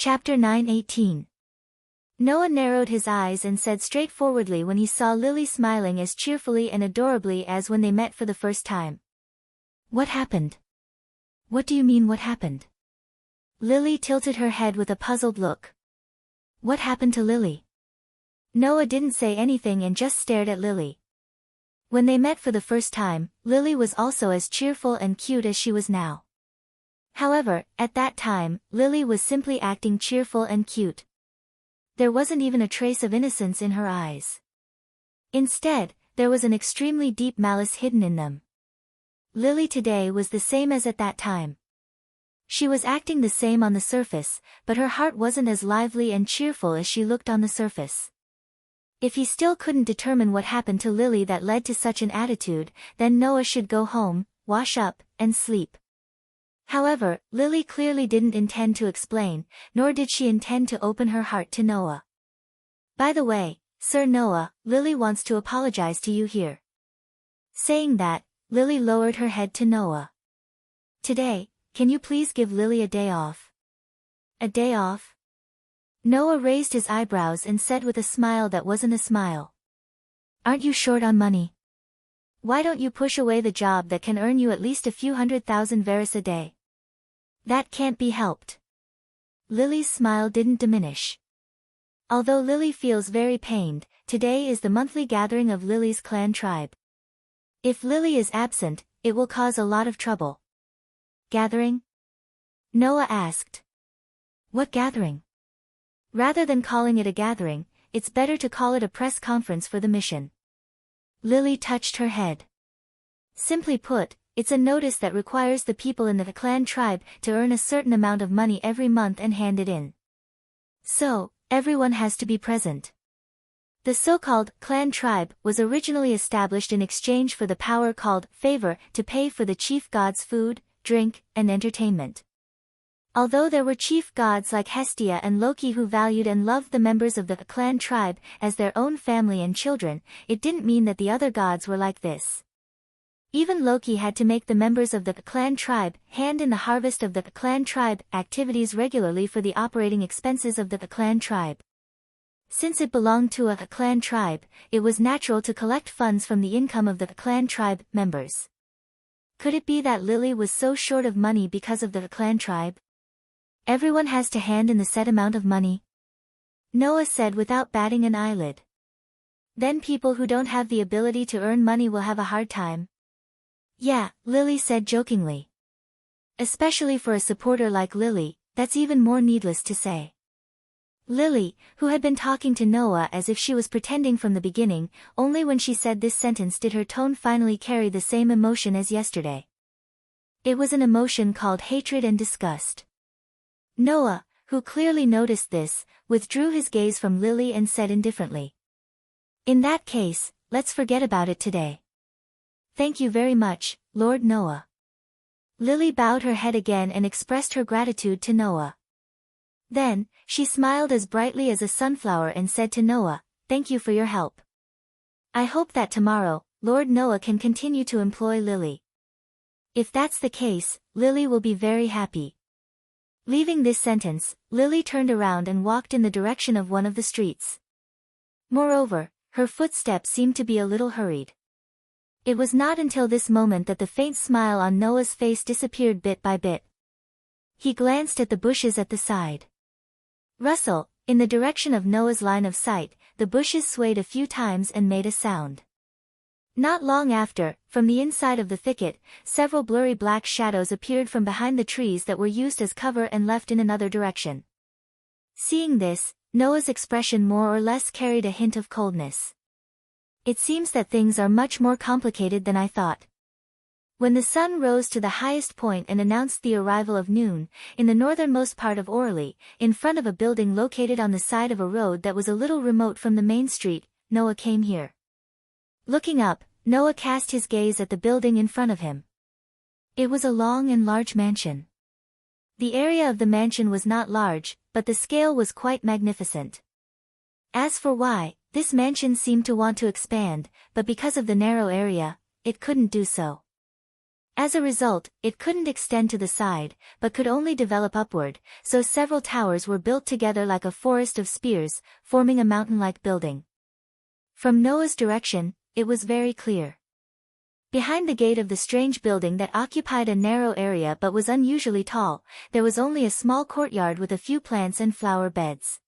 Chapter 9:18. Noah narrowed his eyes and said straightforwardly when he saw Lily smiling as cheerfully and adorably as when they met for the first time. "What happened?" "What do you mean what happened?" Lily tilted her head with a puzzled look. "What happened to Lily?" Noah didn't say anything and just stared at Lily. When they met for the first time, Lily was also as cheerful and cute as she was now. However, at that time, Lily was simply acting cheerful and cute. There wasn't even a trace of innocence in her eyes. Instead, there was an extremely deep malice hidden in them. Lily today was the same as at that time. She was acting the same on the surface, but her heart wasn't as lively and cheerful as she looked on the surface. If he still couldn't determine what happened to Lily that led to such an attitude, then Noah should go home, wash up, and sleep. However, Lily clearly didn't intend to explain, nor did she intend to open her heart to Noah. "By the way, Sir Noah, Lily wants to apologize to you here." Saying that, Lily lowered her head to Noah. "Today, can you please give Lily a day off?" "A day off?" Noah raised his eyebrows and said with a smile that wasn't a smile. "Aren't you short on money? Why don't you push away the job that can earn you at least a few 100,000 veris a day? That can't be helped." Lily's smile didn't diminish. Although Lily feels very pained, today is the monthly gathering of Lily's clan tribe. If Lily is absent, it will cause a lot of trouble. "Gathering?" Noah asked. "What gathering?" "Rather than calling it a gathering, it's better to call it a press conference for the mission." Lily touched her head. "Simply put, it's a notice that requires the people in the clan tribe to earn a certain amount of money every month and hand it in. So, everyone has to be present." The so-called clan tribe was originally established in exchange for the power called favor to pay for the chief god's food, drink, and entertainment. Although there were chief gods like Hestia and Loki who valued and loved the members of the clan tribe as their own family and children, it didn't mean that the other gods were like this. Even Loki had to make the members of the clan tribe hand in the harvest of the clan tribe activities regularly for the operating expenses of the clan tribe. Since it belonged to a clan tribe, it was natural to collect funds from the income of the clan tribe members. Could it be that Lily was so short of money because of the clan tribe? "Everyone has to hand in the set amount of money?" Noah said without batting an eyelid. "Then people who don't have the ability to earn money will have a hard time." "Yeah," Lily said jokingly. "Especially for a supporter like Lily, that's even more needless to say." Lily, who had been talking to Noah as if she was pretending from the beginning, only when she said this sentence did her tone finally carry the same emotion as yesterday. It was an emotion called hatred and disgust. Noah, who clearly noticed this, withdrew his gaze from Lily and said indifferently, "In that case, let's forget about it today." "Thank you very much, Lord Noah." Lily bowed her head again and expressed her gratitude to Noah. Then, she smiled as brightly as a sunflower and said to Noah, "Thank you for your help. I hope that tomorrow, Lord Noah can continue to employ Lily. If that's the case, Lily will be very happy." Leaving this sentence, Lily turned around and walked in the direction of one of the streets. Moreover, her footsteps seemed to be a little hurried. It was not until this moment that the faint smile on Noah's face disappeared bit by bit. He glanced at the bushes at the side. Rustle, in the direction of Noah's line of sight, the bushes swayed a few times and made a sound. Not long after, from the inside of the thicket, several blurry black shadows appeared from behind the trees that were used as cover and left in another direction. Seeing this, Noah's expression more or less carried a hint of coldness. "It seems that things are much more complicated than I thought." When the sun rose to the highest point and announced the arrival of noon, in the northernmost part of Orly, in front of a building located on the side of a road that was a little remote from the main street, Noah came here. Looking up, Noah cast his gaze at the building in front of him. It was a long and large mansion. The area of the mansion was not large, but the scale was quite magnificent. As for why, this mansion seemed to want to expand, but because of the narrow area, it couldn't do so. As a result, it couldn't extend to the side, but could only develop upward, so several towers were built together like a forest of spears, forming a mountain-like building. From Noah's direction, it was very clear. Behind the gate of the strange building that occupied a narrow area but was unusually tall, there was only a small courtyard with a few plants and flower beds.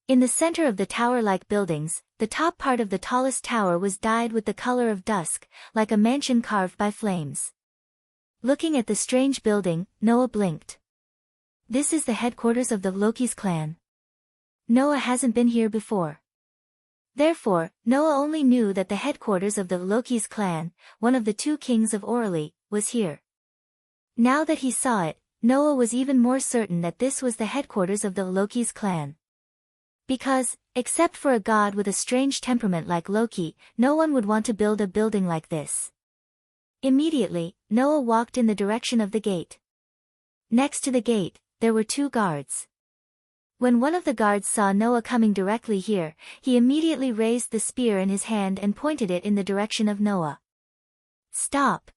In the center of the tower-like buildings, the top part of the tallest tower was dyed with the color of dusk, like a mansion carved by flames. Looking at the strange building, Noah blinked. This is the headquarters of the Loki's clan. Noah hasn't been here before. Therefore, Noah only knew that the headquarters of the Loki's clan, one of the two kings of Orly, was here. Now that he saw it, Noah was even more certain that this was the headquarters of the Loki's clan. Because, except for a god with a strange temperament like Loki, no one would want to build a building like this. Immediately, Noah walked in the direction of the gate. Next to the gate, there were two guards. When one of the guards saw Noah coming directly here, he immediately raised the spear in his hand and pointed it in the direction of Noah. "Stop!"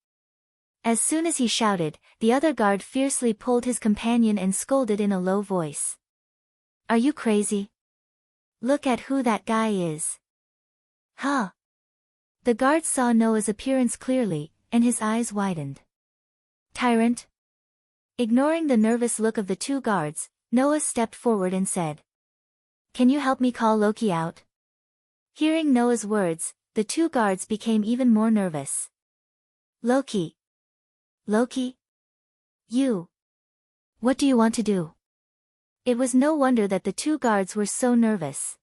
As soon as he shouted, the other guard fiercely pulled his companion and scolded in a low voice. "Are you crazy? Look at who that guy is." "Huh?" The guard saw Noah's appearance clearly, and his eyes widened. "Tyrant?" Ignoring the nervous look of the two guards, Noah stepped forward and said, "Can you help me call Loki out?" Hearing Noah's words, the two guards became even more nervous. "Loki? Loki? You? What do you want to do?" It was no wonder that the two guards were so nervous.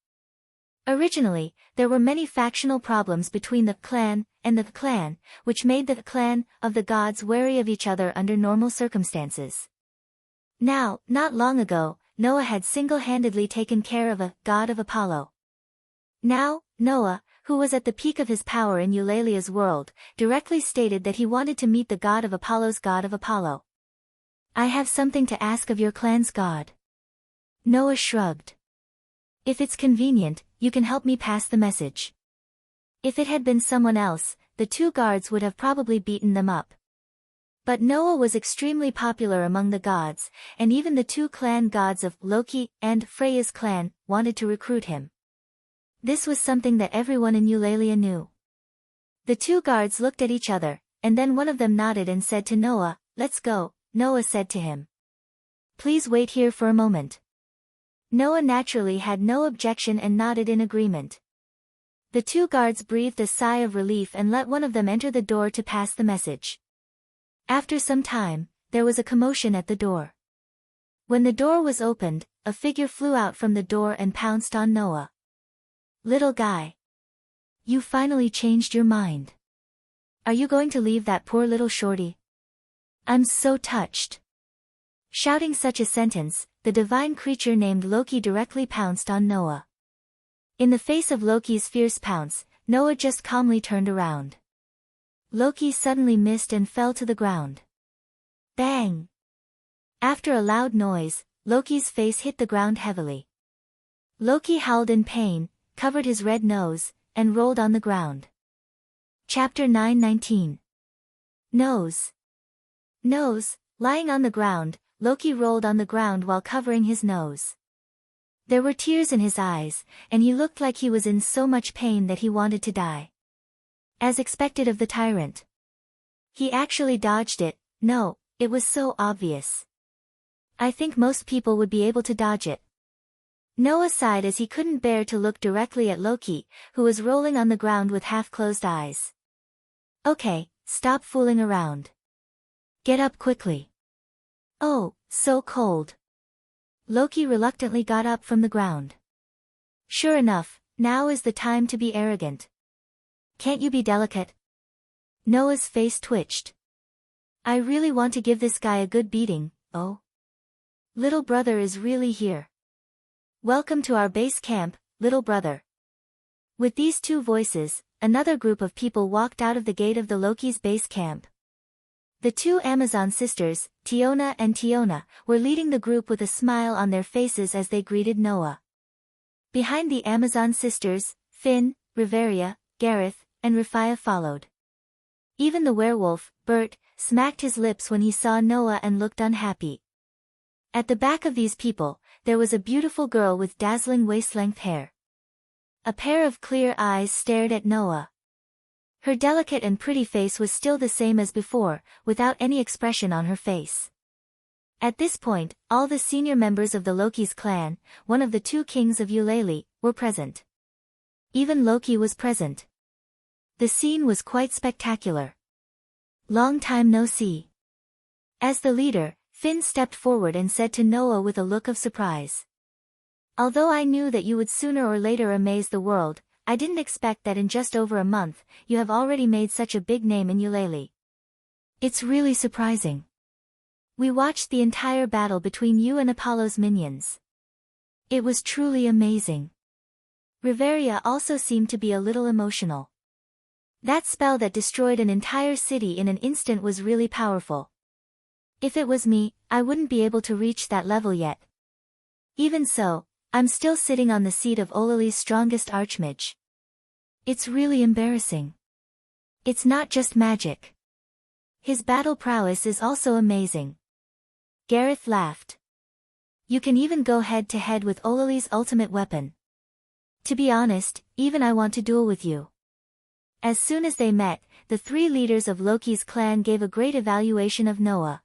Originally, there were many factional problems between the clan and the clan, which made the clan of the gods wary of each other under normal circumstances. Now, not long ago, Noah had single-handedly taken care of a god of Apollo. Now, Noah, who was at the peak of his power in Eulalia's world, directly stated that he wanted to meet the god of Apollo's god of Apollo. "I have something to ask of your clan's god." Noah shrugged. "If it's convenient, you can help me pass the message." If it had been someone else, the two guards would have probably beaten them up. But Noah was extremely popular among the gods, and even the two clan gods of Loki and Freya's clan wanted to recruit him. This was something that everyone in Eulalia knew. The two guards looked at each other, and then one of them nodded and said to Noah, "Let's go." Noah said to him, "Please wait here for a moment." Noah naturally had no objection and nodded in agreement. The two guards breathed a sigh of relief and let one of them enter the door to pass the message. After some time, there was a commotion at the door. When the door was opened, a figure flew out from the door and pounced on Noah. "Little guy. You finally changed your mind. Are you going to leave that poor little shorty? I'm so touched." Shouting such a sentence, the divine creature named Loki directly pounced on Noah. In the face of Loki's fierce pounce, Noah just calmly turned around. Loki suddenly missed and fell to the ground. Bang! After a loud noise, Loki's face hit the ground heavily. Loki howled in pain, covered his red nose, and rolled on the ground. Chapter 9:19. Nose. Lying on the ground, Loki rolled on the ground while covering his nose. There were tears in his eyes, and he looked like he was in so much pain that he wanted to die. As expected of the tyrant. He actually dodged it. No, it was so obvious. I think most people would be able to dodge it. Noah sighed as he couldn't bear to look directly at Loki, who was rolling on the ground with half-closed eyes. "Okay, stop fooling around. Get up quickly." "Oh, so cold." Loki reluctantly got up from the ground. "Sure enough, now is the time to be arrogant. Can't you be delicate?" Noah's face twitched. "I really want to give this guy a good beating. Oh. Little brother is really here. Welcome to our base camp, little brother." With these two voices, another group of people walked out of the gate of the Loki's base camp. The two Amazon sisters, Tiona and Tiona, were leading the group with a smile on their faces as they greeted Noah. Behind the Amazon sisters, Finn, Riveria, Gareth, and Rafia followed. Even the werewolf, Bert, smacked his lips when he saw Noah and looked unhappy. At the back of these people, there was a beautiful girl with dazzling waist-length hair. A pair of clear eyes stared at Noah. Her delicate and pretty face was still the same as before, without any expression on her face. At this point, all the senior members of the Loki's clan, one of the two kings of Eulalie, were present. Even Loki was present. The scene was quite spectacular. Long time no see. As the leader, Finn stepped forward and said to Noah with a look of surprise. Although I knew that you would sooner or later amaze the world, I didn't expect that in just over a month, you have already made such a big name in Eulalie. It's really surprising. We watched the entire battle between you and Apollo's minions. It was truly amazing. Riveria also seemed to be a little emotional. That spell that destroyed an entire city in an instant was really powerful. If it was me, I wouldn't be able to reach that level yet. Even so, I'm still sitting on the seat of Eulalie's strongest archmage. It's really embarrassing. It's not just magic. His battle prowess is also amazing. Gareth laughed. You can even go head-to-head with Eulalie's ultimate weapon. To be honest, even I want to duel with you. As soon as they met, the three leaders of Loki's clan gave a great evaluation of Noah.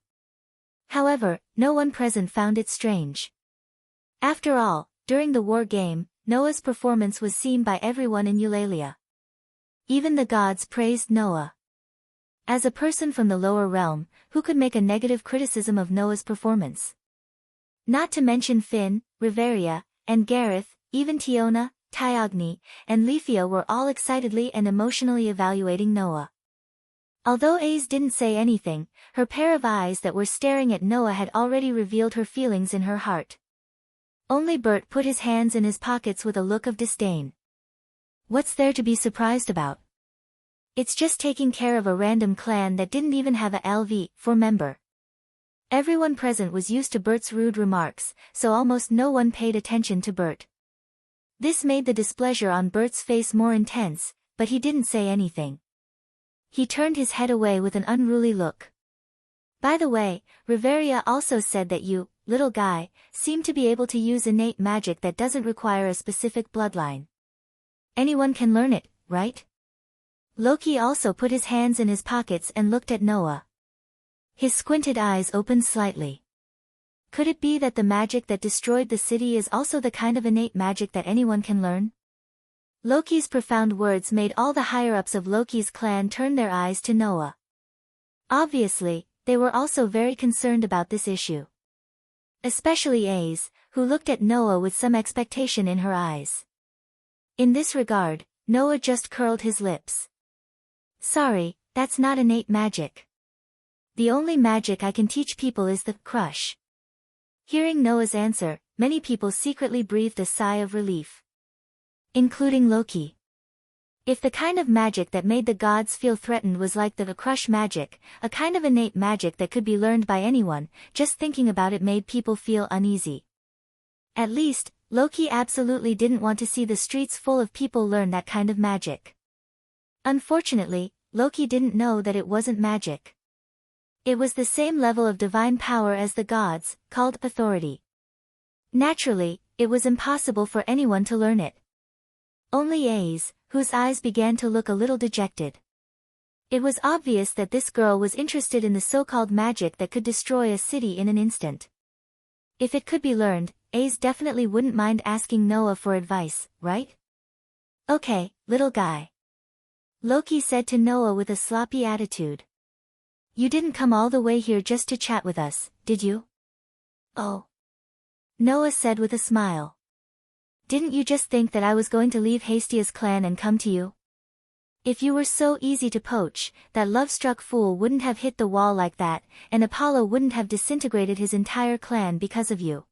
However, no one present found it strange. After all, during the war game, Noah's performance was seen by everyone in Eulalia. Even the gods praised Noah. As a person from the lower realm, who could make a negative criticism of Noah's performance? Not to mention Finn, Riveria, and Gareth, even Tiona, Tyogni, and Leafia were all excitedly and emotionally evaluating Noah. Although Aze didn't say anything, her pair of eyes that were staring at Noah had already revealed her feelings in her heart. Only Bert put his hands in his pockets with a look of disdain. What's there to be surprised about? It's just taking care of a random clan that didn't even have a LV4 member. Everyone present was used to Bert's rude remarks, so almost no one paid attention to Bert. This made the displeasure on Bert's face more intense, but he didn't say anything. He turned his head away with an unruly look. By the way, Riveria also said that you, little guy, seem to be able to use innate magic that doesn't require a specific bloodline. Anyone can learn it, right? Loki also put his hands in his pockets and looked at Noah. His squinted eyes opened slightly. Could it be that the magic that destroyed the city is also the kind of innate magic that anyone can learn? Loki's profound words made all the higher-ups of Loki's clan turn their eyes to Noah. Obviously, they were also very concerned about this issue. Especially Aze, who looked at Noah with some expectation in her eyes. In this regard, Noah just curled his lips. Sorry, that's not innate magic. The only magic I can teach people is the crush. Hearing Noah's answer, many people secretly breathed a sigh of relief. Including Loki. If the kind of magic that made the gods feel threatened was like the crush magic, a kind of innate magic that could be learned by anyone, just thinking about it made people feel uneasy. At least, Loki absolutely didn't want to see the streets full of people learn that kind of magic. Unfortunately, Loki didn't know that it wasn't magic. It was the same level of divine power as the gods, called authority. Naturally, it was impossible for anyone to learn it. Only Aze, whose eyes began to look a little dejected. It was obvious that this girl was interested in the so-called magic that could destroy a city in an instant. If it could be learned, Aze definitely wouldn't mind asking Noah for advice, right? Okay, little guy. Loki said to Noah with a sloppy attitude. You didn't come all the way here just to chat with us, did you? Oh. Noah said with a smile. Didn't you just think that I was going to leave Hestia's clan and come to you? If you were so easy to poach, that love-struck fool wouldn't have hit the wall like that, and Apollo wouldn't have disintegrated his entire clan because of you.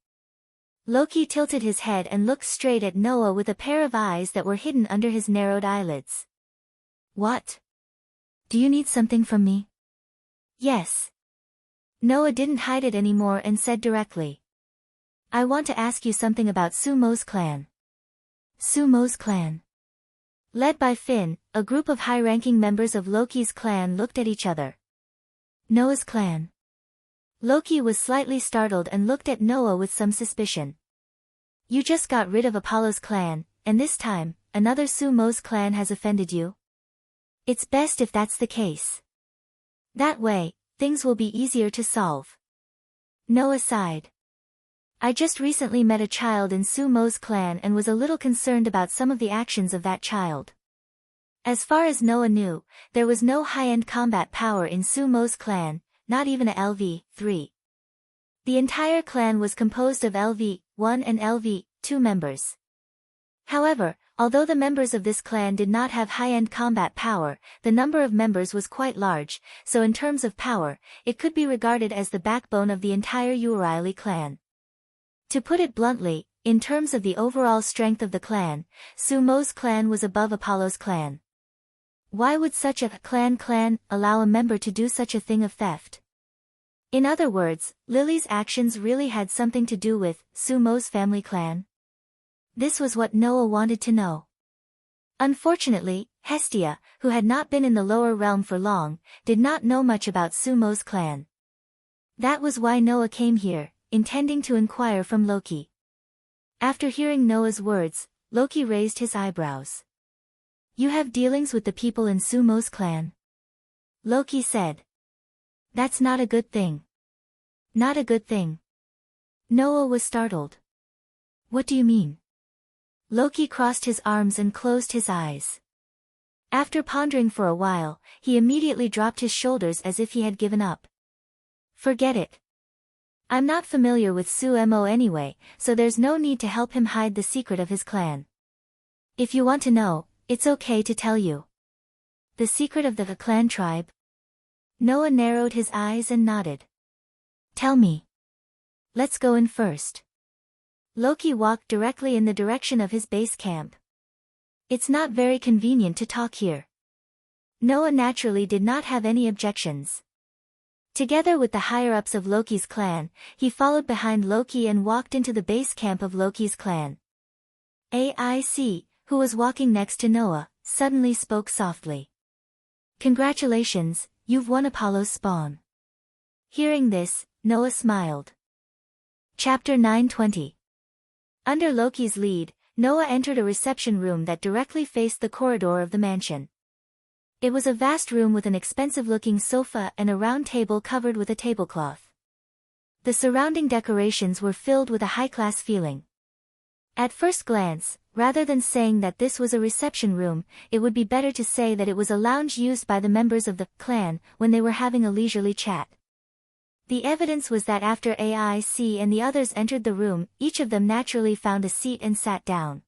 Loki tilted his head and looked straight at Noah with a pair of eyes that were hidden under his narrowed eyelids. What? Do you need something from me? Yes. Noah didn't hide it anymore and said directly. I want to ask you something about Sumo's clan. Sumo's clan. Led by Finn, a group of high-ranking members of Loki's clan looked at each other. Noah's clan. Loki was slightly startled and looked at Noah with some suspicion. You just got rid of Apollo's clan, and this time, another Sumo's clan has offended you? It's best if that's the case. That way, things will be easier to solve. Noah sighed. I just recently met a child in Sumo's clan and was a little concerned about some of the actions of that child. As far as Noah knew, there was no high-end combat power in Sumo's clan, not even a LV-3. The entire clan was composed of LV-1 and LV-2 members. However, although the members of this clan did not have high-end combat power, the number of members was quite large, so in terms of power, it could be regarded as the backbone of the entire Urieli clan. To put it bluntly, in terms of the overall strength of the clan, Sumo's clan was above Apollo's clan. Why would such a clan allow a member to do such a thing of theft? In other words, Lily's actions really had something to do with Sumo's family clan? This was what Noah wanted to know. Unfortunately, Hestia, who had not been in the lower realm for long, did not know much about Sumo's clan. That was why Noah came here, intending to inquire from Loki. After hearing Noah's words, Loki raised his eyebrows. You have dealings with the people in Sumo's clan? Loki said. That's not a good thing. Not a good thing. Noah was startled. What do you mean? Loki crossed his arms and closed his eyes. After pondering for a while, he immediately dropped his shoulders as if he had given up. Forget it. I'm not familiar with Sumo anyway, so there's no need to help him hide the secret of his clan. If you want to know, it's okay to tell you. The secret of the clan tribe? Noah narrowed his eyes and nodded. Tell me. Let's go in first. Loki walked directly in the direction of his base camp. It's not very convenient to talk here. Noah naturally did not have any objections. Together with the higher-ups of Loki's clan, he followed behind Loki and walked into the base camp of Loki's clan. AIC, who was walking next to Noah, suddenly spoke softly. Congratulations, you've won Apollo's spawn. Hearing this, Noah smiled. Chapter 920. Under Loki's lead, Noah entered a reception room that directly faced the corridor of the mansion. It was a vast room with an expensive-looking sofa and a round table covered with a tablecloth. The surrounding decorations were filled with a high-class feeling. At first glance, rather than saying that this was a reception room, it would be better to say that it was a lounge used by the members of the clan when they were having a leisurely chat. The evidence was that after AIC and the others entered the room, each of them naturally found a seat and sat down.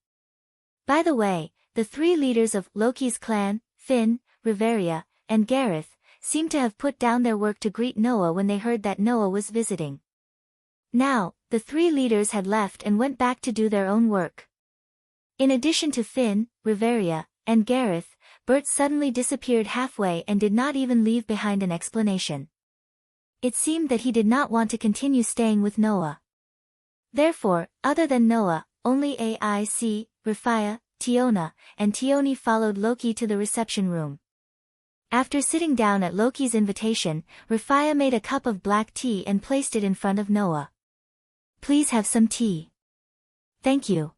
By the way, the three leaders of Loki's clan, Finn, Riveria, and Gareth, seemed to have put down their work to greet Noah when they heard that Noah was visiting. Now, the three leaders had left and went back to do their own work. In addition to Finn, Riveria, and Gareth, Bert suddenly disappeared halfway and did not even leave behind an explanation. It seemed that he did not want to continue staying with Noah. Therefore, other than Noah, only AIC, Rifia, Tiona, and Tioni followed Loki to the reception room. After sitting down at Loki's invitation, Rifia made a cup of black tea and placed it in front of Noah. Please have some tea. Thank you.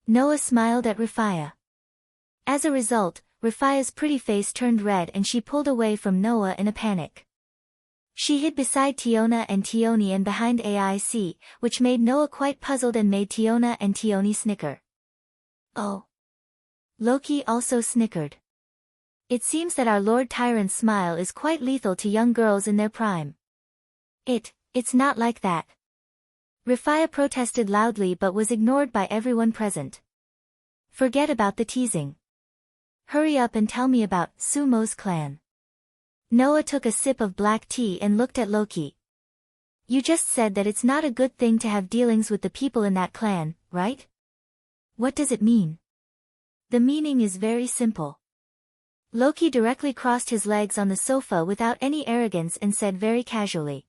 Noah smiled at Rifia. As a result, Rifia's pretty face turned red and she pulled away from Noah in a panic. She hid beside Tiona and Tioni and behind AIC, which made Noah quite puzzled and made Tiona and Tioni snicker. Oh. Loki also snickered. It seems that our Lord Tyrant's smile is quite lethal to young girls in their prime. It's not like that. Rifia protested loudly but was ignored by everyone present. Forget about the teasing. Hurry up and tell me about Sumo's clan. Noah took a sip of black tea and looked at Loki. You just said that it's not a good thing to have dealings with the people in that clan, right? What does it mean? The meaning is very simple. Loki directly crossed his legs on the sofa without any arrogance and said very casually.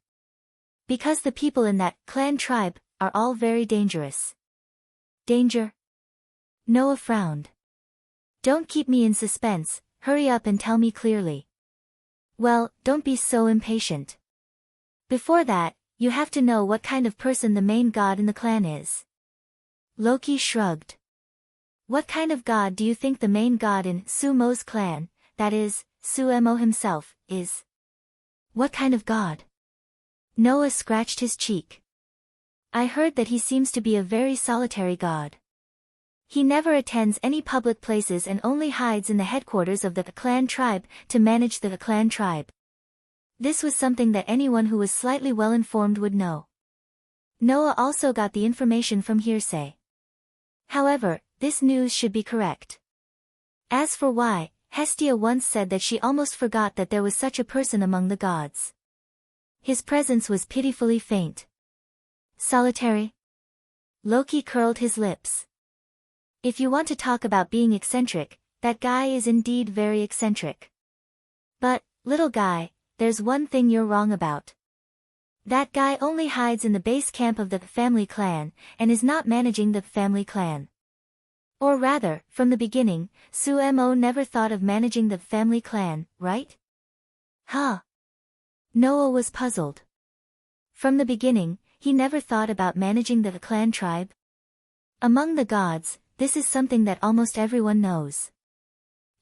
Because the people in that clan tribe are all very dangerous. Danger? Noah frowned. Don't keep me in suspense, hurry up and tell me clearly. Well, don't be so impatient. Before that, you have to know what kind of person the main god in the clan is. Loki shrugged. What kind of god do you think the main god in Sumo's clan, that is, Suemo himself, is? What kind of god? Noah scratched his cheek. I heard that he seems to be a very solitary god. He never attends any public places and only hides in the headquarters of the clan tribe to manage the clan tribe. This was something that anyone who was slightly well-informed would know. Noah also got the information from hearsay. However, this news should be correct. As for why, Hestia once said that she almost forgot that there was such a person among the gods. His presence was pitifully faint. Solitary? Loki curled his lips. If you want to talk about being eccentric, that guy is indeed very eccentric. But, little guy, there's one thing you're wrong about. That guy only hides in the base camp of the family clan, and is not managing the family clan. Or rather, from the beginning, Suemo never thought of managing the family clan, right? Huh? Noah was puzzled. From the beginning, he never thought about managing the clan tribe? Among the gods, this is something that almost everyone knows.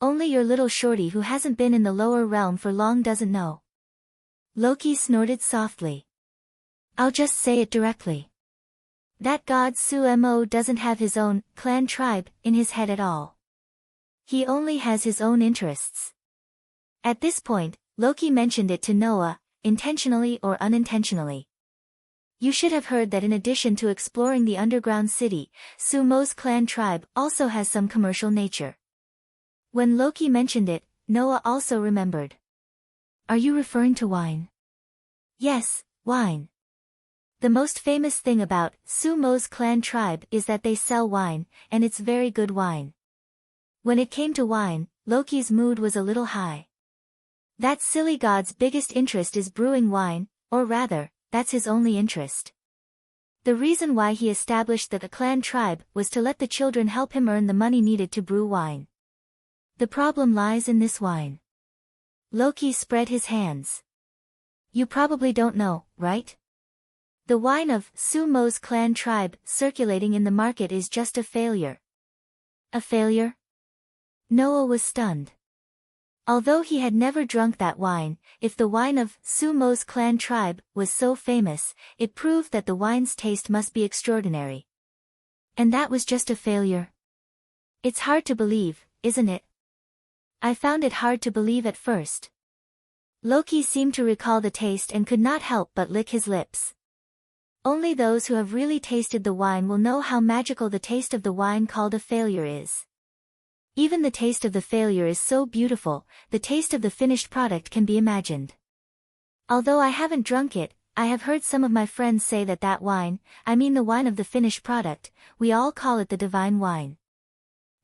Only your little shorty who hasn't been in the lower realm for long doesn't know. Loki snorted softly. I'll just say it directly. That god Suemo doesn't have his own clan tribe in his head at all. He only has his own interests. At this point, Loki mentioned it to Noah, intentionally or unintentionally. You should have heard that in addition to exploring the underground city, Sumo's clan tribe also has some commercial nature. When Loki mentioned it, Noah also remembered. Are you referring to wine? Yes, wine. The most famous thing about Sumo's clan tribe is that they sell wine, and it's very good wine. When it came to wine, Loki's mood was a little high. That silly god's biggest interest is brewing wine, or rather, that's his only interest. The reason why he established the clan tribe was to let the children help him earn the money needed to brew wine. The problem lies in this wine. Loki spread his hands. You probably don't know, right? The wine of Sumo's clan tribe circulating in the market is just a failure. A failure? Noah was stunned. Although he had never drunk that wine, if the wine of Sumo's clan tribe was so famous, it proved that the wine's taste must be extraordinary. And that was just a failure? It's hard to believe, isn't it? I found it hard to believe at first. Loki seemed to recall the taste and could not help but lick his lips. Only those who have really tasted the wine will know how magical the taste of the wine called a failure is. Even the taste of the failure is so beautiful, the taste of the finished product can be imagined. Although I haven't drunk it, I have heard some of my friends say that that wine, I mean the wine of the finished product, we all call it the divine wine.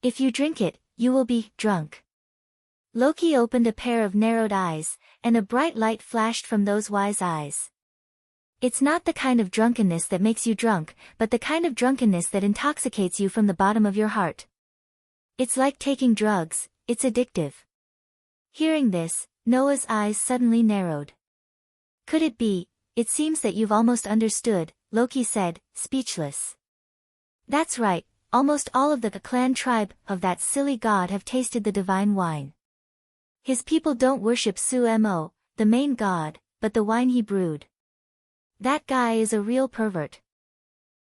If you drink it, you will be drunk. Loki opened a pair of narrowed eyes, and a bright light flashed from those wise eyes. It's not the kind of drunkenness that makes you drunk, but the kind of drunkenness that intoxicates you from the bottom of your heart. It's like taking drugs, it's addictive. Hearing this, Noah's eyes suddenly narrowed. Could it be? It seems that you've almost understood, Loki said, speechless. That's right, almost all of the clan tribe of that silly god have tasted the divine wine. His people don't worship Suemo, the main god, but the wine he brewed. That guy is a real pervert.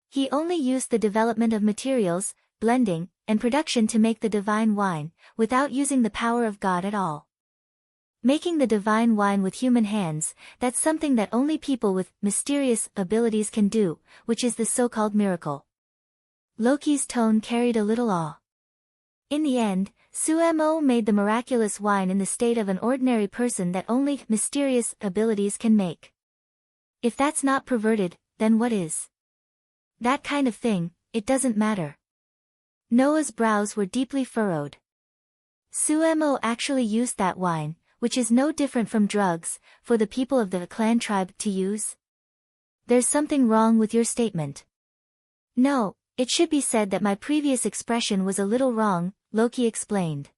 He only used the development of materials, blending, and production to make the divine wine, without using the power of God at all. Making the divine wine with human hands, that's something that only people with mysterious abilities can do, which is the so-called miracle. Loki's tone carried a little awe. In the end, Suemo made the miraculous wine in the state of an ordinary person that only mysterious abilities can make. If that's not perverted, then what is? That kind of thing, it doesn't matter. Noah's brows were deeply furrowed. Suemo actually used that wine, which is no different from drugs, for the people of the clan tribe to use? There's something wrong with your statement. No, it should be said that my previous expression was a little wrong, Loki explained.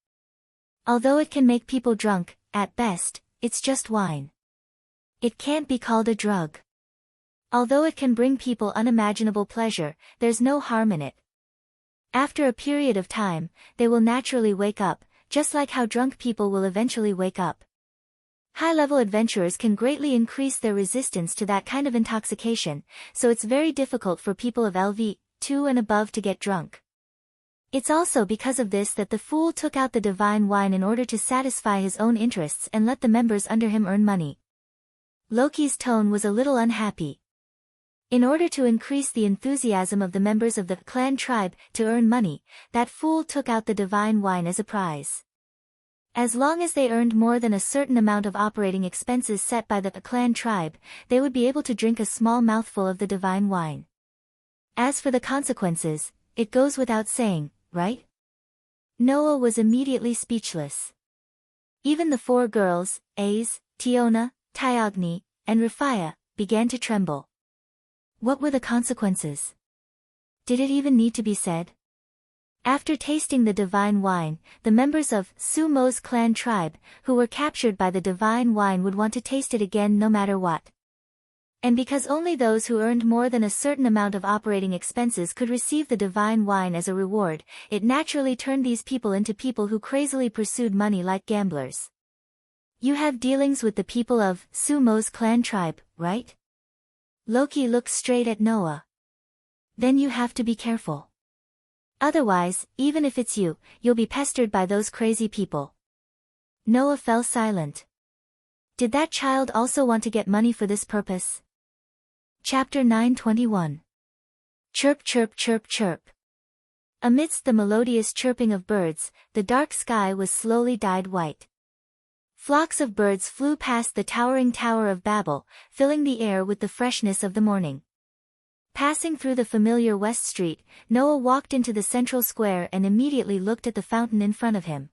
Although it can make people drunk, at best, it's just wine. It can't be called a drug. Although it can bring people unimaginable pleasure, there's no harm in it. After a period of time, they will naturally wake up, just like how drunk people will eventually wake up. High-level adventurers can greatly increase their resistance to that kind of intoxication, so it's very difficult for people of LV2 and above to get drunk. It's also because of this that the fool took out the divine wine in order to satisfy his own interests and let the members under him earn money. Loki's tone was a little unhappy. In order to increase the enthusiasm of the members of the clan tribe to earn money, that fool took out the divine wine as a prize. As long as they earned more than a certain amount of operating expenses set by the clan tribe, they would be able to drink a small mouthful of the divine wine. As for the consequences, it goes without saying, right? Noah was immediately speechless. Even the 4 girls, Aze, Tiona, Tyogni, and Rafia, began to tremble. What were the consequences? Did it even need to be said? After tasting the divine wine, the members of Sumo's clan tribe, who were captured by the divine wine, would want to taste it again no matter what. And because only those who earned more than a certain amount of operating expenses could receive the divine wine as a reward, it naturally turned these people into people who crazily pursued money like gamblers. You have dealings with the people of Sumo's clan tribe, right? Loki looked straight at Noah. Then you have to be careful. Otherwise, even if it's you, you'll be pestered by those crazy people. Noah fell silent. Did that child also want to get money for this purpose? Chapter 9:21. Chirp chirp chirp chirp. Amidst the melodious chirping of birds, the dark sky was slowly dyed white. Flocks of birds flew past the towering Tower of Babel, filling the air with the freshness of the morning. Passing through the familiar West Street, Noah walked into the central square and immediately looked at the fountain in front of him.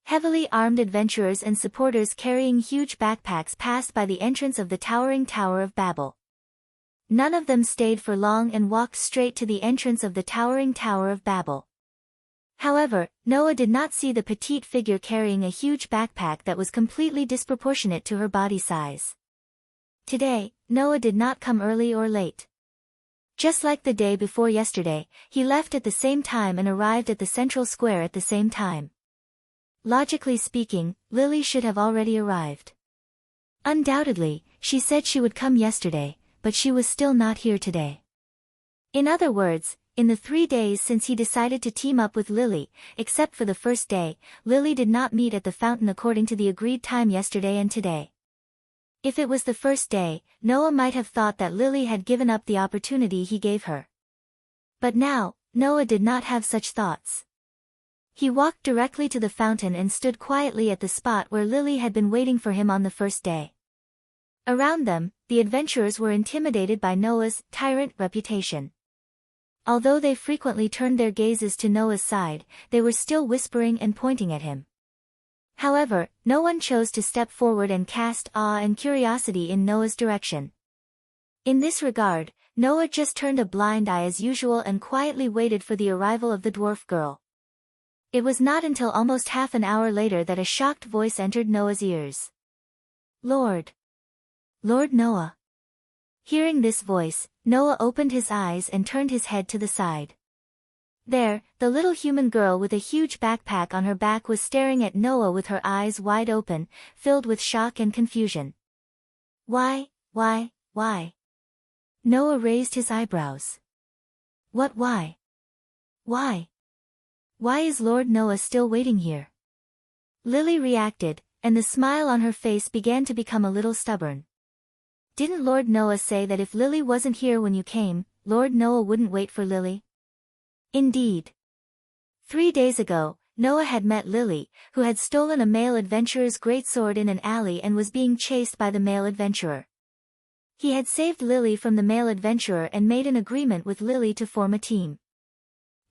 Heavily armed adventurers and supporters carrying huge backpacks passed by the entrance of the towering Tower of Babel. None of them stayed for long and walked straight to the entrance of the towering Tower of Babel. However, Noah did not see the petite figure carrying a huge backpack that was completely disproportionate to her body size. Today, Noah did not come early or late. Just like the day before yesterday, he left at the same time and arrived at the central square at the same time. Logically speaking, Lily should have already arrived. Undoubtedly, she said she would come yesterday, but she was still not here today. In other words, in the 3 days since he decided to team up with Lily, except for the first day, Lily did not meet at the fountain according to the agreed time yesterday and today. If it was the first day, Noah might have thought that Lily had given up the opportunity he gave her. But now, Noah did not have such thoughts. He walked directly to the fountain and stood quietly at the spot where Lily had been waiting for him on the first day. Around them, the adventurers were intimidated by Noah's tyrant reputation. Although they frequently turned their gazes to Noah's side, they were still whispering and pointing at him. However, no one chose to step forward and cast awe and curiosity in Noah's direction. In this regard, Noah just turned a blind eye as usual and quietly waited for the arrival of the dwarf girl. It was not until almost half an hour later that a shocked voice entered Noah's ears. Lord Noah. Hearing this voice, Noah opened his eyes and turned his head to the side. There, the little human girl with a huge backpack on her back was staring at Noah with her eyes wide open, filled with shock and confusion. Why? Noah raised his eyebrows. What why? Why? Why is Lord Noah still waiting here? Lily reacted, and the smile on her face began to become a little stubborn. Didn't Lord Noah say that if Lily wasn't here when you came, Lord Noah wouldn't wait for Lily? Indeed. 3 days ago, Noah had met Lily, who had stolen a male adventurer's greatsword in an alley and was being chased by the male adventurer. He had saved Lily from the male adventurer and made an agreement with Lily to form a team.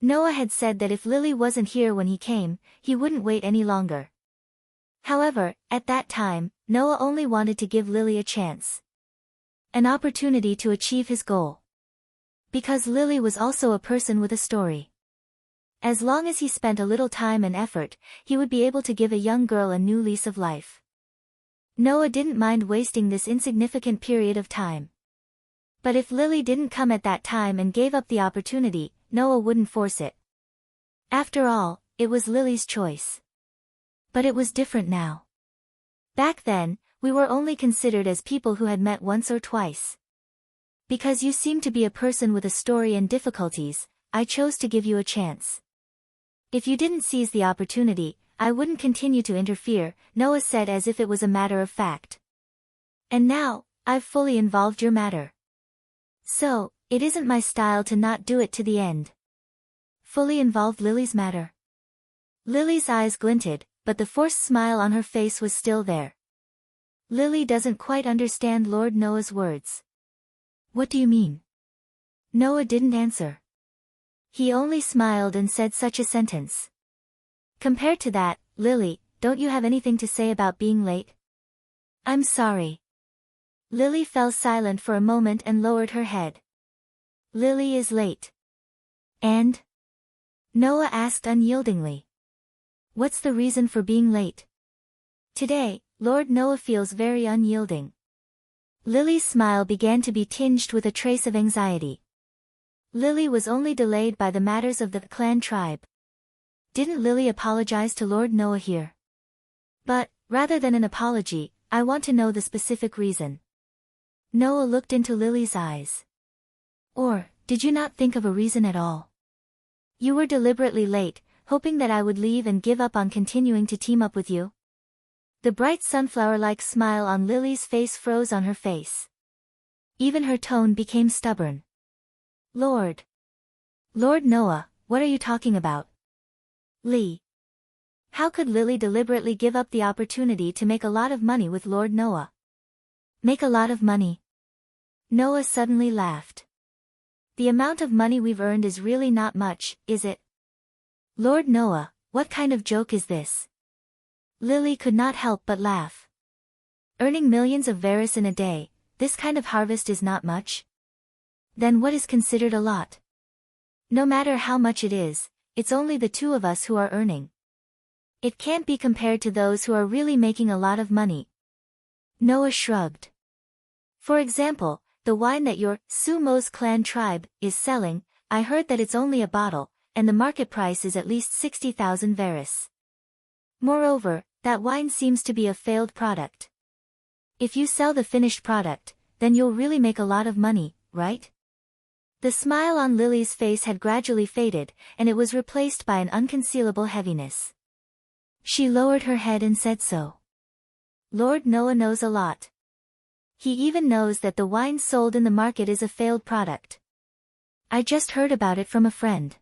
Noah had said that if Lily wasn't here when he came, he wouldn't wait any longer. However, at that time, Noah only wanted to give Lily a chance. An opportunity to achieve his goal. Because Lily was also a person with a story. As long as he spent a little time and effort, he would be able to give a young girl a new lease of life. Noah didn't mind wasting this insignificant period of time. But if Lily didn't come at that time and gave up the opportunity, Noah wouldn't force it. After all, it was Lily's choice. But it was different now. Back then, we were only considered as people who had met once or twice. Because you seemed to be a person with a story and difficulties, I chose to give you a chance. If you didn't seize the opportunity, I wouldn't continue to interfere, Noah said as if it was a matter of fact. And now, I've fully involved your matter. So, it isn't my style to not do it to the end. Fully involved Lily's matter. Lily's eyes glinted, but the forced smile on her face was still there. Lily doesn't quite understand Lord Noah's words. What do you mean? Noah didn't answer. He only smiled and said such a sentence. Compared to that, Lily, don't you have anything to say about being late? I'm sorry. Lily fell silent for a moment and lowered her head. Lily is late. And? Noah asked unyieldingly. What's the reason for being late? Today, Lord Noah feels very unyielding. Lily's smile began to be tinged with a trace of anxiety. Lily was only delayed by the matters of the clan tribe. Didn't Lily apologize to Lord Noah here? But, rather than an apology, I want to know the specific reason. Noah looked into Lily's eyes. Or, did you not think of a reason at all? You were deliberately late, hoping that I would leave and give up on continuing to team up with you? The bright sunflower-like smile on Lily's face froze on her face. Even her tone became stubborn. Lord Noah, what are you talking about? Lee. How could Lily deliberately give up the opportunity to make a lot of money with Lord Noah? Make a lot of money? Noah suddenly laughed. The amount of money we've earned is really not much, is it? Lord Noah, what kind of joke is this? Lily could not help but laugh. Earning millions of Varus in a day, this kind of harvest is not much? Then what is considered a lot? No matter how much it is, it's only the two of us who are earning. It can't be compared to those who are really making a lot of money. Noah shrugged. For example, the wine that your Sumo's clan tribe is selling, I heard that it's only a bottle, and the market price is at least 60,000 Varus. Moreover, that wine seems to be a failed product. If you sell the finished product, then you'll really make a lot of money, right? The smile on Lily's face had gradually faded, and it was replaced by an unconcealable heaviness. She lowered her head and said so. Lord Noah knows a lot. He even knows that the wine sold in the market is a failed product. I just heard about it from a friend.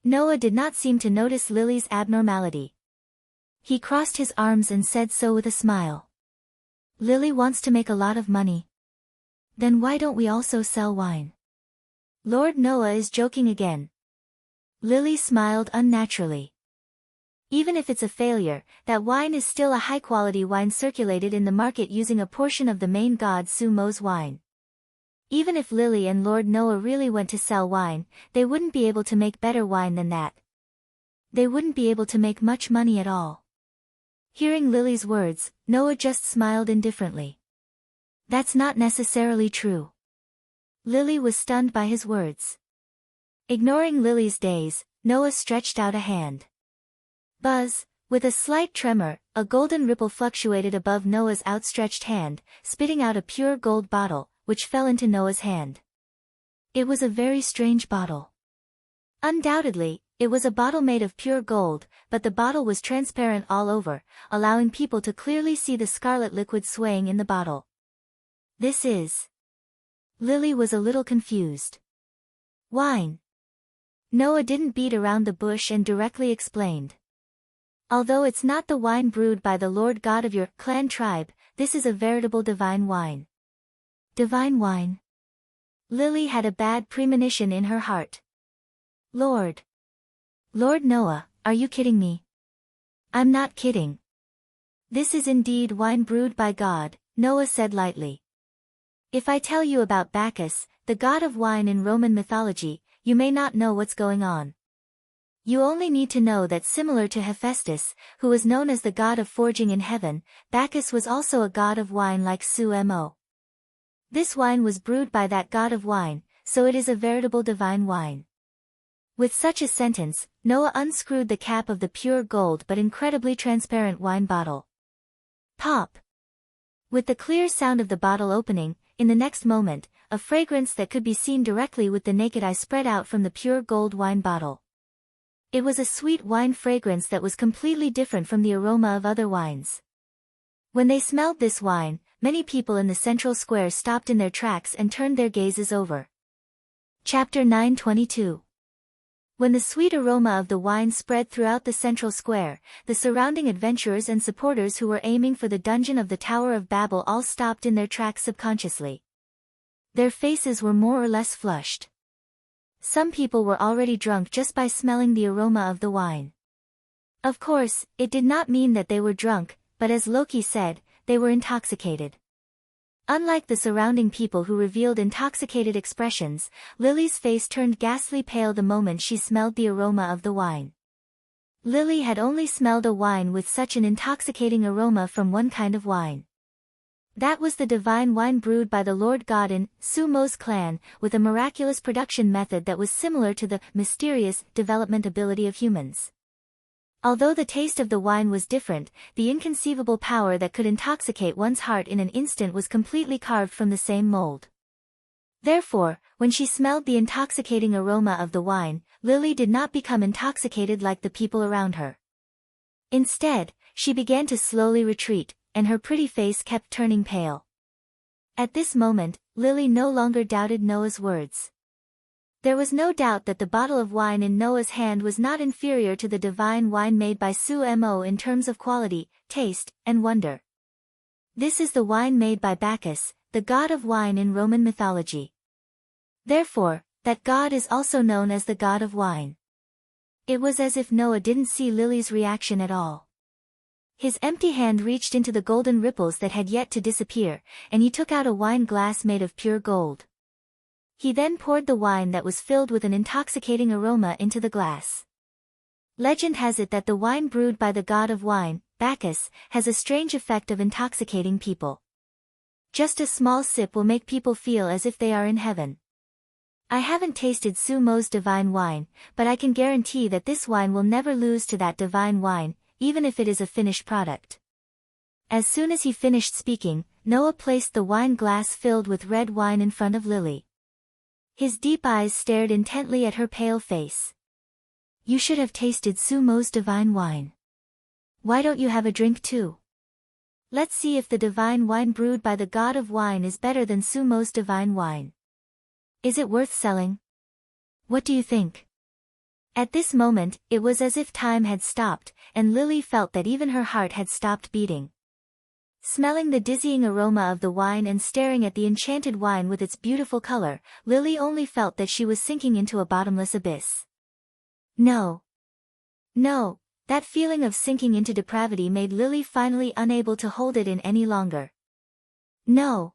Noah did not seem to notice Lily's abnormality. He crossed his arms and said so with a smile. Lily wants to make a lot of money. Then why don't we also sell wine? Lord Noah is joking again. Lily smiled unnaturally. Even if it's a failure, that wine is still a high-quality wine circulated in the market using a portion of the main god Sumo's wine. Even if Lily and Lord Noah really went to sell wine, they wouldn't be able to make better wine than that. They wouldn't be able to make much money at all. Hearing Lily's words, Noah just smiled indifferently. That's not necessarily true. Lily was stunned by his words. Ignoring Lily's daze, Noah stretched out a hand. Buzz, with a slight tremor, a golden ripple fluctuated above Noah's outstretched hand, spitting out a pure gold bottle, which fell into Noah's hand. It was a very strange bottle. Undoubtedly, it was a bottle made of pure gold, but the bottle was transparent all over, allowing people to clearly see the scarlet liquid swaying in the bottle. This is... Lily was a little confused. Wine. Noah didn't beat around the bush and directly explained. Although it's not the wine brewed by the Lord God of your clan tribe, this is a veritable divine wine. Divine wine? Lily had a bad premonition in her heart. Lord Noah, are you kidding me? I'm not kidding. This is indeed wine brewed by God, Noah said lightly. If I tell you about Bacchus, the god of wine in Roman mythology, you may not know what's going on. You only need to know that similar to Hephaestus, who was known as the god of forging in heaven, Bacchus was also a god of wine like Sumo. This wine was brewed by that god of wine, so it is a veritable divine wine. With such a sentence, Noah unscrewed the cap of the pure gold but incredibly transparent wine bottle. Pop! With the clear sound of the bottle opening, in the next moment, a fragrance that could be seen directly with the naked eye spread out from the pure gold wine bottle. It was a sweet wine fragrance that was completely different from the aroma of other wines. When they smelled this wine, many people in the central square stopped in their tracks and turned their gazes over. Chapter 9:22. When the sweet aroma of the wine spread throughout the central square, the surrounding adventurers and supporters who were aiming for the dungeon of the Tower of Babel all stopped in their tracks subconsciously. Their faces were more or less flushed. Some people were already drunk just by smelling the aroma of the wine. Of course, it did not mean that they were drunk, but as Loki said, they were intoxicated. Unlike the surrounding people who revealed intoxicated expressions, Lily's face turned ghastly pale the moment she smelled the aroma of the wine. Lily had only smelled a wine with such an intoxicating aroma from one kind of wine. That was the divine wine brewed by the Lord God in Sumo's clan, with a miraculous production method that was similar to the mysterious development ability of humans. Although the taste of the wine was different, the inconceivable power that could intoxicate one's heart in an instant was completely carved from the same mold. Therefore, when she smelled the intoxicating aroma of the wine, Lily did not become intoxicated like the people around her. Instead, she began to slowly retreat, and her pretty face kept turning pale. At this moment, Lily no longer doubted Noah's words. There was no doubt that the bottle of wine in Noah's hand was not inferior to the divine wine made by Sumo in terms of quality, taste, and wonder. This is the wine made by Bacchus, the god of wine in Roman mythology. Therefore, that god is also known as the god of wine. It was as if Noah didn't see Lily's reaction at all. His empty hand reached into the golden ripples that had yet to disappear, and he took out a wine glass made of pure gold. He then poured the wine that was filled with an intoxicating aroma into the glass. Legend has it that the wine brewed by the god of wine, Bacchus, has a strange effect of intoxicating people. Just a small sip will make people feel as if they are in heaven. I haven't tasted Sumo's divine wine, but I can guarantee that this wine will never lose to that divine wine, even if it is a finished product. As soon as he finished speaking, Noah placed the wine glass filled with red wine in front of Lily. His deep eyes stared intently at her pale face. You should have tasted Sumo's divine wine. Why don't you have a drink too? Let's see if the divine wine brewed by the god of wine is better than Sumo's divine wine. Is it worth selling? What do you think? At this moment, it was as if time had stopped, and Lily felt that even her heart had stopped beating. Smelling the dizzying aroma of the wine and staring at the enchanted wine with its beautiful color, Lily only felt that she was sinking into a bottomless abyss. No. No, that feeling of sinking into depravity made Lily finally unable to hold it in any longer. No.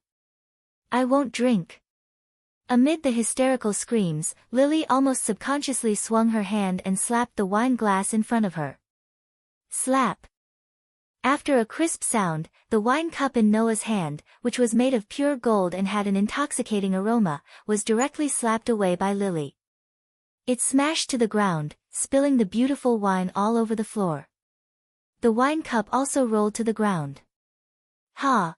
I won't drink. Amid the hysterical screams, Lily almost subconsciously swung her hand and slapped the wine glass in front of her. Slap. After a crisp sound, the wine cup in Noah's hand, which was made of pure gold and had an intoxicating aroma, was directly slapped away by Lily. It smashed to the ground, spilling the beautiful wine all over the floor. The wine cup also rolled to the ground. Ha!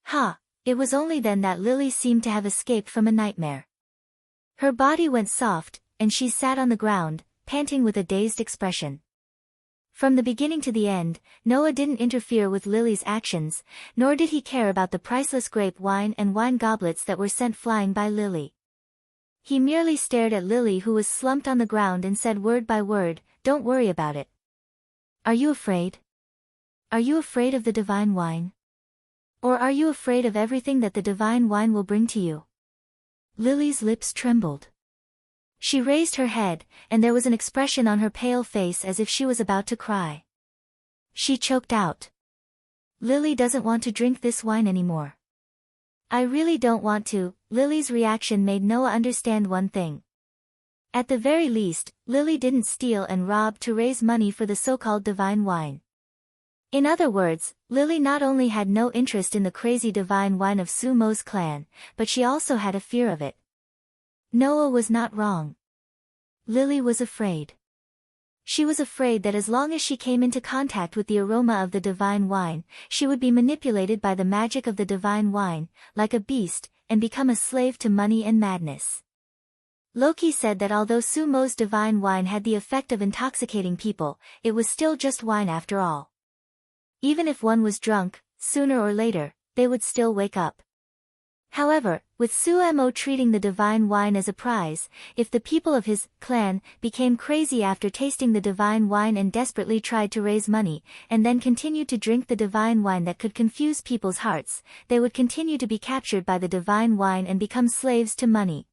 Ha! It was only then that Lily seemed to have escaped from a nightmare. Her body went soft, and she sat on the ground, panting with a dazed expression. From the beginning to the end, Noah didn't interfere with Lily's actions, nor did he care about the priceless grape wine and wine goblets that were sent flying by Lily. He merely stared at Lily, who was slumped on the ground, and said word by word, "Don't worry about it. Are you afraid? Are you afraid of the divine wine? Or are you afraid of everything that the divine wine will bring to you?" Lily's lips trembled. She raised her head, and there was an expression on her pale face as if she was about to cry. She choked out. Lily doesn't want to drink this wine anymore. I really don't want to. Lily's reaction made Noah understand one thing. At the very least, Lily didn't steal and rob to raise money for the so-called divine wine. In other words, Lily not only had no interest in the crazy divine wine of Sumo's clan, but she also had a fear of it. Noah was not wrong. Lily was afraid. She was afraid that as long as she came into contact with the aroma of the divine wine, she would be manipulated by the magic of the divine wine, like a beast, and become a slave to money and madness. Loki said that although Sumo's divine wine had the effect of intoxicating people, it was still just wine after all. Even if one was drunk, sooner or later, they would still wake up. However, with Sumo treating the divine wine as a prize, if the people of his clan became crazy after tasting the divine wine and desperately tried to raise money, and then continued to drink the divine wine that could confuse people's hearts, they would continue to be captured by the divine wine and become slaves to money.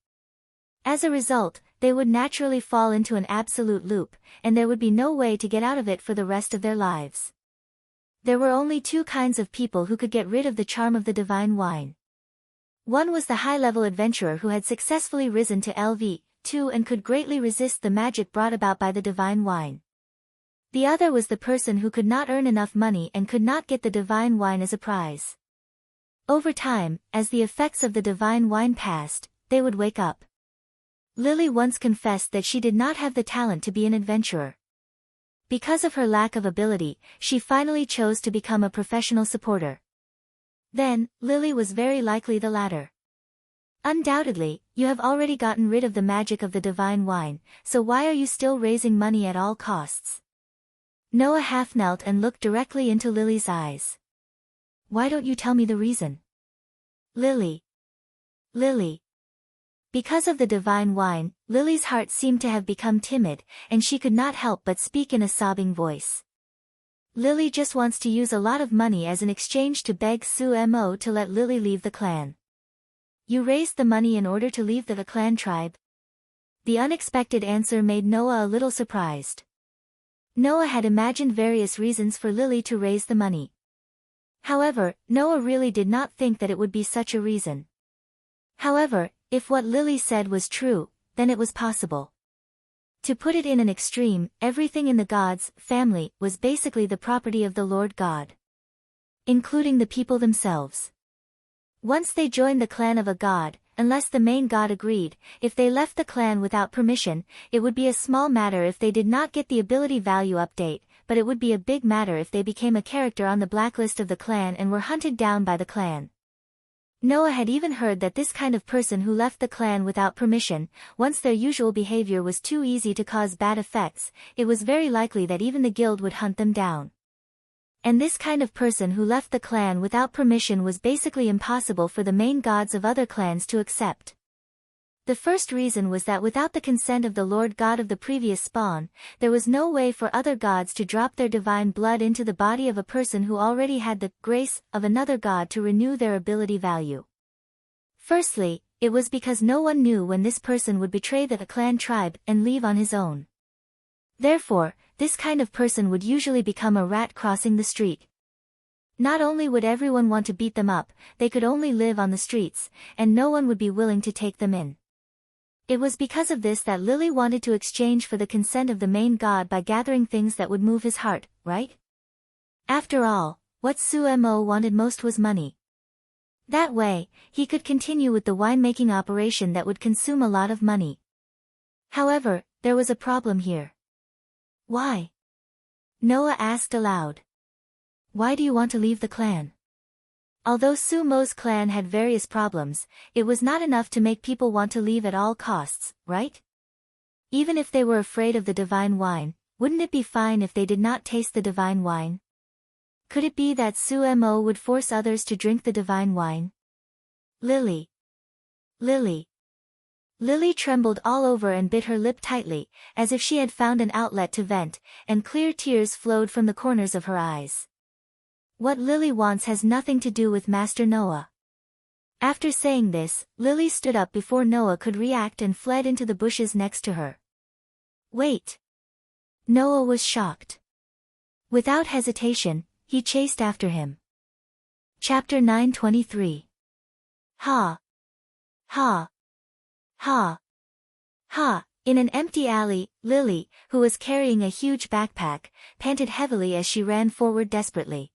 As a result, they would naturally fall into an absolute loop, and there would be no way to get out of it for the rest of their lives. There were only two kinds of people who could get rid of the charm of the divine wine. One was the high-level adventurer who had successfully risen to LV2 and could greatly resist the magic brought about by the divine wine. The other was the person who could not earn enough money and could not get the divine wine as a prize. Over time, as the effects of the divine wine passed, they would wake up. Lily once confessed that she did not have the talent to be an adventurer. Because of her lack of ability, she finally chose to become a professional supporter. Then, Lily was very likely the latter. Undoubtedly, you have already gotten rid of the magic of the divine wine, so why are you still raising money at all costs? Noah half knelt and looked directly into Lily's eyes. Why don't you tell me the reason? Lily. Because of the divine wine, Lily's heart seemed to have become timid, and she could not help but speak in a sobbing voice. Lily just wants to use a lot of money as an exchange to beg Sumo to let Lily leave the clan. You raised the money in order to leave the clan tribe? The unexpected answer made Noah a little surprised. Noah had imagined various reasons for Lily to raise the money. However, Noah really did not think that it would be such a reason. However, if what Lily said was true, then it was possible. To put it in an extreme, everything in the gods' family was basically the property of the Lord God, including the people themselves. Once they joined the clan of a god, unless the main god agreed, if they left the clan without permission, it would be a small matter if they did not get the ability value update, but it would be a big matter if they became a character on the blacklist of the clan and were hunted down by the clan. Noah had even heard that this kind of person who left the clan without permission, once their usual behavior was too easy to cause bad effects, it was very likely that even the guild would hunt them down. And this kind of person who left the clan without permission was basically impossible for the main gods of other clans to accept. The first reason was that without the consent of the Lord God of the previous spawn, there was no way for other gods to drop their divine blood into the body of a person who already had the grace of another god to renew their ability value. Firstly, it was because no one knew when this person would betray the clan tribe and leave on his own. Therefore, this kind of person would usually become a rat crossing the street. Not only would everyone want to beat them up, they could only live on the streets, and no one would be willing to take them in. It was because of this that Lily wanted to exchange for the consent of the main god by gathering things that would move his heart, right? After all, what Sumo wanted most was money. That way, he could continue with the winemaking operation that would consume a lot of money. However, there was a problem here. Why? Noah asked aloud. Why do you want to leave the clan? Although Sumo's clan had various problems, it was not enough to make people want to leave at all costs, right? Even if they were afraid of the divine wine, wouldn't it be fine if they did not taste the divine wine? Could it be that Sumo would force others to drink the divine wine? Lily trembled all over and bit her lip tightly, as if she had found an outlet to vent, and clear tears flowed from the corners of her eyes. What Lily wants has nothing to do with Master Noah. After saying this, Lily stood up before Noah could react and fled into the bushes next to her. Wait! Noah was shocked. Without hesitation, he chased after him. Chapter 923. Ha! Ha! Ha! Ha! In an empty alley, Lily, who was carrying a huge backpack, panted heavily as she ran forward desperately.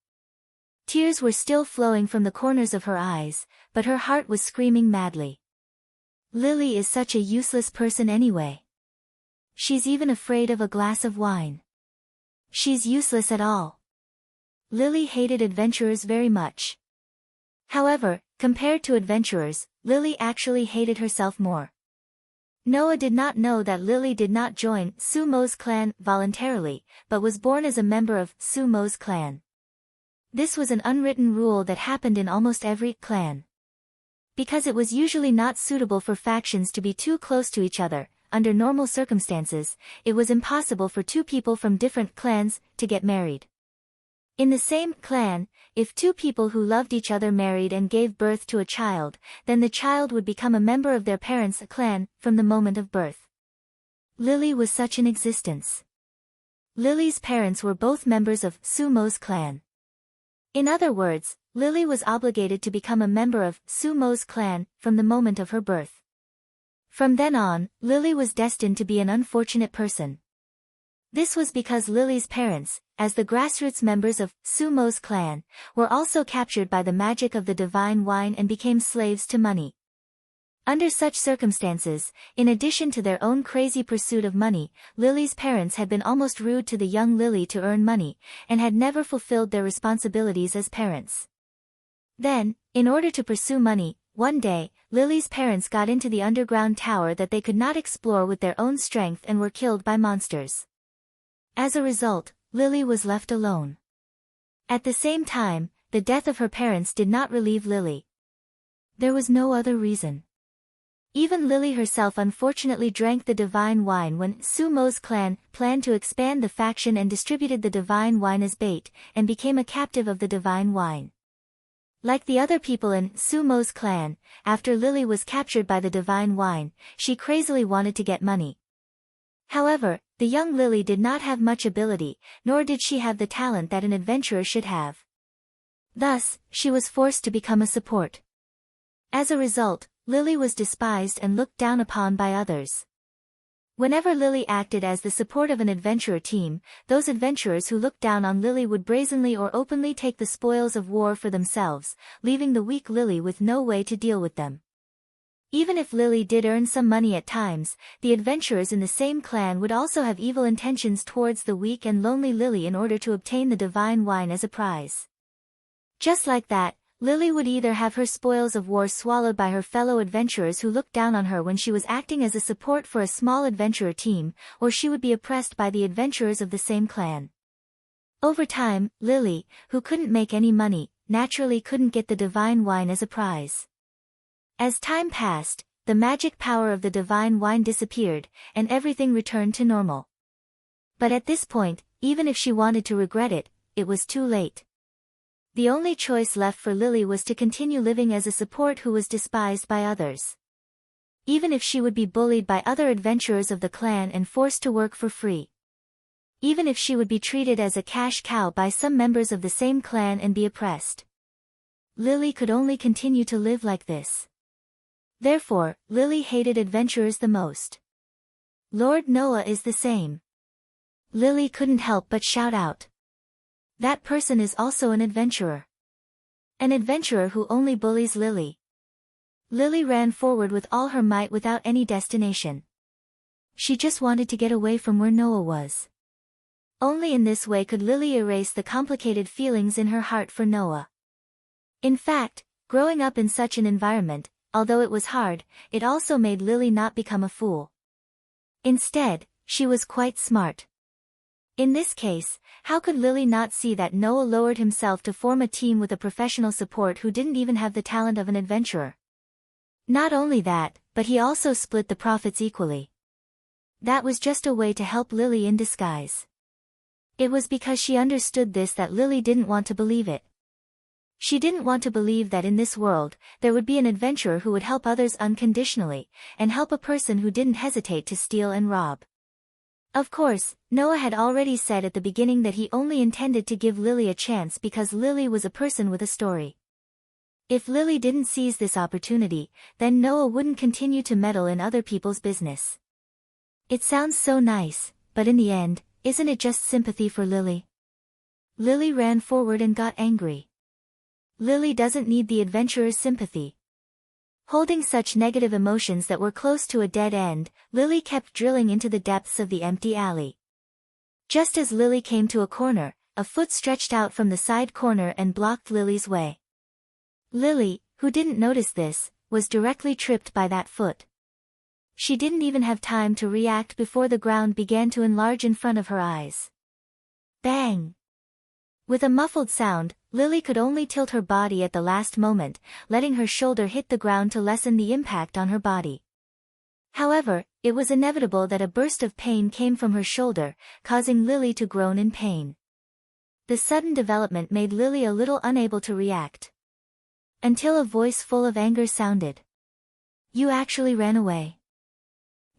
Tears were still flowing from the corners of her eyes, but her heart was screaming madly. Lily is such a useless person anyway. She's even afraid of a glass of wine. She's useless at all. Lily hated adventurers very much. However, compared to adventurers, Lily actually hated herself more. Noah did not know that Lily did not join Sumo's clan voluntarily, but was born as a member of Sumo's clan. This was an unwritten rule that happened in almost every clan. Because it was usually not suitable for factions to be too close to each other, under normal circumstances, it was impossible for two people from different clans to get married. In the same clan, if two people who loved each other married and gave birth to a child, then the child would become a member of their parents' clan from the moment of birth. Lily was such an existence. Lily's parents were both members of Sumo's clan. In other words, Lily was obligated to become a member of Sumo's clan from the moment of her birth. From then on, Lily was destined to be an unfortunate person. This was because Lily's parents, as the grassroots members of Sumo's clan, were also captured by the magic of the divine wine and became slaves to money. Under such circumstances, in addition to their own crazy pursuit of money, Lily's parents had been almost rude to the young Lily to earn money, and had never fulfilled their responsibilities as parents. Then, in order to pursue money, one day, Lily's parents got into the underground tower that they could not explore with their own strength and were killed by monsters. As a result, Lily was left alone. At the same time, the death of her parents did not relieve Lily. There was no other reason. Even Lily herself unfortunately drank the divine wine when Sumo's clan planned to expand the faction and distributed the divine wine as bait, and became a captive of the divine wine. Like the other people in Sumo's clan, after Lily was captured by the divine wine, she crazily wanted to get money. However, the young Lily did not have much ability, nor did she have the talent that an adventurer should have. Thus, she was forced to become a support. As a result, Lily was despised and looked down upon by others. Whenever Lily acted as the support of an adventurer team, those adventurers who looked down on Lily would brazenly or openly take the spoils of war for themselves, leaving the weak Lily with no way to deal with them. Even if Lily did earn some money at times, the adventurers in the same clan would also have evil intentions towards the weak and lonely Lily in order to obtain the divine wine as a prize. Just like that, Lily would either have her spoils of war swallowed by her fellow adventurers who looked down on her when she was acting as a support for a small adventurer team, or she would be oppressed by the adventurers of the same clan. Over time, Lily, who couldn't make any money, naturally couldn't get the divine wine as a prize. As time passed, the magic power of the divine wine disappeared, and everything returned to normal. But at this point, even if she wanted to regret it, it was too late. The only choice left for Lily was to continue living as a support who was despised by others. Even if she would be bullied by other adventurers of the clan and forced to work for free. Even if she would be treated as a cash cow by some members of the same clan and be oppressed. Lily could only continue to live like this. Therefore, Lily hated adventurers the most. Lord Noah is the same. Lily couldn't help but shout out. That person is also an adventurer. An adventurer who only bullies Lily. Lily ran forward with all her might without any destination. She just wanted to get away from where Noah was. Only in this way could Lily erase the complicated feelings in her heart for Noah. In fact, growing up in such an environment, although it was hard, it also made Lily not become a fool. Instead, she was quite smart. In this case, how could Lily not see that Noah lowered himself to form a team with a professional support who didn't even have the talent of an adventurer? Not only that, but he also split the profits equally. That was just a way to help Lily in disguise. It was because she understood this that Lily didn't want to believe it. She didn't want to believe that in this world, there would be an adventurer who would help others unconditionally, and help a person who didn't hesitate to steal and rob. Of course, Noah had already said at the beginning that he only intended to give Lily a chance because Lily was a person with a story. If Lily didn't seize this opportunity, then Noah wouldn't continue to meddle in other people's business. It sounds so nice, but in the end, isn't it just sympathy for Lily? Lily ran forward and got angry. Lily doesn't need the adventurer's sympathy. Holding such negative emotions that were close to a dead end, Lily kept drilling into the depths of the empty alley. Just as Lily came to a corner, a foot stretched out from the side corner and blocked Lily's way. Lily, who didn't notice this, was directly tripped by that foot. She didn't even have time to react before the ground began to enlarge in front of her eyes. Bang! With a muffled sound, Lily could only tilt her body at the last moment, letting her shoulder hit the ground to lessen the impact on her body. However, it was inevitable that a burst of pain came from her shoulder, causing Lily to groan in pain. The sudden development made Lily a little unable to react. Until a voice full of anger sounded. "You actually ran away.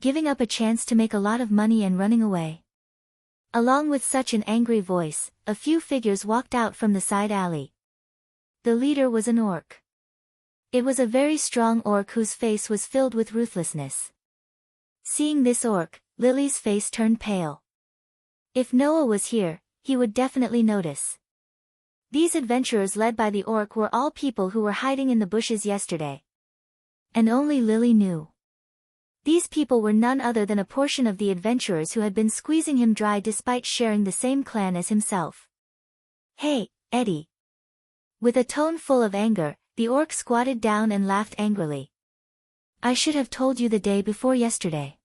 Giving up a chance to make a lot of money and running away." Along with such an angry voice, a few figures walked out from the side alley. The leader was an orc. It was a very strong orc whose face was filled with ruthlessness. Seeing this orc, Lily's face turned pale. If Noah was here, he would definitely notice. These adventurers led by the orc were all people who were hiding in the bushes yesterday. And only Lily knew. These people were none other than a portion of the adventurers who had been squeezing him dry despite sharing the same clan as himself. "Hey, Eddie." With a tone full of anger, the orc squatted down and laughed angrily. "I should have told you the day before yesterday.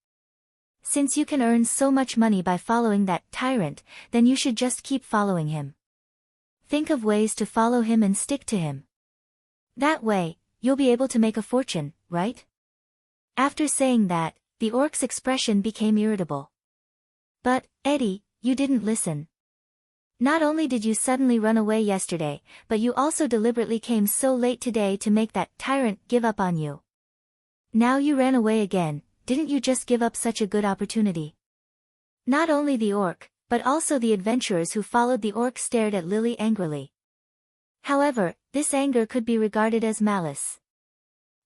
Since you can earn so much money by following that tyrant, then you should just keep following him. Think of ways to follow him and stick to him. That way, you'll be able to make a fortune, right?" After saying that, the orc's expression became irritable. "But, Eddie, you didn't listen. Not only did you suddenly run away yesterday, but you also deliberately came so late today to make that tyrant give up on you. Now you ran away again, didn't you just give up such a good opportunity?" Not only the orc, but also the adventurers who followed the orc stared at Lily angrily. However, this anger could be regarded as malice.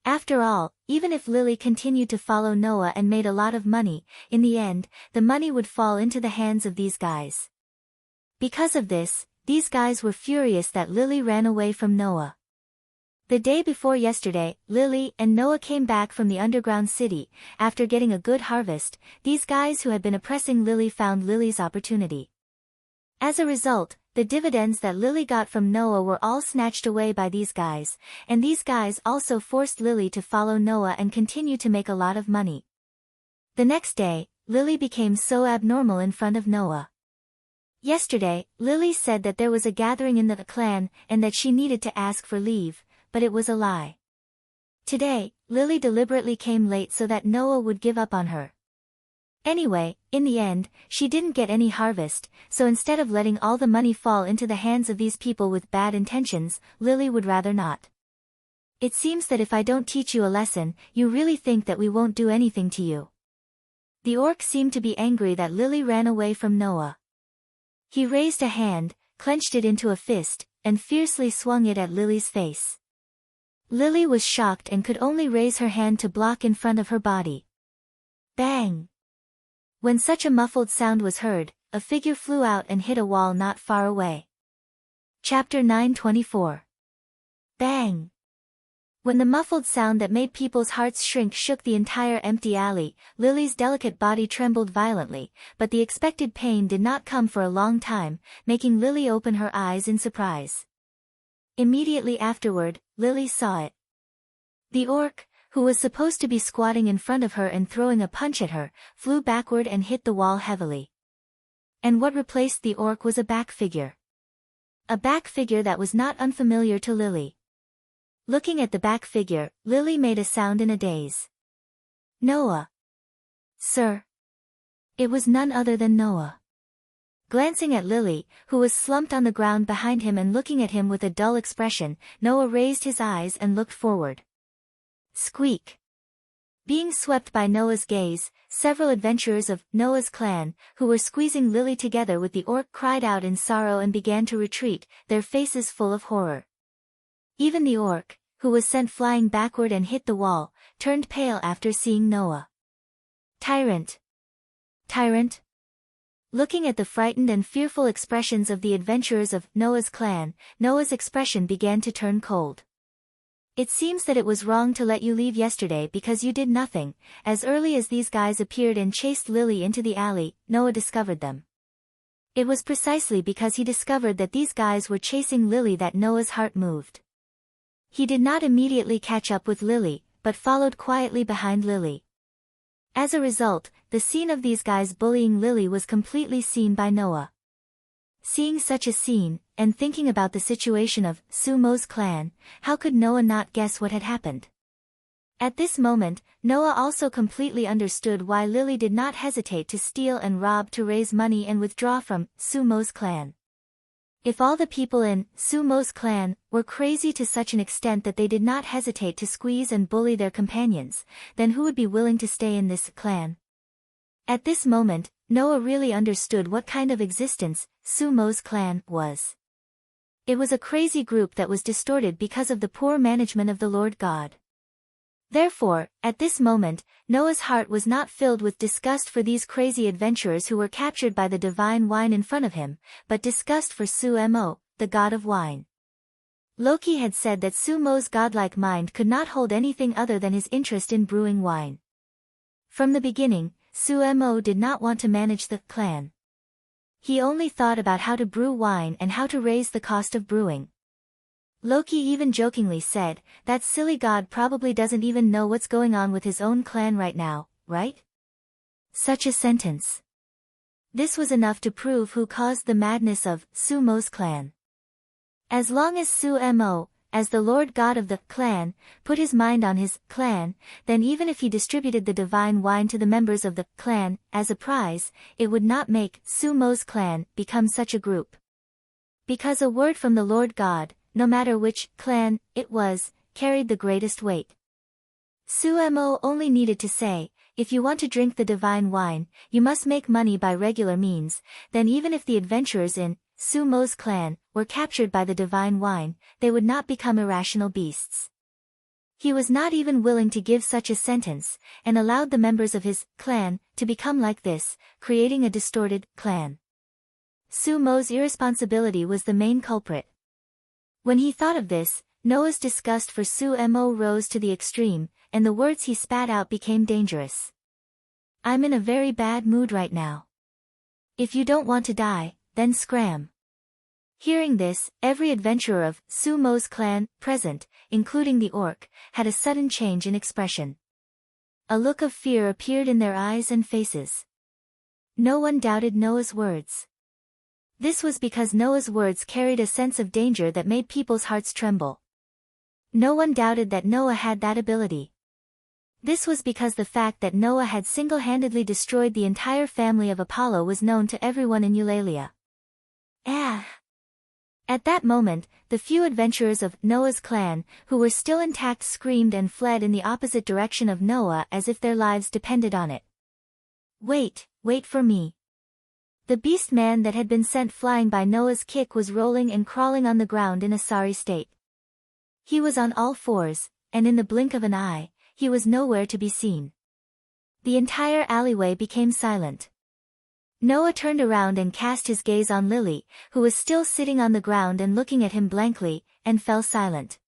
After all, even if Lily continued to follow Noah and made a lot of money, in the end, the money would fall into the hands of these guys. Because of this, these guys were furious that Lily ran away from Noah. The day before yesterday, Lily and Noah came back from the underground city. After getting a good harvest, these guys who had been oppressing Lily found Lily's opportunity. As a result, the dividends that Lily got from Noah were all snatched away by these guys, and these guys also forced Lily to follow Noah and continue to make a lot of money. The next day, Lily became so abnormal in front of Noah. Yesterday, Lily said that there was a gathering in the clan and that she needed to ask for leave, but it was a lie. Today, Lily deliberately came late so that Noah would give up on her. Anyway, in the end, she didn't get any harvest, so instead of letting all the money fall into the hands of these people with bad intentions, Lily would rather not. "It seems that if I don't teach you a lesson, you really think that we won't do anything to you." The orc seemed to be angry that Lily ran away from Noah. He raised a hand, clenched it into a fist, and fiercely swung it at Lily's face. Lily was shocked and could only raise her hand to block in front of her body. Bang! When such a muffled sound was heard, a figure flew out and hit a wall not far away. Chapter 9:24. Bang! When the muffled sound that made people's hearts shrink shook the entire empty alley, Lily's delicate body trembled violently, but the expected pain did not come for a long time, making Lily open her eyes in surprise. Immediately afterward, Lily saw it. The orc, who was supposed to be squatting in front of her and throwing a punch at her, flew backward and hit the wall heavily. And what replaced the orc was a back figure. A back figure that was not unfamiliar to Lily. Looking at the back figure, Lily made a sound in a daze. "Noah." "Sir." It was none other than Noah. Glancing at Lily, who was slumped on the ground behind him and looking at him with a dull expression, Noah raised his eyes and looked forward. Squeak! Being swept by Noah's gaze, several adventurers of Noah's clan, who were squeezing Lily together with the orc, cried out in sorrow and began to retreat, their faces full of horror. Even the orc, who was sent flying backward and hit the wall, turned pale after seeing Noah. "Tyrant! Tyrant? Looking at the frightened and fearful expressions of the adventurers of Noah's clan, Noah's expression began to turn cold. It seems that it was wrong to let you leave yesterday because you did nothing. As early as these guys appeared and chased Lily into the alley, Noah discovered them. It was precisely because he discovered that these guys were chasing Lily that Noah's heart moved. He did not immediately catch up with Lily, but followed quietly behind Lily. As a result, the scene of these guys bullying Lily was completely seen by Noah. Seeing such a scene, and thinking about the situation of Sumo's clan, how could Noah not guess what had happened? At this moment, Noah also completely understood why Lily did not hesitate to steal and rob to raise money and withdraw from Sumo's clan. If all the people in Sumo's clan were crazy to such an extent that they did not hesitate to squeeze and bully their companions, then who would be willing to stay in this clan? At this moment, Noah really understood what kind of existence Sumo's clan was. It was a crazy group that was distorted because of the poor management of the Lord God. Therefore, at this moment, Noah's heart was not filled with disgust for these crazy adventurers who were captured by the divine wine in front of him, but disgust for Sumo, the god of wine. Loki had said that Sumo's godlike mind could not hold anything other than his interest in brewing wine. From the beginning, Sumo did not want to manage the clan. He only thought about how to brew wine and how to raise the cost of brewing. Loki even jokingly said, "That silly god probably doesn't even know what's going on with his own clan right now, right?" Such a sentence. This was enough to prove who caused the madness of Sumo's clan. As long as Sumo, as the Lord God of the clan, put his mind on his clan, then even if he distributed the divine wine to the members of the clan as a prize, it would not make Sumo's clan become such a group. Because a word from the Lord God, no matter which clan it was, carried the greatest weight. Sumo only needed to say, "If you want to drink the divine wine, you must make money by regular means," then even if the adventurers in Sumo's clan were captured by the divine wine, they would not become irrational beasts. He was not even willing to give such a sentence, and allowed the members of his clan to become like this, creating a distorted clan. Sumo's irresponsibility was the main culprit. When he thought of this, Noah's disgust for Sumo rose to the extreme, and the words he spat out became dangerous. "I'm in a very bad mood right now. If you don't want to die, then scram." Hearing this, every adventurer of Sumo's clan present, including the orc, had a sudden change in expression. A look of fear appeared in their eyes and faces. No one doubted Noah's words. This was because Noah's words carried a sense of danger that made people's hearts tremble. No one doubted that Noah had that ability. This was because the fact that Noah had single-handedly destroyed the entire family of Apollo was known to everyone in Eulalia. At that moment, the few adventurers of Noah's clan, who were still intact, screamed and fled in the opposite direction of Noah as if their lives depended on it. "Wait for me." The beast man that had been sent flying by Noah's kick was rolling and crawling on the ground in a sorry state. He was on all fours, and in the blink of an eye, he was nowhere to be seen. The entire alleyway became silent. Noah turned around and cast his gaze on Lily, who was still sitting on the ground and looking at him blankly, and fell silent.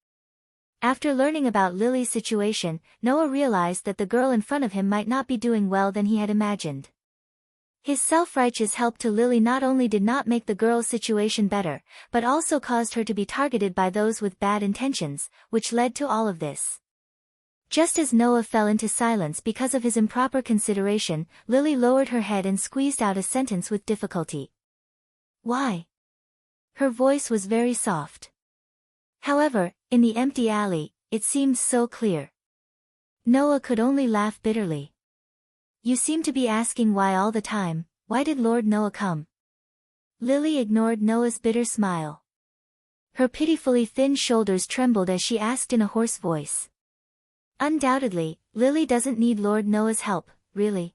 After learning about Lily's situation, Noah realized that the girl in front of him might not be doing well than he had imagined. His self-righteous help to Lily not only did not make the girl's situation better, but also caused her to be targeted by those with bad intentions, which led to all of this. Just as Noah fell into silence because of his improper consideration, Lily lowered her head and squeezed out a sentence with difficulty. "Why?" Her voice was very soft. However, in the empty alley, it seemed so clear. Noah could only laugh bitterly. "You seem to be asking why all the time. Why did Lord Noah come?" Lily ignored Noah's bitter smile. Her pitifully thin shoulders trembled as she asked in a hoarse voice. "Undoubtedly, Lily doesn't need Lord Noah's help, really."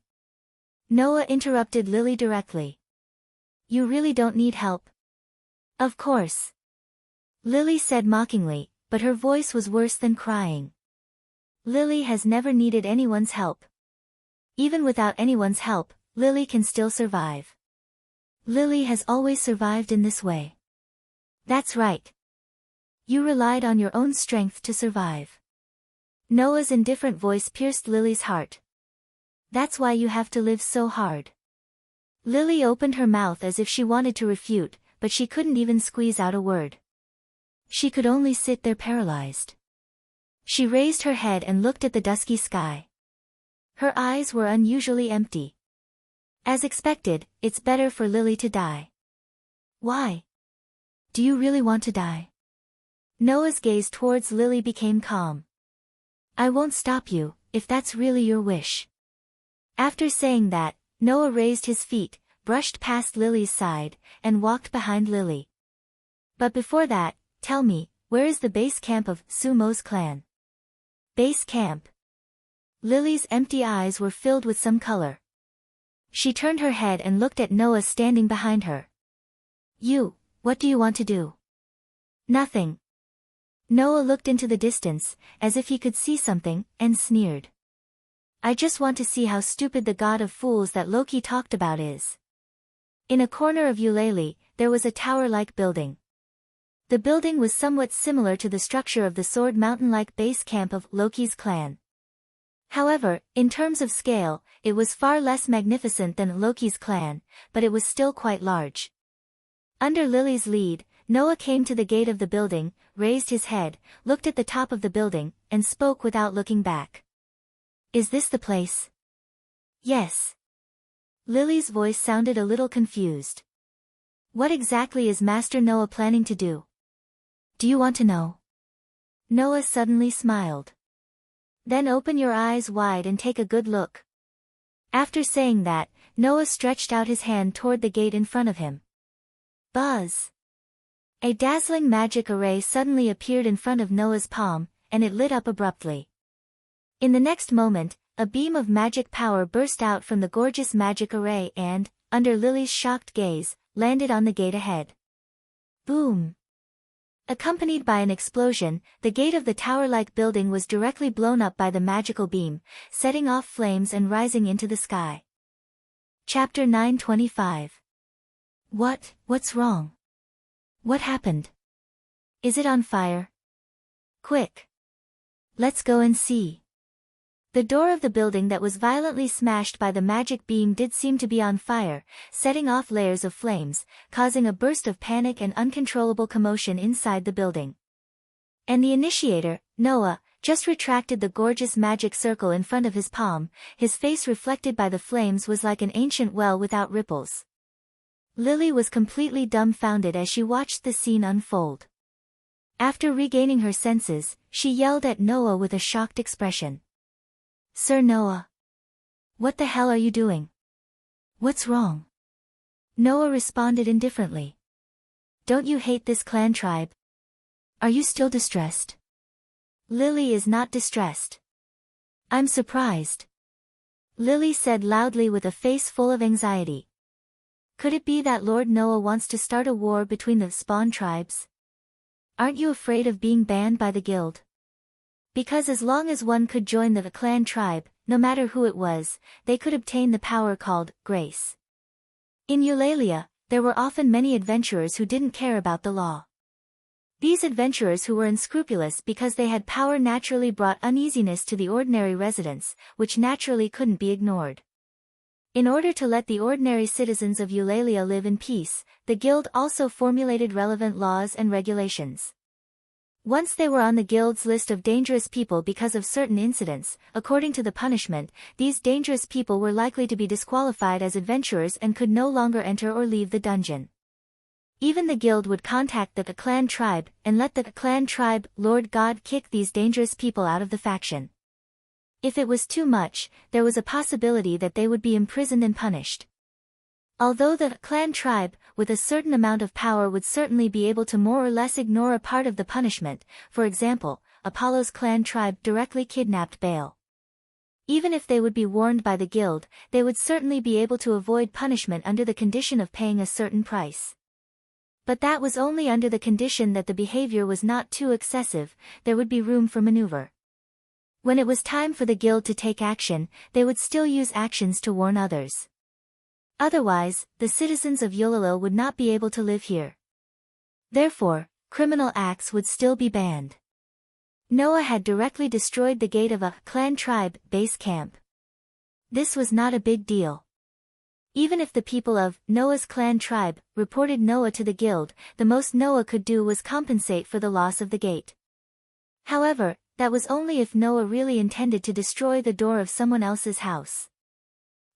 Noah interrupted Lily directly. "You really don't need help?" "Of course," Lily said mockingly, but her voice was worse than crying. Lily has never needed anyone's help. Even without anyone's help, Lily can still survive. Lily has always survived in this way. That's right. You relied on your own strength to survive. Noah's indifferent voice pierced Lily's heart. That's why you have to live so hard. Lily opened her mouth as if she wanted to refute, but she couldn't even squeeze out a word. She could only sit there paralyzed. She raised her head and looked at the dusky sky. Her eyes were unusually empty. As expected, it's better for Lily to die. Why? Do you really want to die? Noah's gaze towards Lily became calm. I won't stop you, if that's really your wish. After saying that, Noah raised his feet, brushed past Lily's side, and walked behind Lily. But before that, tell me, where is the base camp of Sumo's clan? Base camp. Lily's empty eyes were filled with some color. She turned her head and looked at Noah standing behind her. What do you want to do? Nothing. Noah looked into the distance, as if he could see something, and sneered. I just want to see how stupid the god of fools that Loki talked about is. In a corner of Eulalie, there was a tower-like building. The building was somewhat similar to the structure of the Sword Mountain-like base camp of Loki's clan. However, in terms of scale, it was far less magnificent than Loki's clan, but it was still quite large. Under Lily's lead, Noah came to the gate of the building, raised his head, looked at the top of the building, and spoke without looking back. Is this the place? Yes. Lily's voice sounded a little confused. What exactly is Master Noah planning to do? Do you want to know? Noah suddenly smiled. Then open your eyes wide and take a good look. After saying that, Noah stretched out his hand toward the gate in front of him. Buzz! A dazzling magic array suddenly appeared in front of Noah's palm, and it lit up abruptly. In the next moment, a beam of magic power burst out from the gorgeous magic array and, under Lily's shocked gaze, landed on the gate ahead. Boom! Accompanied by an explosion, the gate of the tower-like building was directly blown up by the magical beam, setting off flames and rising into the sky. Chapter 925. What's wrong? What happened? Is it on fire? Quick! Let's go and see. The door of the building that was violently smashed by the magic beam did seem to be on fire, setting off layers of flames, causing a burst of panic and uncontrollable commotion inside the building. And the initiator, Noah, just retracted the gorgeous magic circle in front of his palm. His face reflected by the flames was like an ancient well without ripples. Lily was completely dumbfounded as she watched the scene unfold. After regaining her senses, she yelled at Noah with a shocked expression. Sir Noah! What the hell are you doing? What's wrong? Noah responded indifferently. Don't you hate this clan tribe? Are you still distressed? Lily is not distressed. I'm surprised. Lily said loudly with a face full of anxiety. Could it be that Lord Noah wants to start a war between the spawn tribes? Aren't you afraid of being banned by the guild? Because as long as one could join the clan tribe, no matter who it was, they could obtain the power called grace. In Eulalia, there were often many adventurers who didn't care about the law. These adventurers who were unscrupulous because they had power naturally brought uneasiness to the ordinary residents, which naturally couldn't be ignored. In order to let the ordinary citizens of Eulalia live in peace, the guild also formulated relevant laws and regulations. Once they were on the guild's list of dangerous people because of certain incidents, according to the punishment, these dangerous people were likely to be disqualified as adventurers and could no longer enter or leave the dungeon. Even the guild would contact the clan tribe and let the clan tribe Lord God kick these dangerous people out of the faction. If it was too much, there was a possibility that they would be imprisoned and punished. Although the clan tribe, with a certain amount of power, would certainly be able to more or less ignore a part of the punishment, for example, Apollo's clan tribe directly kidnapped Baal. Even if they would be warned by the guild, they would certainly be able to avoid punishment under the condition of paying a certain price. But that was only under the condition that the behavior was not too excessive. There would be room for maneuver. When it was time for the guild to take action, they would still use actions to warn others. Otherwise, the citizens of Yololo would not be able to live here. Therefore, criminal acts would still be banned. Noah had directly destroyed the gate of a clan tribe base camp. This was not a big deal. Even if the people of Noah's clan tribe reported Noah to the guild, the most Noah could do was compensate for the loss of the gate. However, that was only if Noah really intended to destroy the door of someone else's house.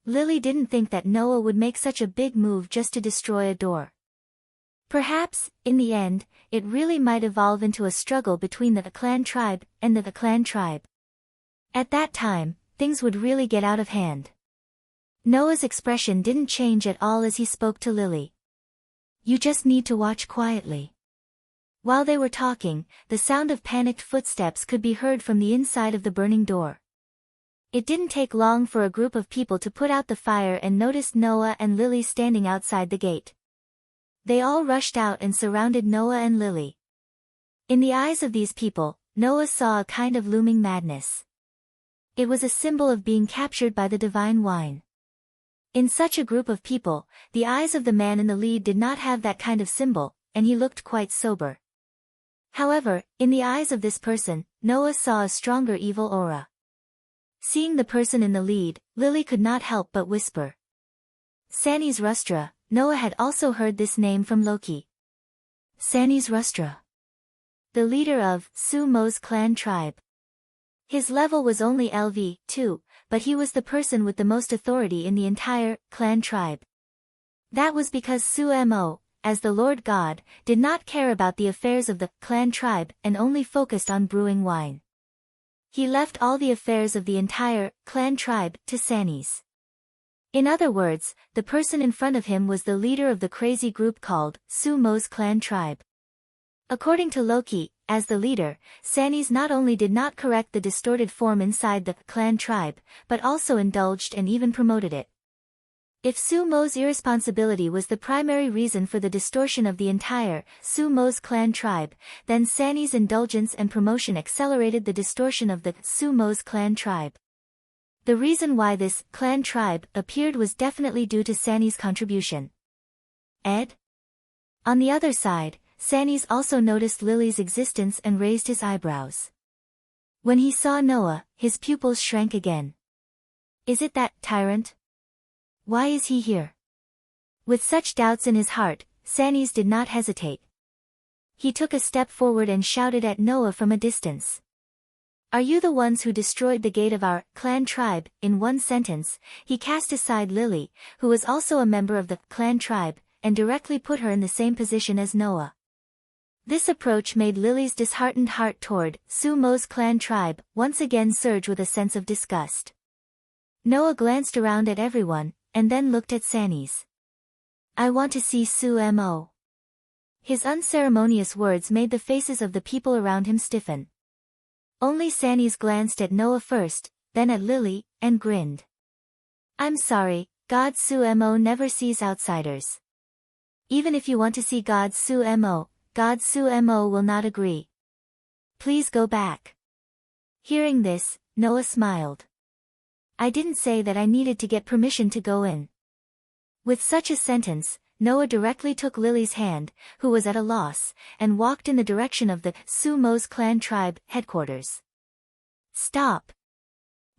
Lily didn't think that Noah would make such a big move just to destroy a door. Perhaps, in the end, it really might evolve into a struggle between the clan tribe and the clan tribe. At that time, things would really get out of hand. Noah's expression didn't change at all as he spoke to Lily. You just need to watch quietly. While they were talking, the sound of panicked footsteps could be heard from the inside of the burning door. It didn't take long for a group of people to put out the fire and noticed Noah and Lily standing outside the gate. They all rushed out and surrounded Noah and Lily. In the eyes of these people, Noah saw a kind of looming madness. It was a symbol of being captured by the divine wine. In such a group of people, the eyes of the man in the lead did not have that kind of symbol, and he looked quite sober. However, in the eyes of this person, Noah saw a stronger evil aura. Seeing the person in the lead, Lily could not help but whisper. Sanis Rustra. Noah had also heard this name from Loki. Sanis Rustra. The leader of Sumo's clan tribe. His level was only LV2, but he was the person with the most authority in the entire clan tribe. That was because Sumo, as the Lord God, did not care about the affairs of the clan tribe and only focused on brewing wine. He left all the affairs of the entire clan tribe to Sanis. In other words, the person in front of him was the leader of the crazy group called Sumo's clan tribe. According to Loki, as the leader, Sanis not only did not correct the distorted form inside the clan tribe, but also indulged and even promoted it. If Sumo's irresponsibility was the primary reason for the distortion of the entire Sumo's clan tribe, then Sanis' indulgence and promotion accelerated the distortion of the Sumo's clan tribe. The reason why this clan tribe appeared was definitely due to Sanis' contribution. Ed? On the other side, Sanis also noticed Lily's existence and raised his eyebrows. When he saw Noah, his pupils shrank again. Is it that tyrant? Why is he here? With such doubts in his heart, Sanis did not hesitate. He took a step forward and shouted at Noah from a distance. Are you the ones who destroyed the gate of our clan tribe? In one sentence, he cast aside Lily, who was also a member of the clan tribe, and directly put her in the same position as Noah. This approach made Lily's disheartened heart toward Sumo's clan tribe once again surge with a sense of disgust. Noah glanced around at everyone, and then looked at Sanis. I want to see Sumo. His unceremonious words made the faces of the people around him stiffen. Only Sanis glanced at Noah first, then at Lily, and grinned. I'm sorry, God Sumo never sees outsiders. Even if you want to see God Sumo will not agree. Please go back. Hearing this, Noah smiled. I didn't say that I needed to get permission to go in. With such a sentence, Noah directly took Lily's hand, who was at a loss, and walked in the direction of the Sumo's clan tribe headquarters. Stop.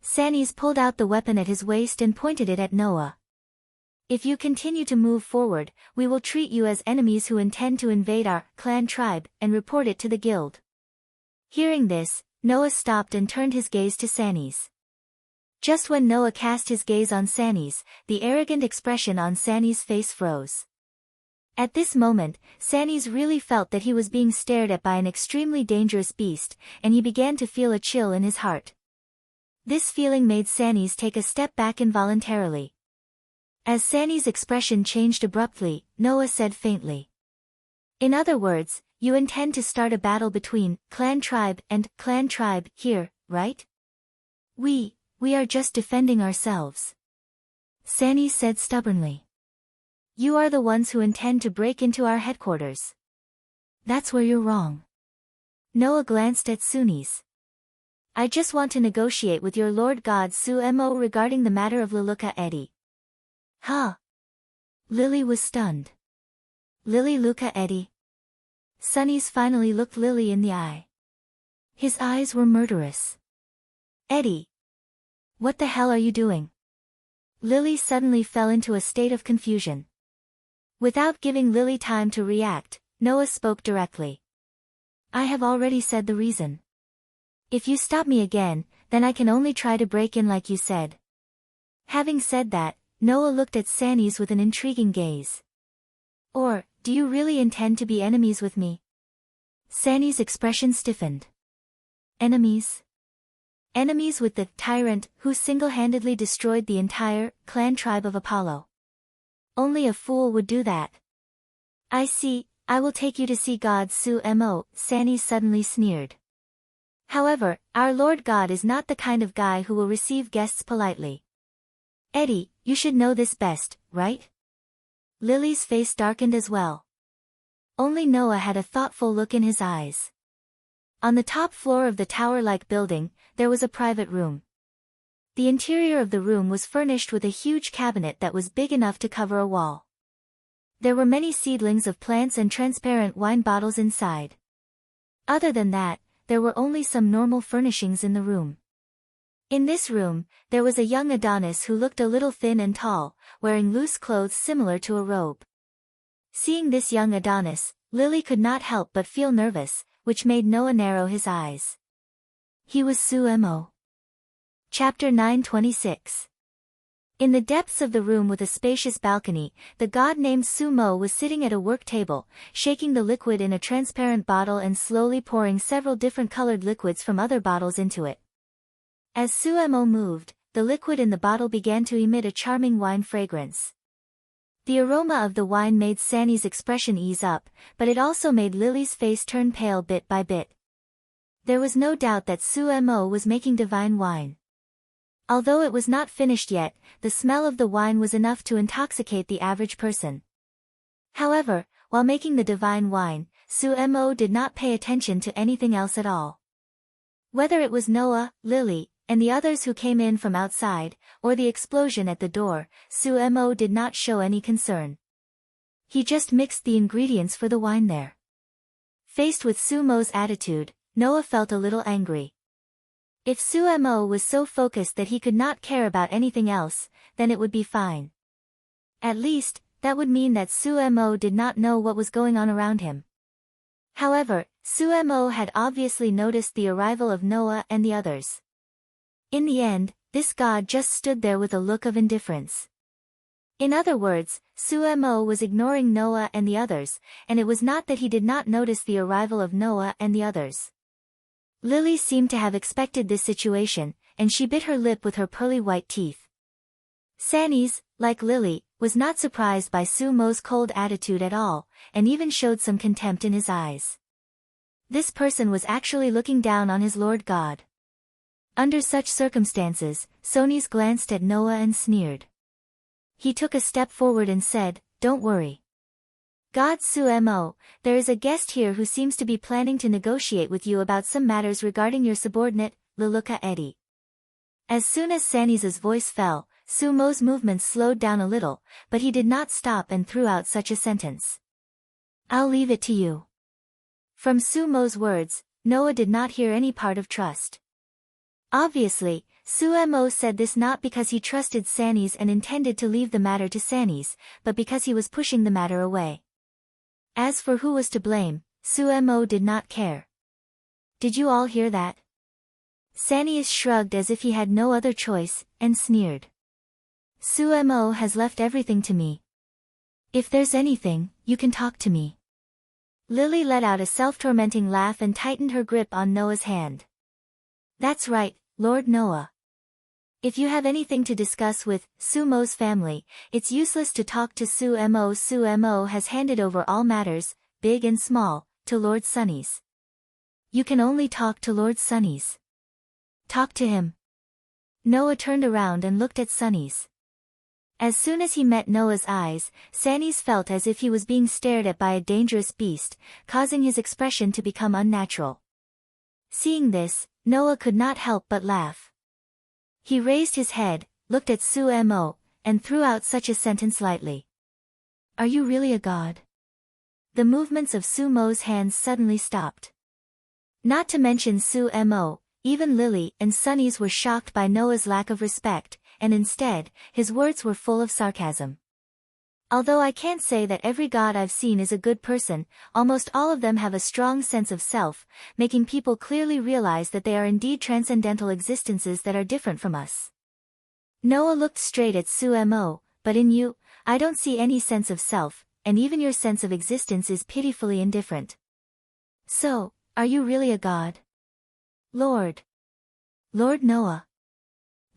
Sanis pulled out the weapon at his waist and pointed it at Noah. If you continue to move forward, we will treat you as enemies who intend to invade our clan tribe and report it to the guild. Hearing this, Noah stopped and turned his gaze to Sanis. Just when Noah cast his gaze on Sanis, the arrogant expression on Sanis' face froze. At this moment, Sanis really felt that he was being stared at by an extremely dangerous beast, and he began to feel a chill in his heart. This feeling made Sanis take a step back involuntarily. As Sanis' expression changed abruptly, Noah said faintly. In other words, you intend to start a battle between clan tribe and clan tribe here, right? We are just defending ourselves. Sanis said stubbornly. You are the ones who intend to break into our headquarters. That's where you're wrong. Noah glanced at Sanis. I just want to negotiate with your Lord God Sumo regarding the matter of Leluka Edi. Huh? Lily was stunned. Lily Luca Eddie. Sunny's finally looked Lily in the eye. His eyes were murderous. Eddie. What the hell are you doing? Lily suddenly fell into a state of confusion. Without giving Lily time to react, Noah spoke directly. I have already said the reason. If you stop me again, then I can only try to break in like you said. Having said that, Noah looked at Sanny's with an intriguing gaze. Or, do you really intend to be enemies with me? Sanny's expression stiffened. Enemies? Enemies with the tyrant who single-handedly destroyed the entire clan tribe of Apollo. Only a fool would do that. I see, I will take you to see God Sumo, Sanny suddenly sneered. However, our Lord God is not the kind of guy who will receive guests politely. Eddie, you should know this best, right? Lily's face darkened as well. Only Noah had a thoughtful look in his eyes. On the top floor of the tower-like building, there was a private room. The interior of the room was furnished with a huge cabinet that was big enough to cover a wall. There were many seedlings of plants and transparent wine bottles inside. Other than that, there were only some normal furnishings in the room. In this room, there was a young Adonis who looked a little thin and tall, wearing loose clothes similar to a robe. Seeing this young Adonis, Lily could not help but feel nervous, which made Noah narrow his eyes. He was Sumo. Chapter 9:26. In the depths of the room with a spacious balcony, the god named Sumo was sitting at a work table, shaking the liquid in a transparent bottle and slowly pouring several different colored liquids from other bottles into it. As Sumo moved, the liquid in the bottle began to emit a charming wine fragrance. The aroma of the wine made Sanny's expression ease up, but it also made Lily's face turn pale bit by bit. There was no doubt that Sumo was making divine wine. Although it was not finished yet, the smell of the wine was enough to intoxicate the average person. However, while making the divine wine, Sumo did not pay attention to anything else at all. Whether it was Noah, Lily, and the others who came in from outside, or the explosion at the door, Sumo did not show any concern. He just mixed the ingredients for the wine there. Faced with Sumo's attitude, Noah felt a little angry. If Sumo was so focused that he could not care about anything else, then it would be fine. At least, that would mean that Sumo did not know what was going on around him. However, Sumo had obviously noticed the arrival of Noah and the others. In the end, this god just stood there with a look of indifference. In other words, Sumo was ignoring Noah and the others, and it was not that he did not notice the arrival of Noah and the others. Lily seemed to have expected this situation, and she bit her lip with her pearly white teeth. Sanny's, like Lily, was not surprised by Sumo's cold attitude at all, and even showed some contempt in his eyes. This person was actually looking down on his Lord God. Under such circumstances, Sanny's glanced at Noah and sneered. He took a step forward and said, "Don't worry. God Sumo, there is a guest here who seems to be planning to negotiate with you about some matters regarding your subordinate, Liluka Eddie." As soon as Sanny's voice fell, Sumo's movements slowed down a little, but he did not stop and threw out such a sentence. "I'll leave it to you." From Sumo's words, Noah did not hear any part of trust. Obviously, Sumo said this not because he trusted Sanny's and intended to leave the matter to Sanny's, but because he was pushing the matter away. As for who was to blame, Sumo did not care. "Did you all hear that?" Sanny's shrugged as if he had no other choice, and sneered. "Sumo has left everything to me. If there's anything, you can talk to me." Lily let out a self-tormenting laugh and tightened her grip on Noah's hand. "That's right, Lord Noah. If you have anything to discuss with Sumo's family, it's useless to talk to Sumo. Sumo has handed over all matters, big and small, to Lord Sunny's. You can only talk to Lord Sunny's. Talk to him." Noah turned around and looked at Sunny's. As soon as he met Noah's eyes, Sanny's felt as if he was being stared at by a dangerous beast, causing his expression to become unnatural. Seeing this, Noah could not help but laugh. He raised his head, looked at Sumo, and threw out such a sentence lightly. Are you really a god? The movements of Sumo's hands suddenly stopped. Not to mention Sumo, even Lily and Sunny's were shocked by Noah's lack of respect, and instead, his words were full of sarcasm. Although I can't say that every god I've seen is a good person, almost all of them have a strong sense of self, making people clearly realize that they are indeed transcendental existences that are different from us. Noah looked straight at Sumo, but in you, I don't see any sense of self, and even your sense of existence is pitifully indifferent. So, are you really a god? Lord Noah.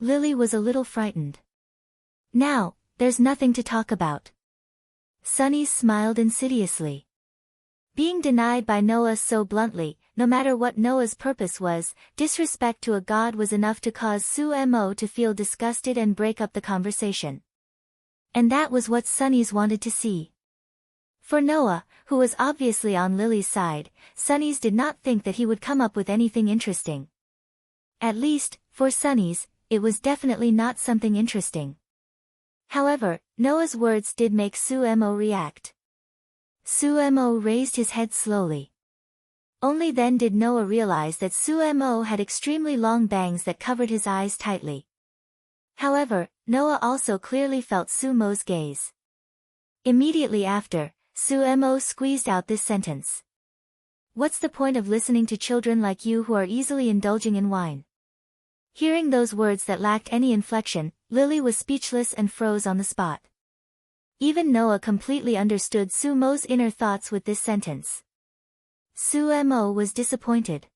Lily was a little frightened. Now, there's nothing to talk about. Sunny smiled insidiously. Being denied by Noah so bluntly, no matter what Noah's purpose was, disrespect to a god was enough to cause Sumo to feel disgusted and break up the conversation. And that was what Sunny's wanted to see. For Noah, who was obviously on Lily's side, Sunny's did not think that he would come up with anything interesting. At least, for Sunny's, it was definitely not something interesting. However, Noah's words did make Sumo react. Sumo raised his head slowly. Only then did Noah realize that Sumo had extremely long bangs that covered his eyes tightly. However, Noah also clearly felt Sumo's gaze. Immediately after, Sumo squeezed out this sentence. What's the point of listening to children like you who are easily indulging in wine? Hearing those words that lacked any inflection, Lily was speechless and froze on the spot. Even Noah completely understood Sumo's inner thoughts with this sentence. Sumo was disappointed.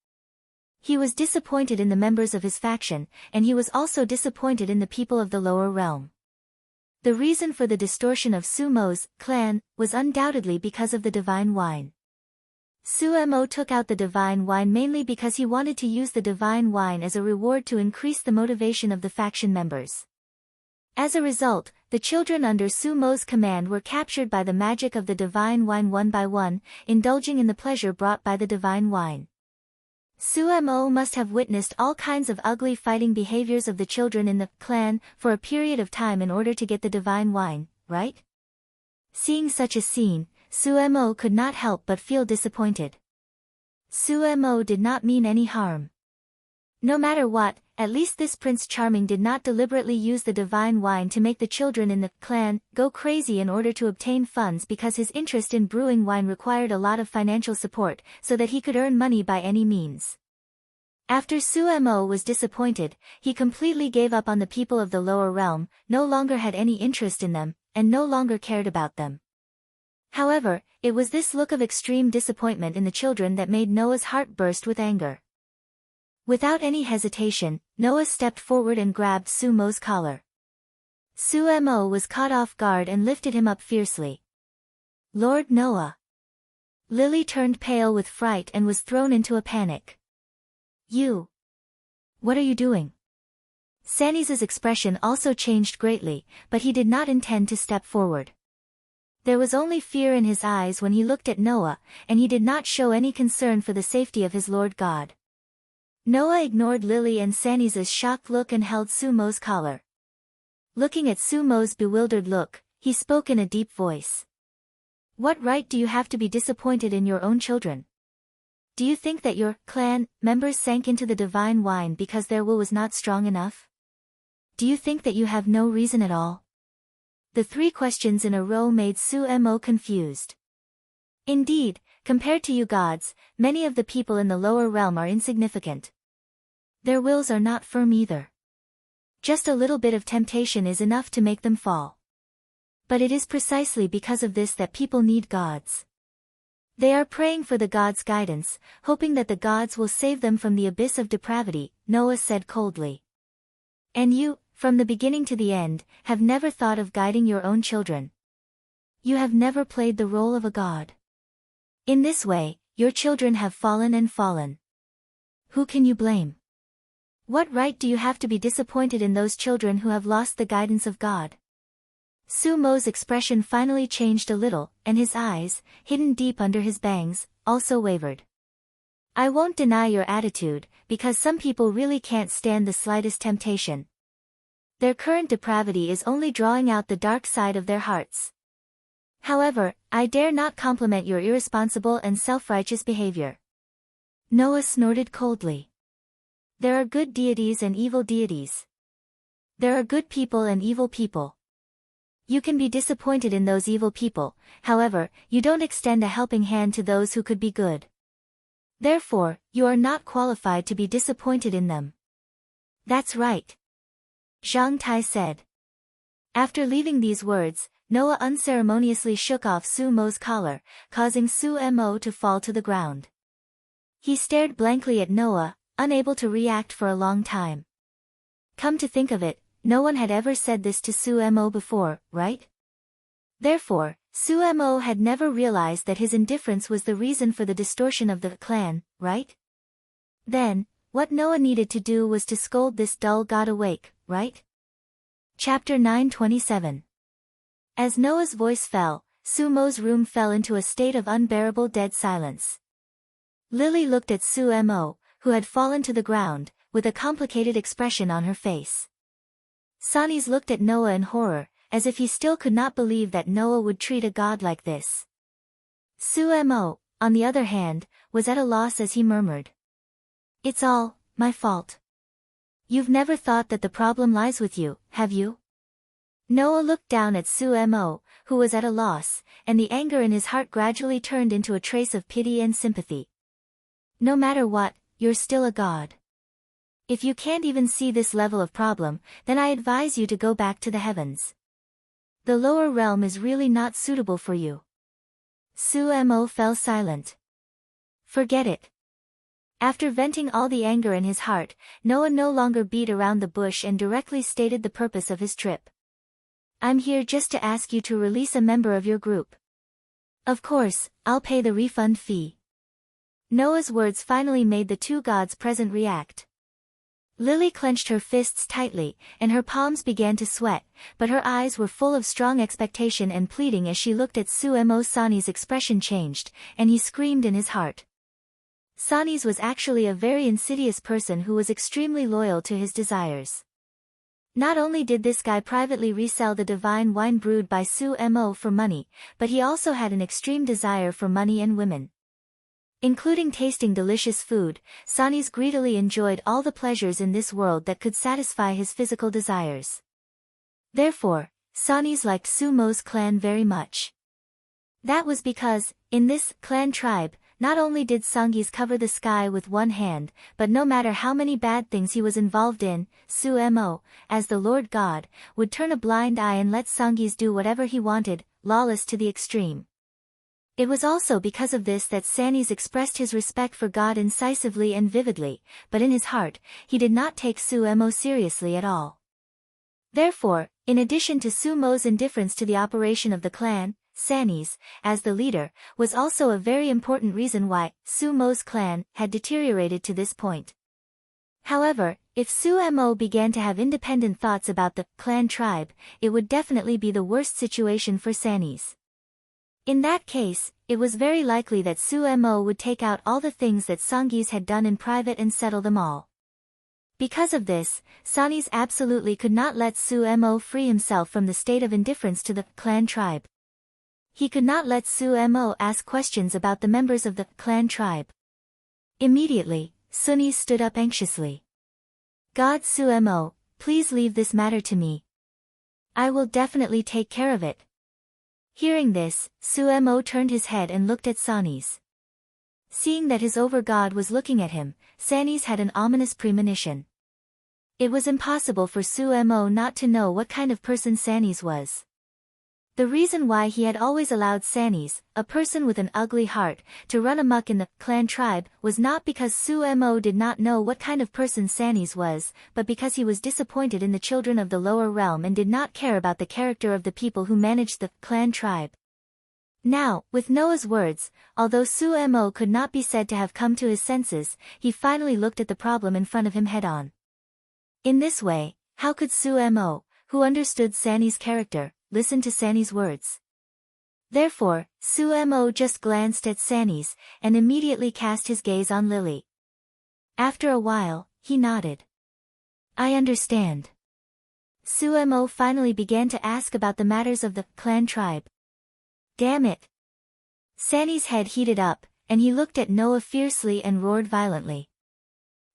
He was disappointed in the members of his faction, and he was also disappointed in the people of the lower realm. The reason for the distortion of Sumo's clan was undoubtedly because of the divine wine. Sumo took out the divine wine mainly because he wanted to use the divine wine as a reward to increase the motivation of the faction members. As a result, the children under Sumo's command were captured by the magic of the divine wine one by one, indulging in the pleasure brought by the divine wine. Sumo must have witnessed all kinds of ugly fighting behaviors of the children in the clan for a period of time in order to get the divine wine, right? Seeing such a scene, Sumo could not help but feel disappointed. Sumo did not mean any harm. No matter what, at least this Prince Charming did not deliberately use the divine wine to make the children in the clan go crazy in order to obtain funds, because his interest in brewing wine required a lot of financial support so that he could earn money by any means. After Sumo was disappointed, he completely gave up on the people of the lower realm, no longer had any interest in them, and no longer cared about them. However, it was this look of extreme disappointment in the children that made Noah's heart burst with anger. Without any hesitation, Noah stepped forward and grabbed Sumo's collar. Sumo was caught off guard and lifted him up fiercely. Lord Noah. Lily turned pale with fright and was thrown into a panic. You. What are you doing? Sunny's expression also changed greatly, but he did not intend to step forward. There was only fear in his eyes when he looked at Noah, and he did not show any concern for the safety of his Lord God. Noah ignored Lily and Sunny's shocked look and held Sumo's collar. Looking at Sumo's bewildered look, he spoke in a deep voice. What right do you have to be disappointed in your own children? Do you think that your clan members sank into the divine wine because their will was not strong enough? Do you think that you have no reason at all? The three questions in a row made Sumo confused. Indeed, compared to you gods, many of the people in the lower realm are insignificant. Their wills are not firm either. Just a little bit of temptation is enough to make them fall. But it is precisely because of this that people need gods. They are praying for the gods' guidance, hoping that the gods will save them from the abyss of depravity, Noah said coldly. And you, from the beginning to the end, have never thought of guiding your own children. You have never played the role of a god. In this way, your children have fallen and fallen. Who can you blame? What right do you have to be disappointed in those children who have lost the guidance of God? Sumo's expression finally changed a little, and his eyes, hidden deep under his bangs, also wavered. I won't deny your attitude, because some people really can't stand the slightest temptation. Their current depravity is only drawing out the dark side of their hearts. However, I dare not compliment your irresponsible and self-righteous behavior. Noah snorted coldly. There are good deities and evil deities. There are good people and evil people. You can be disappointed in those evil people, however, you don't extend a helping hand to those who could be good. Therefore, you are not qualified to be disappointed in them. That's right. Zhang Tai said. After leaving these words, Noah unceremoniously shook off Su Mo's collar, causing Su Mo to fall to the ground. He stared blankly at Noah, unable to react for a long time. Come to think of it, no one had ever said this to Su Mo before, right? Therefore, Su Mo had never realized that his indifference was the reason for the distortion of the clan, right? Then, what Noah needed to do was to scold this dull god awake, right? Chapter 9:27. As Noah's voice fell, Su Mo's room fell into a state of unbearable dead silence. Lily looked at Su Mo, who had fallen to the ground, with a complicated expression on her face. Sanis looked at Noah in horror, as if he still could not believe that Noah would treat a god like this. Su Mo, on the other hand, was at a loss as he murmured. It's all my fault. You've never thought that the problem lies with you, have you? Noah looked down at Su Mo, who was at a loss, and the anger in his heart gradually turned into a trace of pity and sympathy. No matter what, you're still a god. If you can't even see this level of problem, then I advise you to go back to the heavens. The lower realm is really not suitable for you. Su Mo fell silent. Forget it. After venting all the anger in his heart, Noah no longer beat around the bush and directly stated the purpose of his trip. I'm here just to ask you to release a member of your group. Of course, I'll pay the refund fee. Noah's words finally made the two gods present react. Lily clenched her fists tightly, and her palms began to sweat, but her eyes were full of strong expectation and pleading as she looked at Su Mo. Sani's expression changed, and he screamed in his heart. Sanis was actually a very insidious person who was extremely loyal to his desires. Not only did this guy privately resell the divine wine brewed by Su Mo for money, but he also had an extreme desire for money and women. Including tasting delicious food, Sanis greedily enjoyed all the pleasures in this world that could satisfy his physical desires. Therefore, Sanis liked Su Mo's clan very much. That was because, in this clan tribe, not only did Sangis cover the sky with one hand, but no matter how many bad things he was involved in, Su Mo, as the Lord God, would turn a blind eye and let Sangis do whatever he wanted, lawless to the extreme. It was also because of this that Sanis expressed his respect for God incisively and vividly, but in his heart, he did not take Su Mo seriously at all. Therefore, in addition to Su Mo's indifference to the operation of the clan, Sanis, as the leader, was also a very important reason why Su Mo's clan had deteriorated to this point. However, if Su Mo began to have independent thoughts about the clan tribe, it would definitely be the worst situation for Sanis. In that case, it was very likely that Su Mo would take out all the things that Sangis had done in private and settle them all. Because of this, Sanis absolutely could not let Su Mo free himself from the state of indifference to the clan tribe. He could not let Su Mo ask questions about the members of the clan tribe. Immediately, Sunny stood up anxiously. God Su Mo, please leave this matter to me. I will definitely take care of it. Hearing this, Su Mo turned his head and looked at Sanis. Seeing that his over-god was looking at him, Sanis had an ominous premonition. It was impossible for Su Mo not to know what kind of person Sanis was. The reason why he had always allowed Sanis, a person with an ugly heart, to run amok in the clan tribe was not because Su Mo did not know what kind of person Sanis was, but because he was disappointed in the children of the lower realm and did not care about the character of the people who managed the clan tribe. Now, with Noah's words, although Su Mo could not be said to have come to his senses, he finally looked at the problem in front of him head-on. In this way, how could Su Mo, who understood Sanis' character, listen to Sanis' words? Therefore, Su Mo just glanced at Sanis, and immediately cast his gaze on Lily. After a while, he nodded. I understand. Su Mo finally began to ask about the matters of the clan tribe. Damn it. Sanny's head heated up, and he looked at Noah fiercely and roared violently.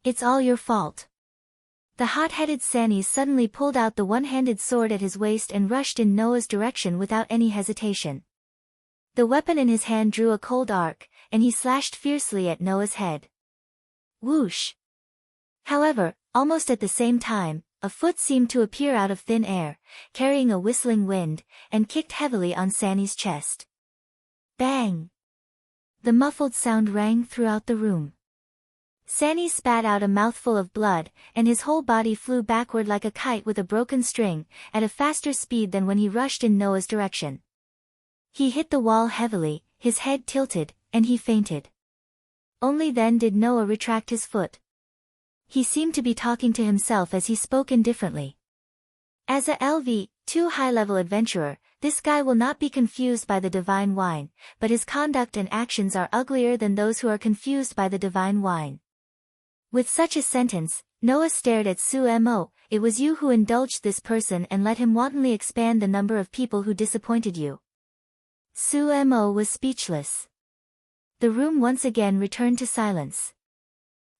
It's all your fault. The hot-headed Sanny suddenly pulled out the one-handed sword at his waist and rushed in Noah's direction without any hesitation. The weapon in his hand drew a cold arc, and he slashed fiercely at Noah's head. Whoosh! However, almost at the same time, a foot seemed to appear out of thin air, carrying a whistling wind, and kicked heavily on Sanny's chest. Bang! The muffled sound rang throughout the room. Sanny spat out a mouthful of blood, and his whole body flew backward like a kite with a broken string, at a faster speed than when he rushed in Noah's direction. He hit the wall heavily, his head tilted, and he fainted. Only then did Noah retract his foot. He seemed to be talking to himself as he spoke indifferently. As a LV2 high-level adventurer, this guy will not be confused by the divine wine, but his conduct and actions are uglier than those who are confused by the divine wine. With such a sentence, Noah stared at Sumo. It was you who indulged this person and let him wantonly expand the number of people who disappointed you. Sumo was speechless. The room once again returned to silence.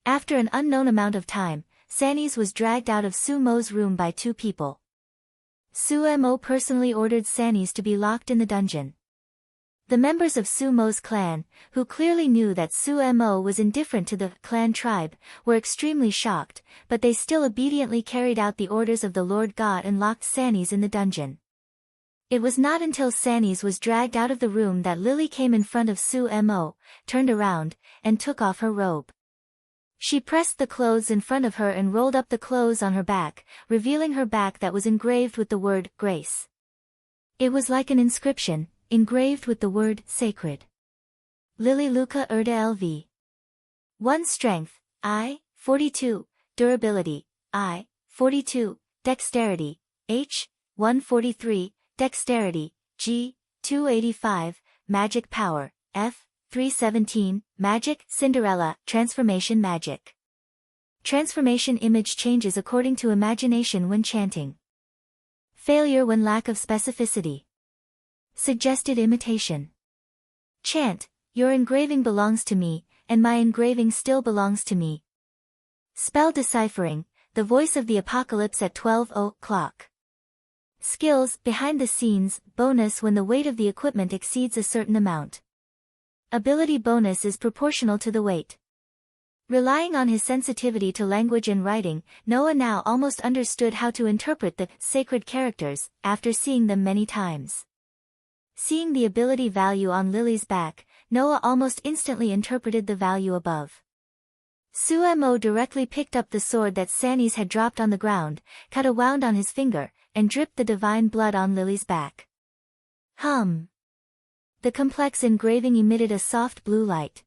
After an unknown amount of time, Sanny's was dragged out of Sumo's room by two people. Sumo personally ordered Sanny's to be locked in the dungeon. The members of Sumo's clan, who clearly knew that Sumo was indifferent to the clan tribe, were extremely shocked, but they still obediently carried out the orders of the Lord God and locked Sanny's in the dungeon. It was not until Sanny's was dragged out of the room that Lily came in front of Sumo, turned around, and took off her robe. She pressed the clothes in front of her and rolled up the clothes on her back, revealing her back that was engraved with the word, Grace. It was like an inscription, engraved with the word, Sacred. Lily Luca Erda LV. 1 Strength, I, 42, Durability, I, 42, Dexterity, H, 143, Dexterity, G, 285, Magic Power, F, 317, Magic, Cinderella, Transformation Magic. Transformation image changes according to imagination when chanting. Failure when lack of specificity. Suggested imitation. Chant, your engraving belongs to me, and my engraving still belongs to me. Spell deciphering, the voice of the apocalypse at 12 o'clock. Skills, behind the scenes, bonus when the weight of the equipment exceeds a certain amount. Ability bonus is proportional to the weight. Relying on his sensitivity to language and writing, Noah now almost understood how to interpret the sacred characters, after seeing them many times. Seeing the ability value on Lily's back, Noah almost instantly interpreted the value above. Sumo directly picked up the sword that Sanny's had dropped on the ground, cut a wound on his finger, and dripped the divine blood on Lily's back. The complex engraving emitted a soft blue light.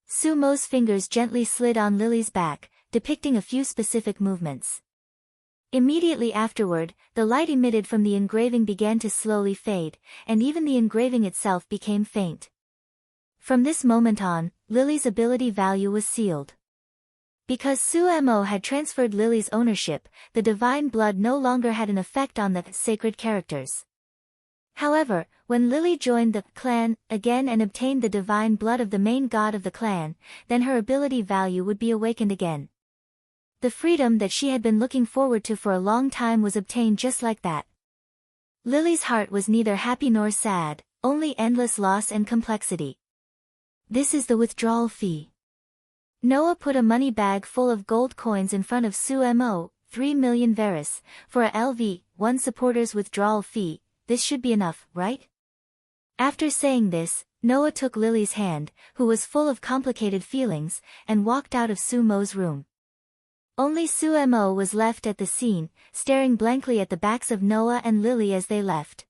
Sumo's fingers gently slid on Lily's back, depicting a few specific movements. Immediately afterward, the light emitted from the engraving began to slowly fade, and even the engraving itself became faint. From this moment on, Lily's ability value was sealed. Because Sumo had transferred Lily's ownership, the divine blood no longer had an effect on the sacred characters. However, when Lily joined the clan again and obtained the divine blood of the main god of the clan, then her ability value would be awakened again. The freedom that she had been looking forward to for a long time was obtained just like that. Lily's heart was neither happy nor sad, only endless loss and complexity. This is the withdrawal fee. Noah put a money bag full of gold coins in front of Sumo, 3 million Varus, for a LV1 supporter's withdrawal fee. This should be enough, right? After saying this, Noah took Lily's hand, who was full of complicated feelings, and walked out of Sumo's room. Only Sumo was left at the scene, staring blankly at the backs of Noah and Lily as they left.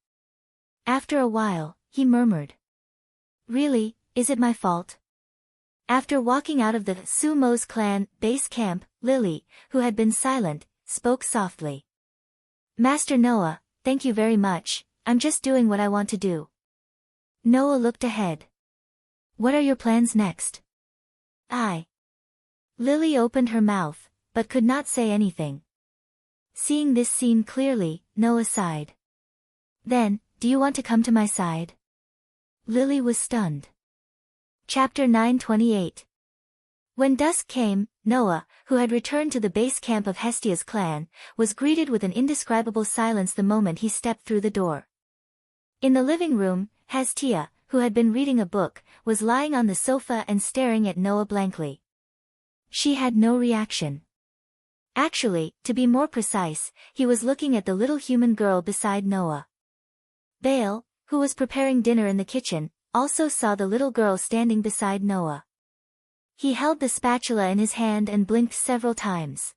After a while, he murmured. Really, is it my fault? After walking out of the Sumo's clan base camp, Lily, who had been silent, spoke softly. Master Noah, thank you very much, I'm just doing what I want to do. Noah looked ahead. What are your plans next? Lily opened her mouth, but could not say anything. Seeing this scene clearly, Noah sighed. Then, do you want to come to my side? Lily was stunned. Chapter 928. When dusk came, Noah, who had returned to the base camp of Hestia's clan, was greeted with an indescribable silence the moment he stepped through the door. In the living room, Hestia, who had been reading a book, was lying on the sofa and staring at Noah blankly. She had no reaction. Actually, to be more precise, he was looking at the little human girl beside Noah. Baal, who was preparing dinner in the kitchen, also saw the little girl standing beside Noah. He held the spatula in his hand and blinked several times.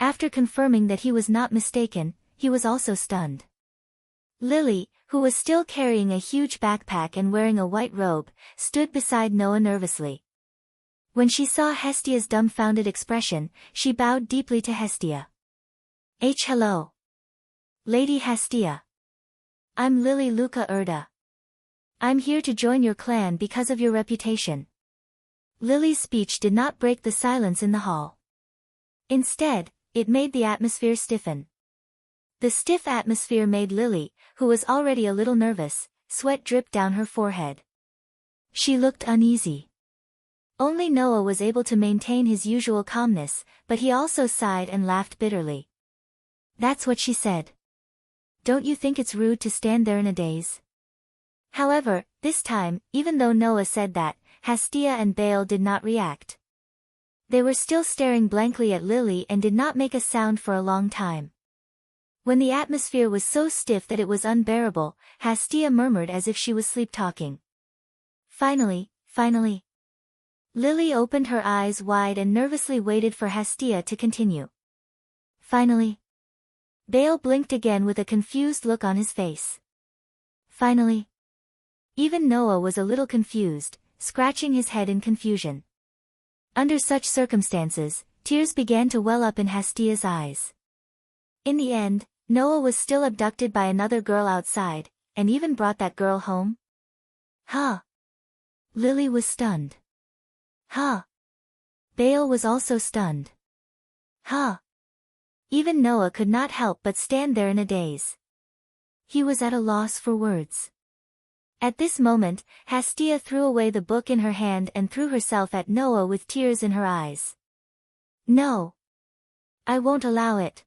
After confirming that he was not mistaken, he was also stunned. Lily, who was still carrying a huge backpack and wearing a white robe, stood beside Noah nervously. When she saw Hestia's dumbfounded expression, she bowed deeply to Hestia. Hello. Lady Hestia. I'm Lily Luca Urda. I'm here to join your clan because of your reputation. Lily's speech did not break the silence in the hall. Instead, it made the atmosphere stiffen. The stiff atmosphere made Lily, who was already a little nervous, sweat drip down her forehead. She looked uneasy. Only Noah was able to maintain his usual calmness, but he also sighed and laughed bitterly. That's what she said. Don't you think it's rude to stand there in a daze? However, this time, even though Noah said that, Hestia and Baal did not react. They were still staring blankly at Lily and did not make a sound for a long time. When the atmosphere was so stiff that it was unbearable, Hestia murmured as if she was sleep-talking. Finally. Lily opened her eyes wide and nervously waited for Hestia to continue. Finally. Baal blinked again with a confused look on his face. Finally. Even Noah was a little confused, scratching his head in confusion. Under such circumstances, tears began to well up in Hestia's eyes. In the end, Noah was still abducted by another girl outside, and even brought that girl home? Huh? Lily was stunned. Huh? Baal was also stunned. Huh? Even Noah could not help but stand there in a daze. He was at a loss for words. At this moment, Hestia threw away the book in her hand and threw herself at Noah with tears in her eyes. No! I won't allow it!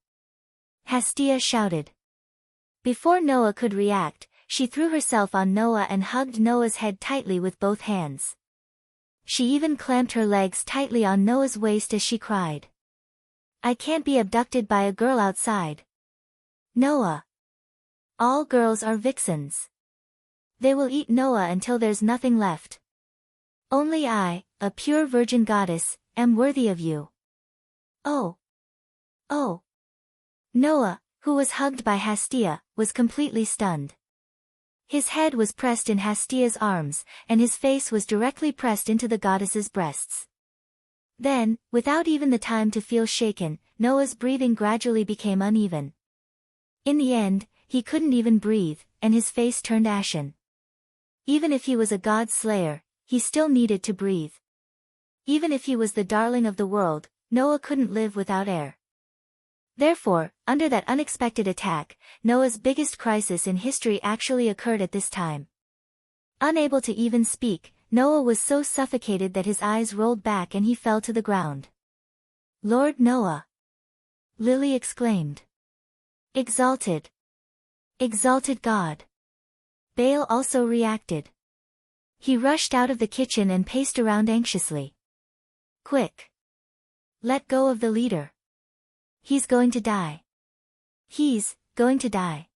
Hestia shouted. Before Noah could react, she threw herself on Noah and hugged Noah's head tightly with both hands. She even clamped her legs tightly on Noah's waist as she cried. I can't be abducted by a girl outside. Noah! All girls are vixens. They will eat Noah until there's nothing left. Only I, a pure virgin goddess, am worthy of you. Oh! Oh! Noah, who was hugged by Hestia, was completely stunned. His head was pressed in Hestia's arms, and his face was directly pressed into the goddess's breasts. Then, without even the time to feel shaken, Noah's breathing gradually became uneven. In the end, he couldn't even breathe, and his face turned ashen. Even if he was a god slayer, he still needed to breathe. Even if he was the darling of the world, Noah couldn't live without air. Therefore, under that unexpected attack, Noah's biggest crisis in history actually occurred at this time. Unable to even speak, Noah was so suffocated that his eyes rolled back and he fell to the ground. Lord Noah! Lily exclaimed. Exalted! Exalted God! Baal also reacted. He rushed out of the kitchen and paced around anxiously. Quick! Let go of the leader. He's going to die. He's going to die.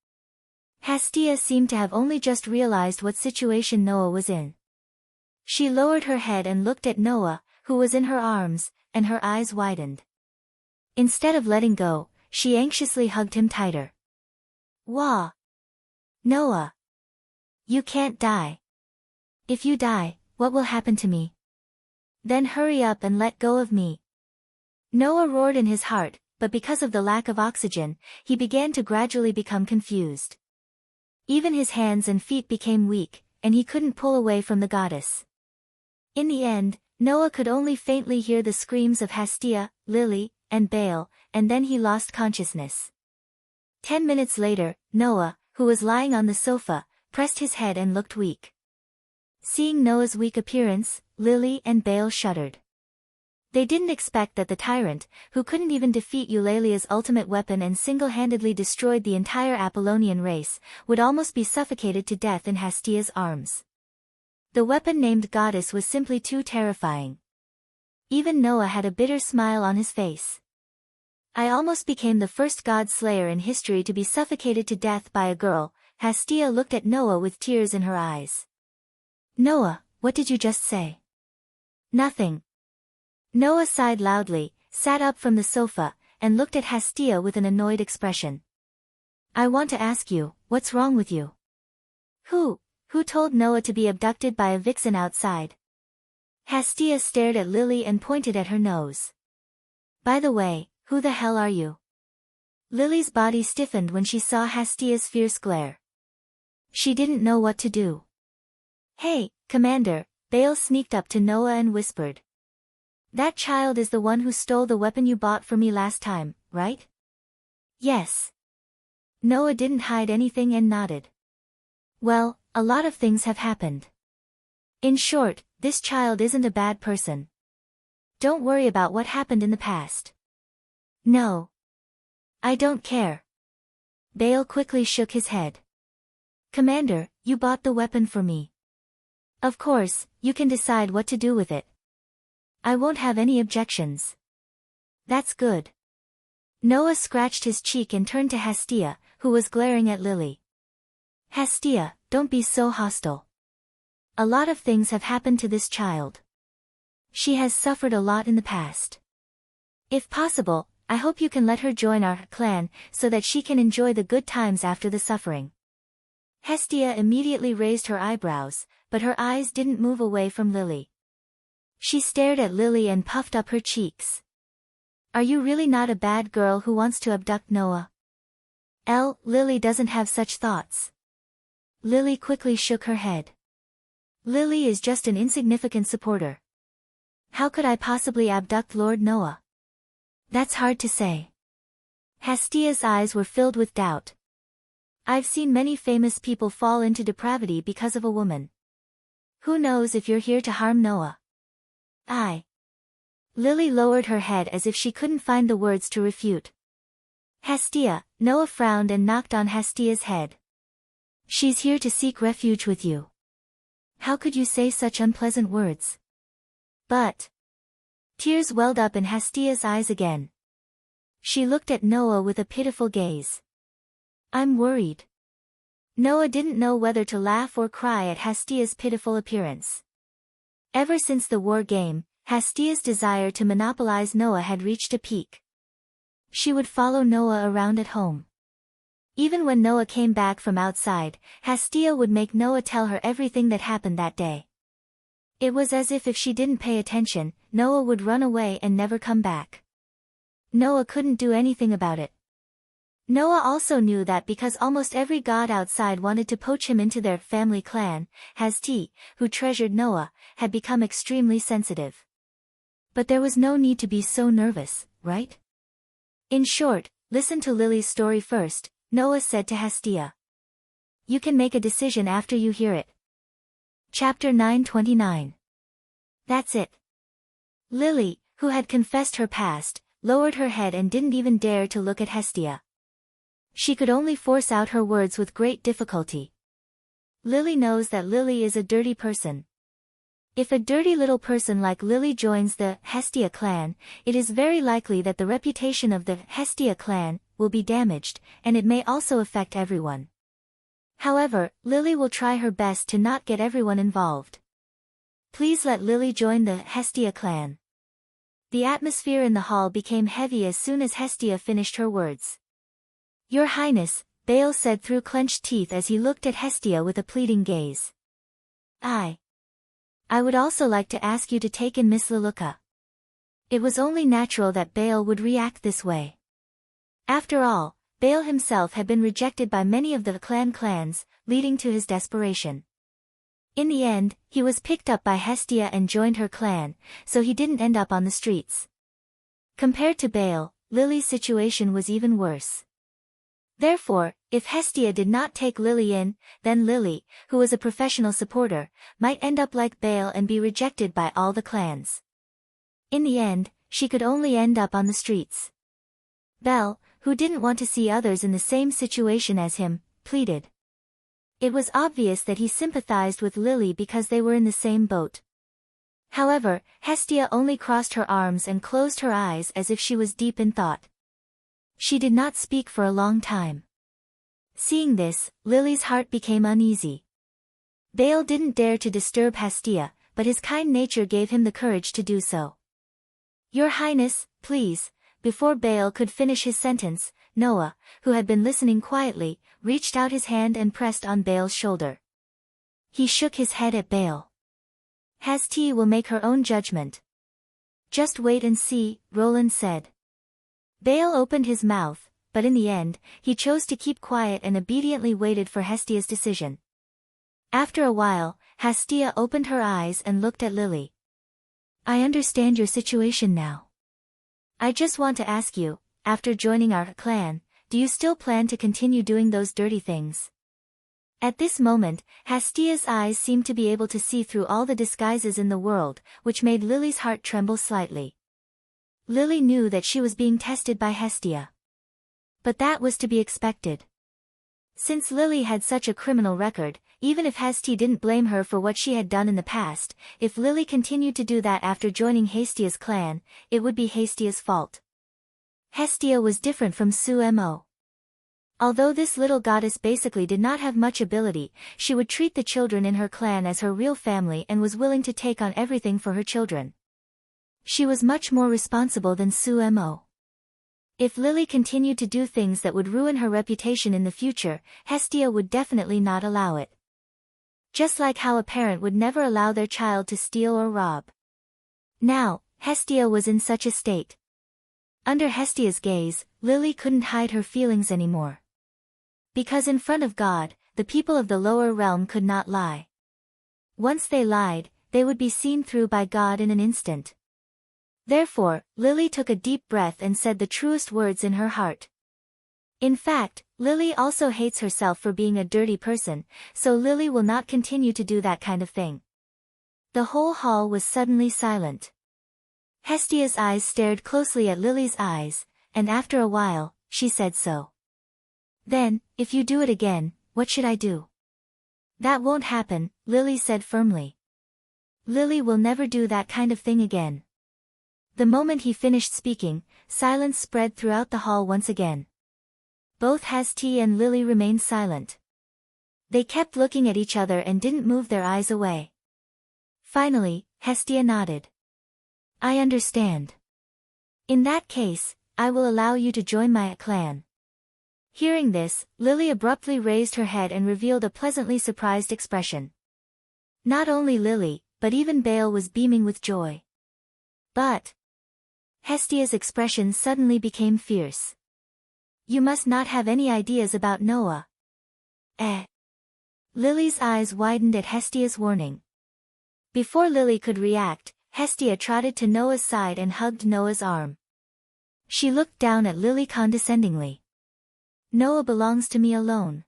Hestia seemed to have only just realized what situation Noah was in. She lowered her head and looked at Noah, who was in her arms, and her eyes widened. Instead of letting go, she anxiously hugged him tighter. Wah! Noah! You can't die. If you die, what will happen to me? Then hurry up and let go of me. Noah roared in his heart, but because of the lack of oxygen, he began to gradually become confused. Even his hands and feet became weak, and he couldn't pull away from the goddess. In the end, Noah could only faintly hear the screams of Hestia, Lily, and Baal, and then he lost consciousness. 10 minutes later, Noah, who was lying on the sofa, pressed his head and looked weak. Seeing Noah's weak appearance, Lily and Baal shuddered. They didn't expect that the tyrant, who couldn't even defeat Eulalia's ultimate weapon and single-handedly destroyed the entire Apollonian race, would almost be suffocated to death in Hestia's arms. The weapon named Goddess was simply too terrifying. Even Noah had a bitter smile on his face. I almost became the first god slayer in history to be suffocated to death by a girl. Hestia looked at Noah with tears in her eyes. Noah, what did you just say? Nothing. Noah sighed loudly, sat up from the sofa, and looked at Hestia with an annoyed expression. I want to ask you, what's wrong with you? Who told Noah to be abducted by a vixen outside? Hestia stared at Lily and pointed at her nose. By the way, who the hell are you? Lily's body stiffened when she saw Hestia's fierce glare. She didn't know what to do. Hey, Commander, Baal sneaked up to Noah and whispered. That child is the one who stole the weapon you bought for me last time, right? Yes. Noah didn't hide anything and nodded. Well, a lot of things have happened. In short, this child isn't a bad person. Don't worry about what happened in the past. No. I don't care. Baal quickly shook his head. Commander, you bought the weapon for me. Of course, you can decide what to do with it. I won't have any objections. That's good. Noah scratched his cheek and turned to Hestia, who was glaring at Lily. Hestia, don't be so hostile. A lot of things have happened to this child. She has suffered a lot in the past. If possible, I hope you can let her join our clan, so that she can enjoy the good times after the suffering. Hestia immediately raised her eyebrows, but her eyes didn't move away from Lily. She stared at Lily and puffed up her cheeks. Are you really not a bad girl who wants to abduct Noah? Lily doesn't have such thoughts. Lily quickly shook her head. Lily is just an insignificant supporter. How could I possibly abduct Lord Noah? That's hard to say. Hestia's eyes were filled with doubt. I've seen many famous people fall into depravity because of a woman. Who knows if you're here to harm Noah? Lily lowered her head as if she couldn't find the words to refute. Hestia, Noah frowned and knocked on Hestia's head. She's here to seek refuge with you. How could you say such unpleasant words? But... Tears welled up in Hestia's eyes again. She looked at Noah with a pitiful gaze. I'm worried. Noah didn't know whether to laugh or cry at Hestia's pitiful appearance. Ever since the war game, Hestia's desire to monopolize Noah had reached a peak. She would follow Noah around at home. Even when Noah came back from outside, Hestia would make Noah tell her everything that happened that day. It was as if she didn't pay attention, Noah would run away and never come back. Noah couldn't do anything about it. Noah also knew that because almost every god outside wanted to poach him into their family clan, Hesti, who treasured Noah, had become extremely sensitive. But there was no need to be so nervous, right? In short, listen to Lily's story first, Noah said to Hestia. You can make a decision after you hear it. Chapter 929. That's it. Lily, who had confessed her past, lowered her head and didn't even dare to look at Hestia. She could only force out her words with great difficulty. Lily knows that Lily is a dirty person. If a dirty little person like Lily joins the Hestia clan, it is very likely that the reputation of the Hestia clan will be damaged, and it may also affect everyone. However, Lily will try her best to not get everyone involved. Please let Lily join the Hestia clan. The atmosphere in the hall became heavy as soon as Hestia finished her words. Your Highness, Baal said through clenched teeth as he looked at Hestia with a pleading gaze. I would also like to ask you to take in Miss Liluka. It was only natural that Baal would react this way. After all, Baal himself had been rejected by many of the clans, leading to his desperation. In the end, he was picked up by Hestia and joined her clan, so he didn't end up on the streets. Compared to Baal, Lily's situation was even worse. Therefore, if Hestia did not take Lily in, then Lily, who was a professional supporter, might end up like Bale and be rejected by all the clans. In the end, she could only end up on the streets. Belle, who didn't want to see others in the same situation as him, pleaded. It was obvious that he sympathized with Lily because they were in the same boat. However, Hestia only crossed her arms and closed her eyes as if she was deep in thought. She did not speak for a long time. Seeing this, Lily's heart became uneasy. Bale didn't dare to disturb Hestia, but his kind nature gave him the courage to do so. "Your Highness, please." Before Bale could finish his sentence, Noah, who had been listening quietly, reached out his hand and pressed on Bale's shoulder. He shook his head at Bale. "Hestia will make her own judgment." "Just wait and see," Roland said. Bale opened his mouth, but in the end, he chose to keep quiet and obediently waited for Hestia's decision. After a while, Hestia opened her eyes and looked at Lily. "I understand your situation now. I just want to ask you, after joining our clan, do you still plan to continue doing those dirty things?" At this moment, Hestia's eyes seemed to be able to see through all the disguises in the world, which made Lily's heart tremble slightly. Lily knew that she was being tested by Hestia. But that was to be expected. Since Lily had such a criminal record, even if Hestia didn't blame her for what she had done in the past, if Lily continued to do that after joining Hestia's clan, it would be Hestia's fault. Hestia was different from Sumo. Although this little goddess basically did not have much ability, she would treat the children in her clan as her real family and was willing to take on everything for her children. She was much more responsible than Sumo. If Lily continued to do things that would ruin her reputation in the future, Hestia would definitely not allow it. Just like how a parent would never allow their child to steal or rob. Now, Hestia was in such a state. Under Hestia's gaze, Lily couldn't hide her feelings anymore. Because in front of God, the people of the lower realm could not lie. Once they lied, they would be seen through by God in an instant. Therefore, Lily took a deep breath and said the truest words in her heart. In fact, Lily also hates herself for being a dirty person, so Lily will not continue to do that kind of thing. The whole hall was suddenly silent. Hestia's eyes stared closely at Lily's eyes, and after a while, she said so. "Then, if you do it again, what should I do?" "That won't happen," Lily said firmly. "Lily will never do that kind of thing again." The moment he finished speaking, silence spread throughout the hall once again. Both Hestia and Lily remained silent. They kept looking at each other and didn't move their eyes away. Finally, Hestia nodded. "I understand. In that case, I will allow you to join my clan." Hearing this, Lily abruptly raised her head and revealed a pleasantly surprised expression. Not only Lily, but even Bale was beaming with joy. But Hestia's expression suddenly became fierce. "You must not have any ideas about Noah." "Eh?" Lily's eyes widened at Hestia's warning. Before Lily could react, Hestia trotted to Noah's side and hugged Noah's arm. She looked down at Lily condescendingly. "Noah belongs to me alone.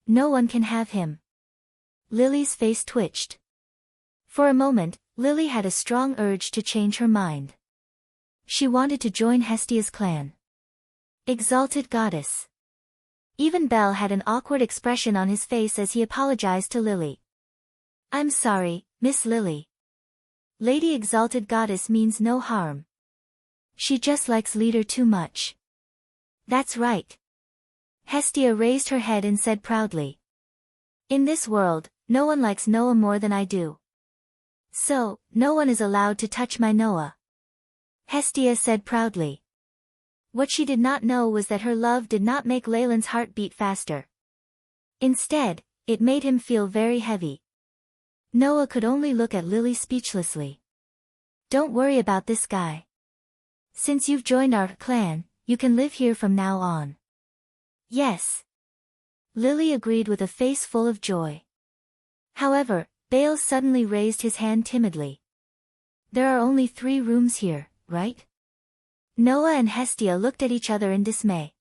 No one can have him." Lily's face twitched. For a moment, Lily had a strong urge to change her mind. She wanted to join Hestia's clan. Exalted goddess. Even Belle had an awkward expression on his face as he apologized to Lily. "I'm sorry, Miss Lily. Lady Exalted Goddess means no harm. She just likes Leader too much." "That's right." Hestia raised her head and said proudly. "In this world, no one likes Noah more than I do. So, no one is allowed to touch my Noah." Hestia said proudly. What she did not know was that her love did not make Leyland's heart beat faster. Instead, it made him feel very heavy. Noah could only look at Lily speechlessly. "Don't worry about this guy. Since you've joined our clan, you can live here from now on." "Yes." Lily agreed with a face full of joy. However, Bale suddenly raised his hand timidly. "There are only 3 rooms here, right?" Noah and Hestia looked at each other in dismay.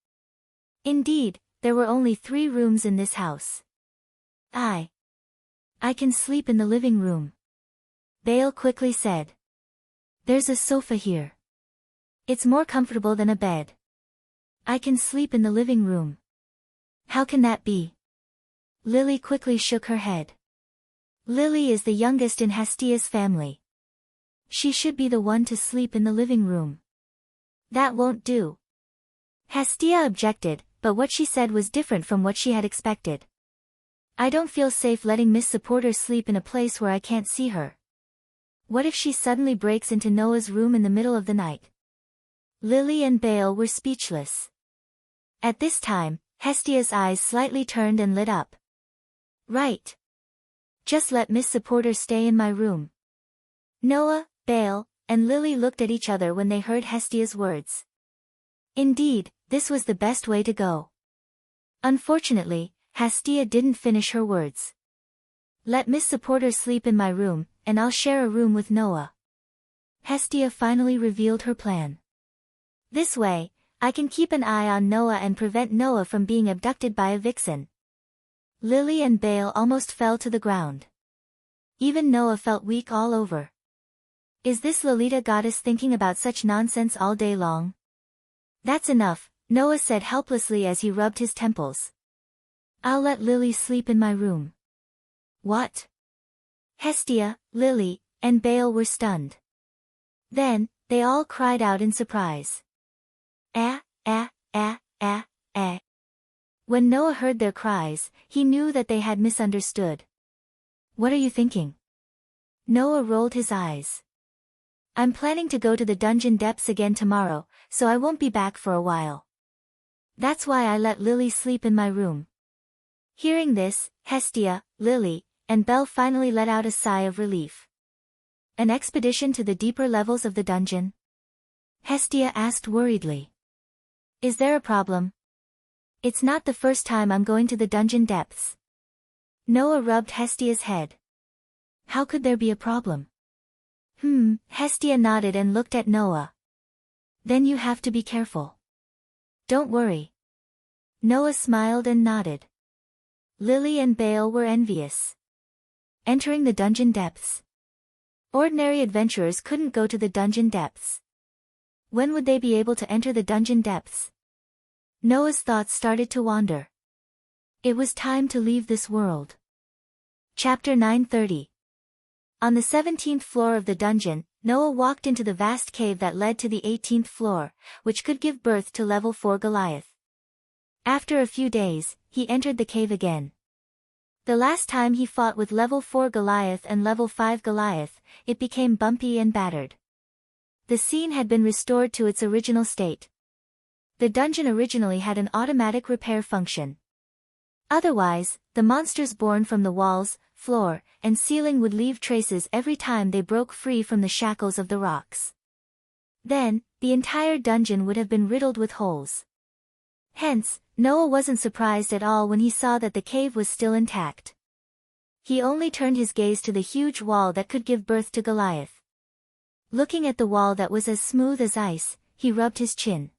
Indeed, there were only 3 rooms in this house. I can sleep in the living room, Bale quickly said. There's a sofa here. It's more comfortable than a bed. I can sleep in the living room. How can that be? Lily quickly shook her head. Lily is the youngest in Hastia's family. She should be the one to sleep in the living room. That won't do. Hastia objected, but what she said was different from what she had expected. I don't feel safe letting Miss Supporter sleep in a place where I can't see her. What if she suddenly breaks into Noah's room in the middle of the night? Lily and Bale were speechless. At this time, Hestia's eyes slightly turned and lit up. Right. Just let Miss Supporter stay in my room. Noah, Bale, and Lily looked at each other when they heard Hestia's words. Indeed, this was the best way to go. Unfortunately, Hastia didn't finish her words. Let Miss Supporter sleep in my room, and I'll share a room with Noah. Hestia finally revealed her plan. This way, I can keep an eye on Noah and prevent Noah from being abducted by a vixen. Lily and Bale almost fell to the ground. Even Noah felt weak all over. Is this Lolita goddess thinking about such nonsense all day long? That's enough, Noah said helplessly as he rubbed his temples. I'll let Lily sleep in my room. What? Hestia, Lily, and Bale were stunned. Then, they all cried out in surprise. When Noah heard their cries, he knew that they had misunderstood. What are you thinking? Noah rolled his eyes. I'm planning to go to the dungeon depths again tomorrow, so I won't be back for a while. That's why I let Lily sleep in my room. Hearing this, Hestia, Lily, and Belle finally let out a sigh of relief. An expedition to the deeper levels of the dungeon? Hestia asked worriedly. Is there a problem? It's not the first time I'm going to the dungeon depths. Noah rubbed Hestia's head. How could there be a problem? Hestia nodded and looked at Noah. Then you have to be careful. Don't worry. Noah smiled and nodded. Lily and Bale were envious. Entering the dungeon depths. Ordinary adventurers couldn't go to the dungeon depths. When would they be able to enter the dungeon depths? Noah's thoughts started to wander. It was time to leave this world. Chapter 930. On the 17th floor of the dungeon, Noah walked into the vast cave that led to the 18th floor, which could give birth to level 4 Goliath. After a few days, he entered the cave again. The last time he fought with level 4 Goliath and level 5 Goliath, it became bumpy and battered. The scene had been restored to its original state. The dungeon originally had an automatic repair function. Otherwise, the monsters born from the walls, floor, and ceiling would leave traces every time they broke free from the shackles of the rocks. Then, the entire dungeon would have been riddled with holes. Hence, Noah wasn't surprised at all when he saw that the cave was still intact. He only turned his gaze to the huge wall that could give birth to Goliath. Looking at the wall that was as smooth as ice, he rubbed his chin.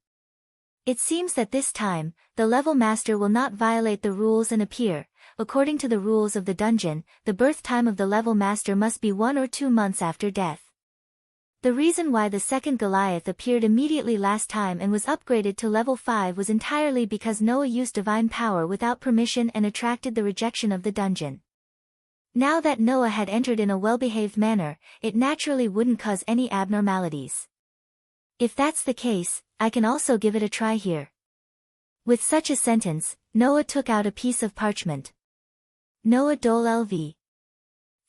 It seems that this time, the level master will not violate the rules and appear. According to the rules of the dungeon, the birth time of the level master must be 1 or 2 months after death. The reason why the second Goliath appeared immediately last time and was upgraded to level 5 was entirely because Noah used divine power without permission and attracted the rejection of the dungeon. Now that Noah had entered in a well-behaved manner, it naturally wouldn't cause any abnormalities. If that's the case, I can also give it a try here. With such a sentence, Noah took out a piece of parchment. Noah Dole LV.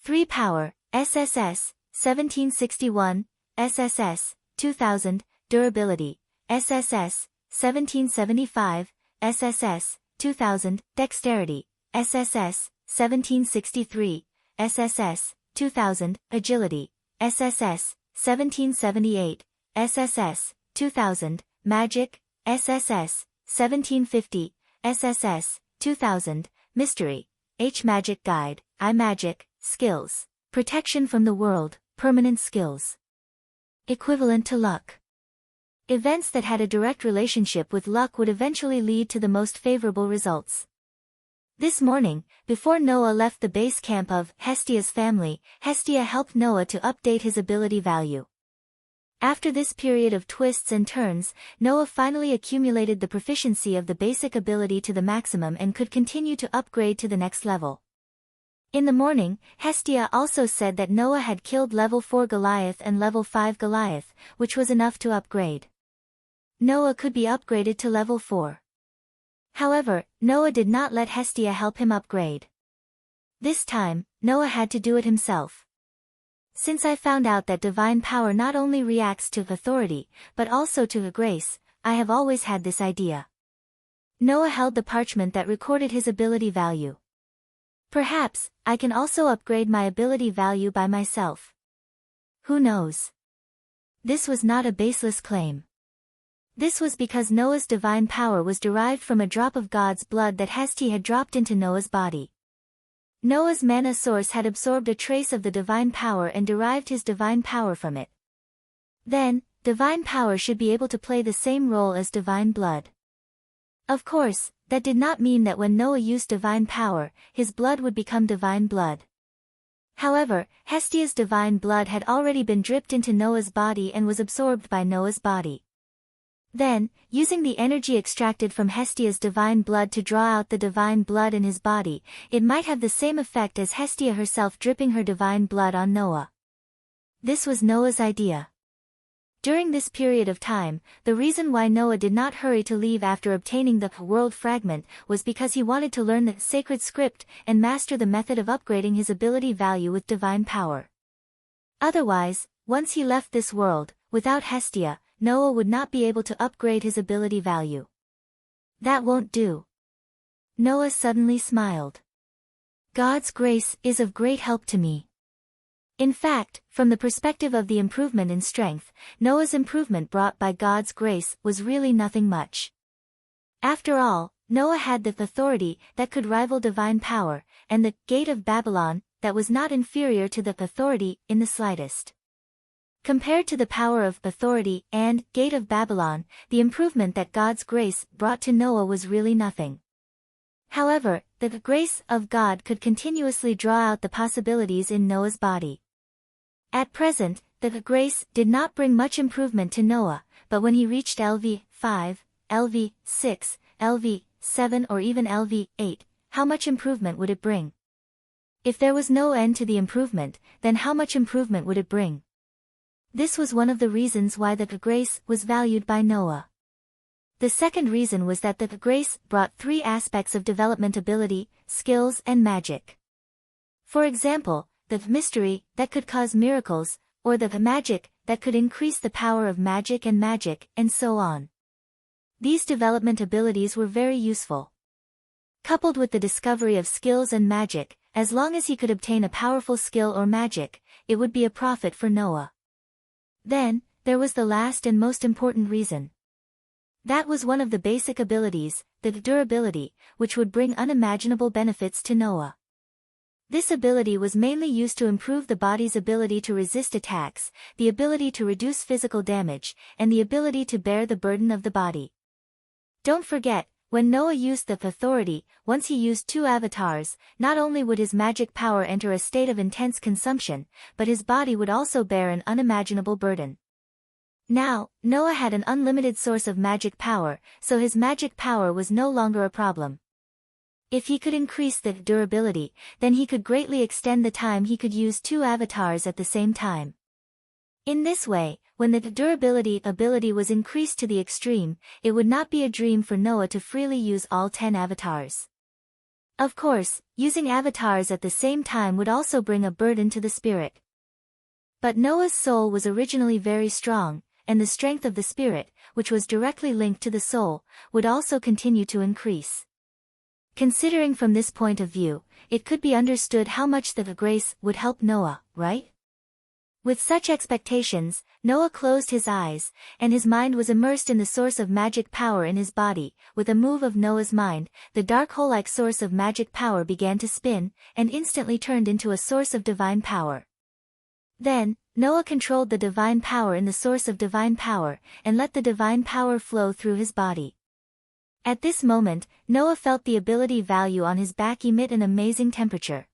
3 Power, SSS, 1761, SSS, 2000, Durability, SSS, 1775, SSS, 2000, Dexterity, SSS, 1763, SSS, 2000, Agility, SSS, 1778, SSS, 2000, Magic, SSS, 1750, SSS, 2000, Mystery, H-Magic Guide, I-Magic, Skills, Protection from the World, Permanent Skills. Equivalent to Luck. Events that had a direct relationship with luck would eventually lead to the most favorable results. This morning, before Noah left the base camp of Hestia's family, Hestia helped Noah to update his ability value. After this period of twists and turns, Noah finally accumulated the proficiency of the basic ability to the maximum and could continue to upgrade to the next level. In the morning, Hestia also said that Noah had killed level 4 Goliath and level 5 Goliath, which was enough to upgrade. Noah could be upgraded to level 4. However, Noah did not let Hestia help him upgrade. This time, Noah had to do it himself. Since I found out that divine power not only reacts to authority, but also to grace, I have always had this idea. Noah held the parchment that recorded his ability value. Perhaps, I can also upgrade my ability value by myself. Who knows? This was not a baseless claim. This was because Noah's divine power was derived from a drop of God's blood that Hestia had dropped into Noah's body. Noah's mana source had absorbed a trace of the divine power and derived his divine power from it. Then, divine power should be able to play the same role as divine blood. Of course, that did not mean that when Noah used divine power, his blood would become divine blood. However, Hestia's divine blood had already been dripped into Noah's body and was absorbed by Noah's body. Then, using the energy extracted from Hestia's divine blood to draw out the divine blood in his body, it might have the same effect as Hestia herself dripping her divine blood on Noah. This was Noah's idea. During this period of time, the reason why Noah did not hurry to leave after obtaining the world fragment was because he wanted to learn the sacred script and master the method of upgrading his ability value with divine power. Otherwise, once he left this world, without Hestia, Noah would not be able to upgrade his ability value. That won't do. Noah suddenly smiled. God's grace is of great help to me. In fact, from the perspective of the improvement in strength, Noah's improvement brought by God's grace was really nothing much. After all, Noah had the authority that could rival divine power, and the gate of Babylon that was not inferior to the authority in the slightest. Compared to the power of authority and gate of Babylon, the improvement that God's grace brought to Noah was really nothing. However, the grace of God could continuously draw out the possibilities in Noah's body. At present, the grace did not bring much improvement to Noah, but when he reached LV5, LV6, LV7 or even LV8, how much improvement would it bring? If there was no end to the improvement, then how much improvement would it bring? This was one of the reasons why the grace was valued by Noah. The second reason was that the grace brought 3 aspects of development: ability, skills and magic. For example, the mystery that could cause miracles, or the magic that could increase the power of magic, and so on. These development abilities were very useful. Coupled with the discovery of skills and magic, as long as he could obtain a powerful skill or magic, it would be a profit for Noah. Then, there was the last and most important reason. That was one of the basic abilities, the durability, which would bring unimaginable benefits to Noah. This ability was mainly used to improve the body's ability to resist attacks, the ability to reduce physical damage, and the ability to bear the burden of the body. Don't forget, when Noah used the authority, once he used 2 avatars, not only would his magic power enter a state of intense consumption, but his body would also bear an unimaginable burden. Now, Noah had an unlimited source of magic power, so his magic power was no longer a problem. If he could increase the durability, then he could greatly extend the time he could use 2 avatars at the same time. In this way, when the durability ability was increased to the extreme, it would not be a dream for Noah to freely use all 10 avatars. Of course, using avatars at the same time would also bring a burden to the spirit. But Noah's soul was originally very strong, and the strength of the spirit, which was directly linked to the soul, would also continue to increase. Considering from this point of view, it could be understood how much the grace would help Noah, right? With such expectations, Noah closed his eyes, and his mind was immersed in the source of magic power in his body. With a move of Noah's mind, the dark hole-like source of magic power began to spin, and instantly turned into a source of divine power. Then, Noah controlled the divine power in the source of divine power, and let the divine power flow through his body. At this moment, Noah felt the ability value on his back emit an amazing temperature.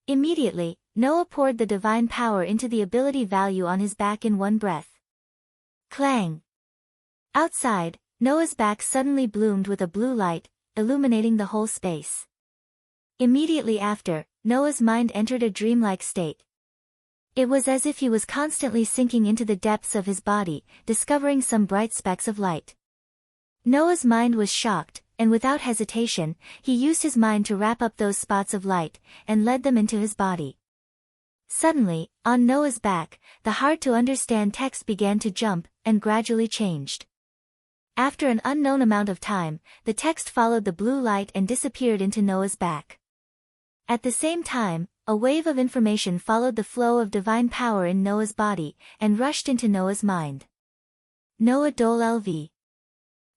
Immediately, Noah poured the divine power into the ability value on his back in one breath. Clang! Outside, Noah's back suddenly bloomed with a blue light, illuminating the whole space. Immediately after, Noah's mind entered a dreamlike state. It was as if he was constantly sinking into the depths of his body, discovering some bright specks of light. Noah's mind was shocked, and without hesitation, he used his mind to wrap up those spots of light, and led them into his body. Suddenly, on Noah's back, the hard-to-understand text began to jump, and gradually changed. After an unknown amount of time, the text followed the blue light and disappeared into Noah's back. At the same time, a wave of information followed the flow of divine power in Noah's body, and rushed into Noah's mind. Noah Dole LV.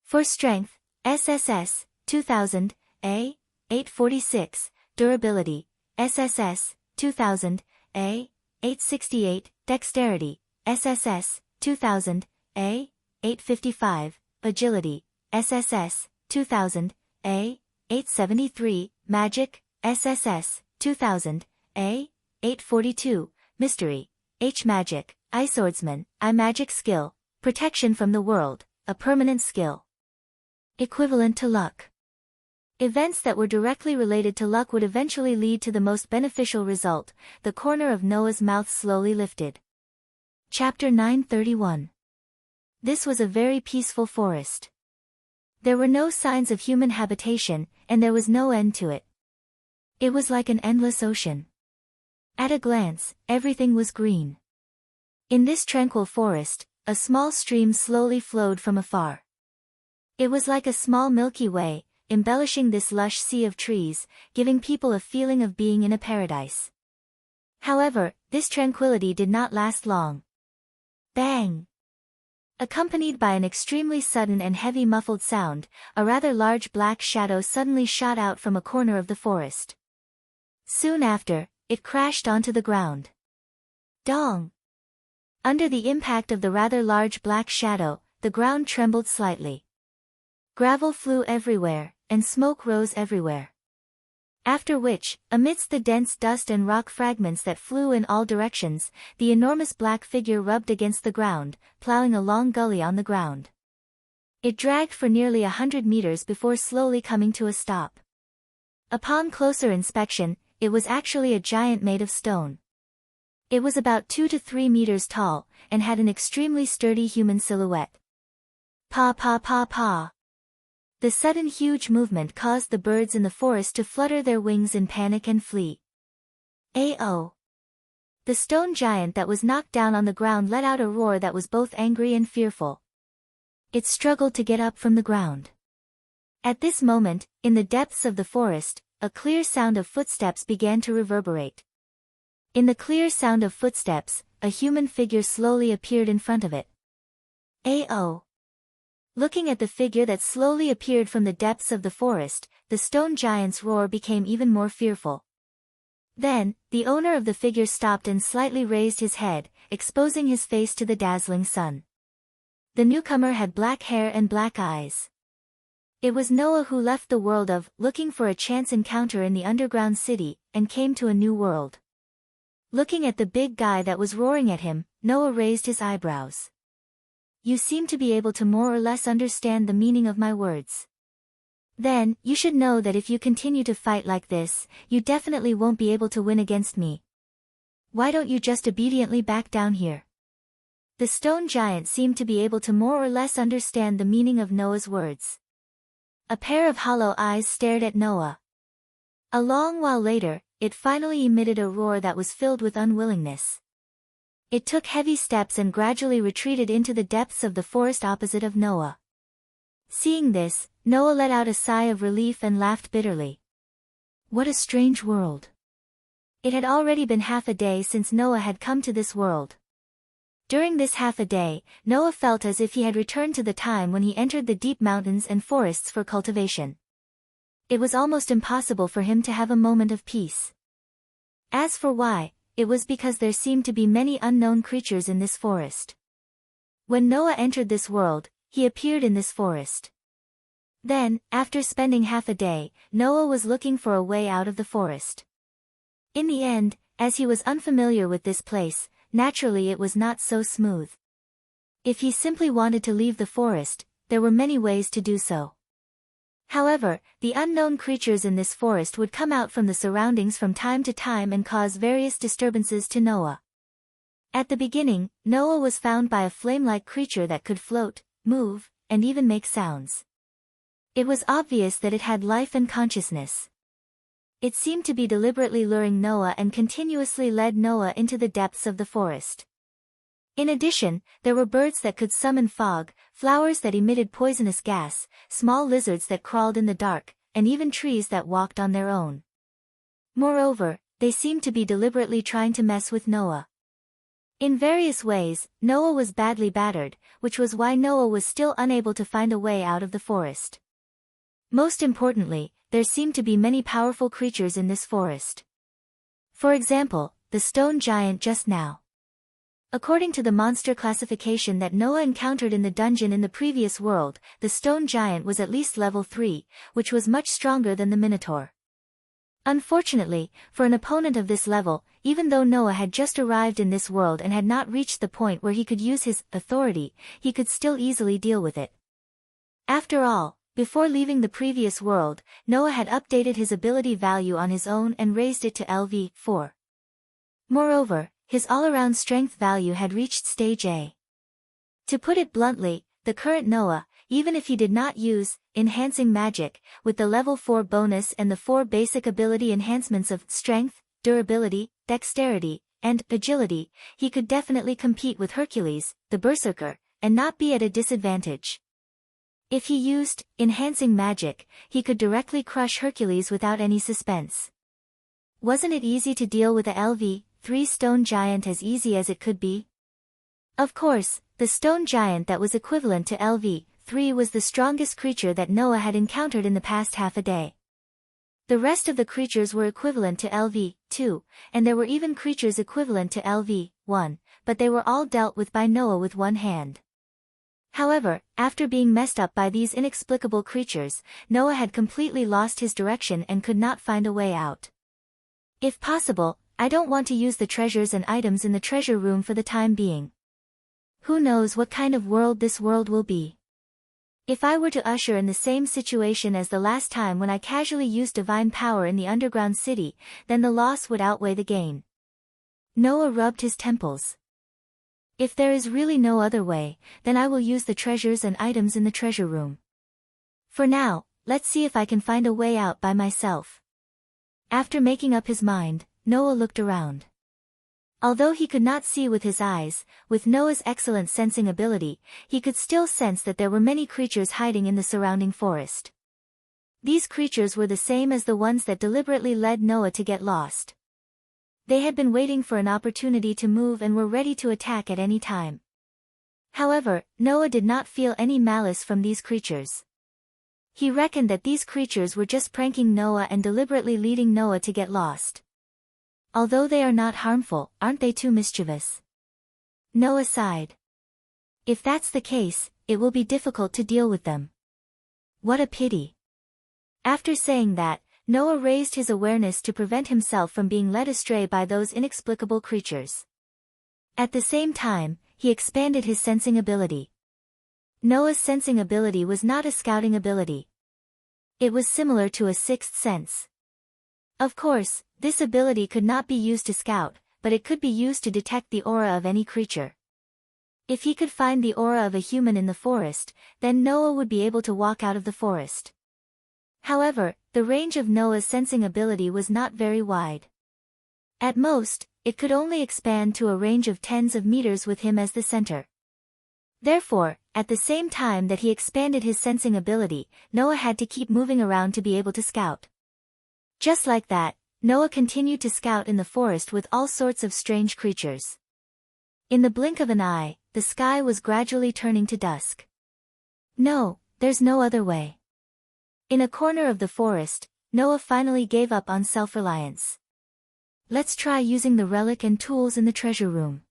For strength, SSS, 2000, A, 846, durability, SSS, 2000, A, 868, dexterity, SSS, 2000, A, 855, agility, SSS, 2000, A, 873, magic, SSS, 2000, A, 842, mystery, H magic, I swordsman, I magic skill, protection from the world, a permanent skill. Equivalent to luck. Events that were directly related to luck would eventually lead to the most beneficial result. The corner of Noah's mouth slowly lifted. Chapter 931. This was a very peaceful forest. There were no signs of human habitation, and there was no end to it. It was like an endless ocean. At a glance, everything was green. In this tranquil forest, a small stream slowly flowed from afar. It was like a small Milky Way, embellishing this lush sea of trees, giving people a feeling of being in a paradise. However, this tranquility did not last long. Bang! Accompanied by an extremely sudden and heavy muffled sound, a rather large black shadow suddenly shot out from a corner of the forest. Soon after, it crashed onto the ground. Dong! Under the impact of the rather large black shadow, the ground trembled slightly. Gravel flew everywhere, and smoke rose everywhere. After which, amidst the dense dust and rock fragments that flew in all directions, the enormous black figure rubbed against the ground, plowing a long gully on the ground. It dragged for nearly 100 meters before slowly coming to a stop. Upon closer inspection, it was actually a giant made of stone. It was about 2 to 3 meters tall, and had an extremely sturdy human silhouette. Pa pa pa pa. The sudden huge movement caused the birds in the forest to flutter their wings in panic and flee. Ao! The stone giant that was knocked down on the ground let out a roar that was both angry and fearful. It struggled to get up from the ground. At this moment, in the depths of the forest, a clear sound of footsteps began to reverberate. In the clear sound of footsteps, a human figure slowly appeared in front of it. Ao! Looking at the figure that slowly appeared from the depths of the forest, the stone giant's roar became even more fearful. Then, the owner of the figure stopped and slightly raised his head, exposing his face to the dazzling sun. The newcomer had black hair and black eyes. It was Noah who left the world of looking for a chance encounter in the underground city, and came to a new world. Looking at the big guy that was roaring at him, Noah raised his eyebrows. You seem to be able to more or less understand the meaning of my words. Then, you should know that if you continue to fight like this, you definitely won't be able to win against me. Why don't you just obediently back down here? The stone giant seemed to be able to more or less understand the meaning of Noah's words. A pair of hollow eyes stared at Noah. A long while later, it finally emitted a roar that was filled with unwillingness. It took heavy steps and gradually retreated into the depths of the forest opposite of Noah. Seeing this, Noah let out a sigh of relief and laughed bitterly. What a strange world. It had already been half a day since Noah had come to this world. During this half a day, Noah felt as if he had returned to the time when he entered the deep mountains and forests for cultivation. It was almost impossible for him to have a moment of peace. As for why, it was because there seemed to be many unknown creatures in this forest. When Noah entered this world, he appeared in this forest. Then, after spending half a day, Noah was looking for a way out of the forest. In the end, as he was unfamiliar with this place, naturally it was not so smooth. If he simply wanted to leave the forest, there were many ways to do so. However, the unknown creatures in this forest would come out from the surroundings from time to time and cause various disturbances to Noah. At the beginning, Noah was found by a flame-like creature that could float, move, and even make sounds. It was obvious that it had life and consciousness. It seemed to be deliberately luring Noah and continuously led Noah into the depths of the forest. In addition, there were birds that could summon fog, flowers that emitted poisonous gas, small lizards that crawled in the dark, and even trees that walked on their own. Moreover, they seemed to be deliberately trying to mess with Noah. In various ways, Noah was badly battered, which was why Noah was still unable to find a way out of the forest. Most importantly, there seemed to be many powerful creatures in this forest. For example, the stone giant just now. According to the monster classification that Noah encountered in the dungeon in the previous world, the stone giant was at least level 3, which was much stronger than the Minotaur. Unfortunately, for an opponent of this level, even though Noah had just arrived in this world and had not reached the point where he could use his authority, he could still easily deal with it. After all, before leaving the previous world, Noah had updated his ability value on his own and raised it to LV4. Moreover, his all-around strength value had reached stage A. To put it bluntly, the current Noah, even if he did not use enhancing magic, with the level 4 bonus and the 4 basic ability enhancements of strength, durability, dexterity, and agility, he could definitely compete with Hercules, the berserker, and not be at a disadvantage. If he used enhancing magic, he could directly crush Hercules without any suspense. Wasn't it easy to deal with a LV3 stone giant as easy as it could be? Of course, the stone giant that was equivalent to LV3 was the strongest creature that Noah had encountered in the past half a day. The rest of the creatures were equivalent to LV2, and there were even creatures equivalent to LV1, but they were all dealt with by Noah with one hand. However, after being messed up by these inexplicable creatures, Noah had completely lost his direction and could not find a way out. If possible, I don't want to use the treasures and items in the treasure room for the time being. Who knows what kind of world this world will be. If I were to usher in the same situation as the last time when I casually used divine power in the underground city, then the loss would outweigh the gain. Noah rubbed his temples. If there is really no other way, then I will use the treasures and items in the treasure room. For now, let's see if I can find a way out by myself. After making up his mind, Noah looked around. Although he could not see with his eyes, with Noah's excellent sensing ability, he could still sense that there were many creatures hiding in the surrounding forest. These creatures were the same as the ones that deliberately led Noah to get lost. They had been waiting for an opportunity to move and were ready to attack at any time. However, Noah did not feel any malice from these creatures. He reckoned that these creatures were just pranking Noah and deliberately leading Noah to get lost. Although they are not harmful, aren't they too mischievous? Noah sighed. If that's the case, it will be difficult to deal with them. What a pity. After saying that, Noah raised his awareness to prevent himself from being led astray by those inexplicable creatures. At the same time, he expanded his sensing ability. Noah's sensing ability was not a scouting ability. It was similar to a sixth sense. Of course, this ability could not be used to scout, but it could be used to detect the aura of any creature. If he could find the aura of a human in the forest, then Noah would be able to walk out of the forest. However, the range of Noah's sensing ability was not very wide. At most, it could only expand to a range of tens of meters with him as the center. Therefore, at the same time that he expanded his sensing ability, Noah had to keep moving around to be able to scout. Just like that, Noah continued to scout in the forest with all sorts of strange creatures. In the blink of an eye, the sky was gradually turning to dusk. No, there's no other way. In a corner of the forest, Noah finally gave up on self-reliance. Let's try using the relic and tools in the treasure room.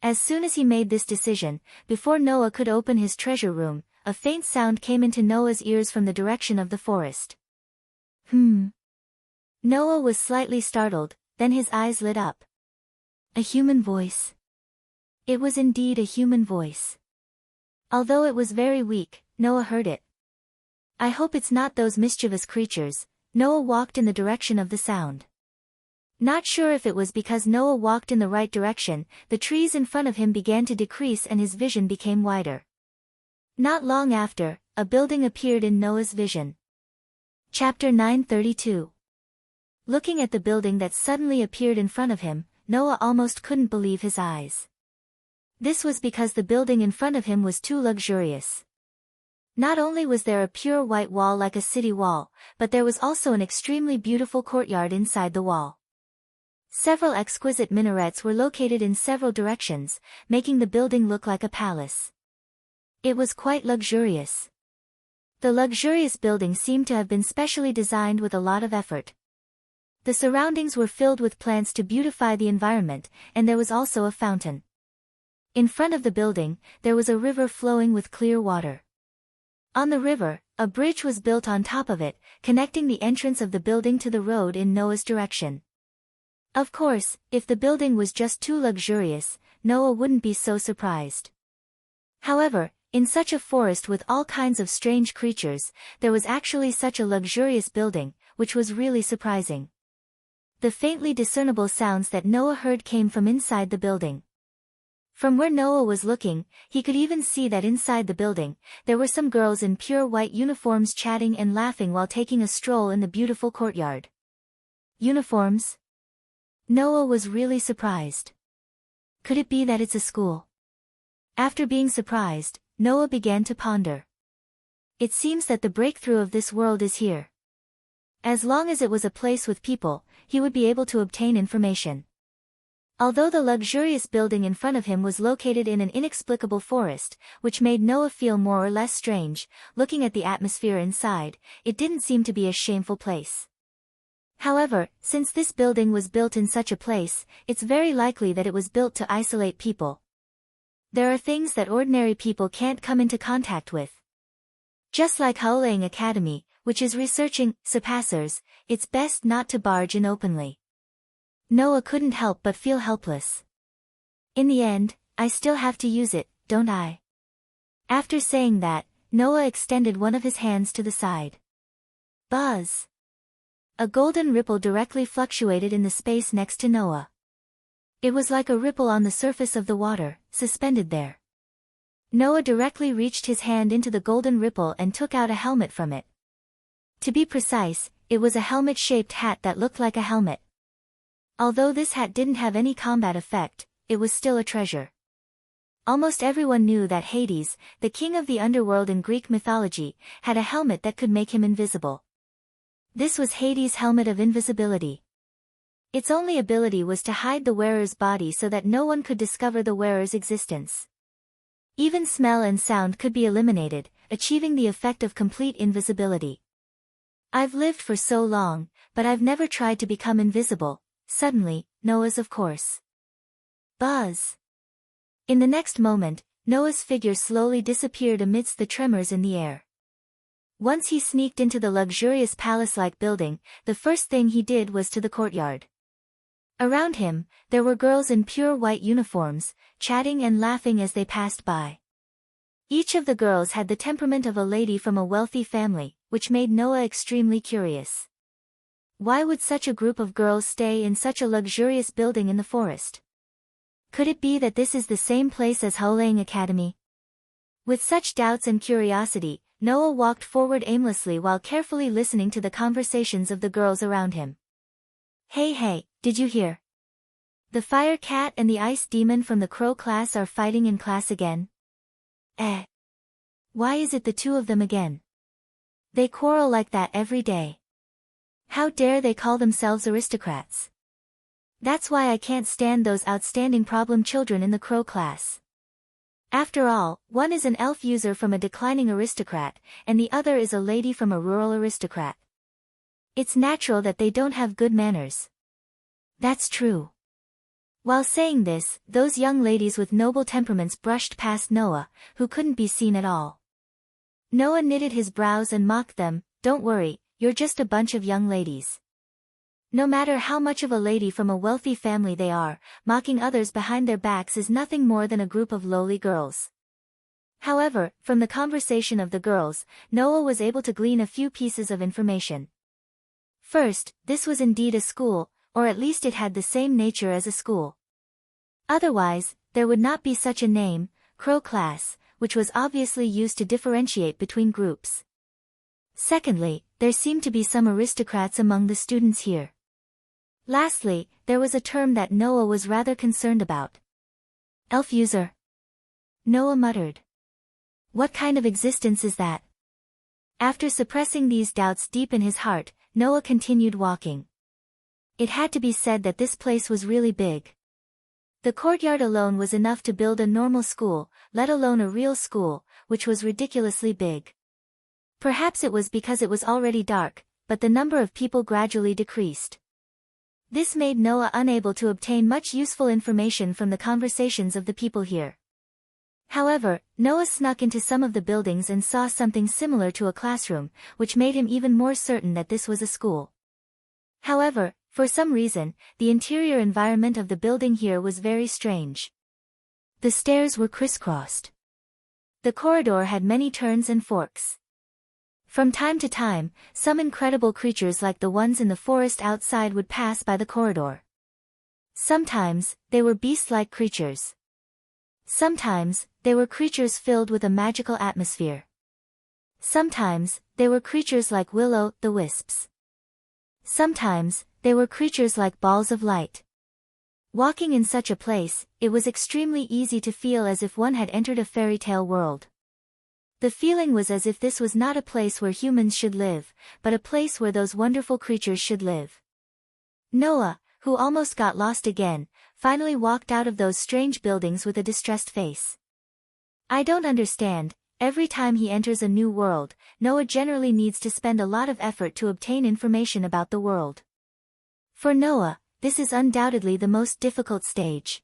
As soon as he made this decision, before Noah could open his treasure room, a faint sound came into Noah's ears from the direction of the forest. Noah was slightly startled, then his eyes lit up. A human voice. It was indeed a human voice. Although it was very weak, Noah heard it. I hope it's not those mischievous creatures. Noah walked in the direction of the sound. Not sure if it was because Noah walked in the right direction, the trees in front of him began to decrease and his vision became wider. Not long after, a building appeared in Noah's vision. Chapter 932. Looking at the building that suddenly appeared in front of him, Noah almost couldn't believe his eyes. This was because the building in front of him was too luxurious. Not only was there a pure white wall like a city wall, but there was also an extremely beautiful courtyard inside the wall. Several exquisite minarets were located in several directions, making the building look like a palace. It was quite luxurious. The luxurious building seemed to have been specially designed with a lot of effort. The surroundings were filled with plants to beautify the environment, and there was also a fountain. In front of the building, there was a river flowing with clear water. On the river, a bridge was built on top of it, connecting the entrance of the building to the road in Noah's direction. Of course, if the building was just too luxurious, Noah wouldn't be so surprised. However, in such a forest with all kinds of strange creatures, there was actually such a luxurious building, which was really surprising. The faintly discernible sounds that Noah heard came from inside the building. From where Noah was looking, he could even see that inside the building, there were some girls in pure white uniforms chatting and laughing while taking a stroll in the beautiful courtyard. Uniforms? Noah was really surprised. Could it be that it's a school? After being surprised, Noah began to ponder. It seems that the breakthrough of this world is here. As long as it was a place with people, he would be able to obtain information. Although the luxurious building in front of him was located in an inexplicable forest, which made Noah feel more or less strange, looking at the atmosphere inside, it didn't seem to be a shameful place. However, since this building was built in such a place, it's very likely that it was built to isolate people. There are things that ordinary people can't come into contact with. Just like Haolang Academy, which is researching surpassers, it's best not to barge in openly. Noah couldn't help but feel helpless. In the end, I still have to use it, don't I? After saying that, Noah extended one of his hands to the side. Buzz! A golden ripple directly fluctuated in the space next to Noah. It was like a ripple on the surface of the water, suspended there. Noah directly reached his hand into the golden ripple and took out a helmet from it. To be precise, it was a helmet-shaped hat that looked like a helmet. Although this hat didn't have any combat effect, it was still a treasure. Almost everyone knew that Hades, the king of the underworld in Greek mythology, had a helmet that could make him invisible. This was Hades' helmet of invisibility. Its only ability was to hide the wearer's body so that no one could discover the wearer's existence. Even smell and sound could be eliminated, achieving the effect of complete invisibility. I've lived for so long, but I've never tried to become invisible. Suddenly, Noah's of course. Buzz! In the next moment, Noah's figure slowly disappeared amidst the tremors in the air. Once he sneaked into the luxurious palace-like building, the first thing he did was to the courtyard. Around him, there were girls in pure white uniforms, chatting and laughing as they passed by. Each of the girls had the temperament of a lady from a wealthy family, which made Noah extremely curious. Why would such a group of girls stay in such a luxurious building in the forest? Could it be that this is the same place as Haolang Academy? With such doubts and curiosity, Noah walked forward aimlessly while carefully listening to the conversations of the girls around him. Hey, did you hear? The fire cat and the ice demon from the crow class are fighting in class again? Why is it the two of them again? They quarrel like that every day. How dare they call themselves aristocrats? That's why I can't stand those outstanding problem children in the crow class. After all, one is an elf user from a declining aristocrat, and the other is a lady from a rural aristocrat. It's natural that they don't have good manners. That's true. While saying this, those young ladies with noble temperaments brushed past Noah, who couldn't be seen at all. Noah knitted his brows and mocked them. Don't worry, you're just a bunch of young ladies. No matter how much of a lady from a wealthy family they are, mocking others behind their backs is nothing more than a group of lowly girls. However, from the conversation of the girls, Noah was able to glean a few pieces of information. First, this was indeed a school, or at least it had the same nature as a school. Otherwise, there would not be such a name, Crow Class, which was obviously used to differentiate between groups. Secondly, there seemed to be some aristocrats among the students here. Lastly, there was a term that Noah was rather concerned about. Elf user. Noah muttered. What kind of existence is that? After suppressing these doubts deep in his heart, Noah continued walking. It had to be said that this place was really big. The courtyard alone was enough to build a normal school, let alone a real school, which was ridiculously big. Perhaps it was because it was already dark, but the number of people gradually decreased. This made Noah unable to obtain much useful information from the conversations of the people here. However, Noah snuck into some of the buildings and saw something similar to a classroom, which made him even more certain that this was a school. However, for some reason, the interior environment of the building here was very strange. The stairs were crisscrossed. The corridor had many turns and forks. From time to time, some incredible creatures like the ones in the forest outside would pass by the corridor. Sometimes, they were beast-like creatures. Sometimes, they were creatures filled with a magical atmosphere. Sometimes, they were creatures like will-o'-the-wisps. Sometimes, they were creatures like balls of light. Walking in such a place, it was extremely easy to feel as if one had entered a fairy tale world. The feeling was as if this was not a place where humans should live, but a place where those wonderful creatures should live. Noah, who almost got lost again, finally walked out of those strange buildings with a distressed face. I don't understand. Every time he enters a new world, Noah generally needs to spend a lot of effort to obtain information about the world. For Noah, this is undoubtedly the most difficult stage.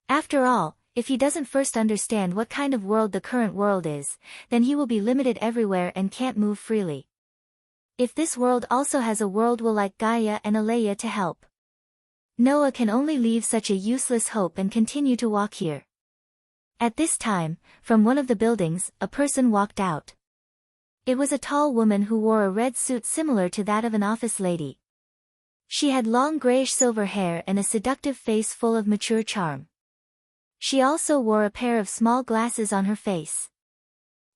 After all, if he doesn't first understand what kind of world the current world is, then he will be limited everywhere and can't move freely. If this world also has a world will like Gaia and Alea to help, Noah can only leave such a useless hope and continue to walk here. At this time, from one of the buildings, a person walked out. It was a tall woman who wore a red suit similar to that of an office lady. She had long grayish-silver hair and a seductive face full of mature charm. She also wore a pair of small glasses on her face.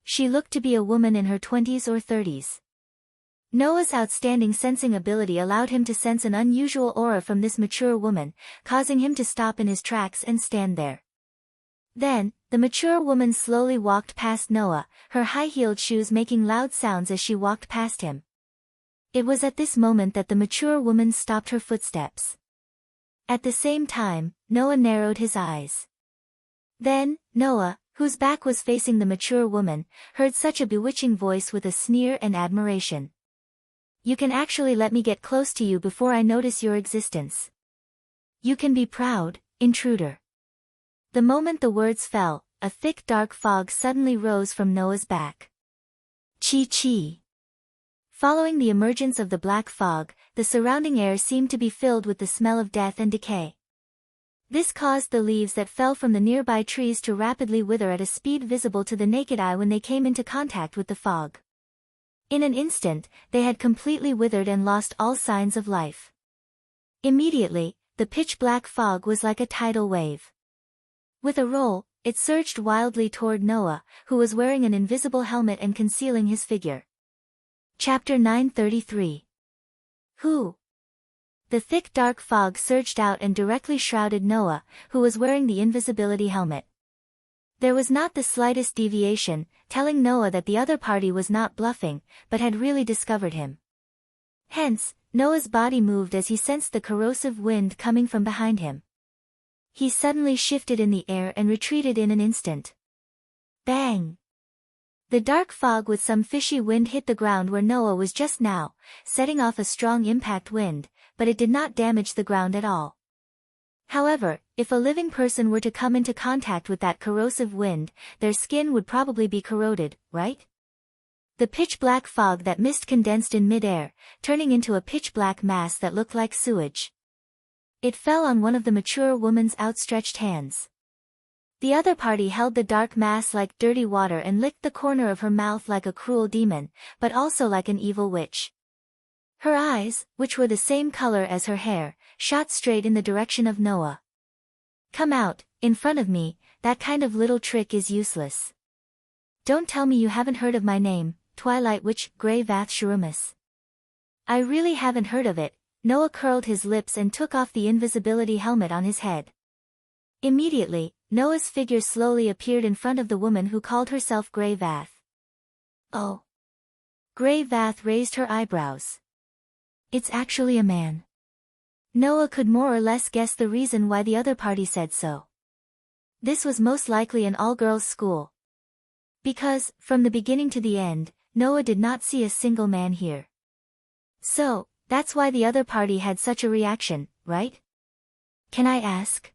She looked to be a woman in her 20s or 30s. Noah's outstanding sensing ability allowed him to sense an unusual aura from this mature woman, causing him to stop in his tracks and stand there. Then, the mature woman slowly walked past Noah, her high-heeled shoes making loud sounds as she walked past him. It was at this moment that the mature woman stopped her footsteps. At the same time, Noah narrowed his eyes. Then, Noah, whose back was facing the mature woman, heard such a bewitching voice with a sneer and admiration. You can actually let me get close to you before I notice your existence. You can be proud, intruder. The moment the words fell, a thick dark fog suddenly rose from Noah's back. Chi-chi. Following the emergence of the black fog, the surrounding air seemed to be filled with the smell of death and decay. This caused the leaves that fell from the nearby trees to rapidly wither at a speed visible to the naked eye when they came into contact with the fog. In an instant, they had completely withered and lost all signs of life. Immediately, the pitch-black fog was like a tidal wave. With a roll, it surged wildly toward Noah, who was wearing an invisible helmet and concealing his figure. Chapter 933. Who? The thick dark fog surged out and directly shrouded Noah, who was wearing the invisibility helmet. There was not the slightest deviation, telling Noah that the other party was not bluffing, but had really discovered him. Hence, Noah's body moved as he sensed the corrosive wind coming from behind him. He suddenly shifted in the air and retreated in an instant. Bang! The dark fog with some fishy wind hit the ground where Noah was just now, setting off a strong impact wind, but it did not damage the ground at all. However, if a living person were to come into contact with that corrosive wind, their skin would probably be corroded, right? The pitch-black fog that mist condensed in mid-air, turning into a pitch-black mass that looked like sewage. It fell on one of the mature woman's outstretched hands. The other party held the dark mass like dirty water and licked the corner of her mouth like a cruel demon, but also like an evil witch. Her eyes, which were the same color as her hair, shot straight in the direction of Noah. "Come out, in front of me, that kind of little trick is useless. Don't tell me you haven't heard of my name, Twilight Witch, Grey Vath Sharumas." "I really haven't heard of it." Noah curled his lips and took off the invisibility helmet on his head. Immediately, Noah's figure slowly appeared in front of the woman who called herself Grey Vath. "Oh." Grey Vath raised her eyebrows. "It's actually a man." Noah could more or less guess the reason why the other party said so. This was most likely an all-girls school. Because, from the beginning to the end, Noah did not see a single man here. So, that's why the other party had such a reaction, right? "Can I ask?"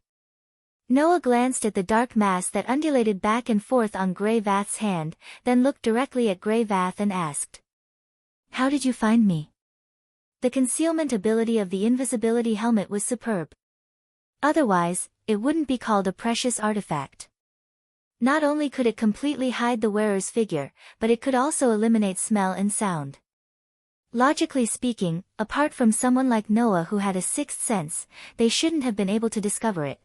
Noah glanced at the dark mass that undulated back and forth on Grey Vath's hand, then looked directly at Grey Vath and asked, "How did you find me?" The concealment ability of the invisibility helmet was superb. Otherwise, it wouldn't be called a precious artifact. Not only could it completely hide the wearer's figure, but it could also eliminate smell and sound. Logically speaking, apart from someone like Noah who had a sixth sense, they shouldn't have been able to discover it.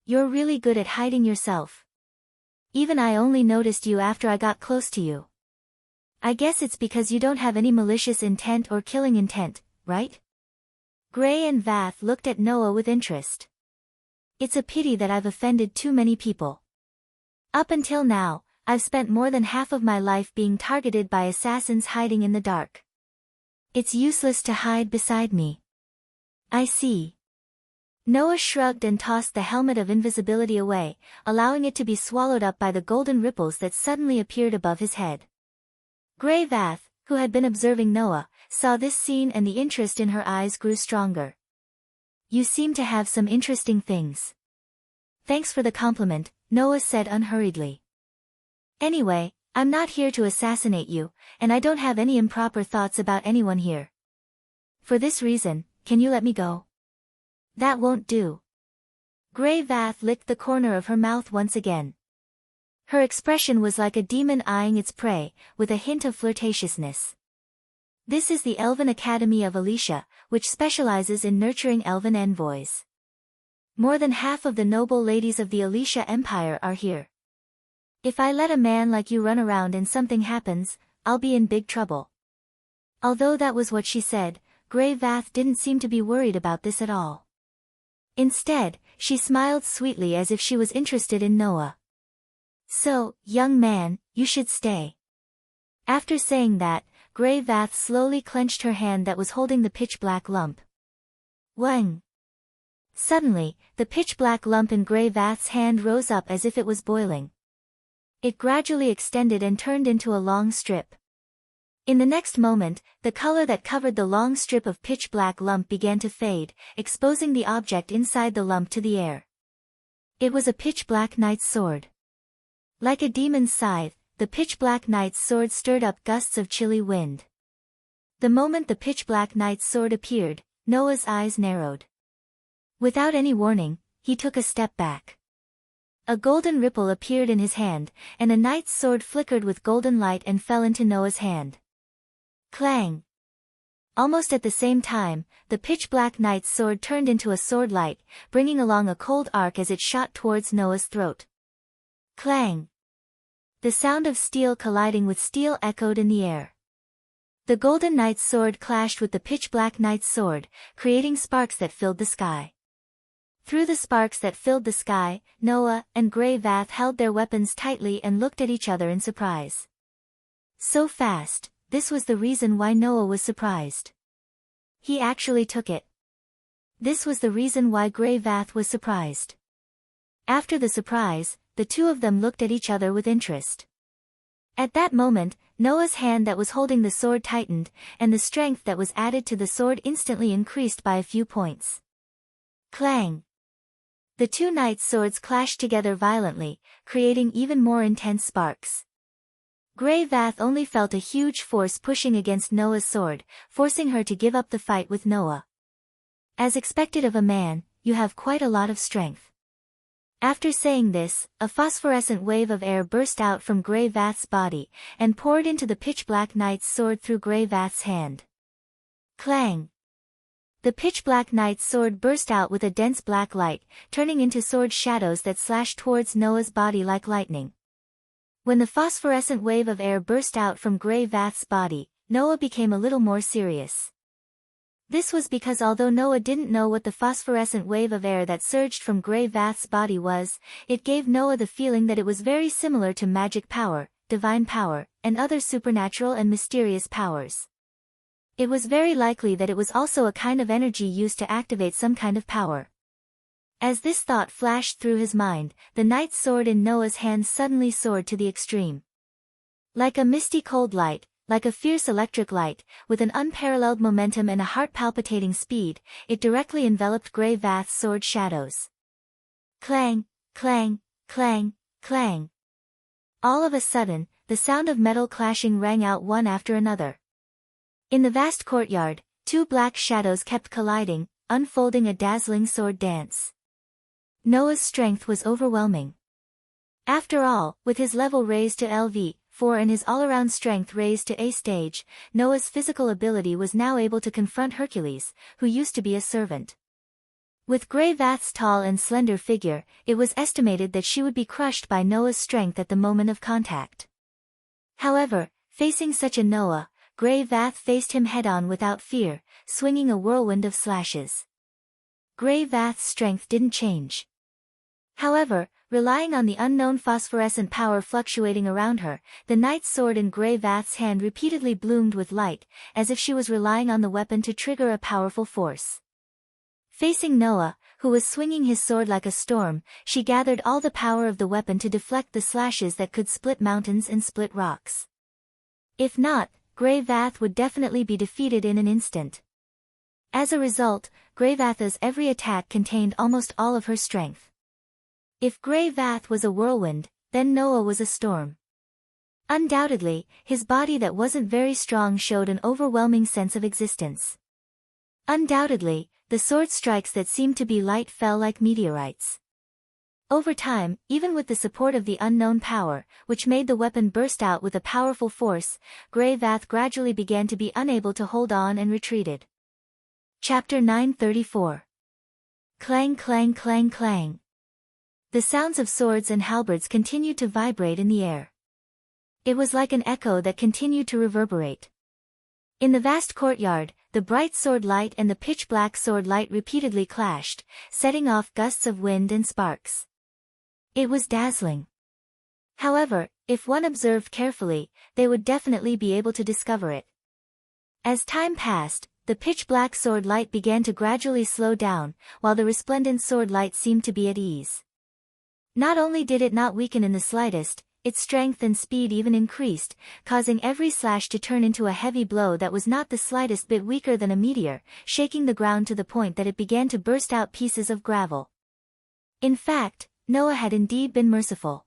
"You're really good at hiding yourself. Even I only noticed you after I got close to you. I guess it's because you don't have any malicious intent or killing intent, right?" Grey and Vath looked at Noah with interest. "It's a pity that I've offended too many people. Up until now, I've spent more than half of my life being targeted by assassins hiding in the dark. It's useless to hide beside me." "I see." Noah shrugged and tossed the helmet of invisibility away, allowing it to be swallowed up by the golden ripples that suddenly appeared above his head. Grey Vath, who had been observing Noah, saw this scene and the interest in her eyes grew stronger. "You seem to have some interesting things." "Thanks for the compliment," Noah said unhurriedly. "Anyway, I'm not here to assassinate you, and I don't have any improper thoughts about anyone here. For this reason, can you let me go?" "That won't do." Grey Vath licked the corner of her mouth once again. Her expression was like a demon eyeing its prey, with a hint of flirtatiousness. This is the Elven Academy of Alicia, which specializes in nurturing elven envoys. More than half of the noble ladies of the Alicia Empire are here. If I let a man like you run around and something happens, I'll be in big trouble. Although that was what she said, Grey Vath didn't seem to be worried about this at all. Instead, she smiled sweetly as if she was interested in Noah. "So, young man, you should stay." After saying that, Grey Vath slowly clenched her hand that was holding the pitch-black lump. Wang! Suddenly, the pitch-black lump in Grey Vath's hand rose up as if it was boiling. It gradually extended and turned into a long strip. In the next moment, the color that covered the long strip of pitch-black lump began to fade, exposing the object inside the lump to the air. It was a pitch-black knight's sword. Like a demon's scythe, the pitch-black knight's sword stirred up gusts of chilly wind. The moment the pitch-black knight's sword appeared, Noah's eyes narrowed. Without any warning, he took a step back. A golden ripple appeared in his hand, and a knight's sword flickered with golden light and fell into Noah's hand. Clang! Almost at the same time, the pitch-black knight's sword turned into a sword light, bringing along a cold arc as it shot towards Noah's throat. Clang! The sound of steel colliding with steel echoed in the air. The golden knight's sword clashed with the pitch-black knight's sword, creating sparks that filled the sky. Through the sparks that filled the sky, Noah and Grey Vath held their weapons tightly and looked at each other in surprise. So fast, this was the reason why Noah was surprised. He actually took it. This was the reason why Grey Vath was surprised. After the surprise, the two of them looked at each other with interest. At that moment, Noah's hand that was holding the sword tightened, and the strength that was added to the sword instantly increased by a few points. Clang! The two knights' swords clashed together violently, creating even more intense sparks. Grey Vath only felt a huge force pushing against Noah's sword, forcing her to give up the fight with Noah. As expected of a man, you have quite a lot of strength. After saying this, a phosphorescent wave of air burst out from Grey Vath's body, and poured into the pitch-black knight's sword through Grey Vath's hand. Clang! The pitch-black knight's sword burst out with a dense black light, turning into sword shadows that slashed towards Noah's body like lightning. When the phosphorescent wave of air burst out from Grey Vath's body, Noah became a little more serious. This was because although Noah didn't know what the phosphorescent wave of air that surged from Grey Vath's body was, it gave Noah the feeling that it was very similar to magic power, divine power, and other supernatural and mysterious powers. It was very likely that it was also a kind of energy used to activate some kind of power. As this thought flashed through his mind, the knight's sword in Noah's hand suddenly soared to the extreme. Like a misty cold light, like a fierce electric light, with an unparalleled momentum and a heart-palpitating speed, it directly enveloped Grey Vath's sword shadows. Clang, clang, clang, clang. All of a sudden, the sound of metal clashing rang out one after another. In the vast courtyard, two black shadows kept colliding, unfolding a dazzling sword dance. Noah's strength was overwhelming. After all, with his level raised to LV4 and his all-around strength raised to A stage, Noah's physical ability was now able to confront Hercules, who used to be a servant. With Grey Vath's tall and slender figure, it was estimated that she would be crushed by Noah's strength at the moment of contact. However, facing such a Noah, Grey Vath faced him head-on without fear, swinging a whirlwind of slashes. Grey Vath's strength didn't change. However, relying on the unknown phosphorescent power fluctuating around her, the knight's sword in Grey Vath's hand repeatedly bloomed with light, as if she was relying on the weapon to trigger a powerful force. Facing Noah, who was swinging his sword like a storm, she gathered all the power of the weapon to deflect the slashes that could split mountains and split rocks. If not, Grey Vath would definitely be defeated in an instant. As a result, Grey Vath's every attack contained almost all of her strength. If Grey Vath was a whirlwind, then Noah was a storm. Undoubtedly, his body that wasn't very strong showed an overwhelming sense of existence. Undoubtedly, the sword strikes that seemed to be light fell like meteorites. Over time, even with the support of the unknown power, which made the weapon burst out with a powerful force, Grey Vath gradually began to be unable to hold on and retreated. Chapter 934. Clang clang clang clang. The sounds of swords and halberds continued to vibrate in the air. It was like an echo that continued to reverberate. In the vast courtyard, the bright sword light and the pitch-black sword light repeatedly clashed, setting off gusts of wind and sparks. It was dazzling. However, if one observed carefully, they would definitely be able to discover it. As time passed, the pitch-black sword light began to gradually slow down, while the resplendent sword light seemed to be at ease. Not only did it not weaken in the slightest, its strength and speed even increased, causing every slash to turn into a heavy blow that was not the slightest bit weaker than a meteor, shaking the ground to the point that it began to burst out pieces of gravel. In fact, Noah had indeed been merciful.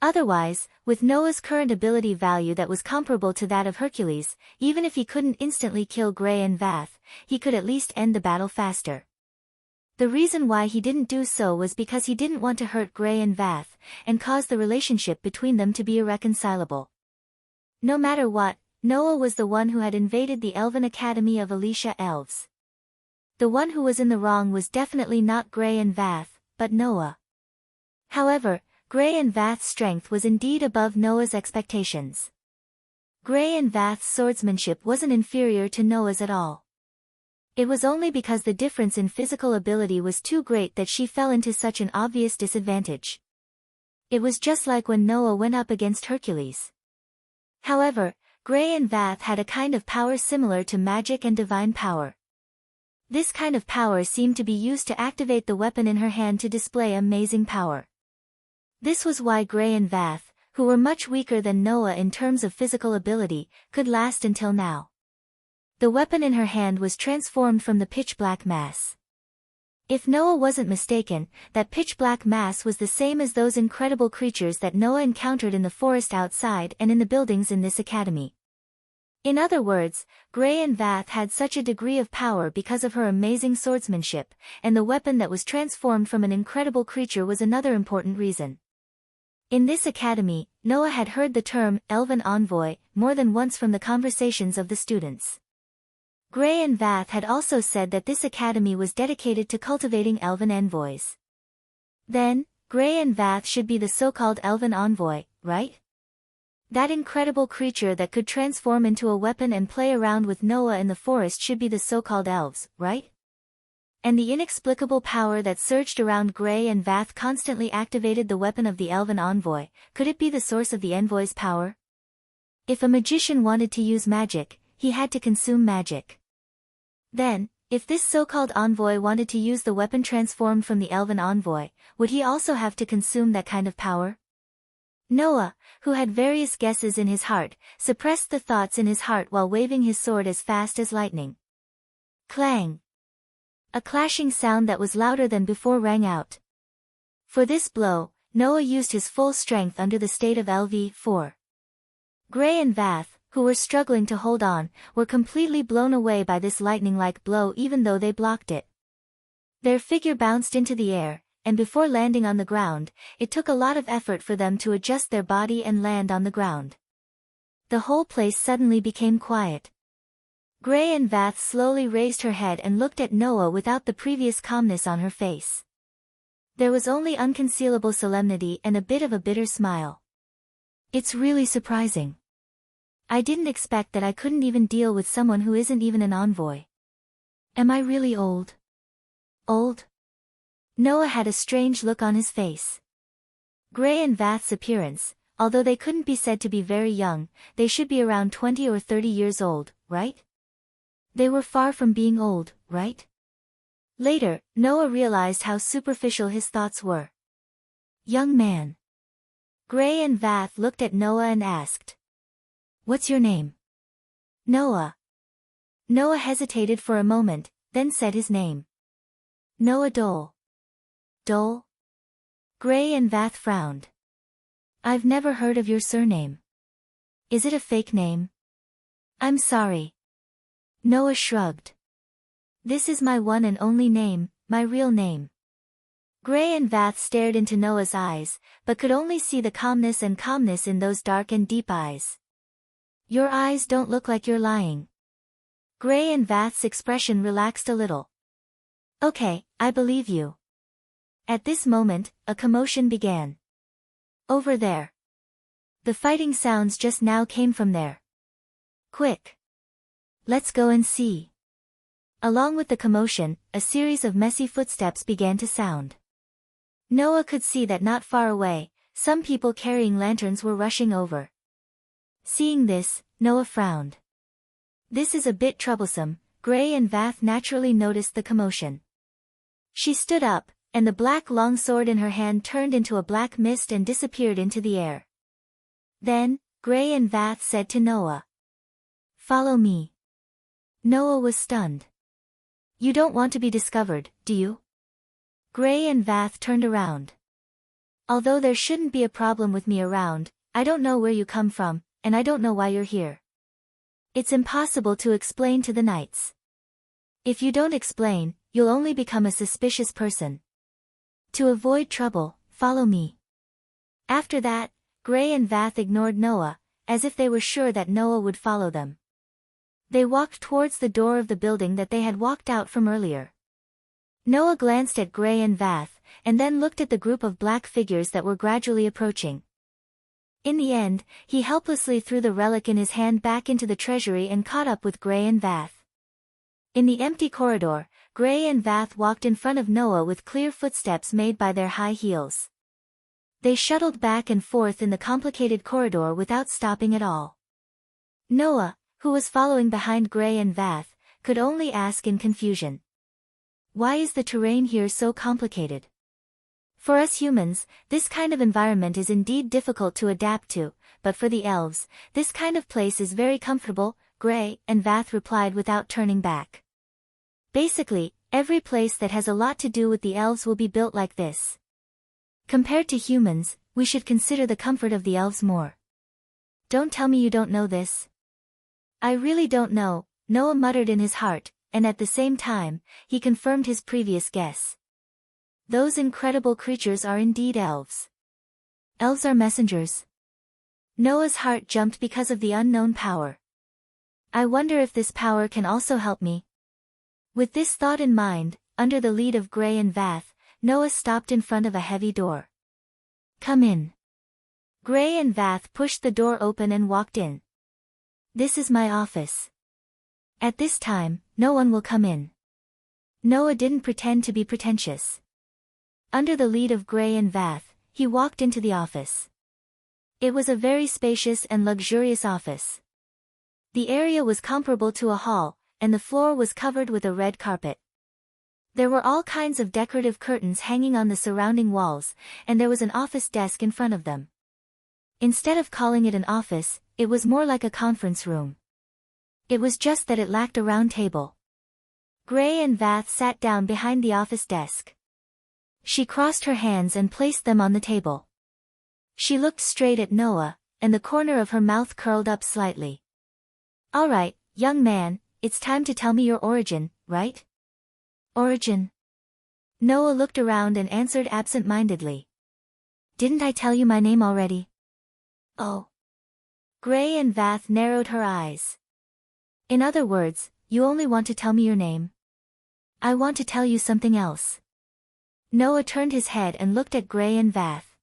Otherwise, with Noah's current ability value that was comparable to that of Hercules, even if he couldn't instantly kill Grey and Vath, he could at least end the battle faster. The reason why he didn't do so was because he didn't want to hurt Grey and Vath, and cause the relationship between them to be irreconcilable. No matter what, Noah was the one who had invaded the Elven Academy of Alicia Elves. The one who was in the wrong was definitely not Grey and Vath, but Noah. However, Grey and Vath's strength was indeed above Noah's expectations. Grey and Vath's swordsmanship wasn't inferior to Noah's at all. It was only because the difference in physical ability was too great that she fell into such an obvious disadvantage. It was just like when Noah went up against Hercules. However, Grey and Vath had a kind of power similar to magic and divine power. This kind of power seemed to be used to activate the weapon in her hand to display amazing power. This was why Grey and Vath, who were much weaker than Noah in terms of physical ability, could last until now. The weapon in her hand was transformed from the pitch-black mass. If Noah wasn't mistaken, that pitch-black mass was the same as those incredible creatures that Noah encountered in the forest outside and in the buildings in this academy. In other words, Gray and Vath had such a degree of power because of her amazing swordsmanship, and the weapon that was transformed from an incredible creature was another important reason. In this academy, Noah had heard the term, Elven Envoy, more than once from the conversations of the students. Gray and Vath had also said that this academy was dedicated to cultivating elven envoys. Then, Gray and Vath should be the so-called elven envoy, right? That incredible creature that could transform into a weapon and play around with Noah in the forest should be the so-called elves, right? And the inexplicable power that surged around Gray and Vath constantly activated the weapon of the elven envoy. Could it be the source of the envoy's power? If a magician wanted to use magic, he had to consume magic. Then, if this so-called envoy wanted to use the weapon transformed from the elven envoy, would he also have to consume that kind of power? Noah, who had various guesses in his heart, suppressed the thoughts in his heart while waving his sword as fast as lightning. Clang! A clashing sound that was louder than before rang out. For this blow, Noah used his full strength under the state of LV4. Gray and Vath, who were struggling to hold on, were completely blown away by this lightning-like blow even though they blocked it. Their figure bounced into the air, and before landing on the ground, it took a lot of effort for them to adjust their body and land on the ground. The whole place suddenly became quiet. Gray and Vath slowly raised her head and looked at Noah without the previous calmness on her face. There was only unconcealable solemnity and a bit of a bitter smile. It's really surprising. I didn't expect that I couldn't even deal with someone who isn't even an envoy. Am I really old? Old? Noah had a strange look on his face. Gray and Vath's appearance, although they couldn't be said to be very young, they should be around 20 or 30 years old, right? They were far from being old, right? Later, Noah realized how superficial his thoughts were. Young man. Gray and Vath looked at Noah and asked. What's your name? Noah. Noah hesitated for a moment, then said his name. Noah Dole. Dole? Gray and Vath frowned. I've never heard of your surname. Is it a fake name? I'm sorry. Noah shrugged. This is my one and only name, my real name. Gray and Vath stared into Noah's eyes, but could only see the calmness in those dark and deep eyes. Your eyes don't look like you're lying. Gray and Vath's expression relaxed a little. Okay, I believe you. At this moment, a commotion began. Over there. The fighting sounds just now came from there. Quick. Let's go and see. Along with the commotion, a series of messy footsteps began to sound. Noah could see that not far away, some people carrying lanterns were rushing over. Seeing this, Noah frowned. This is a bit troublesome. Gray and Vath naturally noticed the commotion. She stood up, and the black longsword in her hand turned into a black mist and disappeared into the air. Then, Gray and Vath said to Noah. Follow me. Noah was stunned. You don't want to be discovered, do you? Gray and Vath turned around. Although there shouldn't be a problem with me around, I don't know where you come from, and I don't know why you're here. It's impossible to explain to the knights. If you don't explain, you'll only become a suspicious person. To avoid trouble, follow me. After that, Gray and Vath ignored Noah, as if they were sure that Noah would follow them. They walked towards the door of the building that they had walked out from earlier. Noah glanced at Gray and Vath, and then looked at the group of black figures that were gradually approaching. In the end, he helplessly threw the relic in his hand back into the treasury and caught up with Gray and Vath. In the empty corridor, Gray and Vath walked in front of Noah with clear footsteps made by their high heels. They shuttled back and forth in the complicated corridor without stopping at all. Noah, who was following behind Gray and Vath, could only ask in confusion. Why is the terrain here so complicated? For us humans, this kind of environment is indeed difficult to adapt to, but for the elves, this kind of place is very comfortable, Gray and Vath replied without turning back. Basically, every place that has a lot to do with the elves will be built like this. Compared to humans, we should consider the comfort of the elves more. Don't tell me you don't know this. I really don't know, Noah muttered in his heart, and at the same time, he confirmed his previous guess. Those incredible creatures are indeed elves. Elves are messengers. Noah's heart jumped because of the unknown power. I wonder if this power can also help me. With this thought in mind, under the lead of Gray and Vath, Noah stopped in front of a heavy door. Come in. Gray and Vath pushed the door open and walked in. This is my office. At this time, no one will come in. Noah didn't pretend to be pretentious. Under the lead of Gray and Vath, he walked into the office. It was a very spacious and luxurious office. The area was comparable to a hall, and the floor was covered with a red carpet. There were all kinds of decorative curtains hanging on the surrounding walls, and there was an office desk in front of them. Instead of calling it an office, it was more like a conference room. It was just that it lacked a round table. Gray and Vath sat down behind the office desk. She crossed her hands and placed them on the table. She looked straight at Noah, and the corner of her mouth curled up slightly. All right, young man, it's time to tell me your origin, right? Origin? Noah looked around and answered absent-mindedly. Didn't I tell you my name already? Oh. Gray and Vath narrowed her eyes. In other words, you only want to tell me your name? I want to tell you something else. Noah turned his head and looked at Gray and Vath.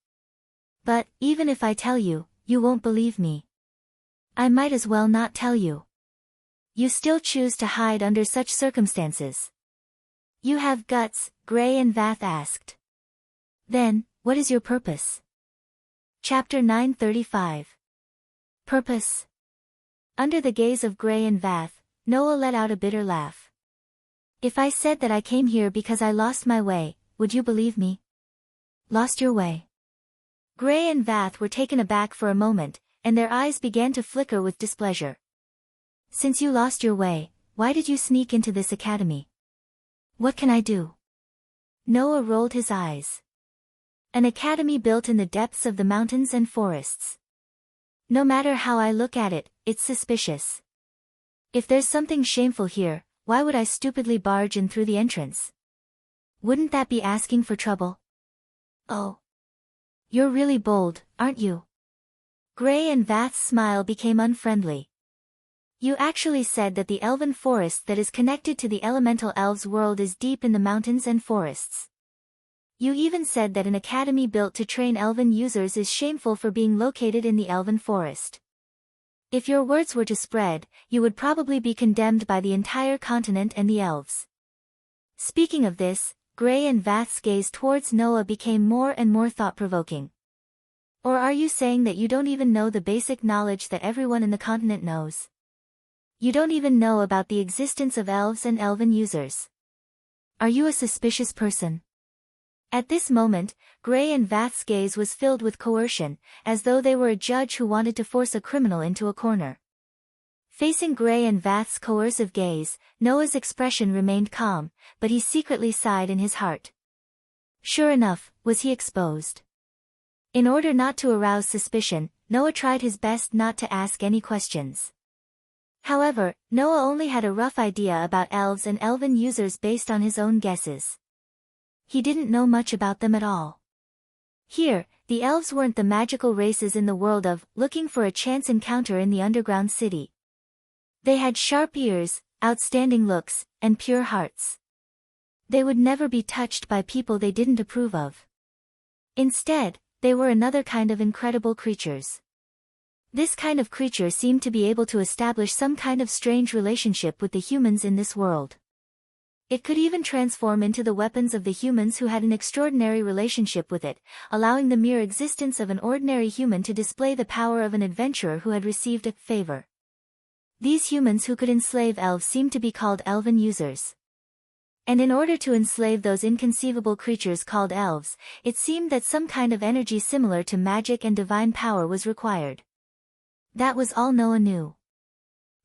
But, even if I tell you, you won't believe me. I might as well not tell you. You still choose to hide under such circumstances. You have guts, Gray and Vath asked. Then, what is your purpose? Chapter 935. Purpose. Under the gaze of Gray and Vath, Noah let out a bitter laugh. If I said that I came here because I lost my way, would you believe me? Lost your way? Gray and Vath were taken aback for a moment, and their eyes began to flicker with displeasure. Since you lost your way, why did you sneak into this academy? What can I do? Noah rolled his eyes. An academy built in the depths of the mountains and forests. No matter how I look at it, it's suspicious. If there's something shameful here, why would I stupidly barge in through the entrance? Wouldn't that be asking for trouble? Oh. You're really bold, aren't you? Gray and Vath's smile became unfriendly. You actually said that the elven forest that is connected to the elemental elves' world is deep in the mountains and forests. You even said that an academy built to train elven users is shameful for being located in the elven forest. If your words were to spread, you would probably be condemned by the entire continent and the elves. Speaking of this, Gray and Vath's gaze towards Noah became more and more thought-provoking. Or are you saying that you don't even know the basic knowledge that everyone in the continent knows? You don't even know about the existence of elves and elven users. Are you a suspicious person? At this moment, Gray and Vath's gaze was filled with coercion, as though they were a judge who wanted to force a criminal into a corner. Facing Gray and Vath's coercive gaze, Noah's expression remained calm, but he secretly sighed in his heart. Sure enough, was he exposed? In order not to arouse suspicion, Noah tried his best not to ask any questions. However, Noah only had a rough idea about elves and elven users based on his own guesses. He didn't know much about them at all. Here, the elves weren't the magical races in the world of looking for a chance encounter in the underground city. They had sharp ears, outstanding looks, and pure hearts. They would never be touched by people they didn't approve of. Instead, they were another kind of incredible creatures. This kind of creature seemed to be able to establish some kind of strange relationship with the humans in this world. It could even transform into the weapons of the humans who had an extraordinary relationship with it, allowing the mere existence of an ordinary human to display the power of an adventurer who had received a favor. These humans who could enslave elves seemed to be called elven users. And in order to enslave those inconceivable creatures called elves, it seemed that some kind of energy similar to magic and divine power was required. That was all Noah knew.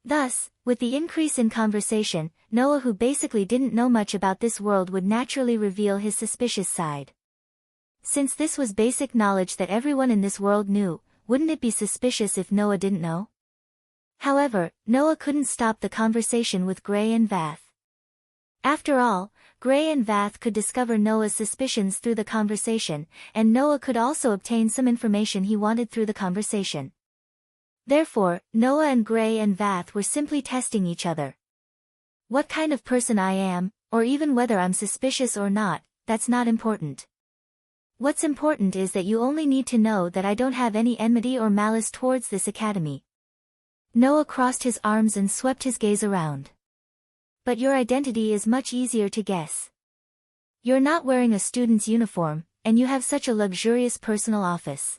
Thus, with the increase in conversation, Noah, who basically didn't know much about this world, would naturally reveal his suspicious side. Since this was basic knowledge that everyone in this world knew, wouldn't it be suspicious if Noah didn't know? However, Noah couldn't stop the conversation with Gray and Vath. After all, Gray and Vath could discover Noah's suspicions through the conversation, and Noah could also obtain some information he wanted through the conversation. Therefore, Noah and Gray and Vath were simply testing each other. What kind of person I am, or even whether I'm suspicious or not, that's not important. What's important is that you only need to know that I don't have any enmity or malice towards this academy. Noah crossed his arms and swept his gaze around. But your identity is much easier to guess. You're not wearing a student's uniform, and you have such a luxurious personal office.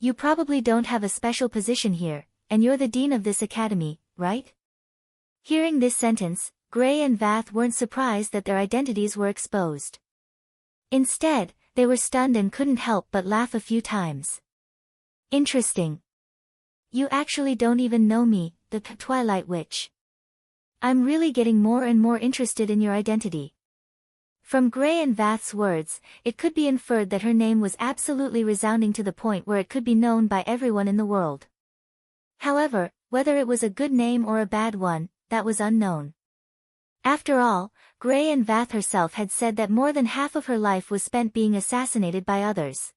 You probably don't have a special position here, and you're the dean of this academy, right? Hearing this sentence, Gray and Vath weren't surprised that their identities were exposed. Instead, they were stunned and couldn't help but laugh a few times. Interesting. You actually don't even know me, the Twilight Witch. I'm really getting more and more interested in your identity. From Gray and Vath's words, it could be inferred that her name was absolutely resounding to the point where it could be known by everyone in the world. However, whether it was a good name or a bad one, that was unknown. After all, Gray and Vath herself had said that more than half of her life was spent being assassinated by others.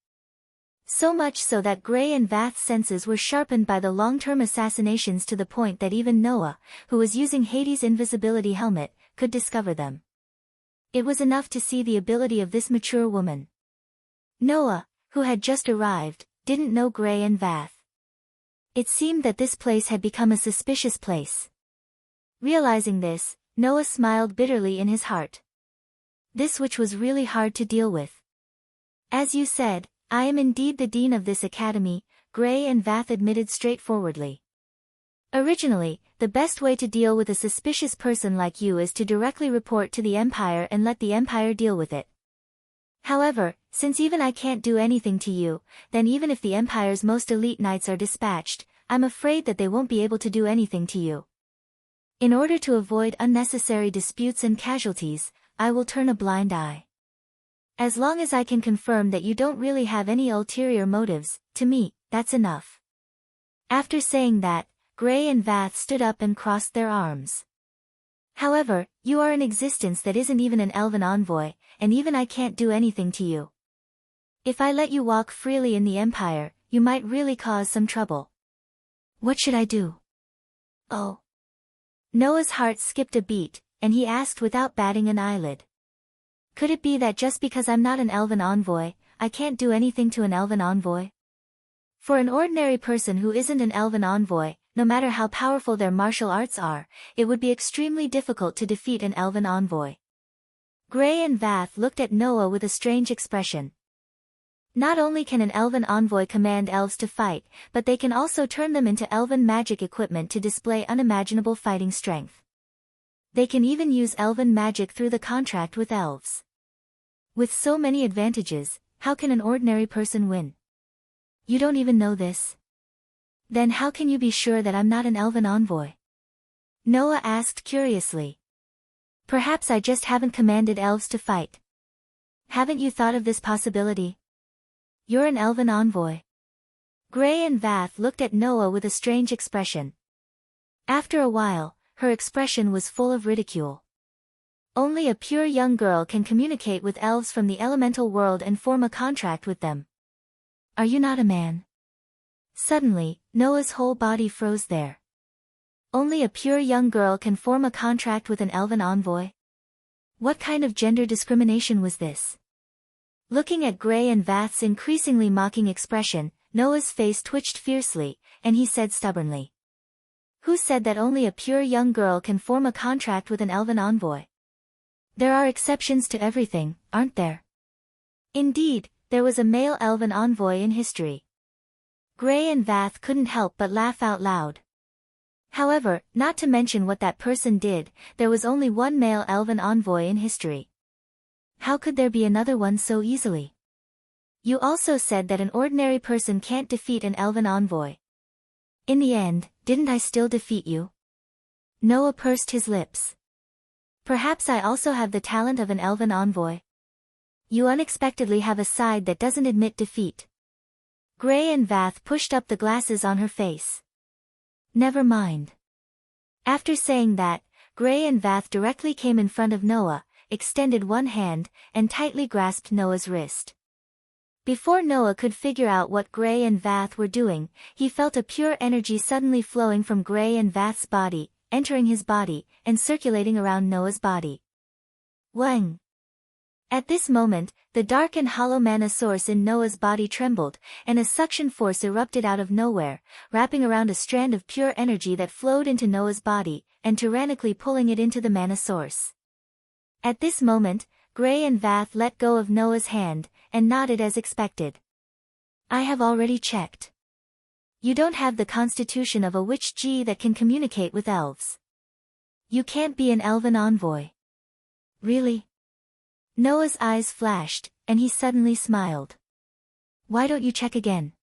So much so that Gray and Vath's senses were sharpened by the long-term assassinations to the point that even Noah, who was using Hades' invisibility helmet, could discover them. It was enough to see the ability of this mature woman. Noah, who had just arrived, didn't know Gray and Vath. It seemed that this place had become a suspicious place. Realizing this, Noah smiled bitterly in his heart. This witch was really hard to deal with. As you said, I am indeed the dean of this academy, Gray and Vath admitted straightforwardly. Originally, the best way to deal with a suspicious person like you is to directly report to the Empire and let the Empire deal with it. However, since even I can't do anything to you, then even if the Empire's most elite knights are dispatched, I'm afraid that they won't be able to do anything to you. In order to avoid unnecessary disputes and casualties, I will turn a blind eye. As long as I can confirm that you don't really have any ulterior motives, to me, that's enough. After saying that, Gray and Vath stood up and crossed their arms. However, you are an existence that isn't even an elven envoy, and even I can't do anything to you. If I let you walk freely in the Empire, you might really cause some trouble. What should I do? Oh. Noah's heart skipped a beat, and he asked without batting an eyelid. Could it be that just because I'm not an elven envoy, I can't do anything to an elven envoy? For an ordinary person who isn't an elven envoy, no matter how powerful their martial arts are, it would be extremely difficult to defeat an elven envoy. Gray and Vath looked at Noah with a strange expression. Not only can an elven envoy command elves to fight, but they can also turn them into elven magic equipment to display unimaginable fighting strength. They can even use elven magic through the contract with elves. With so many advantages, how can an ordinary person win? You don't even know this? Then how can you be sure that I'm not an elven envoy? Noah asked curiously. Perhaps I just haven't commanded elves to fight. Haven't you thought of this possibility? You're an elven envoy. Gray and Vath looked at Noah with a strange expression. After a while, her expression was full of ridicule. Only a pure young girl can communicate with elves from the elemental world and form a contract with them. Are you not a man? Suddenly, Noah's whole body froze there. Only a pure young girl can form a contract with an elven envoy? What kind of gender discrimination was this? Looking at Gray and Vath's increasingly mocking expression, Noah's face twitched fiercely, and he said stubbornly. Who said that only a pure young girl can form a contract with an elven envoy? There are exceptions to everything, aren't there? Indeed, there was a male elven envoy in history. Gray and Vath couldn't help but laugh out loud. However, not to mention what that person did, there was only one male elven envoy in history. How could there be another one so easily? You also said that an ordinary person can't defeat an elven envoy. In the end, didn't I still defeat you? Noah pursed his lips. Perhaps I also have the talent of an elven envoy. You unexpectedly have a side that doesn't admit defeat. Gray and Vath pushed up the glasses on her face. Never mind. After saying that, Gray and Vath directly came in front of Noah, extended one hand, and tightly grasped Noah's wrist. Before Noah could figure out what Gray and Vath were doing, he felt a pure energy suddenly flowing from Gray and Vath's body, entering his body, and circulating around Noah's body. Wang! At this moment, the dark and hollow mana source in Noah's body trembled, and a suction force erupted out of nowhere, wrapping around a strand of pure energy that flowed into Noah's body, and tyrannically pulling it into the mana source. At this moment, Gray and Vath let go of Noah's hand, and nodded as expected. I have already checked. You don't have the constitution of a witch G that can communicate with elves. You can't be an elven envoy. Really? Noah's eyes flashed, and he suddenly smiled. Why don't you check again?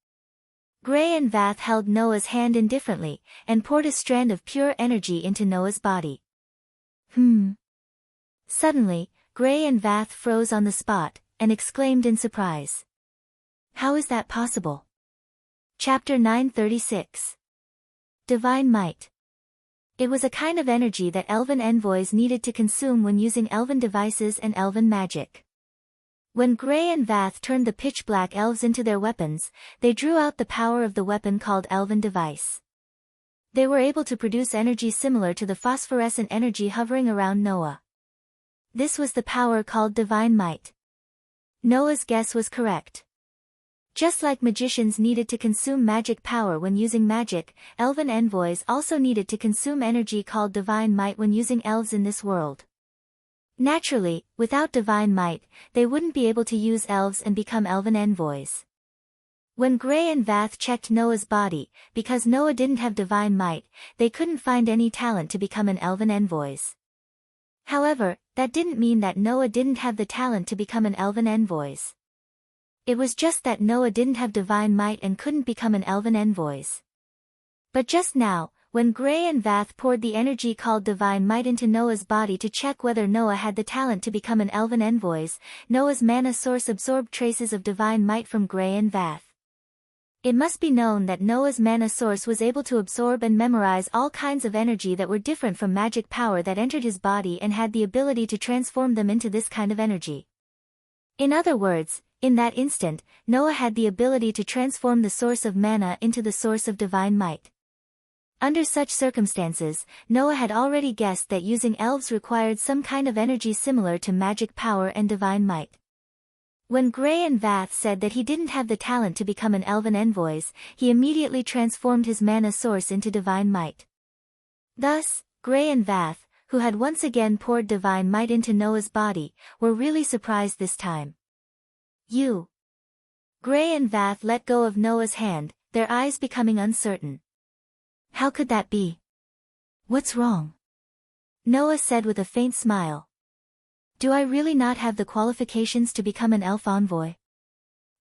Gray and Vath held Noah's hand indifferently, and poured a strand of pure energy into Noah's body. Suddenly, Gray and Vath froze on the spot, and exclaimed in surprise. How is that possible? Chapter 936. Divine Might. It was a kind of energy that elven envoys needed to consume when using elven devices and elven magic. When Gray and Vath turned the pitch-black elves into their weapons, they drew out the power of the weapon called Elven Device. They were able to produce energy similar to the phosphorescent energy hovering around Noah. This was the power called Divine Might. Noah's guess was correct. Just like magicians needed to consume magic power when using magic, elven envoys also needed to consume energy called Divine Might when using elves in this world. Naturally, without Divine Might, they wouldn't be able to use elves and become elven envoys. When Gray and Vath checked Noah's body, because Noah didn't have Divine Might, they couldn't find any talent to become an elven envoys. However, that didn't mean that Noah didn't have the talent to become an elven envoys. It was just that Noah didn't have Divine Might and couldn't become an elven envoys. But just now, when Gray and Vath poured the energy called Divine Might into Noah's body to check whether Noah had the talent to become an elven envoys, Noah's mana source absorbed traces of Divine Might from Gray and Vath. It must be known that Noah's mana source was able to absorb and memorize all kinds of energy that were different from magic power that entered his body and had the ability to transform them into this kind of energy. In other words, in that instant, Noah had the ability to transform the source of mana into the source of Divine Might. Under such circumstances, Noah had already guessed that using elves required some kind of energy similar to magic power and Divine Might. When Gray and Vath said that he didn't have the talent to become an elven envoys, he immediately transformed his mana source into Divine Might. Thus, Gray and Vath, who had once again poured Divine Might into Noah's body, were really surprised this time. You. Gray and Vath let go of Noah's hand, their eyes becoming uncertain. How could that be? What's wrong? Noah said with a faint smile. Do I really not have the qualifications to become an elf envoy?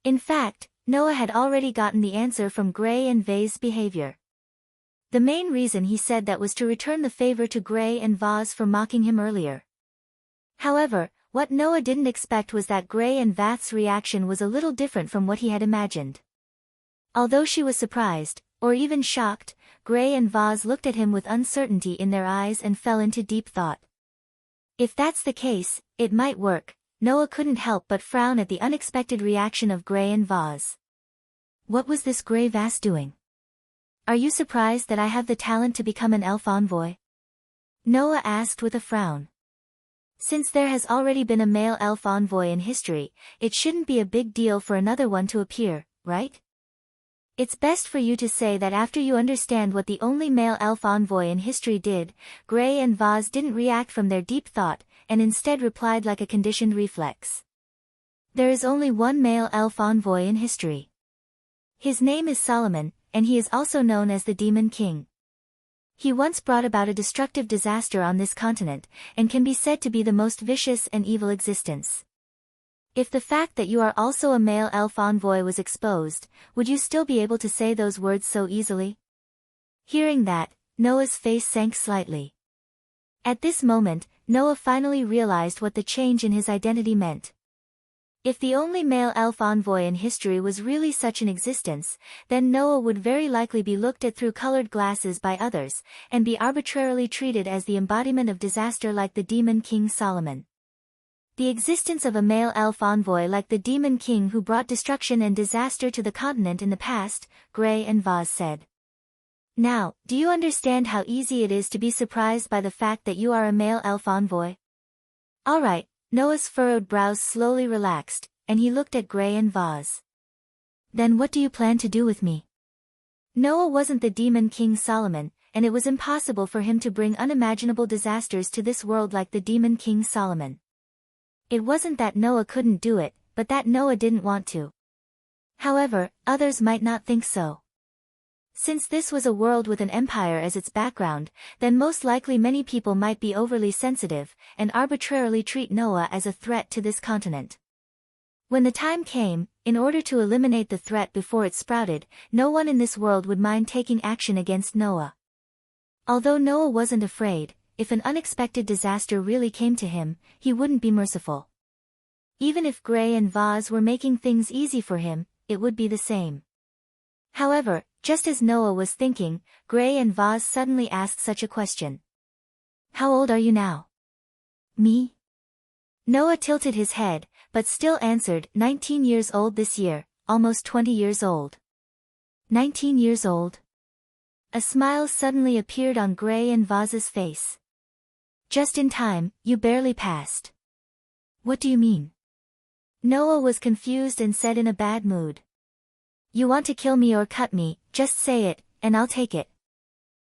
In fact, Noah had already gotten the answer from Gray and Vath's behavior. The main reason he said that was to return the favor to Gray and Vath for mocking him earlier. However, what Noah didn't expect was that Gray and Vath's reaction was a little different from what he had imagined. Although she was surprised, or even shocked, Gray and Vath looked at him with uncertainty in their eyes and fell into deep thought. If that's the case, it might work. Noah couldn't help but frown at the unexpected reaction of Gray and Vath. What was this Gray Vath doing? Are you surprised that I have the talent to become an elf envoy? Noah asked with a frown. Since there has already been a male elf envoy in history, it shouldn't be a big deal for another one to appear, right? It's best for you to say that after you understand what the only male elf envoy in history did. Gray and Vath didn't react from their deep thought, and instead replied like a conditioned reflex. There is only one male elf envoy in history. His name is Solomon, and he is also known as the Demon King. He once brought about a destructive disaster on this continent, and can be said to be the most vicious and evil existence. If the fact that you are also a male elf envoy was exposed, would you still be able to say those words so easily? Hearing that, Noah's face sank slightly. At this moment, Noah finally realized what the change in his identity meant. If the only male elf envoy in history was really such an existence, then Noah would very likely be looked at through colored glasses by others, and be arbitrarily treated as the embodiment of disaster like the Demon King Solomon. The existence of a male elf envoy like the Demon King who brought destruction and disaster to the continent in the past, Gray and Vaz said. Now, do you understand how easy it is to be surprised by the fact that you are a male elf envoy? Alright. Noah's furrowed brows slowly relaxed, and he looked at Gray and Vaz. Then what do you plan to do with me? Noah wasn't the Demon King Solomon, and it was impossible for him to bring unimaginable disasters to this world like the Demon King Solomon. It wasn't that Noah couldn't do it, but that Noah didn't want to. However, others might not think so. Since this was a world with an empire as its background, then most likely many people might be overly sensitive, and arbitrarily treat Noah as a threat to this continent. When the time came, in order to eliminate the threat before it sprouted, no one in this world would mind taking action against Noah. Although Noah wasn't afraid, if an unexpected disaster really came to him, he wouldn't be merciful. Even if Gray and Vaz were making things easy for him, it would be the same. However, just as Noah was thinking, Gray and Vaz suddenly asked such a question. How old are you now? Me? Noah tilted his head, but still answered, 19 years old this year, almost 20 years old. 19 years old? A smile suddenly appeared on Gray and Vaz's face. Just in time, you barely passed. What do you mean? Noah was confused and said in a bad mood. You want to kill me or cut me, just say it, and I'll take it.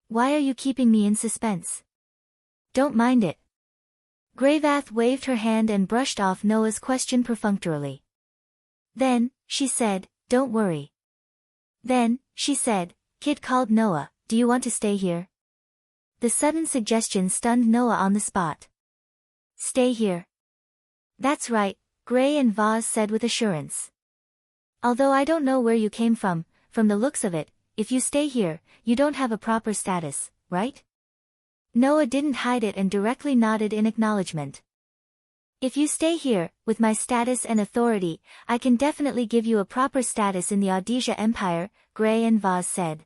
Why are you keeping me in suspense? Don't mind it. Grayvath waved her hand and brushed off Noah's question perfunctorily. Then, she said, don't worry. Then, she said, Kid called Noah, do you want to stay here? The sudden suggestion stunned Noah on the spot. Stay here. That's right, Gray and Vaz said with assurance. Although I don't know where you came from the looks of it, if you stay here, you don't have a proper status, right? Noah didn't hide it and directly nodded in acknowledgement. If you stay here, with my status and authority, I can definitely give you a proper status in the Audisia Empire, Gray and Vaz said.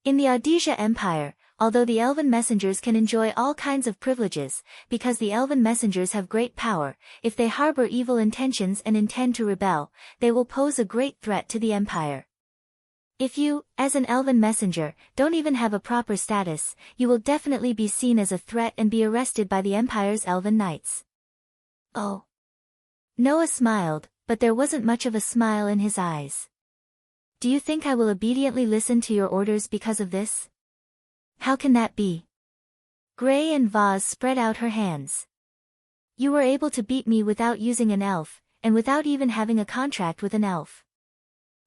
In the Audisia Empire, although the elven messengers can enjoy all kinds of privileges, because the elven messengers have great power, if they harbor evil intentions and intend to rebel, they will pose a great threat to the empire. If you, as an elven messenger, don't even have a proper status, you will definitely be seen as a threat and be arrested by the empire's elven knights. Oh. Noah smiled, but there wasn't much of a smile in his eyes. Do you think I will obediently listen to your orders because of this? How can that be? Gray and Vaz spread out her hands. You were able to beat me without using an elf, and without even having a contract with an elf.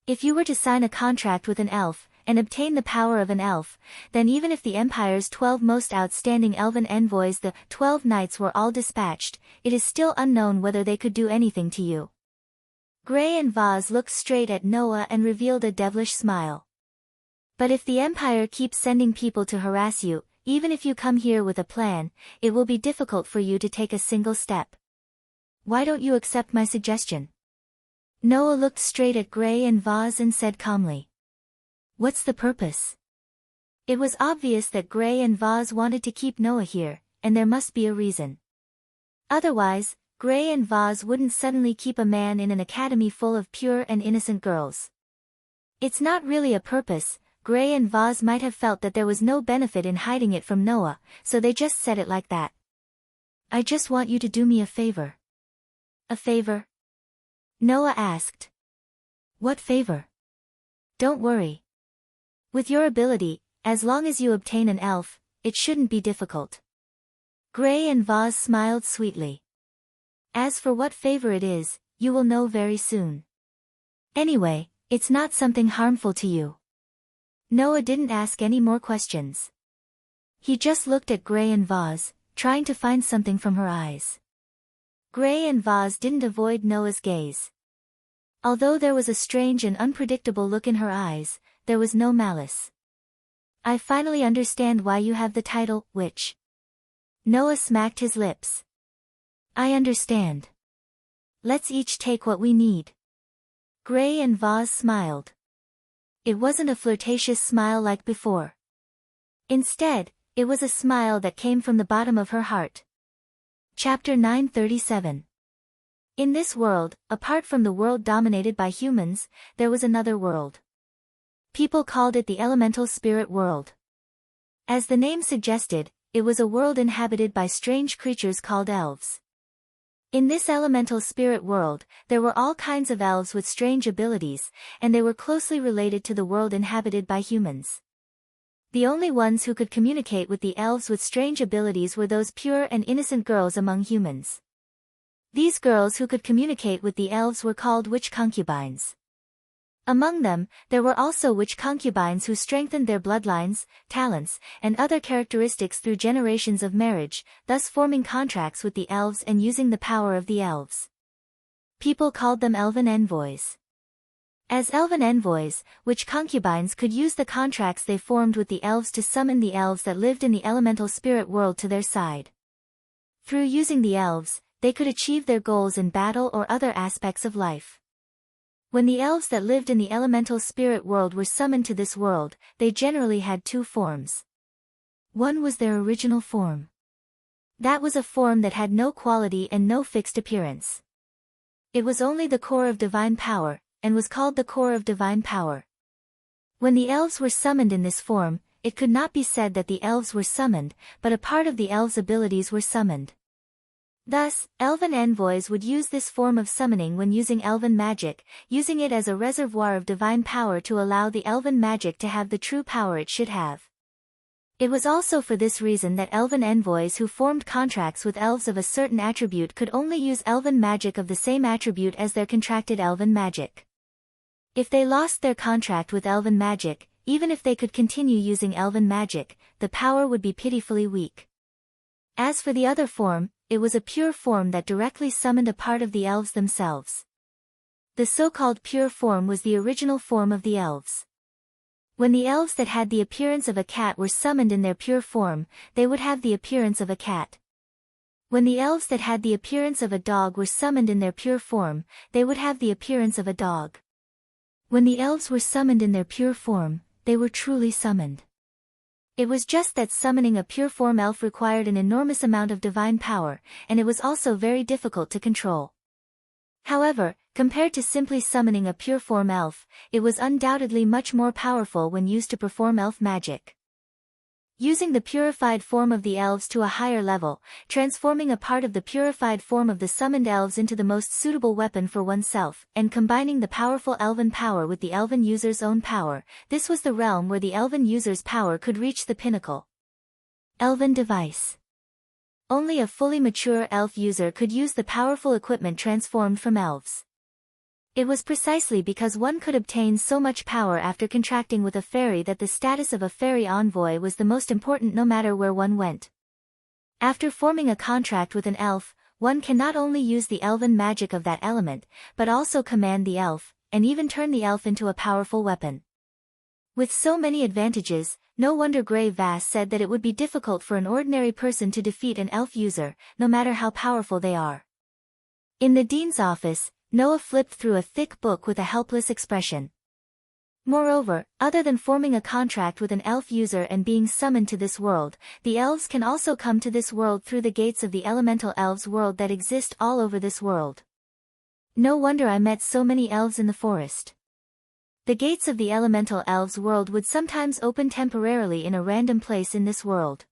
If you were to sign a contract with an elf, and obtain the power of an elf, then even if the Empire's 12 most outstanding elven envoys, the 12 knights, were all dispatched, it is still unknown whether they could do anything to you. Gray and Vaz looked straight at Noah and revealed a devilish smile. But if the Empire keeps sending people to harass you, even if you come here with a plan, it will be difficult for you to take a single step. Why don't you accept my suggestion? Noah looked straight at Gray and Vaz and said calmly. What's the purpose? It was obvious that Gray and Vaz wanted to keep Noah here, and there must be a reason. Otherwise, Gray and Vaz wouldn't suddenly keep a man in an academy full of pure and innocent girls. It's not really a purpose. Gray and Vaz might have felt that there was no benefit in hiding it from Noah, so they just said it like that. I just want you to do me a favor. A favor? Noah asked. What favor? Don't worry. With your ability, as long as you obtain an elf, it shouldn't be difficult. Gray and Vaz smiled sweetly. As for what favor it is, you will know very soon. Anyway, it's not something harmful to you. Noah didn't ask any more questions. He just looked at Gray and Vaz, trying to find something from her eyes. Gray and Vaz didn't avoid Noah's gaze. Although there was a strange and unpredictable look in her eyes, there was no malice. I finally understand why you have the title, witch. Noah smacked his lips. I understand. Let's each take what we need. Gray and Vaz smiled. It wasn't a flirtatious smile like before. Instead, it was a smile that came from the bottom of her heart. Chapter 937. In this world, apart from the world dominated by humans, there was another world. People called it the elemental spirit world. As the name suggested, it was a world inhabited by strange creatures called elves. In this elemental spirit world, there were all kinds of elves with strange abilities, and they were closely related to the world inhabited by humans. The only ones who could communicate with the elves with strange abilities were those pure and innocent girls among humans. These girls who could communicate with the elves were called witch concubines. Among them, there were also witch concubines who strengthened their bloodlines, talents, and other characteristics through generations of marriage, thus forming contracts with the elves and using the power of the elves. People called them elven envoys. As elven envoys, witch concubines could use the contracts they formed with the elves to summon the elves that lived in the elemental spirit world to their side. Through using the elves, they could achieve their goals in battle or other aspects of life. When the elves that lived in the elemental spirit world were summoned to this world, they generally had two forms. One was their original form. That was a form that had no quality and no fixed appearance. It was only the core of divine power, and was called the core of divine power. When the elves were summoned in this form, it could not be said that the elves were summoned, but a part of the elves' abilities were summoned. Thus, elven envoys would use this form of summoning when using elven magic, using it as a reservoir of divine power to allow the elven magic to have the true power it should have. It was also for this reason that elven envoys who formed contracts with elves of a certain attribute could only use elven magic of the same attribute as their contracted elven magic. If they lost their contract with elven magic, even if they could continue using elven magic, the power would be pitifully weak. As for the other form, it was a pure form that directly summoned a part of the elves themselves. The so-called pure form was the original form of the elves. When the elves that had the appearance of a cat were summoned in their pure form, they would have the appearance of a cat. When the elves that had the appearance of a dog were summoned in their pure form, they would have the appearance of a dog. When the elves were summoned in their pure form, they were truly summoned. It was just that summoning a pure form elf required an enormous amount of divine power, and it was also very difficult to control. However, compared to simply summoning a pure form elf, it was undoubtedly much more powerful when used to perform elf magic. Using the purified form of the elves to a higher level, transforming a part of the purified form of the summoned elves into the most suitable weapon for oneself, and combining the powerful elven power with the elven user's own power, this was the realm where the elven user's power could reach the pinnacle. Elven device. Only a fully mature elf user could use the powerful equipment transformed from elves. It was precisely because one could obtain so much power after contracting with a fairy that the status of a fairy envoy was the most important no matter where one went. After forming a contract with an elf, one can not only use the elven magic of that element, but also command the elf, and even turn the elf into a powerful weapon. With so many advantages, no wonder Grey Vass said that it would be difficult for an ordinary person to defeat an elf user, no matter how powerful they are. In the dean's office, Noah flipped through a thick book with a helpless expression. Moreover, other than forming a contract with an elf user and being summoned to this world, the elves can also come to this world through the gates of the elemental elves world that exist all over this world. No wonder I met so many elves in the forest. The gates of the elemental elves world would sometimes open temporarily in a random place in this world.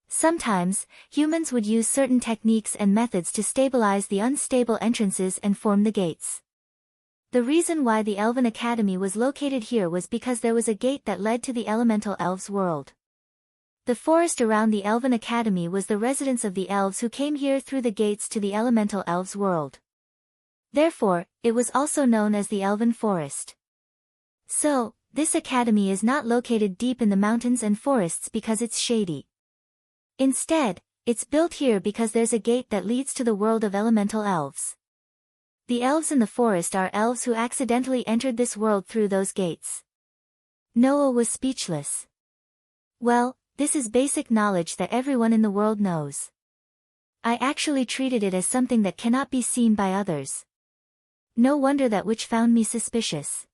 Sometimes, humans would use certain techniques and methods to stabilize the unstable entrances and form the gates. The reason why the Elven Academy was located here was because there was a gate that led to the elemental elves world. The forest around the Elven Academy was the residence of the elves who came here through the gates to the elemental elves world. Therefore, it was also known as the Elven Forest. So, this academy is not located deep in the mountains and forests because it's shady. Instead, it's built here because there's a gate that leads to the world of elemental elves. The elves in the forest are elves who accidentally entered this world through those gates. Noah was speechless. Well, this is basic knowledge that everyone in the world knows. I actually treated it as something that cannot be seen by others. No wonder that witch found me suspicious.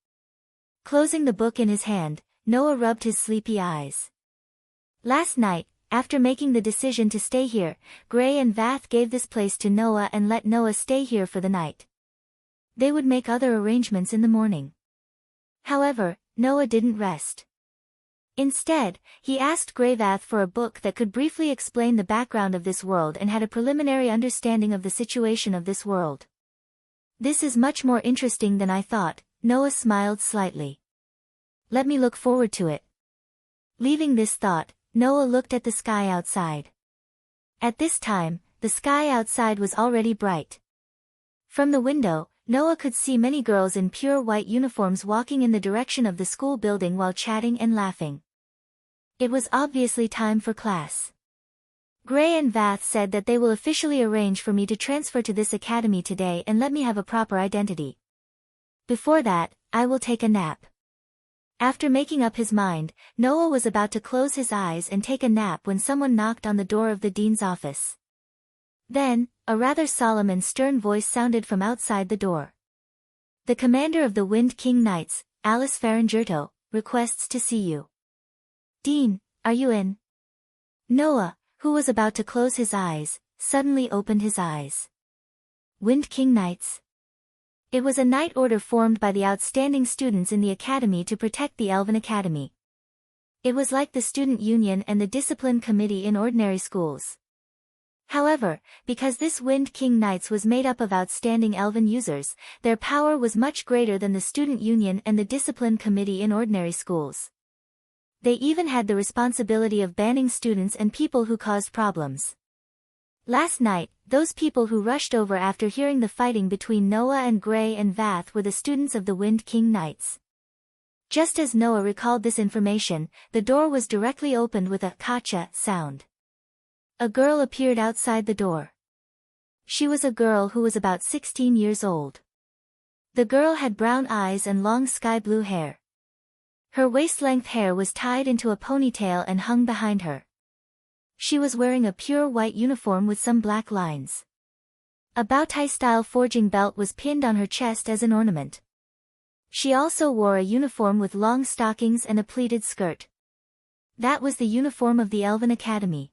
Closing the book in his hand, Noah rubbed his sleepy eyes. Last night, after making the decision to stay here, Gray and Vath gave this place to Noah and let Noah stay here for the night. They would make other arrangements in the morning. However, Noah didn't rest. Instead, he asked Greyvath for a book that could briefly explain the background of this world and had a preliminary understanding of the situation of this world. This is much more interesting than I thought, Noah smiled slightly. Let me look forward to it. Leaving this thought, Noah looked at the sky outside. At this time, the sky outside was already bright. From the window, Noah could see many girls in pure white uniforms walking in the direction of the school building while chatting and laughing. It was obviously time for class. Gray and Vath said that they will officially arrange for me to transfer to this academy today and let me have a proper identity. Before that, I will take a nap. After making up his mind, Noah was about to close his eyes and take a nap when someone knocked on the door of the dean's office. Then, a rather solemn and stern voice sounded from outside the door. The commander of the Wind King Knights, Alice Faringerto, requests to see you. Dean, are you in? Noah, who was about to close his eyes, suddenly opened his eyes. Wind King Knights. It was a knight order formed by the outstanding students in the academy to protect the Elven Academy. It was like the student union and the discipline committee in ordinary schools. However, because this Wind King Knights was made up of outstanding Elven users, their power was much greater than the student union and the discipline committee in ordinary schools. They even had the responsibility of banning students and people who caused problems. Last night, those people who rushed over after hearing the fighting between Noah and Gray and Vath were the students of the Wind King Knights. Just as Noah recalled this information, the door was directly opened with a "kacha" sound. A girl appeared outside the door. She was a girl who was about 16 years old. The girl had brown eyes and long sky blue hair. Her waist-length hair was tied into a ponytail and hung behind her. She was wearing a pure white uniform with some black lines. A bow-tie-style forging belt was pinned on her chest as an ornament. She also wore a uniform with long stockings and a pleated skirt. That was the uniform of the Elven Academy.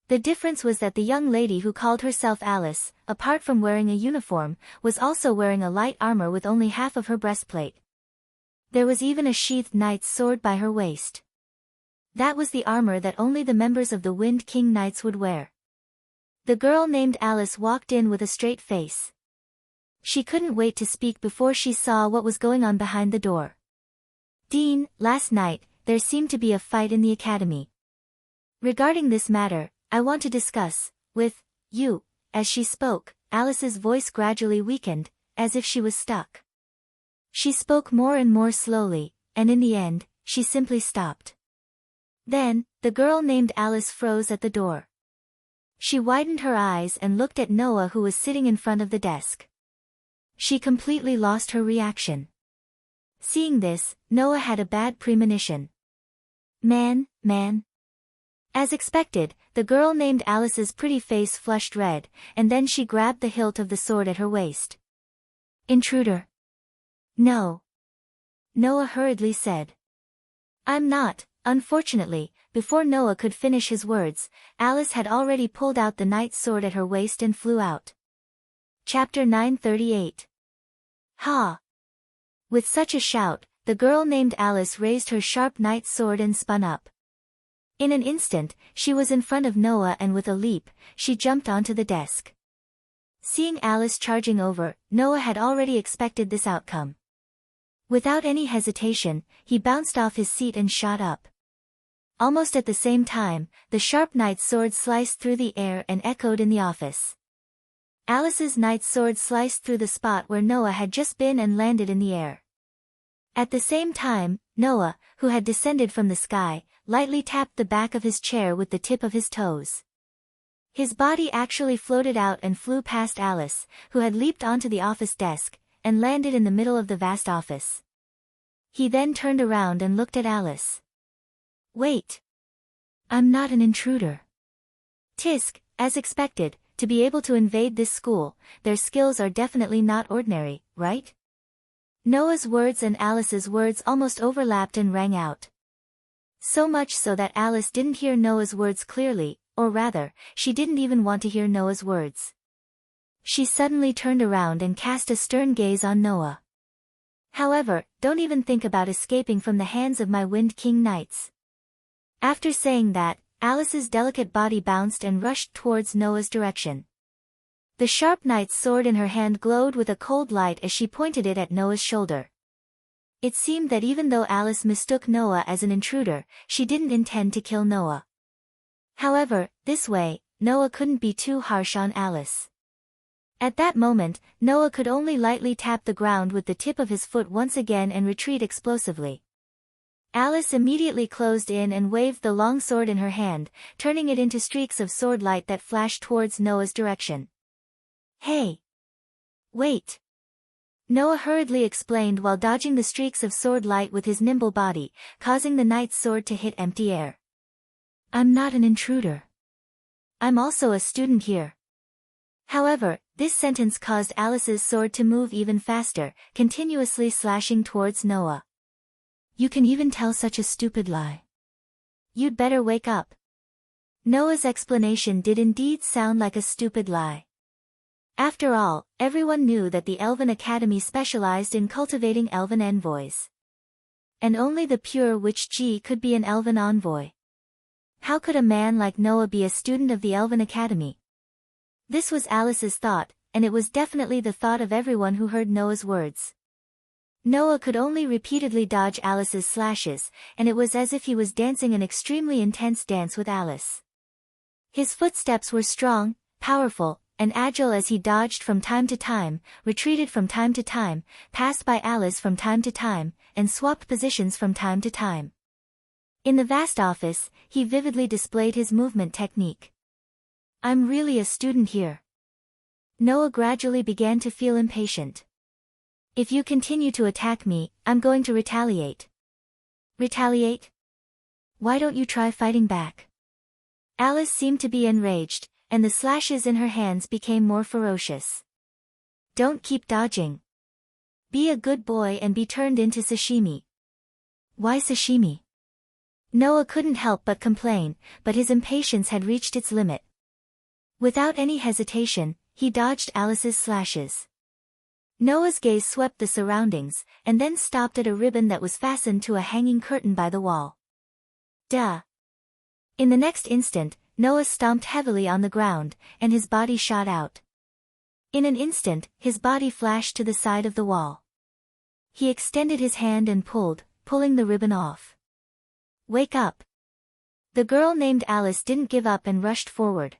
The difference was that the young lady who called herself Alice, apart from wearing a uniform, was also wearing a light armor with only half of her breastplate. There was even a sheathed knight's sword by her waist. That was the armor that only the members of the Wind King Knights would wear. The girl named Alice walked in with a straight face. She couldn't wait to speak before she saw what was going on behind the door. Dean, last night, there seemed to be a fight in the academy. Regarding this matter, I want to discuss, with you. As she spoke, Alice's voice gradually weakened, as if she was stuck. She spoke more and more slowly, and in the end, she simply stopped. Then, the girl named Alice froze at the door. She widened her eyes and looked at Noah, who was sitting in front of the desk. She completely lost her reaction. Seeing this, Noah had a bad premonition. Man. As expected, the girl named Alice's pretty face flushed red, and then she grabbed the hilt of the sword at her waist. Intruder. No. Noah hurriedly said. I'm not. Unfortunately, before Noah could finish his words, Alice had already pulled out the knight's sword at her waist and flew out. Chapter 938. Ha! With such a shout, the girl named Alice raised her sharp knight's sword and spun up. In an instant, she was in front of Noah, and with a leap, she jumped onto the desk. Seeing Alice charging over, Noah had already expected this outcome. Without any hesitation, he bounced off his seat and shot up. Almost at the same time, the sharp knight's sword sliced through the air and echoed in the office. Alice's knight's sword sliced through the spot where Noah had just been and landed in the air. At the same time, Noah, who had descended from the sky, lightly tapped the back of his chair with the tip of his toes. His body actually floated out and flew past Alice, who had leaped onto the office desk, and landed in the middle of the vast office. He then turned around and looked at Alice. "Wait. I'm not an intruder." Tisk, as expected, to be able to invade this school, their skills are definitely not ordinary, right? Noah's words and Alice's words almost overlapped and rang out. So much so that Alice didn't hear Noah's words clearly, or rather, she didn't even want to hear Noah's words. She suddenly turned around and cast a stern gaze on Noah. "However, don't even think about escaping from the hands of my Wind King knights." After saying that, Alice's delicate body bounced and rushed towards Noah's direction. The sharp knight's sword in her hand glowed with a cold light as she pointed it at Noah's shoulder. It seemed that even though Alice mistook Noah as an intruder, she didn't intend to kill Noah. However, this way, Noah couldn't be too harsh on Alice. At that moment, Noah could only lightly tap the ground with the tip of his foot once again and retreat explosively. Alice immediately closed in and waved the long sword in her hand, turning it into streaks of sword light that flashed towards Noah's direction. "Hey! Wait!" Noah hurriedly explained while dodging the streaks of sword light with his nimble body, causing the knight's sword to hit empty air. "I'm not an intruder. I'm also a student here." However, this sentence caused Alice's sword to move even faster, continuously slashing towards Noah. "You can even tell such a stupid lie. You'd better wake up." Noah's explanation did indeed sound like a stupid lie. After all, everyone knew that the Elven Academy specialized in cultivating elven envoys. And only the pure Witch G could be an elven envoy. How could a man like Noah be a student of the Elven Academy? This was Alice's thought, and it was definitely the thought of everyone who heard Noah's words. Noah could only repeatedly dodge Alice's slashes, and it was as if he was dancing an extremely intense dance with Alice. His footsteps were strong, powerful, and agile as he dodged from time to time, retreated from time to time, passed by Alice from time to time, and swapped positions from time to time. In the vast office, he vividly displayed his movement technique. "I'm really a student here." Noah gradually began to feel impatient. "If you continue to attack me, I'm going to retaliate." "Retaliate? Why don't you try fighting back?" Alice seemed to be enraged, and the slashes in her hands became more ferocious. "Don't keep dodging. Be a good boy and be turned into sashimi." "Why sashimi?" Noah couldn't help but complain, but his impatience had reached its limit. Without any hesitation, he dodged Alice's slashes. Noah's gaze swept the surroundings, and then stopped at a ribbon that was fastened to a hanging curtain by the wall. Duh! In the next instant, Noah stomped heavily on the ground, and his body shot out. In an instant, his body flashed to the side of the wall. He extended his hand and pulling the ribbon off. "Wake up!" The girl named Alice didn't give up and rushed forward.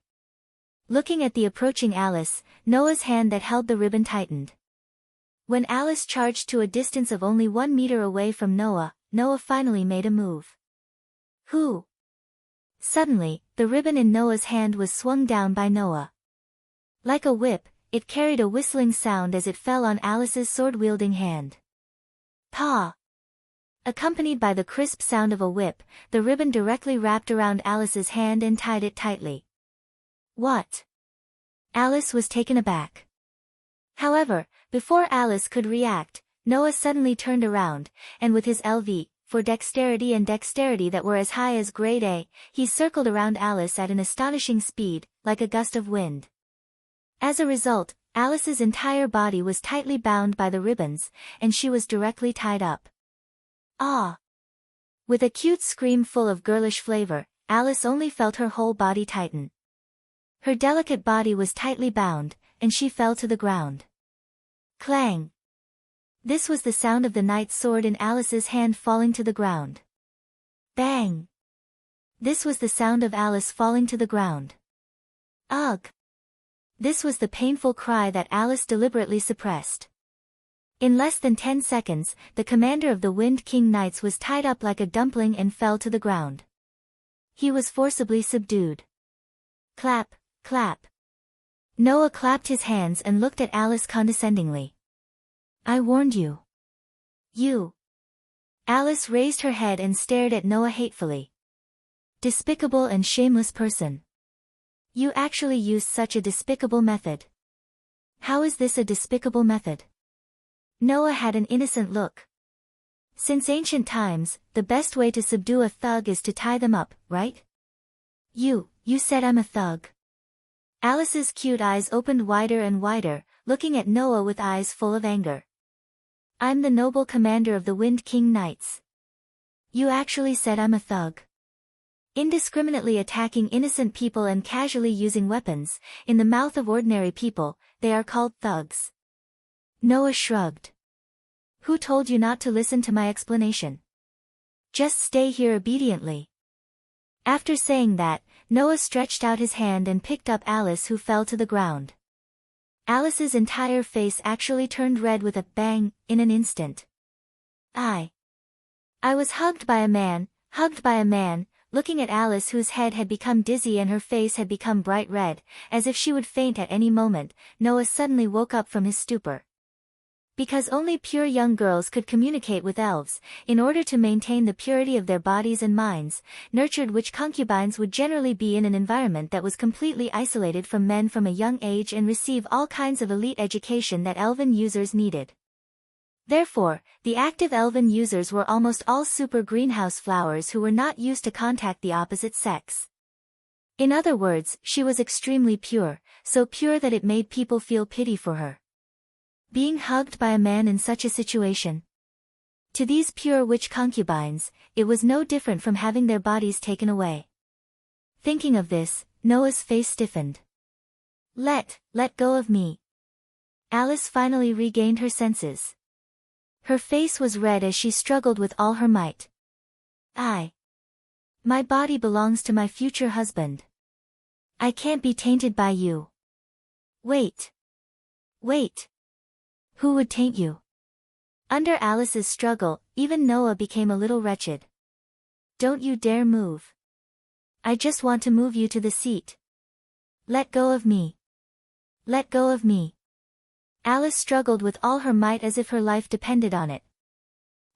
Looking at the approaching Alice, Noah's hand that held the ribbon tightened. When Alice charged to a distance of only 1 meter away from Noah, Noah finally made a move. "Who?" Suddenly, the ribbon in Noah's hand was swung down by Noah. Like a whip, it carried a whistling sound as it fell on Alice's sword-wielding hand. "Paw!" Accompanied by the crisp sound of a whip, the ribbon directly wrapped around Alice's hand and tied it tightly. "What?" Alice was taken aback. However, before Alice could react, Noah suddenly turned around, and with his LV, for dexterity and dexterity that were as high as grade A, he circled around Alice at an astonishing speed, like a gust of wind. As a result, Alice's entire body was tightly bound by the ribbons, and she was directly tied up. "Ah!" With a cute scream full of girlish flavor, Alice only felt her whole body tighten. Her delicate body was tightly bound, and she fell to the ground. Clang! This was the sound of the knight's sword in Alice's hand falling to the ground. Bang! This was the sound of Alice falling to the ground. Ugh! This was the painful cry that Alice deliberately suppressed. In less than 10 seconds, the commander of the Wind King Knights was tied up like a dumpling and fell to the ground. He was forcibly subdued. Clap, clap. Noah clapped his hands and looked at Alice condescendingly. I warned you. You. Alice raised her head and stared at Noah hatefully. Despicable and shameless person. You actually used such a despicable method. How is this a despicable method? Noah had an innocent look. Since ancient times, the best way to subdue a thug is to tie them up, right? You said I'm a thug. Alice's cute eyes opened wider and wider, looking at Noah with eyes full of anger. I'm the noble commander of the Wind King Knights. You actually said I'm a thug. Indiscriminately attacking innocent people and casually using weapons, in the mouth of ordinary people, they are called thugs. Noah shrugged. Who told you not to listen to my explanation? Just stay here obediently. After saying that, Noah stretched out his hand and picked up Alice, who fell to the ground. Alice's entire face actually turned red with a bang, in an instant. I was hugged by a man, looking at Alice, whose head had become dizzy and her face had become bright red, as if she would faint at any moment. Noah suddenly woke up from his stupor. Because only pure young girls could communicate with elves, in order to maintain the purity of their bodies and minds, nurtured witch concubines would generally be in an environment that was completely isolated from men from a young age and receive all kinds of elite education that elven users needed. Therefore, the active elven users were almost all super greenhouse flowers who were not used to contact the opposite sex. In other words, she was extremely pure, so pure that it made people feel pity for her. Being hugged by a man in such a situation. To these pure witch concubines, it was no different from having their bodies taken away. Thinking of this, Noah's face stiffened. Let go of me. Alice finally regained her senses. Her face was red as she struggled with all her might. My body belongs to my future husband. I can't be tainted by you. Wait. Who would taint you? Under Alice's struggle, even Noah became a little wretched. Don't you dare move. I just want to move you to the seat. Let go of me. Let go of me. Alice struggled with all her might as if her life depended on it.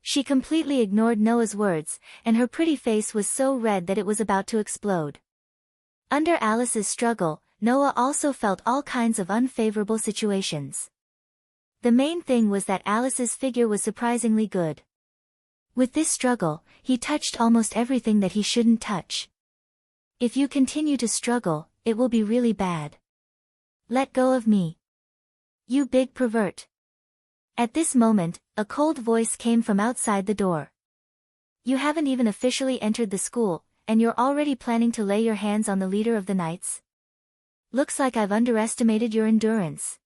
She completely ignored Noah's words, and her pretty face was so red that it was about to explode. Under Alice's struggle, Noah also felt all kinds of unfavorable situations. The main thing was that Alice's figure was surprisingly good. With this struggle, he touched almost everything that he shouldn't touch. If you continue to struggle, it will be really bad. Let go of me. You big pervert. At this moment, a cold voice came from outside the door. You haven't even officially entered the school, and you're already planning to lay your hands on the leader of the knights? Looks like I've underestimated your endurance.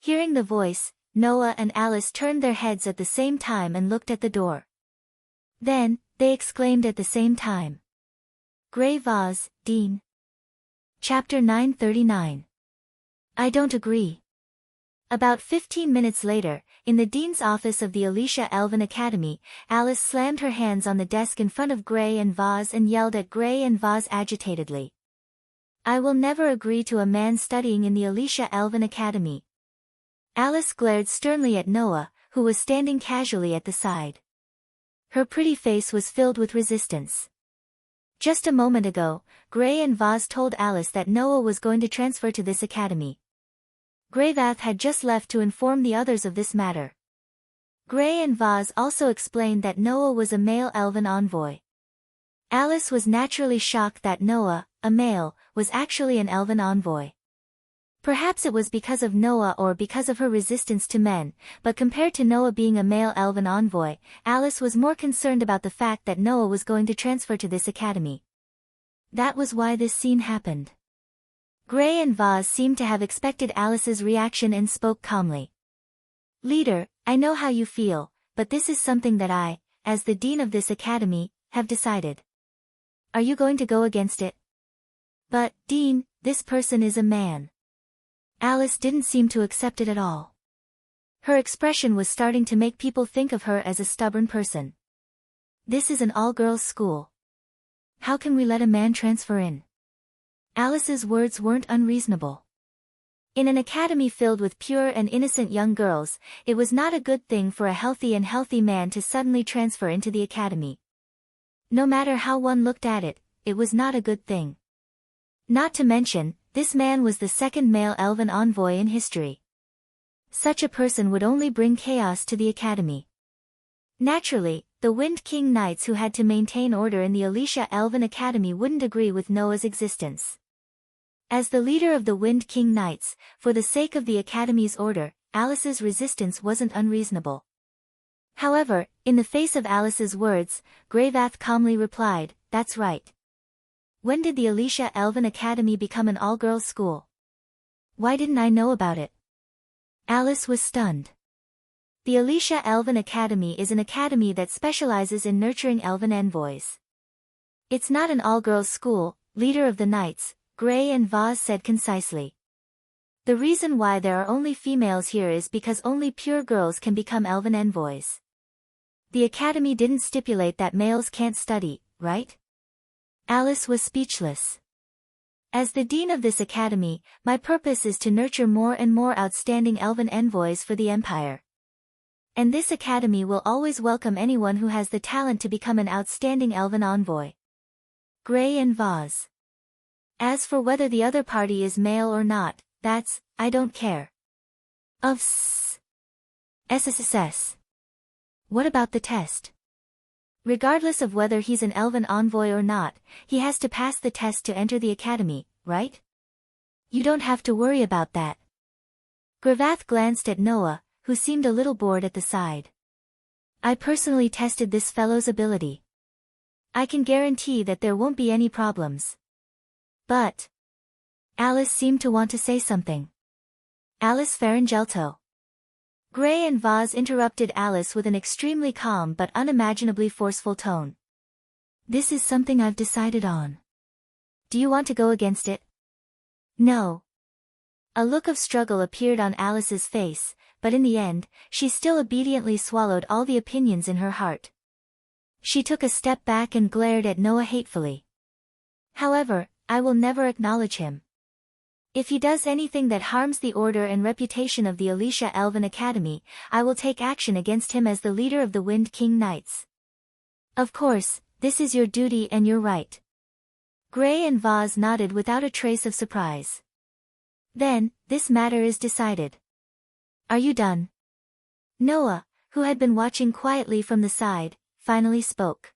Hearing the voice, Noah and Alice turned their heads at the same time and looked at the door. Then, they exclaimed at the same time. Grey Vase, Dean. Chapter 939. I don't agree. About 15 minutes later, in the dean's office of the Alicia Elven Academy, Alice slammed her hands on the desk in front of Grey and Vase and yelled at Grey and Vase agitatedly. I will never agree to a man studying in the Alicia Elven Academy. Alice glared sternly at Noah, who was standing casually at the side. Her pretty face was filled with resistance. Just a moment ago, Grey and Vase told Alice that Noah was going to transfer to this academy. Greyvath had just left to inform the others of this matter. Grey and Vase also explained that Noah was a male elven envoy. Alice was naturally shocked that Noah, a male, was actually an elven envoy. Perhaps it was because of Noah or because of her resistance to men, but compared to Noah being a male elven envoy, Alice was more concerned about the fact that Noah was going to transfer to this academy. That was why this scene happened. Grey and Vase seemed to have expected Alice's reaction and spoke calmly. Leader, I know how you feel, but this is something that I, as the dean of this academy, have decided. Are you going to go against it? But, Dean, this person is a man. Alice didn't seem to accept it at all. Her expression was starting to make people think of her as a stubborn person. This is an all-girls school. How can we let a man transfer in? Alice's words weren't unreasonable. In an academy filled with pure and innocent young girls, it was not a good thing for a healthy man to suddenly transfer into the academy. No matter how one looked at it, it was not a good thing. Not to mention, this man was the second male elven envoy in history. Such a person would only bring chaos to the academy. Naturally, the Wind King Knights who had to maintain order in the Alicia Elven Academy wouldn't agree with Noah's existence. As the leader of the Wind King Knights, for the sake of the Academy's order, Alice's resistance wasn't unreasonable. However, in the face of Alice's words, Greyvath calmly replied, "That's right. When did the Alicia Elven Academy become an all-girls school? Why didn't I know about it?" Alice was stunned. The Alicia Elven Academy is an academy that specializes in nurturing elven envoys. It's not an all-girls school, leader of the knights, Grey and Vaz said concisely. The reason why there are only females here is because only pure girls can become elven envoys. The academy didn't stipulate that males can't study, right? Alice was speechless. As the dean of this academy, my purpose is to nurture more and more outstanding elven envoys for the Empire. And this academy will always welcome anyone who has the talent to become an outstanding elven envoy. Grey and Vaz. As for whether the other party is male or not, I don't care. Of SSSS. What about the test? Regardless of whether he's an elven envoy or not, he has to pass the test to enter the academy, right? You don't have to worry about that. Greyvath glanced at Noah, who seemed a little bored at the side. I personally tested this fellow's ability. I can guarantee that there won't be any problems. But Alice seemed to want to say something. Alice Faringelto. Grey and Vaz interrupted Alice with an extremely calm but unimaginably forceful tone. This is something I've decided on. Do you want to go against it? No. A look of struggle appeared on Alice's face, but in the end, she still obediently swallowed all the opinions in her heart. She took a step back and glared at Noah hatefully. However, I will never acknowledge him. If he does anything that harms the order and reputation of the Alicia Elven Academy, I will take action against him as the leader of the Wind King Knights. Of course, this is your duty and your right. Grey and Vaz nodded without a trace of surprise. Then, this matter is decided. Are you done? Noah, who had been watching quietly from the side, finally spoke.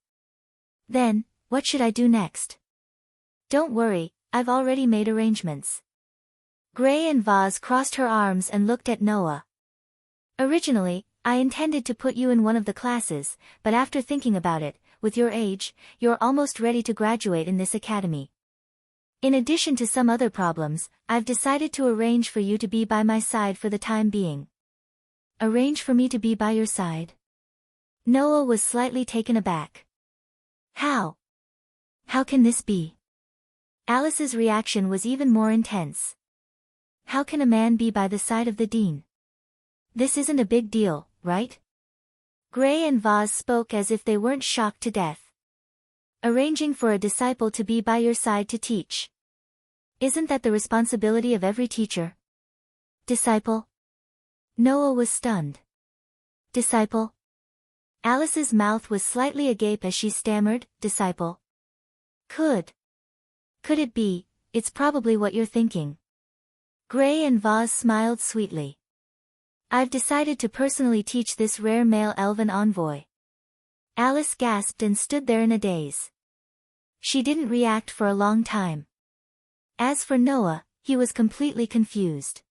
Then, what should I do next? Don't worry, I've already made arrangements. Grey and Vaz crossed her arms and looked at Noah. Originally, I intended to put you in one of the classes, but after thinking about it, with your age, you're almost ready to graduate in this academy. In addition to some other problems, I've decided to arrange for you to be by my side for the time being. Arrange for me to be by your side? Noah was slightly taken aback. How? How can this be? Alice's reaction was even more intense. How can a man be by the side of the dean? This isn't a big deal, right? Grey and Vaz spoke as if they weren't shocked to death. Arranging for a disciple to be by your side to teach. Isn't that the responsibility of every teacher? Disciple? Noah was stunned. Disciple? Alice's mouth was slightly agape as she stammered, disciple. Could it be, it's probably what you're thinking. Grey and Vaz smiled sweetly. I've decided to personally teach this rare male elven envoy. Alice gasped and stood there in a daze. She didn't react for a long time. As for Noah, he was completely confused.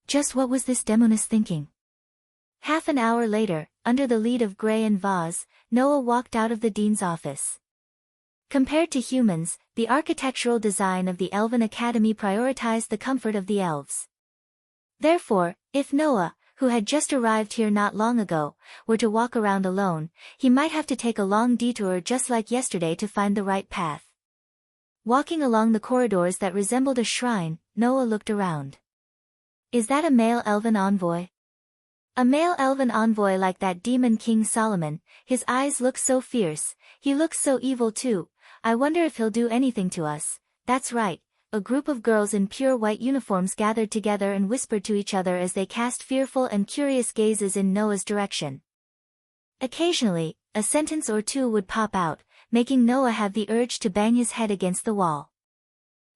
Just what was this demoness thinking? Half an hour later, under the lead of Grey and Vaz, Noah walked out of the dean's office. Compared to humans, the architectural design of the Elven Academy prioritized the comfort of the elves. Therefore, if Noah, who had just arrived here not long ago, were to walk around alone, he might have to take a long detour just like yesterday to find the right path. Walking along the corridors that resembled a shrine, Noah looked around. Is that a male elven envoy? A male elven envoy like that demon King Solomon, his eyes look so fierce, he looks so evil too. I wonder if he'll do anything to us. That's right. A group of girls in pure white uniforms gathered together and whispered to each other as they cast fearful and curious gazes in Noah's direction. Occasionally, a sentence or two would pop out, making Noah have the urge to bang his head against the wall.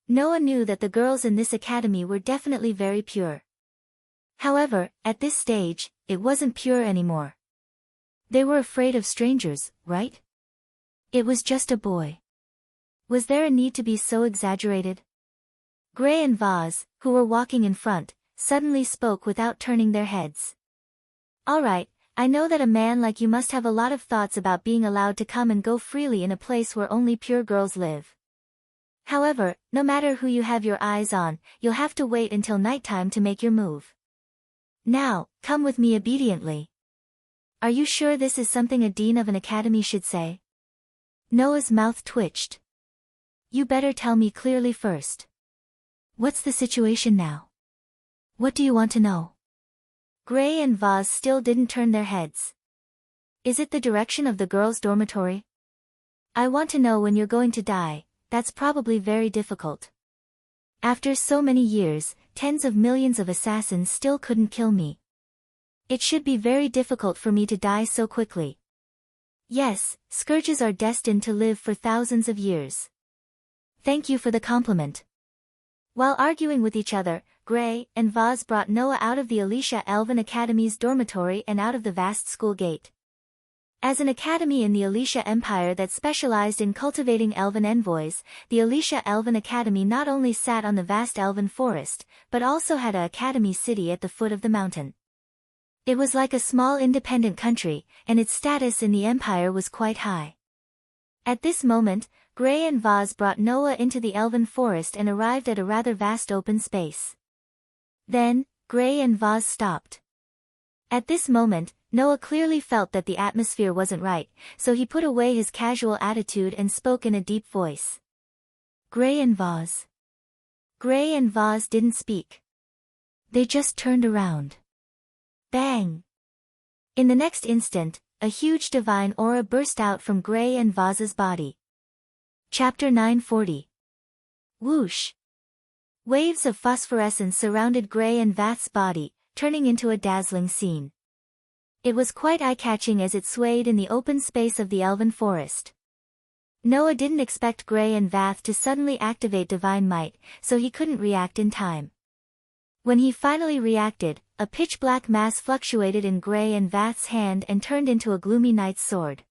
Noah knew that the girls in this academy were definitely very pure. However, at this stage, it wasn't pure anymore. They were afraid of strangers, right? It was just a boy. Was there a need to be so exaggerated? Gray and Vaz, who were walking in front, suddenly spoke without turning their heads. All right, I know that a man like you must have a lot of thoughts about being allowed to come and go freely in a place where only pure girls live. However, no matter who you have your eyes on, you'll have to wait until nighttime to make your move. Now, come with me obediently. Are you sure this is something a dean of an academy should say? Noah's mouth twitched. You better tell me clearly first. What's the situation now? What do you want to know? Gray and Vaz still didn't turn their heads. Is it the direction of the girls' dormitory? I want to know when you're going to die. That's probably very difficult. After so many years, tens of millions of assassins still couldn't kill me. It should be very difficult for me to die so quickly. Yes, scourges are destined to live for thousands of years. Thank you for the compliment. While arguing with each other, Gray and Vaz brought Noah out of the Alicia Elven Academy's dormitory and out of the vast school gate. As an academy in the Alicia Empire that specialized in cultivating elven envoys, the Alicia Elven Academy not only sat on the vast elven forest, but also had a academy city at the foot of the mountain. It was like a small independent country, and its status in the empire was quite high. At this moment, Gray and Vaz brought Noah into the elven forest and arrived at a rather vast open space. Then, Gray and Vaz stopped. At this moment, Noah clearly felt that the atmosphere wasn't right, so he put away his casual attitude and spoke in a deep voice. Gray and Vaz. Gray and Vaz didn't speak. They just turned around. Bang! In the next instant, a huge divine aura burst out from Gray and Vaz's body. Chapter 940. Whoosh! Waves of phosphorescence surrounded Gray and Vaz's body, turning into a dazzling scene. It was quite eye-catching as it swayed in the open space of the elven forest. Noah didn't expect Gray and Vaz to suddenly activate divine might, so he couldn't react in time. When he finally reacted, a pitch-black mass fluctuated in Gray and Vaz's hand and turned into a gloomy knight's sword.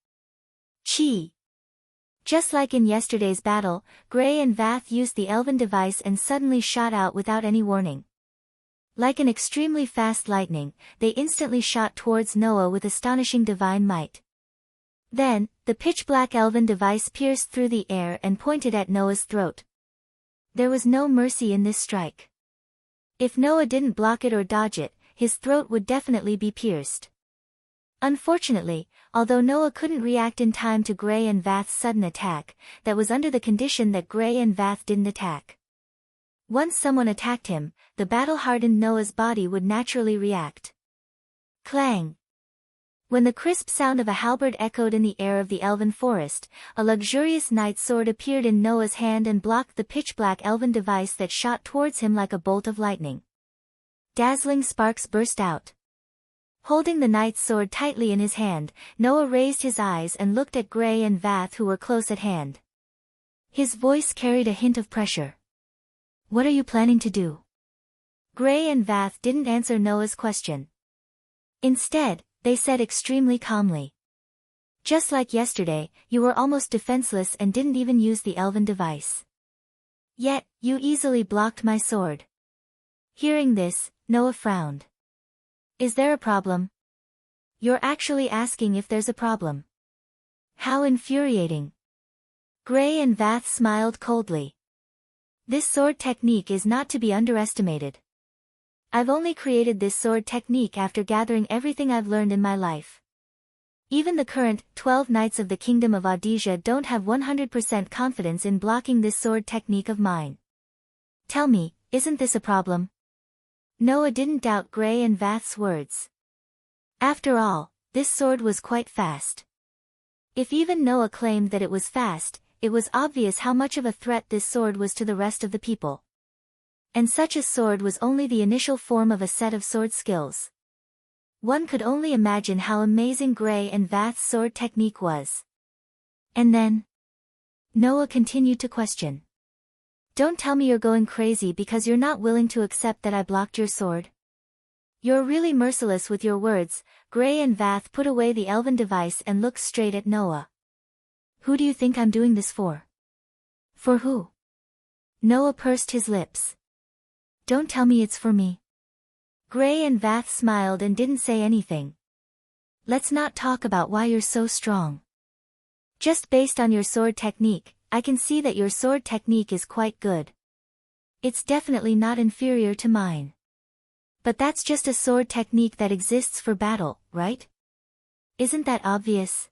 Chi! Just like in yesterday's battle, Gray and Vaz used the elven device and suddenly shot out without any warning. Like an extremely fast lightning, they instantly shot towards Noah with astonishing divine might. Then, the pitch-black elven device pierced through the air and pointed at Noah's throat. There was no mercy in this strike. If Noah didn't block it or dodge it, his throat would definitely be pierced. Unfortunately, although Noah couldn't react in time to Gray and Vaz's sudden attack, that was under the condition that Gray and Vaz didn't attack. Once someone attacked him, the battle-hardened Noah's body would naturally react. Clang! When the crisp sound of a halberd echoed in the air of the elven forest, a luxurious knight's sword appeared in Noah's hand and blocked the pitch-black elven device that shot towards him like a bolt of lightning. Dazzling sparks burst out. Holding the knight's sword tightly in his hand, Noah raised his eyes and looked at Gray and Vaz who were close at hand. His voice carried a hint of pressure. What are you planning to do? Gray and Vaz didn't answer Noah's question. Instead, they said extremely calmly. Just like yesterday, you were almost defenseless and didn't even use the elven device. Yet, you easily blocked my sword. Hearing this, Noah frowned. Is there a problem? You're actually asking if there's a problem. How infuriating. Gray and Vaz smiled coldly. This sword technique is not to be underestimated. I've only created this sword technique after gathering everything I've learned in my life. Even the current 12 knights of the Kingdom of Audisia don't have 100% confidence in blocking this sword technique of mine. Tell me, isn't this a problem? Noah didn't doubt Gray and Vaz's words. After all, this sword was quite fast. If even Noah claimed that it was fast, it was obvious how much of a threat this sword was to the rest of the people. And such a sword was only the initial form of a set of sword skills. One could only imagine how amazing Gray and Vath's sword technique was. And then? Noah continued to question. Don't tell me you're going crazy because you're not willing to accept that I blocked your sword. You're really merciless with your words. Gray and Vath put away the elven device and looked straight at Noah. Who do you think I'm doing this for? For who? Noah pursed his lips. Don't tell me it's for me. Gray and Vath smiled and didn't say anything. Let's not talk about why you're so strong. Just based on your sword technique, I can see that your sword technique is quite good. It's definitely not inferior to mine. But that's just a sword technique that exists for battle, right? Isn't that obvious?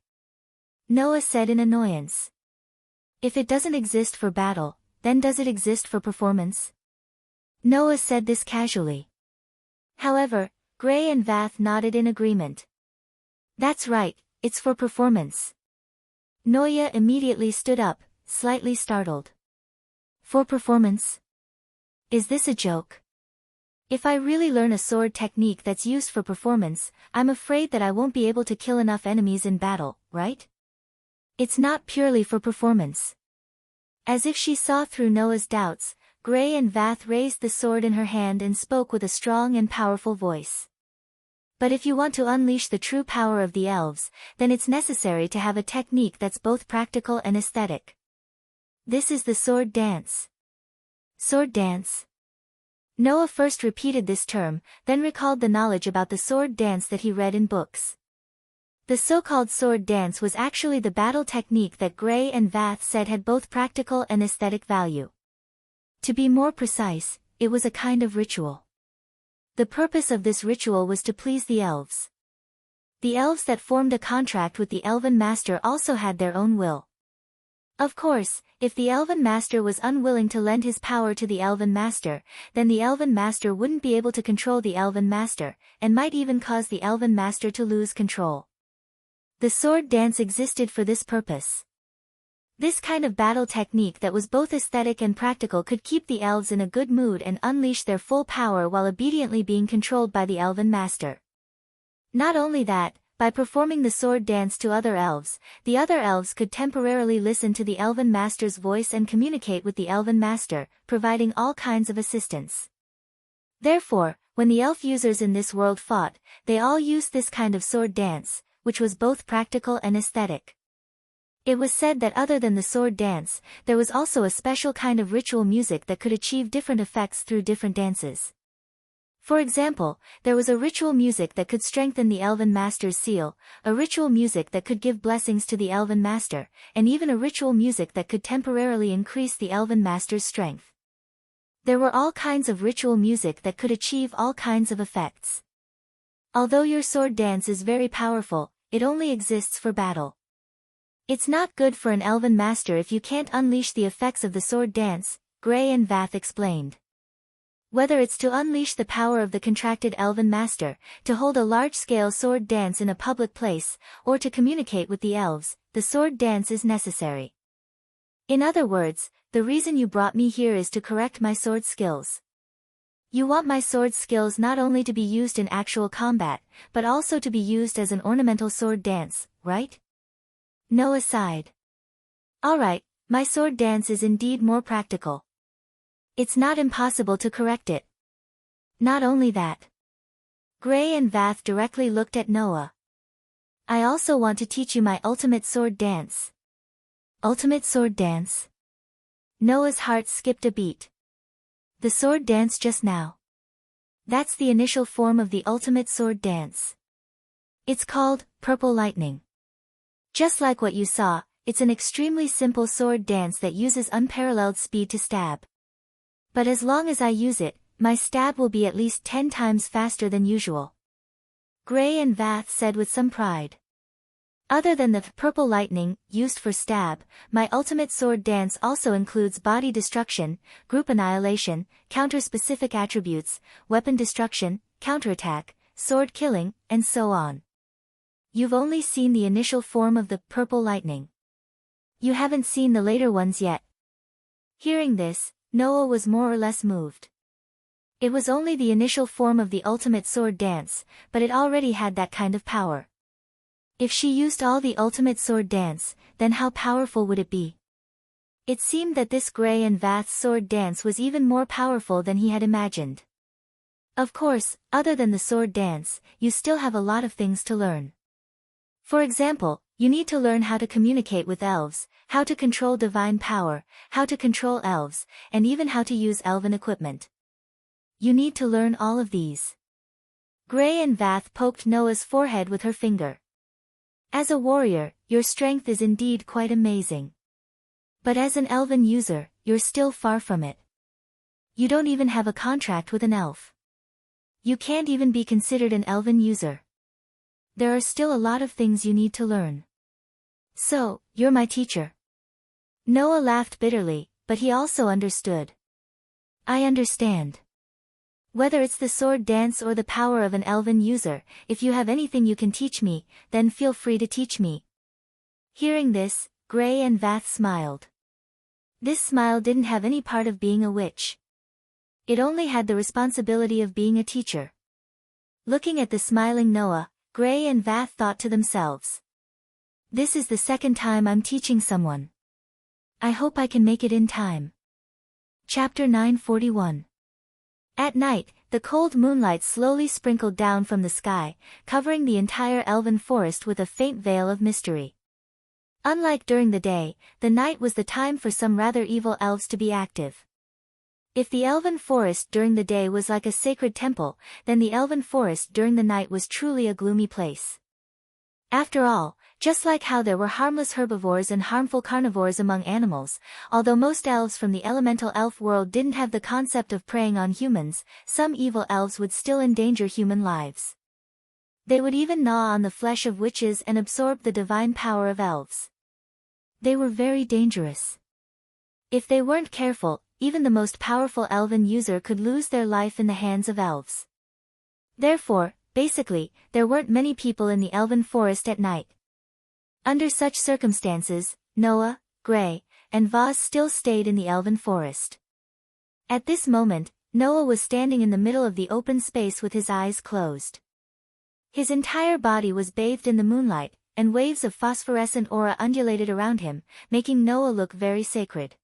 Noah said in annoyance. If it doesn't exist for battle, then does it exist for performance? Noah said this casually. However, Gray and Vath nodded in agreement. That's right, it's for performance. Noah immediately stood up, slightly startled. For performance? Is this a joke? If I really learn a sword technique that's used for performance, I'm afraid that I won't be able to kill enough enemies in battle, right? It's not purely for performance. As if she saw through Noah's doubts, Gray and Vath raised the sword in her hand and spoke with a strong and powerful voice. But if you want to unleash the true power of the elves, then it's necessary to have a technique that's both practical and aesthetic. This is the sword dance. Sword dance? Noah first repeated this term, then recalled the knowledge about the sword dance that he read in books. The so-called sword dance was actually the battle technique that Gray and Vath said had both practical and aesthetic value. To be more precise, it was a kind of ritual. The purpose of this ritual was to please the elves. The elves that formed a contract with the elven master also had their own will. Of course, if the elven master was unwilling to lend his power to the elven master, then the elven master wouldn't be able to control the elven master, and might even cause the elven master to lose control. The sword dance existed for this purpose. This kind of battle technique that was both aesthetic and practical could keep the elves in a good mood and unleash their full power while obediently being controlled by the elven master. Not only that, by performing the sword dance to other elves, the other elves could temporarily listen to the elven master's voice and communicate with the elven master, providing all kinds of assistance. Therefore, when the elf users in this world fought, they all used this kind of sword dance, which was both practical and aesthetic. It was said that other than the sword dance, there was also a special kind of ritual music that could achieve different effects through different dances. For example, there was a ritual music that could strengthen the elven master's seal, a ritual music that could give blessings to the elven master, and even a ritual music that could temporarily increase the elven master's strength. There were all kinds of ritual music that could achieve all kinds of effects. Although your sword dance is very powerful, it only exists for battle. It's not good for an elven master if you can't unleash the effects of the sword dance, Gray and Vath explained. Whether it's to unleash the power of the contracted elven master, to hold a large-scale sword dance in a public place, or to communicate with the elves, the sword dance is necessary. In other words, the reason you brought me here is to correct my sword skills. You want my sword skills not only to be used in actual combat, but also to be used as an ornamental sword dance, right? Noah sighed. Alright, my sword dance is indeed more practical. It's not impossible to correct it. Not only that. Gray and Vath directly looked at Noah. I also want to teach you my ultimate sword dance. Ultimate sword dance? Noah's heart skipped a beat. The sword dance just now. That's the initial form of the ultimate sword dance. It's called Purple Lightning. Just like what you saw, it's an extremely simple sword dance that uses unparalleled speed to stab. But as long as I use it, my stab will be at least 10 times faster than usual. Gray and Vath said with some pride. Other than the purple lightning, used for stab, my ultimate sword dance also includes body destruction, group annihilation, counter-specific attributes, weapon destruction, counterattack, sword killing, and so on. You've only seen the initial form of the purple lightning. You haven't seen the later ones yet. Hearing this, Noah was more or less moved. It was only the initial form of the ultimate sword dance, but it already had that kind of power. If she used all the ultimate sword dance, then how powerful would it be? It seemed that this Gray and Vath's sword dance was even more powerful than he had imagined. Of course, other than the sword dance, you still have a lot of things to learn. For example, you need to learn how to communicate with elves, how to control divine power, how to control elves, and even how to use elven equipment. You need to learn all of these. Gray and Vath poked Noah's forehead with her finger. As a warrior, your strength is indeed quite amazing. But as an elven user, you're still far from it. You don't even have a contract with an elf. You can't even be considered an elven user. There are still a lot of things you need to learn. So, you're my teacher. Noah laughed bitterly, but he also understood. I understand. Whether it's the sword dance or the power of an elven user, if you have anything you can teach me, then feel free to teach me. Hearing this, Gray and Vath smiled. This smile didn't have any part of being a witch. It only had the responsibility of being a teacher. Looking at the smiling Noah, Gray and Vath thought to themselves. This is the second time I'm teaching someone. I hope I can make it in time. Chapter 941. At night, the cold moonlight slowly sprinkled down from the sky, covering the entire elven forest with a faint veil of mystery. Unlike during the day, the night was the time for some rather evil elves to be active. If the elven forest during the day was like a sacred temple, then the elven forest during the night was truly a gloomy place. After all, just like how there were harmless herbivores and harmful carnivores among animals, although most elves from the elemental elf world didn't have the concept of preying on humans, some evil elves would still endanger human lives. They would even gnaw on the flesh of witches and absorb the divine power of elves. They were very dangerous. If they weren't careful, even the most powerful elven user could lose their life in the hands of elves. Therefore, basically, there weren't many people in the elven forest at night. Under such circumstances, Noah, Gray, and Vaz still stayed in the elven forest. At this moment, Noah was standing in the middle of the open space with his eyes closed. His entire body was bathed in the moonlight, and waves of phosphorescent aura undulated around him, making Noah look very sacred.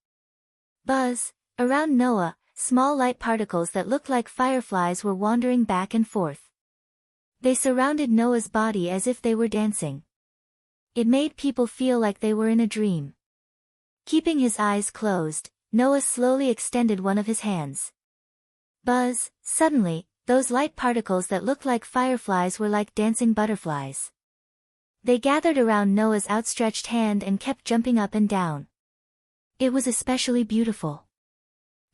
Buzz. Around Noah, small light particles that looked like fireflies were wandering back and forth. They surrounded Noah's body as if they were dancing. It made people feel like they were in a dream. Keeping his eyes closed, Noah slowly extended one of his hands. Buzz, suddenly, those light particles that looked like fireflies were like dancing butterflies. They gathered around Noah's outstretched hand and kept jumping up and down. It was especially beautiful.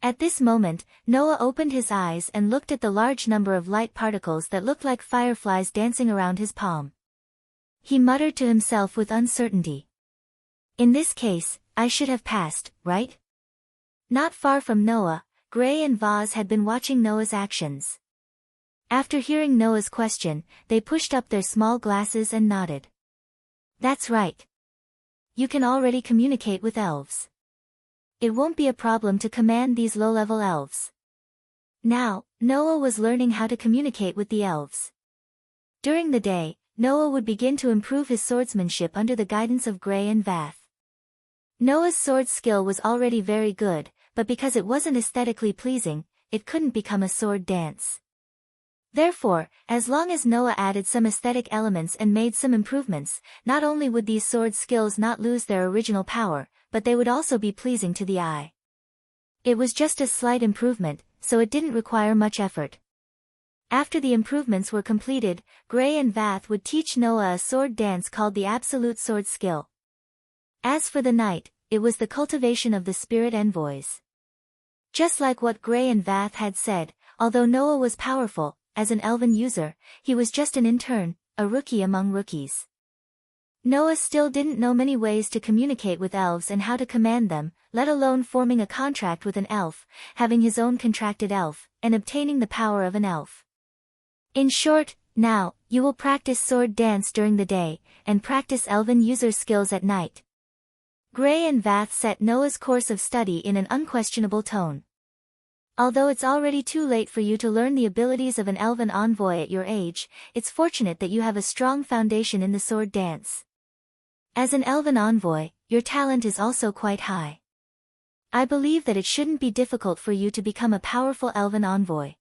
At this moment, Noah opened his eyes and looked at the large number of light particles that looked like fireflies dancing around his palm. He muttered to himself with uncertainty. In this case, I should have passed, right? Not far from Noah, Gray and Vaz had been watching Noah's actions. After hearing Noah's question, they pushed up their small glasses and nodded. That's right. You can already communicate with elves. It won't be a problem to command these low-level elves. Now, Noah was learning how to communicate with the elves. During the day, Noah would begin to improve his swordsmanship under the guidance of Gray and Vath. Noah's sword skill was already very good, but because it wasn't aesthetically pleasing, it couldn't become a sword dance. Therefore, as long as Noah added some aesthetic elements and made some improvements, not only would these sword skills not lose their original power, but they would also be pleasing to the eye. It was just a slight improvement, so it didn't require much effort. After the improvements were completed, Gray and Vath would teach Noah a sword dance called the Absolute Sword Skill. As for the night, it was the cultivation of the spirit envoys. Just like what Gray and Vath had said, although Noah was powerful, as an elven user, he was just an intern, a rookie among rookies. Noah still didn't know many ways to communicate with elves and how to command them, let alone forming a contract with an elf, having his own contracted elf, and obtaining the power of an elf. In short, Now, you will practice sword dance during the day, and practice elven user skills at night. Gray and Vath set Noah's course of study in an unquestionable tone. Although it's already too late for you to learn the abilities of an elven envoy at your age, it's fortunate that you have a strong foundation in the sword dance. As an elven envoy, your talent is also quite high. I believe that it shouldn't be difficult for you to become a powerful elven envoy.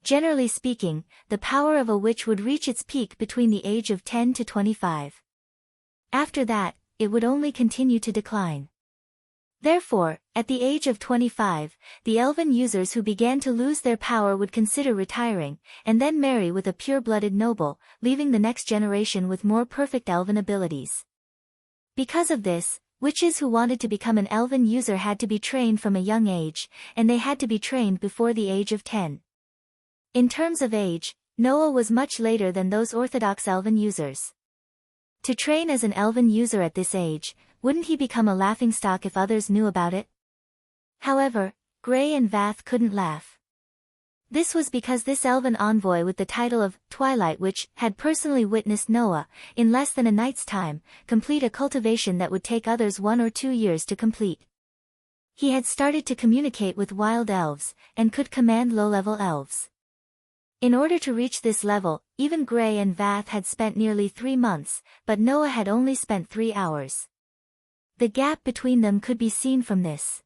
Generally speaking, the power of a witch would reach its peak between the age of 10 to 25. After that, it would only continue to decline. Therefore, at the age of 25, the elven users who began to lose their power would consider retiring, and then marry with a pure-blooded noble, leaving the next generation with more perfect elven abilities. Because of this, witches who wanted to become an elven user had to be trained from a young age, and they had to be trained before the age of 10. In terms of age, Noah was much later than those orthodox elven users. To train as an elven user at this age, wouldn't he become a laughingstock if others knew about it? However, Gray and Vath couldn't laugh. This was because this elven envoy with the title of Twilight Witch had personally witnessed Noah, in less than a night's time, complete a cultivation that would take others 1 or 2 years to complete. He had started to communicate with wild elves, and could command low-level elves. In order to reach this level, even Gray and Vath had spent nearly 3 months, but Noah had only spent 3 hours. The gap between them could be seen from this.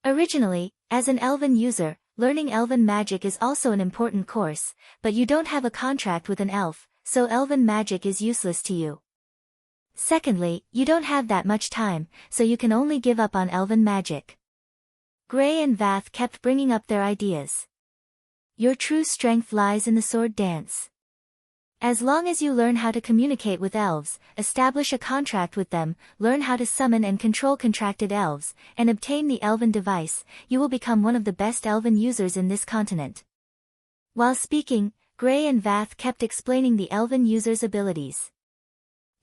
Originally, as an elven user, learning elven magic is also an important course, but you don't have a contract with an elf, so elven magic is useless to you. Secondly, you don't have that much time, so you can only give up on elven magic. Gray and Vath kept bringing up their ideas. Your true strength lies in the sword dance. As long as you learn how to communicate with elves, establish a contract with them, learn how to summon and control contracted elves, and obtain the elven device, you will become one of the best elven users in this continent. While speaking, Gray and Vath kept explaining the elven user's abilities.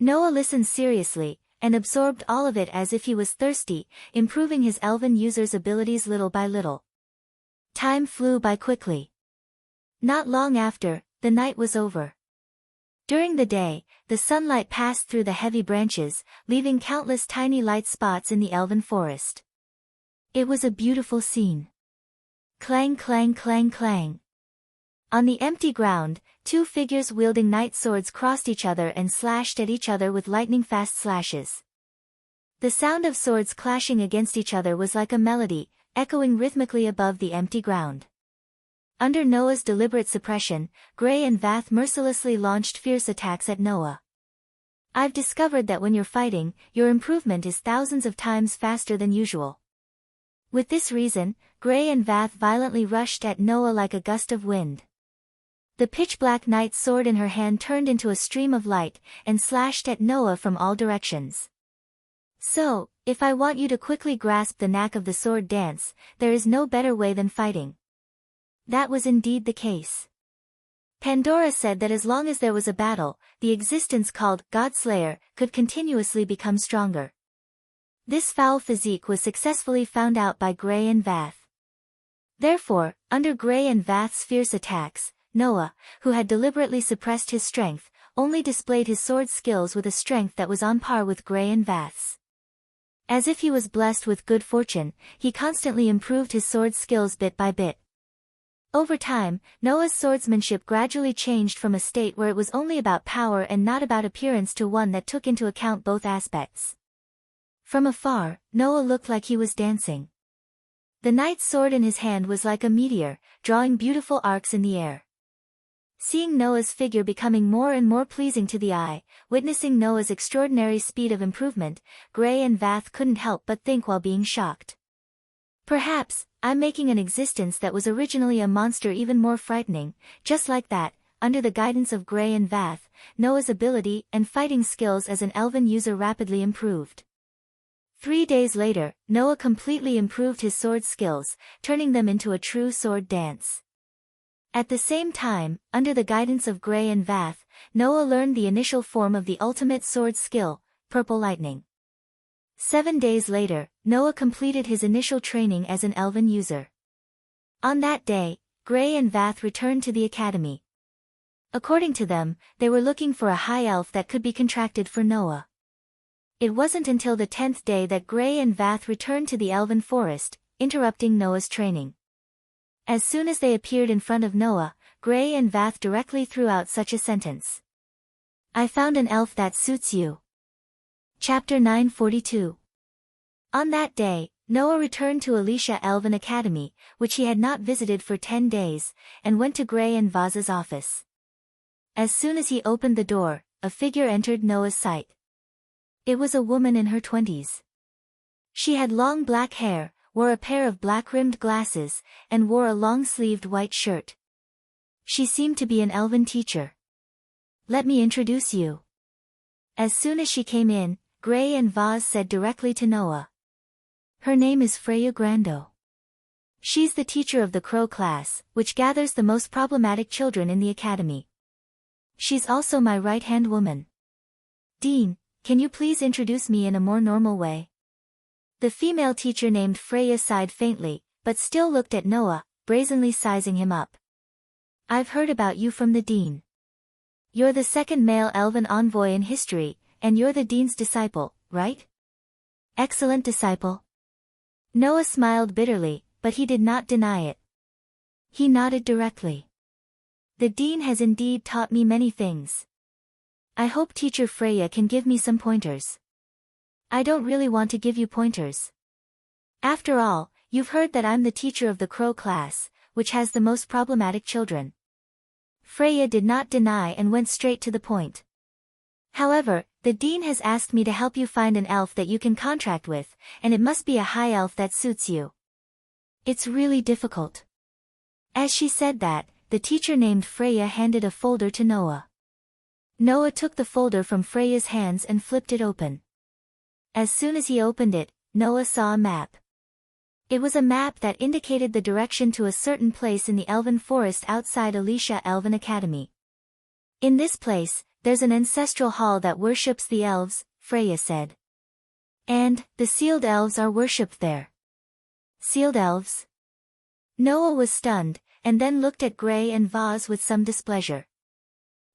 Noah listened seriously, and absorbed all of it as if he was thirsty, improving his elven user's abilities little by little. Time flew by quickly. Not long after, the night was over. During the day, the sunlight passed through the heavy branches, leaving countless tiny light spots in the elven forest. It was a beautiful scene. Clang clang clang clang. On the empty ground, 2 figures wielding night swords crossed each other and slashed at each other with lightning-fast slashes. The sound of swords clashing against each other was like a melody, echoing rhythmically above the empty ground. Under Noah's deliberate suppression, Gray and Vath mercilessly launched fierce attacks at Noah. I've discovered that when you're fighting, your improvement is thousands of times faster than usual. With this reason, Gray and Vath violently rushed at Noah like a gust of wind. The pitch-black knight's sword in her hand turned into a stream of light, and slashed at Noah from all directions. So, if I want you to quickly grasp the knack of the sword dance, there is no better way than fighting. That was indeed the case. Pandora said that as long as there was a battle, the existence called God-Slayer could continuously become stronger. This foul physique was successfully found out by Gray and Vath. Therefore, under Gray and Vath's fierce attacks, Noah, who had deliberately suppressed his strength, only displayed his sword skills with a strength that was on par with Gray and Vath's. As if he was blessed with good fortune, he constantly improved his sword skills bit by bit. Over time, Noah's swordsmanship gradually changed from a state where it was only about power and not about appearance to one that took into account both aspects. From afar, Noah looked like he was dancing. The knight's sword in his hand was like a meteor, drawing beautiful arcs in the air. Seeing Noah's figure becoming more and more pleasing to the eye, witnessing Noah's extraordinary speed of improvement, Gray and Vath couldn't help but think while being shocked. Perhaps, I'm making an existence that was originally a monster even more frightening. Just like that, under the guidance of Gray and Vath, Noah's ability and fighting skills as an elven user rapidly improved. 3 days later, Noah completely improved his sword skills, turning them into a true sword dance. At the same time, under the guidance of Gray and Vath, Noah learned the initial form of the ultimate sword skill, Purple Lightning. 7 days later, Noah completed his initial training as an elven user. On that day, Gray and Vath returned to the academy. According to them, they were looking for a high elf that could be contracted for Noah. It wasn't until the 10th day that Gray and Vath returned to the elven forest, interrupting Noah's training. As soon as they appeared in front of Noah, Gray and Vath directly threw out such a sentence. "I found an elf that suits you." Chapter 942. On that day, Noah returned to Elisha Elven Academy, which he had not visited for 10 days, and went to Gray and Vath's office. As soon as he opened the door, a figure entered Noah's sight. It was a woman in her 20s. She had long black hair, wore a pair of black-rimmed glasses, and wore a long-sleeved white shirt. She seemed to be an elven teacher. "Let me introduce you." As soon as she came in, Gray and Vath said directly to Noah. "Her name is Freya Grando. She's the teacher of the Crow class, which gathers the most problematic children in the academy. She's also my right-hand woman. Dean, can you please introduce me in a more normal way?" The female teacher named Freya sighed faintly, but still looked at Noah, brazenly sizing him up. "I've heard about you from the dean. You're the second male elven envoy in history, and you're the dean's disciple, right?" "Excellent disciple." Noah smiled bitterly, but he did not deny it. He nodded directly. "The dean has indeed taught me many things. I hope Teacher Freya can give me some pointers." "I don't really want to give you pointers. After all, you've heard that I'm the teacher of the Crow class, which has the most problematic children." Freya did not deny and went straight to the point. "However, the dean has asked me to help you find an elf that you can contract with, and it must be a high elf that suits you. It's really difficult." As she said that, the teacher named Freya handed a folder to Noah. Noah took the folder from Freya's hands and flipped it open. As soon as he opened it, Noah saw a map. It was a map that indicated the direction to a certain place in the elven forest outside Elisha Elven Academy. "In this place, there's an ancestral hall that worships the elves," Freya said. "And, the sealed elves are worshipped there." "Sealed elves?" Noah was stunned, and then looked at Gray and Vath with some displeasure.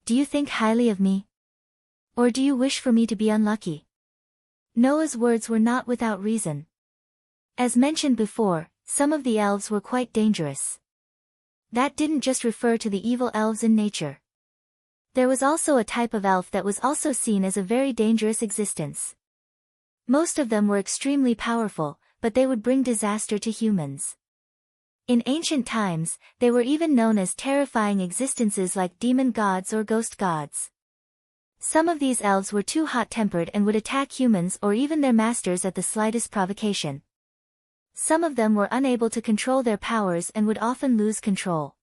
"Do you think highly of me? Or do you wish for me to be unlucky?" Noah's words were not without reason. As mentioned before, some of the elves were quite dangerous. That didn't just refer to the evil elves in nature. There was also a type of elf that was also seen as a very dangerous existence. Most of them were extremely powerful, but they would bring disaster to humans. In ancient times, they were even known as terrifying existences like demon gods or ghost gods. Some of these elves were too hot-tempered and would attack humans or even their masters at the slightest provocation. Some of them were unable to control their powers and would often lose control.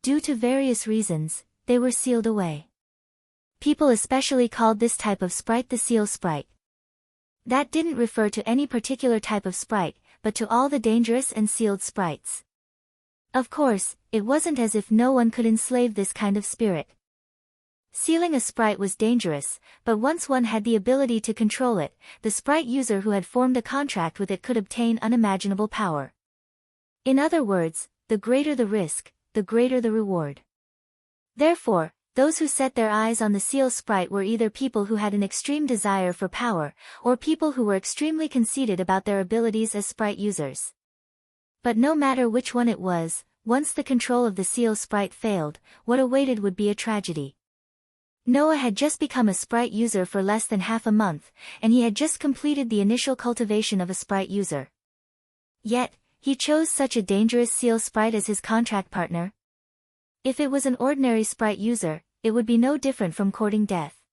Due to various reasons, they were sealed away. People especially called this type of sprite the seal sprite. That didn't refer to any particular type of sprite, but to all the dangerous and sealed sprites. Of course, it wasn't as if no one could enslave this kind of spirit. Sealing a sprite was dangerous, but once one had the ability to control it, the sprite user who had formed a contract with it could obtain unimaginable power. In other words, the greater the risk, the greater the reward. Therefore, those who set their eyes on the seal sprite were either people who had an extreme desire for power, or people who were extremely conceited about their abilities as sprite users. But no matter which one it was, once the control of the seal sprite failed, what awaited would be a tragedy. Noah had just become a sprite user for less than half a month, and he had just completed the initial cultivation of a sprite user. Yet, he chose such a dangerous seal sprite as his contract partner. If it was an ordinary sprite user, it would be no different from courting death.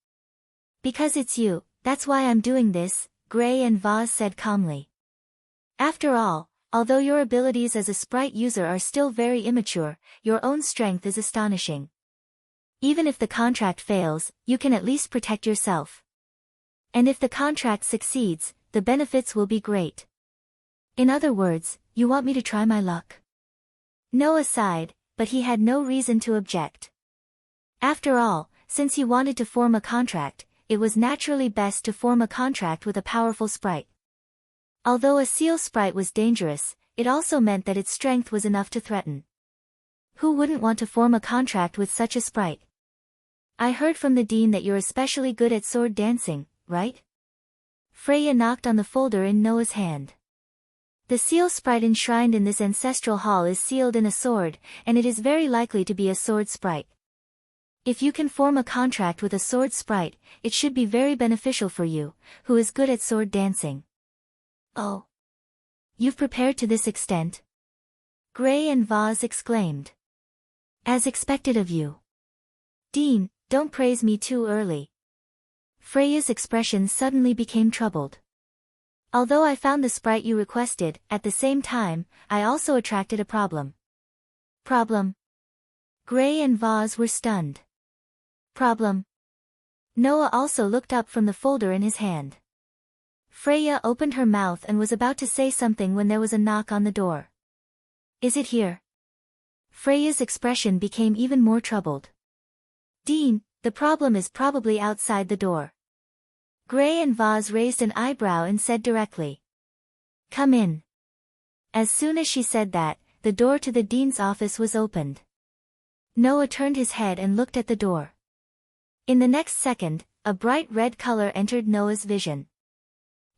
"Because it's you, that's why I'm doing this," Gray and Vath said calmly. "After all, although your abilities as a sprite user are still very immature, your own strength is astonishing. Even if the contract fails, you can at least protect yourself. And if the contract succeeds, the benefits will be great. In other words, you want me to try my luck?" Noah sighed, but he had no reason to object. After all, since he wanted to form a contract, it was naturally best to form a contract with a powerful sprite. Although a seal sprite was dangerous, it also meant that its strength was enough to threaten. Who wouldn't want to form a contract with such a sprite? I heard from the dean that you're especially good at sword dancing, right? Freya knocked on the folder in Noah's hand. The seal sprite enshrined in this ancestral hall is sealed in a sword, and it is very likely to be a sword sprite. If you can form a contract with a sword sprite, it should be very beneficial for you, who is good at sword dancing. Oh. You've prepared to this extent? Gray and Vaz exclaimed. As expected of you. Dean, don't praise me too early. Freya's expression suddenly became troubled. Although I found the sprite you requested, at the same time, I also attracted a problem. Problem? Gray and Vaz were stunned. Problem? Noah also looked up from the folder in his hand. Freya opened her mouth and was about to say something when there was a knock on the door. Is it here? Freya's expression became even more troubled. Dean, the problem is probably outside the door. Gray and Vaz raised an eyebrow and said directly. Come in. As soon as she said that, the door to the dean's office was opened. Noah turned his head and looked at the door. In the next second, a bright red color entered Noah's vision.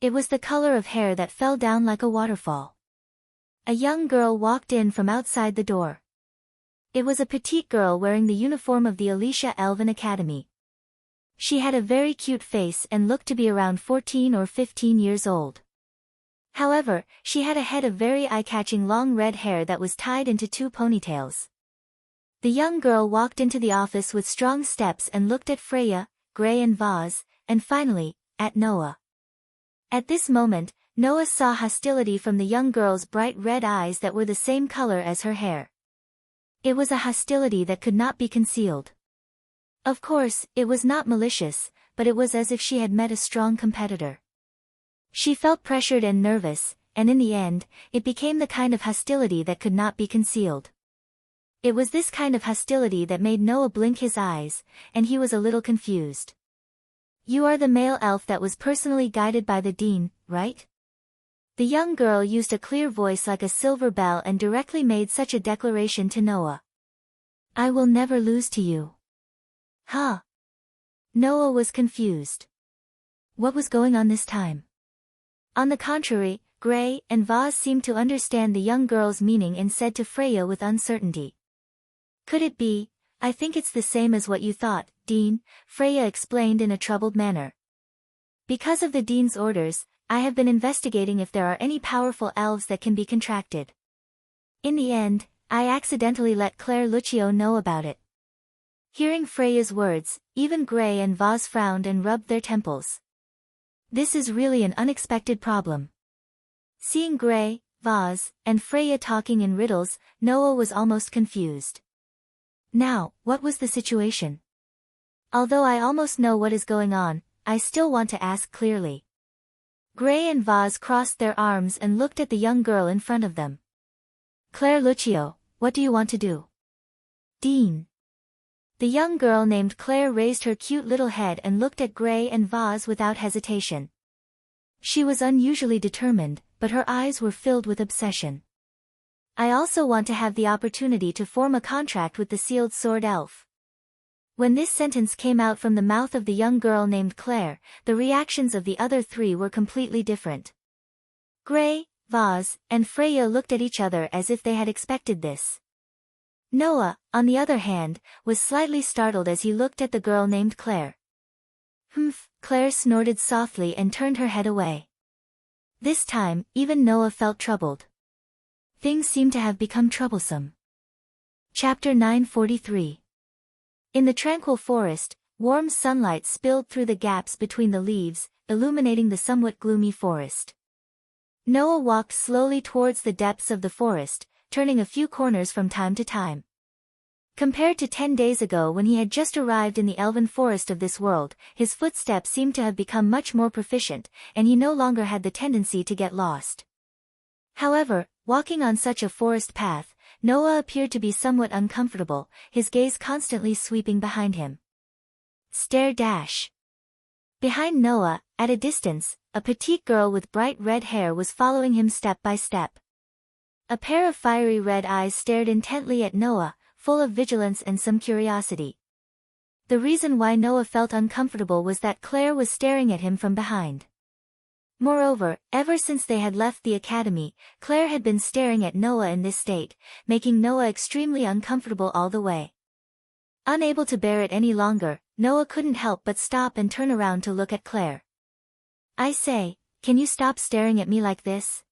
It was the color of hair that fell down like a waterfall. A young girl walked in from outside the door. It was a petite girl wearing the uniform of the Alicia Elven Academy. She had a very cute face and looked to be around 14 or 15 years old. However, she had a head of very eye-catching long red hair that was tied into 2 ponytails. The young girl walked into the office with strong steps and looked at Freya, Gray and Vaz, and finally, at Noah. At this moment, Noah saw hostility from the young girl's bright red eyes that were the same color as her hair. It was a hostility that could not be concealed. Of course, it was not malicious, but it was as if she had met a strong competitor. She felt pressured and nervous, and in the end, it became the kind of hostility that could not be concealed. It was this kind of hostility that made Noah blink his eyes, and he was a little confused. You are the male elf that was personally guided by the dean, right? The young girl used a clear voice like a silver bell and directly made such a declaration to Noah. I will never lose to you. Huh? Noah was confused. What was going on this time? On the contrary, Gray and Vaz seemed to understand the young girl's meaning and said to Freya with uncertainty. Could it be? I think it's the same as what you thought, Dean, Freya explained in a troubled manner. Because of the Dean's orders, I have been investigating if there are any powerful elves that can be contracted. In the end, I accidentally let Claire Lucio know about it. Hearing Freya's words, even Gray and Vaz frowned and rubbed their temples. This is really an unexpected problem. Seeing Gray, Vaz, and Freya talking in riddles, Noah was almost confused. Now, what was the situation? Although I almost know what is going on, I still want to ask clearly. Gray and Vaz crossed their arms and looked at the young girl in front of them. Claire Lucio, what do you want to do? Dean. The young girl named Claire raised her cute little head and looked at Gray and Vaz without hesitation. She was unusually determined, but her eyes were filled with obsession. I also want to have the opportunity to form a contract with the sealed sword elf. When this sentence came out from the mouth of the young girl named Claire, the reactions of the other 3 were completely different. Gray, Vaz, and Freya looked at each other as if they had expected this. Noah, on the other hand, was slightly startled as he looked at the girl named Claire. Humph, Claire snorted softly and turned her head away. This time, even Noah felt troubled. Things seemed to have become troublesome. Chapter 943. In the tranquil forest, warm sunlight spilled through the gaps between the leaves, illuminating the somewhat gloomy forest. Noah walked slowly towards the depths of the forest, turning a few corners from time to time. Compared to 10 days ago when he had just arrived in the elven forest of this world, his footsteps seemed to have become much more proficient, and he no longer had the tendency to get lost. However, walking on such a forest path, Noah appeared to be somewhat uncomfortable, his gaze constantly sweeping behind him. Stare dash. Behind Noah, at a distance, a petite girl with bright red hair was following him step by step. A pair of fiery red eyes stared intently at Noah, full of vigilance and some curiosity. The reason why Noah felt uncomfortable was that Claire was staring at him from behind. Moreover, ever since they had left the academy, Claire had been staring at Noah in this state, making Noah extremely uncomfortable all the way. Unable to bear it any longer, Noah couldn't help but stop and turn around to look at Claire. "I say, can you stop staring at me like this?"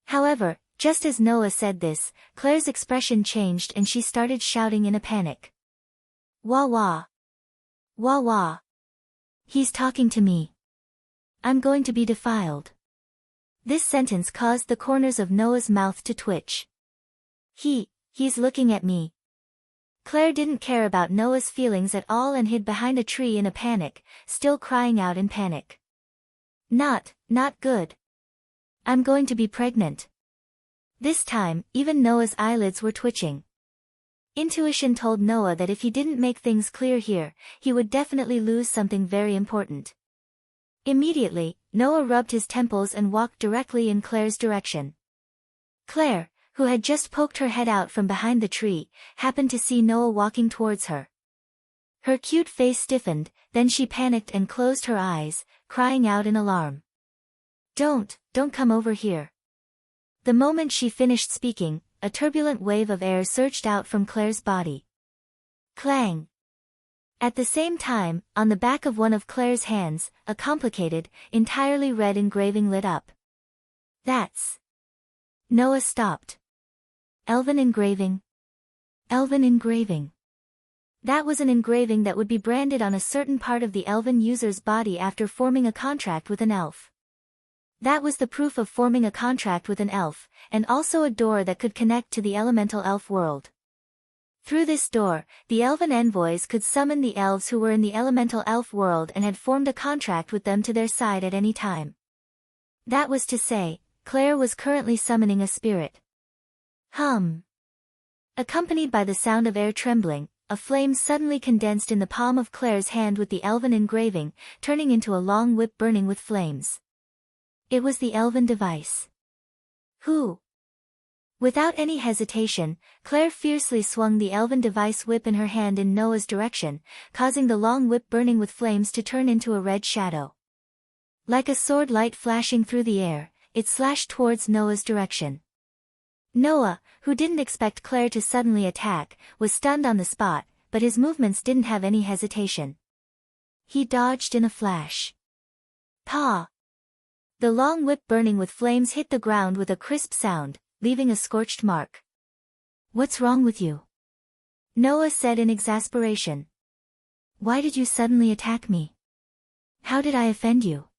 However, just as Noah said this, Claire's expression changed and she started shouting in a panic. "Wah wah! Wah wah! He's talking to me. I'm going to be defiled." This sentence caused the corners of Noah's mouth to twitch. He's looking at me. Claire didn't care about Noah's feelings at all and hid behind a tree in a panic, still crying out in panic. Not good. I'm going to be pregnant." This time, even Noah's eyelids were twitching. Intuition told Noah that if he didn't make things clear here, he would definitely lose something very important. Immediately, Noah rubbed his temples and walked directly in Claire's direction. Claire, who had just poked her head out from behind the tree, happened to see Noah walking towards her. Her cute face stiffened, then she panicked and closed her eyes, crying out in alarm. Don't come over here." The moment she finished speaking, a turbulent wave of air surged out from Claire's body. Clang! At the same time, on the back of one of Claire's hands, a complicated, entirely red engraving lit up. "That's..." Noah stopped. "Elven engraving? Elven engraving." That was an engraving that would be branded on a certain part of the elven user's body after forming a contract with an elf. That was the proof of forming a contract with an elf, and also a door that could connect to the elemental elf world. Through this door, the elven envoys could summon the elves who were in the elemental elf world and had formed a contract with them to their side at any time. That was to say, Claire was currently summoning a spirit. Hum. Accompanied by the sound of air trembling, a flame suddenly condensed in the palm of Claire's hand with the elven engraving, turning into a long whip burning with flames. It was the elven device. Who? Without any hesitation, Claire fiercely swung the elven device whip in her hand in Noah's direction, causing the long whip burning with flames to turn into a red shadow. Like a sword light flashing through the air, it slashed towards Noah's direction. Noah, who didn't expect Claire to suddenly attack, was stunned on the spot, but his movements didn't have any hesitation. He dodged in a flash. Pa! The long whip burning with flames hit the ground with a crisp sound, leaving a scorched mark. "What's wrong with you?" Noah said in exasperation. "Why did you suddenly attack me? How did I offend you?"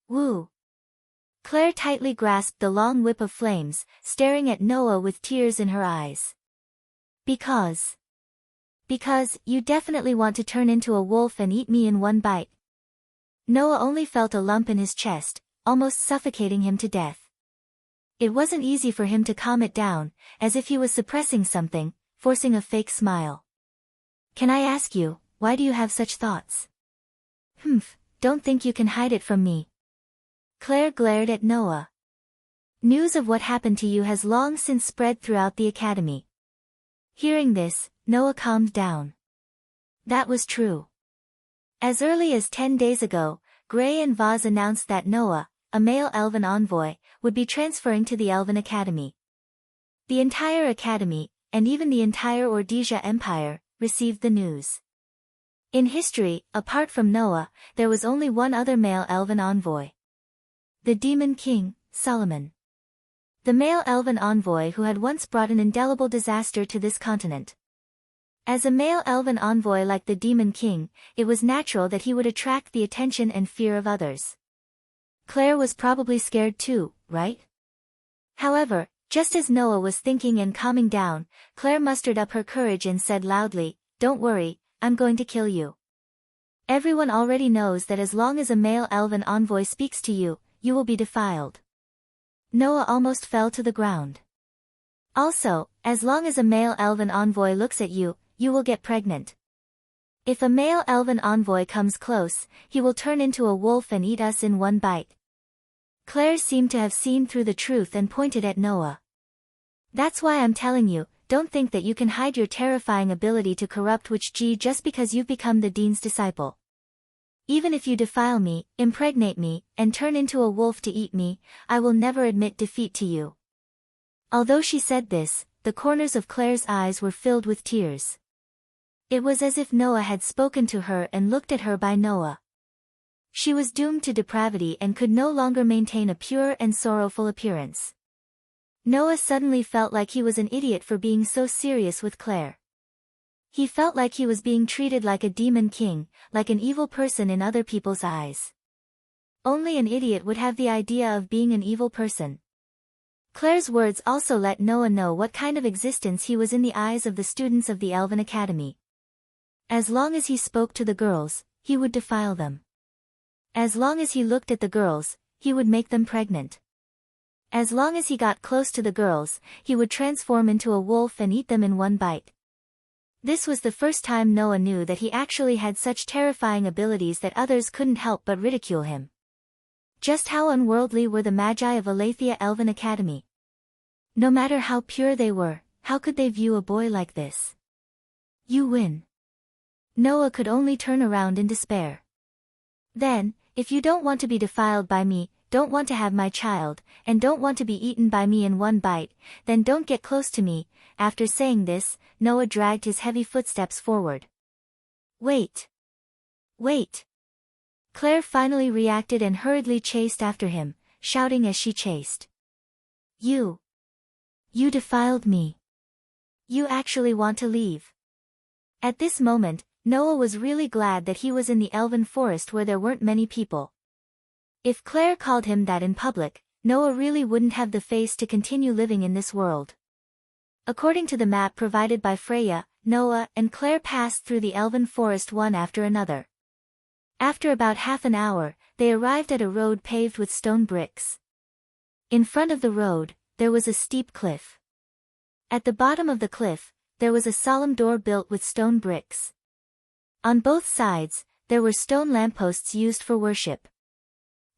Woo! Claire tightly grasped the long whip of flames, staring at Noah with tears in her eyes. Because you definitely want to turn into a wolf and eat me in one bite." Noah only felt a lump in his chest, almost suffocating him to death. It wasn't easy for him to calm it down, as if he was suppressing something, forcing a fake smile. "Can I ask you, why do you have such thoughts?" Don't think you can hide it from me." Claire glared at Noah. "News of what happened to you has long since spread throughout the academy." Hearing this, Noah calmed down. That was true. As early as 10 days ago, Gray and Vaz announced that Noah, a male elven envoy, would be transferring to the Elven Academy. The entire academy, and even the entire Ordesia Empire, received the news. In history, apart from Noah, there was only one other male elven envoy. The Demon King, Solomon. The male elven envoy who had once brought an indelible disaster to this continent. As a male elven envoy like the Demon King, it was natural that he would attract the attention and fear of others. Claire was probably scared too, right? However, just as Noah was thinking and calming down, Claire mustered up her courage and said loudly, "Don't worry, I'm going to kill you. Everyone already knows that as long as a male elven envoy speaks to you, you will be defiled." Noah almost fell to the ground. "Also, as long as a male elven envoy looks at you, you will get pregnant. If a male elven envoy comes close, he will turn into a wolf and eat us in one bite." Claire seemed to have seen through the truth and pointed at Noah. "That's why I'm telling you, don't think that you can hide your terrifying ability to corrupt witch just because you've become the dean's disciple. Even if you defile me, impregnate me, and turn into a wolf to eat me, I will never admit defeat to you." Although she said this, the corners of Claire's eyes were filled with tears. It was as if Noah had spoken to her and looked at her by Noah. She was doomed to depravity and could no longer maintain a pure and sorrowful appearance. Noah suddenly felt like he was an idiot for being so serious with Claire. He felt like he was being treated like a demon king, like an evil person in other people's eyes. Only an idiot would have the idea of being an evil person. Claire's words also let Noah know what kind of existence he was in the eyes of the students of the Elven Academy. As long as he spoke to the girls, he would defile them. As long as he looked at the girls, he would make them pregnant. As long as he got close to the girls, he would transform into a wolf and eat them in one bite. This was the first time Noah knew that he actually had such terrifying abilities that others couldn't help but ridicule him. Just how unworldly were the Magi of Aletheia Elven Academy? No matter how pure they were, how could they view a boy like this? "You win." Noah could only turn around in despair. "Then, if you don't want to be defiled by me, don't want to have my child, and don't want to be eaten by me in one bite, then don't get close to me." After saying this, Noah dragged his heavy footsteps forward. "Wait! Wait!" Claire finally reacted and hurriedly chased after him, shouting as she chased. You defiled me. You actually want to leave." At this moment, Noah was really glad that he was in the elven forest where there weren't many people. If Claire called him that in public, Noah really wouldn't have the face to continue living in this world. According to the map provided by Freya, Noah and Claire passed through the elven forest one after another. After about half an hour, they arrived at a road paved with stone bricks. In front of the road, there was a steep cliff. At the bottom of the cliff, there was a solemn door built with stone bricks. On both sides, there were stone lampposts used for worship.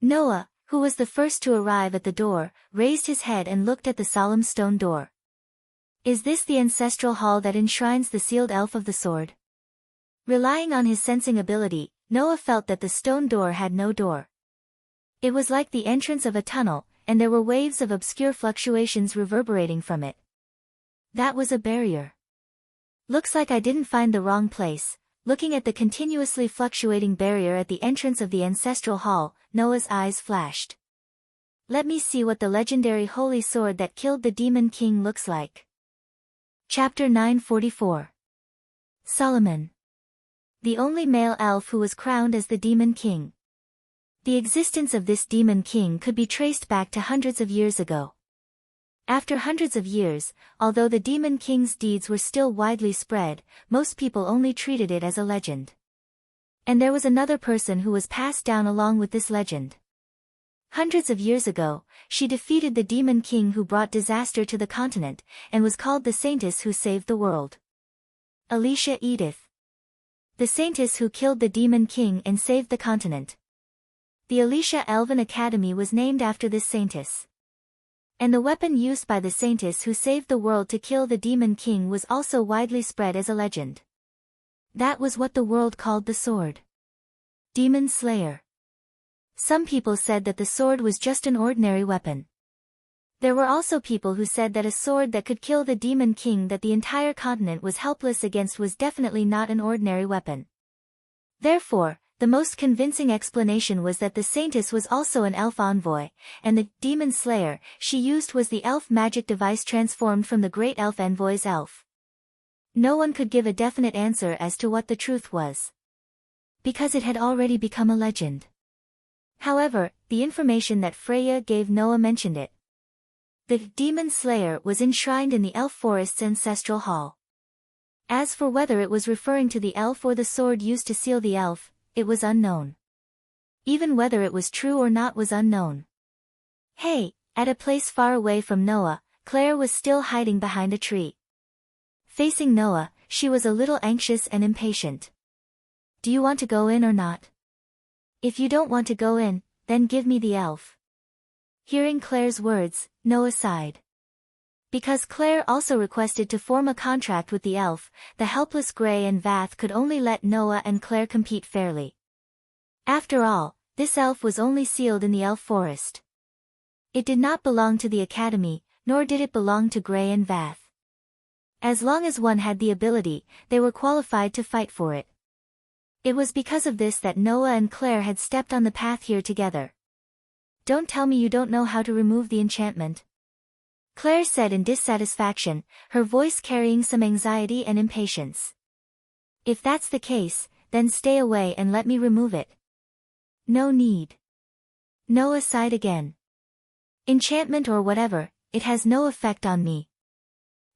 Noah, who was the first to arrive at the door, raised his head and looked at the solemn stone door. Is this the ancestral hall that enshrines the sealed elf of the sword? Relying on his sensing ability, Noah felt that the stone door had no door. It was like the entrance of a tunnel, and there were waves of obscure fluctuations reverberating from it. That was a barrier. Looks like I didn't find the wrong place. Looking at the continuously fluctuating barrier at the entrance of the ancestral hall, Noah's eyes flashed. Let me see what the legendary holy sword that killed the demon king looks like. Chapter 944. Solomon. The only male elf who was crowned as the demon king. The existence of this demon king could be traced back to hundreds of years ago. After hundreds of years, although the demon king's deeds were still widely spread, most people only treated it as a legend. And there was another person who was passed down along with this legend. Hundreds of years ago, she defeated the demon king who brought disaster to the continent, and was called the saintess who saved the world. Alicia Edith. The saintess who killed the demon king and saved the continent. The Alicia Elven Academy was named after this saintess. And the weapon used by the saintess who saved the world to kill the demon king was also widely spread as a legend. That was what the world called the sword. Demon Slayer. Some people said that the sword was just an ordinary weapon. There were also people who said that a sword that could kill the demon king that the entire continent was helpless against was definitely not an ordinary weapon. Therefore, the most convincing explanation was that the saintess was also an elf envoy, and the demon slayer she used was the elf magic device transformed from the great elf envoy's elf. No one could give a definite answer as to what the truth was, because it had already become a legend. However, the information that Freya gave Noah mentioned it. The demon slayer was enshrined in the elf forest's ancestral hall. As for whether it was referring to the elf or the sword used to seal the elf, it was unknown. Even whether it was true or not was unknown. Hey, at a place far away from Noah, Claire was still hiding behind a tree. Facing Noah, she was a little anxious and impatient. Do you want to go in or not? If you don't want to go in, then give me the elf. Hearing Claire's words, Noah sighed. Because Claire also requested to form a contract with the elf, the helpless Gray and Vath could only let Noah and Claire compete fairly. After all, this elf was only sealed in the elf forest. It did not belong to the academy, nor did it belong to Gray and Vath. As long as one had the ability, they were qualified to fight for it. It was because of this that Noah and Claire had stepped on the path here together. "Don't tell me you don't know how to remove the enchantment," Claire said in dissatisfaction, her voice carrying some anxiety and impatience. "If that's the case, then stay away and let me remove it." "No need." Noah sighed again. "Enchantment or whatever, it has no effect on me."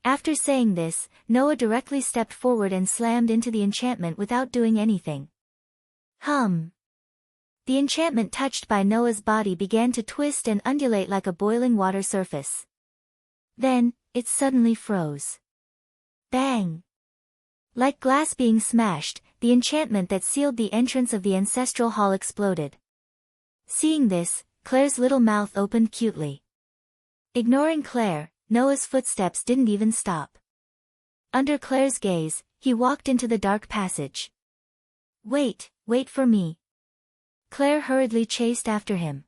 After saying this, Noah directly stepped forward and slammed into the enchantment without doing anything. The enchantment touched by Noah's body began to twist and undulate like a boiling water surface. Then, it suddenly froze. Bang! Like glass being smashed, the enchantment that sealed the entrance of the ancestral hall exploded. Seeing this, Claire's little mouth opened cutely. Ignoring Claire, Noah's footsteps didn't even stop. Under Claire's gaze, he walked into the dark passage. Wait for me." Claire hurriedly chased after him.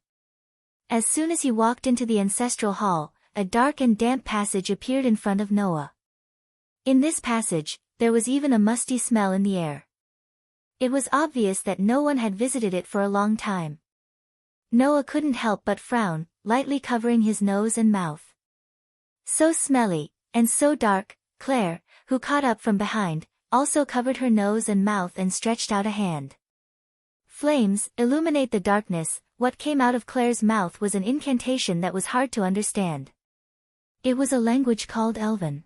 As soon as he walked into the ancestral hall, a dark and damp passage appeared in front of Noah. In this passage, there was even a musty smell in the air. It was obvious that no one had visited it for a long time. Noah couldn't help but frown, lightly covering his nose and mouth. So smelly, and so dark. Claire, who caught up from behind, also covered her nose and mouth and stretched out a hand. Flames, illuminate the darkness. What came out of Claire's mouth was an incantation that was hard to understand. It was a language called Elven.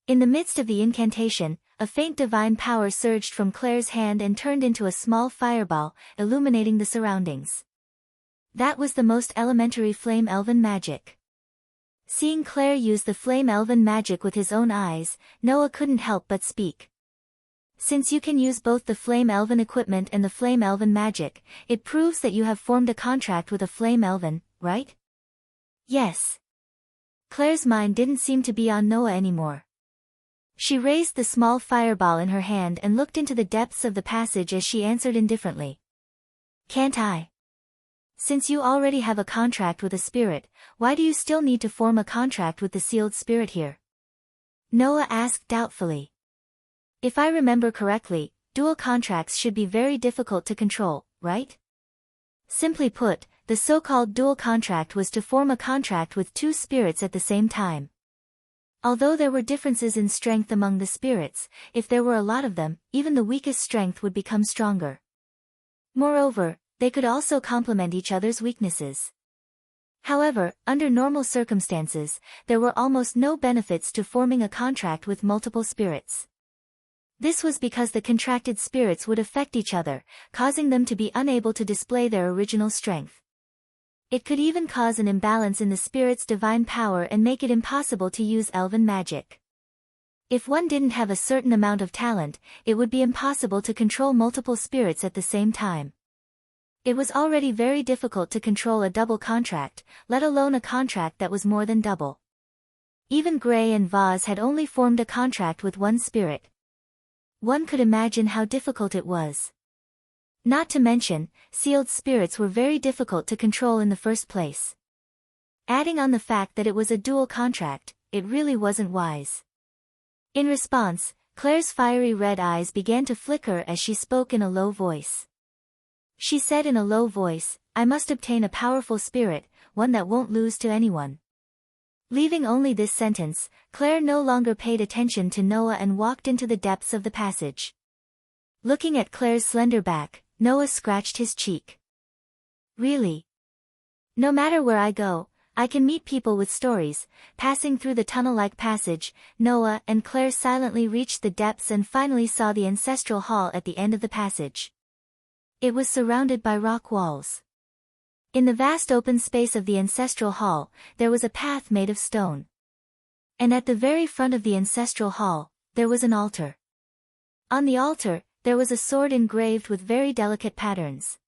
In the midst of the incantation, a faint divine power surged from Claire's hand and turned into a small fireball, illuminating the surroundings. That was the most elementary flame Elven magic. Seeing Claire use the flame Elven magic with his own eyes, Noah couldn't help but speak. "Since you can use both the flame Elven equipment and the flame Elven magic, it proves that you have formed a contract with a flame Elven, right?" "Yes." Claire's mind didn't seem to be on Noah anymore. She raised the small fireball in her hand and looked into the depths of the passage as she answered indifferently. "Can't I?" "Since you already have a contract with a spirit, why do you still need to form a contract with the sealed spirit here?" Noah asked doubtfully. "If I remember correctly, dual contracts should be very difficult to control, right?" Simply put, the so-called dual contract was to form a contract with two spirits at the same time. Although there were differences in strength among the spirits, if there were a lot of them, even the weakest strength would become stronger. Moreover, they could also complement each other's weaknesses. However, under normal circumstances, there were almost no benefits to forming a contract with multiple spirits. This was because the contracted spirits would affect each other, causing them to be unable to display their original strength. It could even cause an imbalance in the spirit's divine power and make it impossible to use Elven magic. If one didn't have a certain amount of talent, it would be impossible to control multiple spirits at the same time. It was already very difficult to control a double contract, let alone a contract that was more than double. Even Gray and Vaz had only formed a contract with one spirit. One could imagine how difficult it was. Not to mention, sealed spirits were very difficult to control in the first place. Adding on the fact that it was a dual contract, it really wasn't wise. In response, Claire's fiery red eyes began to flicker as she spoke in a low voice. She said in a low voice, "I must obtain a powerful spirit, one that won't lose to anyone." Leaving only this sentence, Claire no longer paid attention to Noah and walked into the depths of the passage. Looking at Claire's slender back, Noah scratched his cheek. "Really? No matter where I go, I can meet people with stories." Passing through the tunnel-like passage, Noah and Claire silently reached the depths and finally saw the ancestral hall at the end of the passage. It was surrounded by rock walls. In the vast open space of the ancestral hall, there was a path made of stone. And at the very front of the ancestral hall, there was an altar. On the altar, there was a sword engraved with very delicate patterns.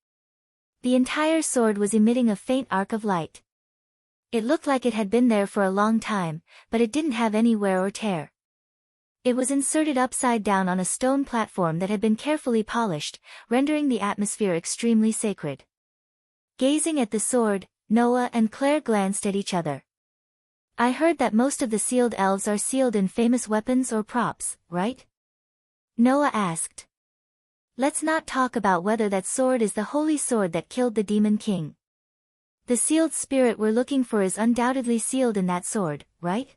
The entire sword was emitting a faint arc of light. It looked like it had been there for a long time, but it didn't have any wear or tear. It was inserted upside down on a stone platform that had been carefully polished, rendering the atmosphere extremely sacred. Gazing at the sword, Noah and Claire glanced at each other. I heard that most of the sealed elves are sealed in famous weapons or props, right? Noah asked. Let's not talk about whether that sword is the holy sword that killed the Demon King. The sealed spirit we're looking for is undoubtedly sealed in that sword, right?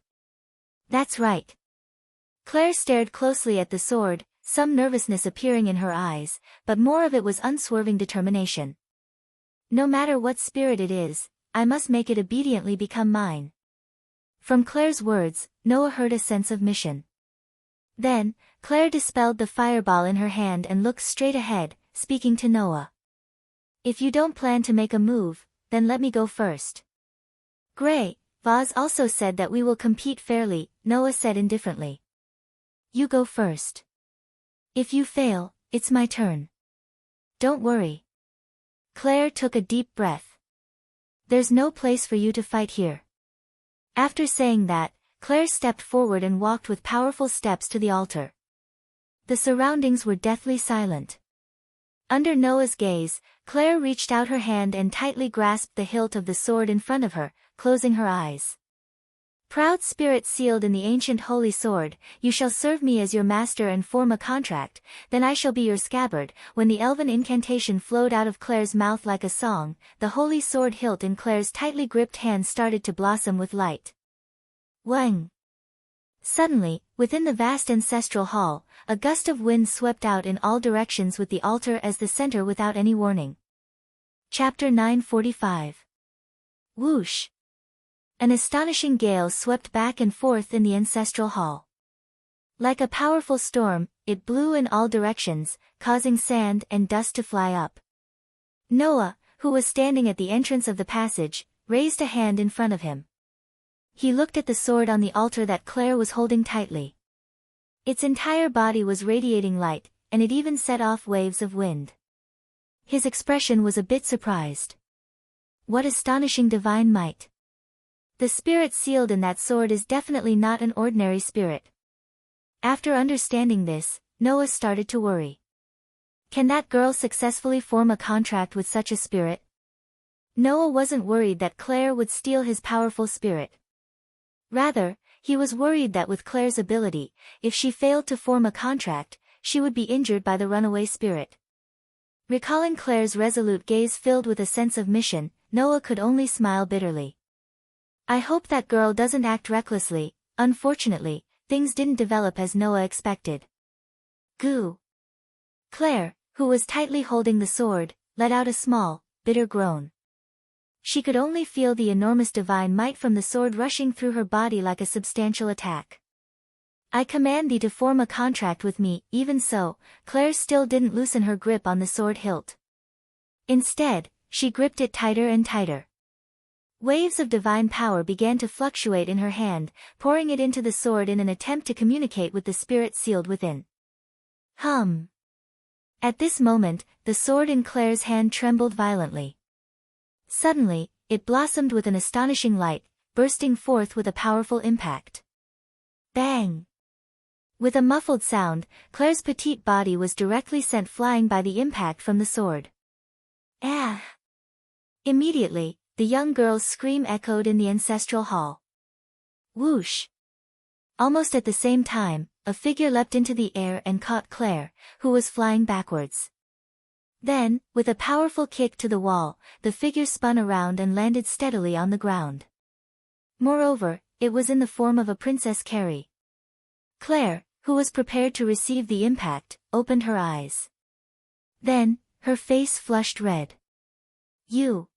That's right. Claire stared closely at the sword, some nervousness appearing in her eyes, but more of it was unswerving determination. No matter what spirit it is, I must make it obediently become mine. From Claire's words, Noah heard a sense of mission. Then, Claire dispelled the fireball in her hand and looked straight ahead, speaking to Noah. If you don't plan to make a move, then let me go first. Gray, Vaz also said that we will compete fairly, Noah said indifferently. You go first. If you fail, it's my turn. Don't worry. Claire took a deep breath. There's no place for you to fight here. After saying that, Claire stepped forward and walked with powerful steps to the altar. The surroundings were deathly silent. Under Noah's gaze, Claire reached out her hand and tightly grasped the hilt of the sword in front of her, closing her eyes. Proud spirit sealed in the ancient holy sword, you shall serve me as your master and form a contract, then I shall be your scabbard. When the elven incantation flowed out of Claire's mouth like a song, the holy sword hilt in Claire's tightly gripped hand started to blossom with light. Wang! Suddenly, within the vast ancestral hall, a gust of wind swept out in all directions with the altar as the center without any warning. Chapter 945. Whoosh! An astonishing gale swept back and forth in the ancestral hall. Like a powerful storm, it blew in all directions, causing sand and dust to fly up. Noah, who was standing at the entrance of the passage, raised a hand in front of him. He looked at the sword on the altar that Claire was holding tightly. Its entire body was radiating light, and it even set off waves of wind. His expression was a bit surprised. What astonishing divine might! The spirit sealed in that sword is definitely not an ordinary spirit. After understanding this, Noah started to worry. Can that girl successfully form a contract with such a spirit? Noah wasn't worried that Claire would steal his powerful spirit. Rather, he was worried that with Claire's ability, if she failed to form a contract, she would be injured by the runaway spirit. Recalling Claire's resolute gaze filled with a sense of mission, Noah could only smile bitterly. I hope that girl doesn't act recklessly. Unfortunately, things didn't develop as Noah expected. Goo! Claire, who was tightly holding the sword, let out a small, bitter groan. She could only feel the enormous divine might from the sword rushing through her body like a substantial attack. I command thee to form a contract with me. Even so, Claire still didn't loosen her grip on the sword hilt. Instead, she gripped it tighter and tighter. Waves of divine power began to fluctuate in her hand, pouring it into the sword in an attempt to communicate with the spirit sealed within. Hum! At this moment, the sword in Claire's hand trembled violently. Suddenly, it blossomed with an astonishing light, bursting forth with a powerful impact. Bang! With a muffled sound, Claire's petite body was directly sent flying by the impact from the sword. Ah! Immediately, the young girl's scream echoed in the ancestral hall. Whoosh! Almost at the same time, a figure leapt into the air and caught Claire, who was flying backwards. Then, with a powerful kick to the wall, the figure spun around and landed steadily on the ground. Moreover, it was in the form of a Princess Carrie. Claire, who was prepared to receive the impact, opened her eyes. Then, her face flushed red. You.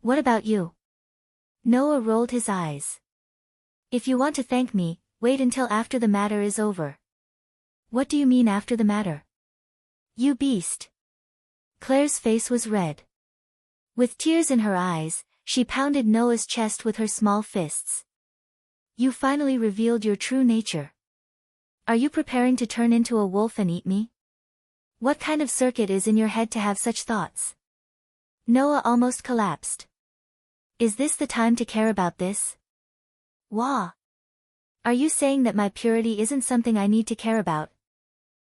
What about you? Noah rolled his eyes. If you want to thank me, wait until after the matter is over. What do you mean after the matter? You beast. Claire's face was red. With tears in her eyes, she pounded Noah's chest with her small fists. You finally revealed your true nature. Are you preparing to turn into a wolf and eat me? What kind of circuit is in your head to have such thoughts? Noah almost collapsed. Is this the time to care about this? Wah! Are you saying that my purity isn't something I need to care about?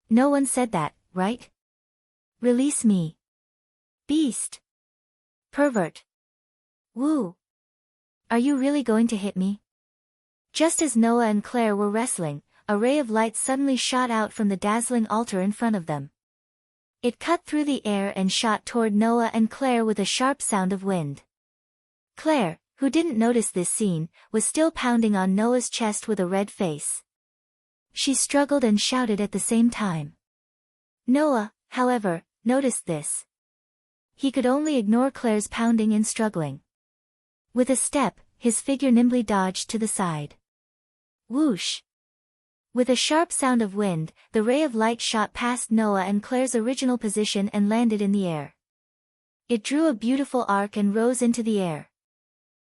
No one said that, right? Release me. Beast. Pervert. Woo. Are you really going to hit me? Just as Noah and Claire were wrestling, a ray of light suddenly shot out from the dazzling altar in front of them. It cut through the air and shot toward Noah and Claire with a sharp sound of wind. Claire, who didn't notice this scene, was still pounding on Noah's chest with a red face. She struggled and shouted at the same time. Noah, however, noticed this. He could only ignore Claire's pounding and struggling. With a step, his figure nimbly dodged to the side. Whoosh! With a sharp sound of wind, the ray of light shot past Noah and Claire's original position and landed in the air. It drew a beautiful arc and rose into the air.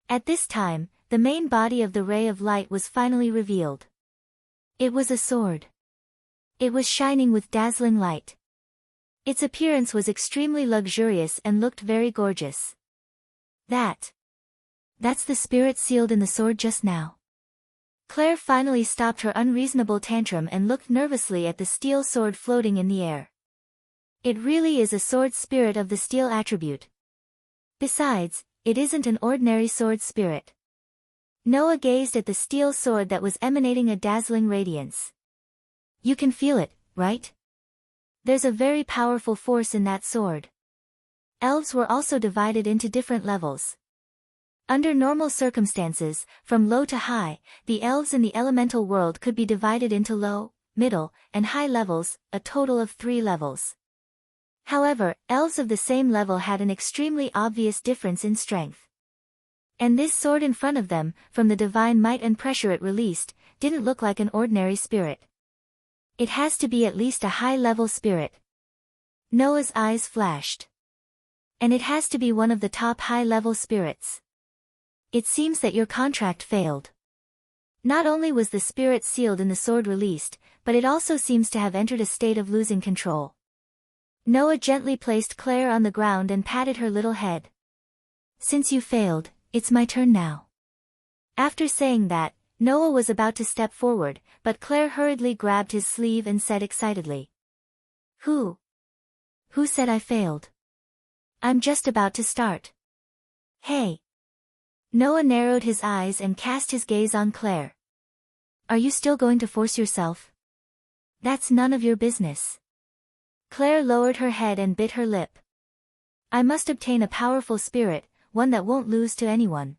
At this time, the main body of the ray of light was finally revealed. It was a sword. It was shining with dazzling light. Its appearance was extremely luxurious and looked very gorgeous. That's the spirit sealed in the sword just now. Claire finally stopped her unreasonable tantrum and looked nervously at the steel sword floating in the air. It really is a sword spirit of the steel attribute. Besides, it isn't an ordinary sword spirit. Noah gazed at the steel sword that was emanating a dazzling radiance. You can feel it, right? There's a very powerful force in that sword. Elves were also divided into different levels. Under normal circumstances, from low to high, the elves in the elemental world could be divided into low, middle, and high levels, a total of 3 levels. However, elves of the same level had an extremely obvious difference in strength. And this sword in front of them, from the divine might and pressure it released, didn't look like an ordinary spirit. It has to be at least a high-level spirit. Noah's eyes flashed. And it has to be one of the top high-level spirits. It seems that your contract failed. Not only was the spirit sealed in the sword released, but it also seems to have entered a state of losing control. Noah gently placed Claire on the ground and patted her little head. Since you failed, it's my turn now. After saying that, Noah was about to step forward, but Claire hurriedly grabbed his sleeve and said excitedly. Who said I failed? I'm just about to start. Hey. Noah narrowed his eyes and cast his gaze on Claire. Are you still going to force yourself? That's none of your business. Claire lowered her head and bit her lip. I must obtain a powerful spirit, one that won't lose to anyone.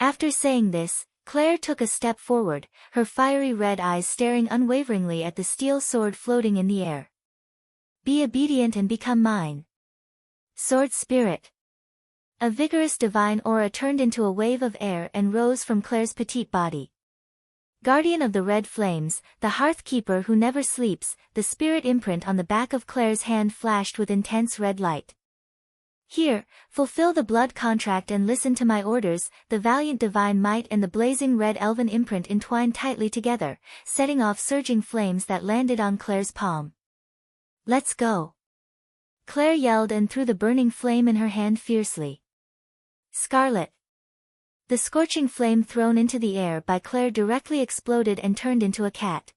After saying this, Claire took a step forward, her fiery red eyes staring unwaveringly at the steel sword floating in the air. Be obedient and become mine. Sword spirit. A vigorous divine aura turned into a wave of air and rose from Claire's petite body. Guardian of the red flames, the hearth keeper who never sleeps, the spirit imprint on the back of Claire's hand flashed with intense red light. Here, fulfill the blood contract and listen to my orders. The valiant divine might and the blazing red elven imprint entwined tightly together, setting off surging flames that landed on Claire's palm. Let's go. Claire yelled and threw the burning flame in her hand fiercely. Scarlet. The scorching flame thrown into the air by Claire directly exploded and turned into a cat.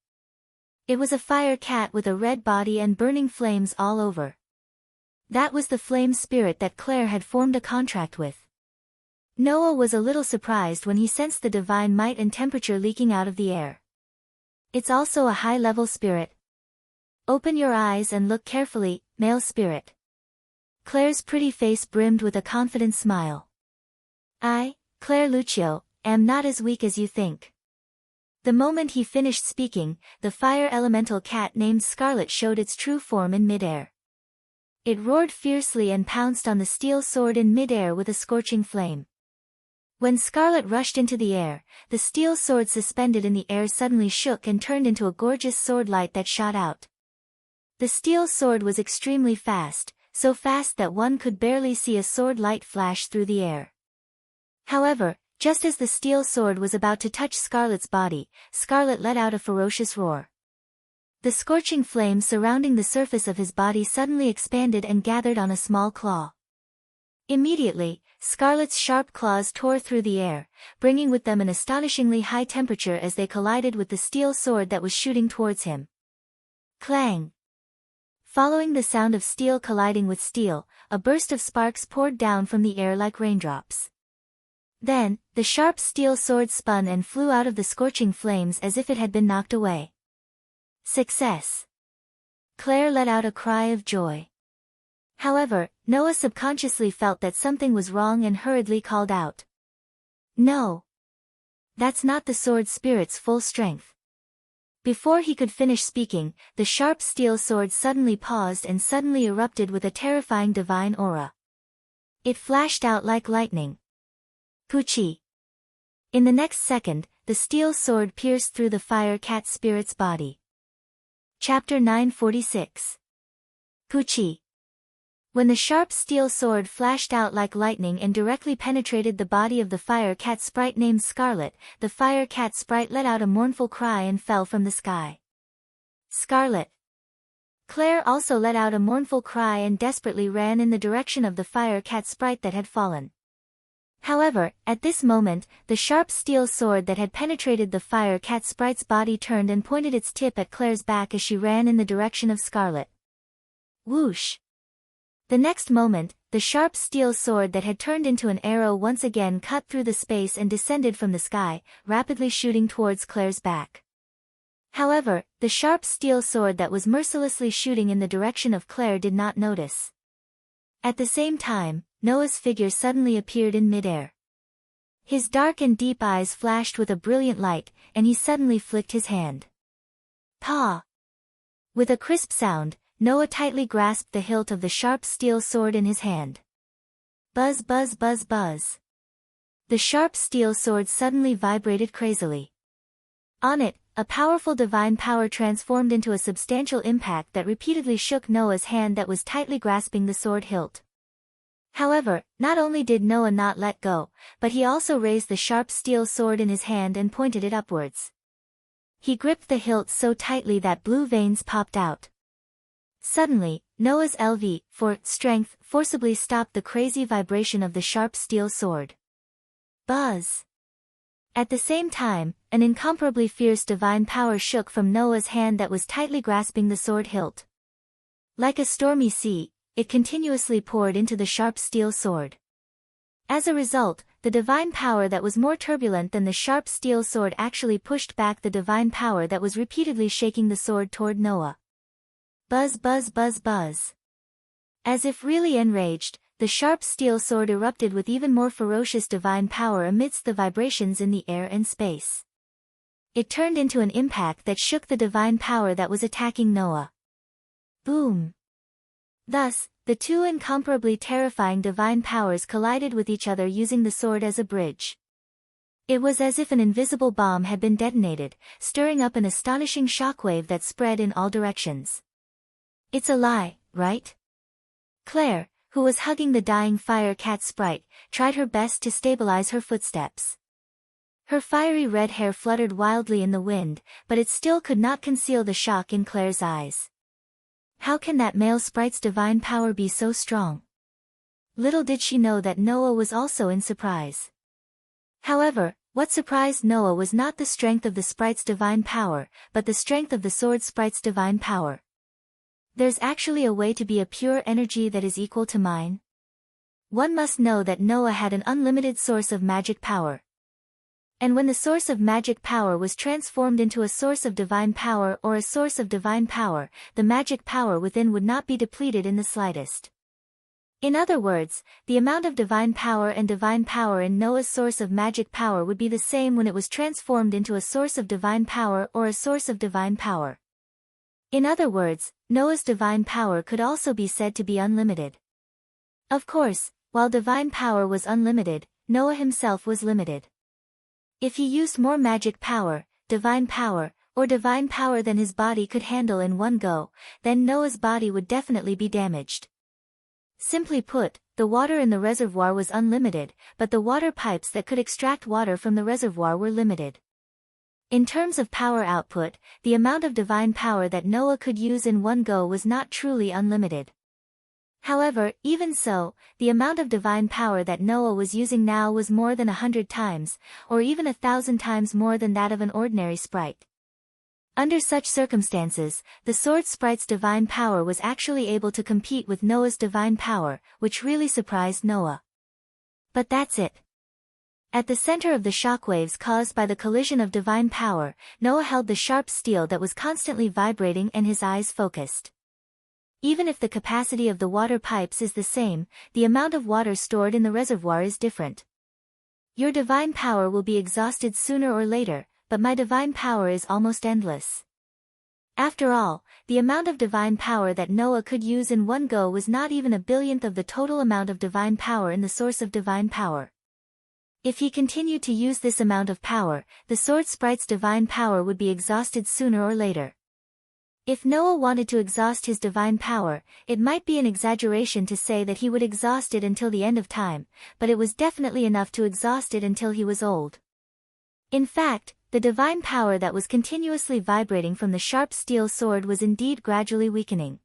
It was a fire cat with a red body and burning flames all over. That was the flame spirit that Claire had formed a contract with. Noah was a little surprised when he sensed the divine might and temperature leaking out of the air. It's also a high-level spirit. Open your eyes and look carefully, male spirit. Claire's pretty face brimmed with a confident smile. I, Claire Lucio, am not as weak as you think. The moment he finished speaking, the fire elemental cat named Scarlet showed its true form in midair. It roared fiercely and pounced on the steel sword in midair with a scorching flame. When Scarlet rushed into the air, the steel sword suspended in the air suddenly shook and turned into a gorgeous sword light that shot out. The steel sword was extremely fast, so fast that one could barely see a sword light flash through the air. However, just as the steel sword was about to touch Scarlet's body, Scarlet let out a ferocious roar. The scorching flame surrounding the surface of his body suddenly expanded and gathered on a small claw. Immediately, Scarlet's sharp claws tore through the air, bringing with them an astonishingly high temperature as they collided with the steel sword that was shooting towards him. Clang! Following the sound of steel colliding with steel, a burst of sparks poured down from the air like raindrops. Then, the sharp steel sword spun and flew out of the scorching flames as if it had been knocked away. Success! Claire let out a cry of joy. However, Noah subconsciously felt that something was wrong and hurriedly called out. No! That's not the sword spirit's full strength. Before he could finish speaking, the sharp steel sword suddenly paused and suddenly erupted with a terrifying divine aura. It flashed out like lightning. Puchi! In the next second, the steel sword pierced through the fire cat spirit's body. Chapter 946. Puchi! When the sharp steel sword flashed out like lightning and directly penetrated the body of the fire cat sprite named Scarlet, the fire cat sprite let out a mournful cry and fell from the sky. Scarlet! Claire also let out a mournful cry and desperately ran in the direction of the fire cat sprite that had fallen. However, at this moment, the sharp steel sword that had penetrated the fire cat sprite's body turned and pointed its tip at Claire's back as she ran in the direction of Scarlet. Whoosh! The next moment, the sharp steel sword that had turned into an arrow once again cut through the space and descended from the sky, rapidly shooting towards Claire's back. However, the sharp steel sword that was mercilessly shooting in the direction of Claire did not notice. At the same time, Noah's figure suddenly appeared in midair. His dark and deep eyes flashed with a brilliant light, and he suddenly flicked his hand. Paw! With a crisp sound, Noah tightly grasped the hilt of the sharp steel sword in his hand. Buzz buzz buzz buzz. The sharp steel sword suddenly vibrated crazily. On it, a powerful divine power transformed into a substantial impact that repeatedly shook Noah's hand that was tightly grasping the sword hilt. However, not only did Noah not let go, but he also raised the sharp steel sword in his hand and pointed it upwards. He gripped the hilt so tightly that blue veins popped out. Suddenly, Noah's LV, for strength, forcibly stopped the crazy vibration of the sharp steel sword. Buzz! At the same time, an incomparably fierce divine power shook from Noah's hand that was tightly grasping the sword hilt. Like a stormy sea, it continuously poured into the sharp steel sword. As a result, the divine power that was more turbulent than the sharp steel sword actually pushed back the divine power that was repeatedly shaking the sword toward Noah. Buzz buzz buzz buzz. As if really enraged, the sharp steel sword erupted with even more ferocious divine power amidst the vibrations in the air and space. It turned into an impact that shook the divine power that was attacking Noah. Boom! Thus, the two incomparably terrifying divine powers collided with each other using the sword as a bridge. It was as if an invisible bomb had been detonated, stirring up an astonishing shockwave that spread in all directions. It's a lie, right? Claire, who was hugging the dying fire cat sprite, tried her best to stabilize her footsteps. Her fiery red hair fluttered wildly in the wind, but it still could not conceal the shock in Claire's eyes. How can that male sprite's divine power be so strong? Little did she know that Noah was also in surprise. However, what surprised Noah was not the strength of the sprite's divine power, but the strength of the sword sprite's divine power. There's actually a way to be a pure energy that is equal to mine. One must know that Noah had an unlimited source of magic power. And when the source of magic power was transformed into a source of divine power or a source of divine power, the magic power within would not be depleted in the slightest. In other words, the amount of divine power in Noah's source of magic power would be the same when it was transformed into a source of divine power or a source of divine power. In other words, Noah's divine power could also be said to be unlimited. Of course, while divine power was unlimited, Noah himself was limited. If he used more magic power, or divine power than his body could handle in one go, then Noah's body would definitely be damaged. Simply put, the water in the reservoir was unlimited, but the water pipes that could extract water from the reservoir were limited. In terms of power output, the amount of divine power that Noah could use in one go was not truly unlimited. However, even so, the amount of divine power that Noah was using now was more than 100 times, or even 1,000 times more than that of an ordinary sprite. Under such circumstances, the sword sprite's divine power was actually able to compete with Noah's divine power, which really surprised Noah. But that's it. At the center of the shockwaves caused by the collision of divine power, Noah held the sharp steel that was constantly vibrating and his eyes focused. Even if the capacity of the water pipes is the same, the amount of water stored in the reservoir is different. Your divine power will be exhausted sooner or later, but my divine power is almost endless. After all, the amount of divine power that Noah could use in one go was not even a billionth of the total amount of divine power in the source of divine power. If he continued to use this amount of power, the sword sprite's divine power would be exhausted sooner or later. If Noah wanted to exhaust his divine power, it might be an exaggeration to say that he would exhaust it until the end of time, but it was definitely enough to exhaust it until he was old. In fact, the divine power that was continuously vibrating from the sharp steel sword was indeed gradually weakening.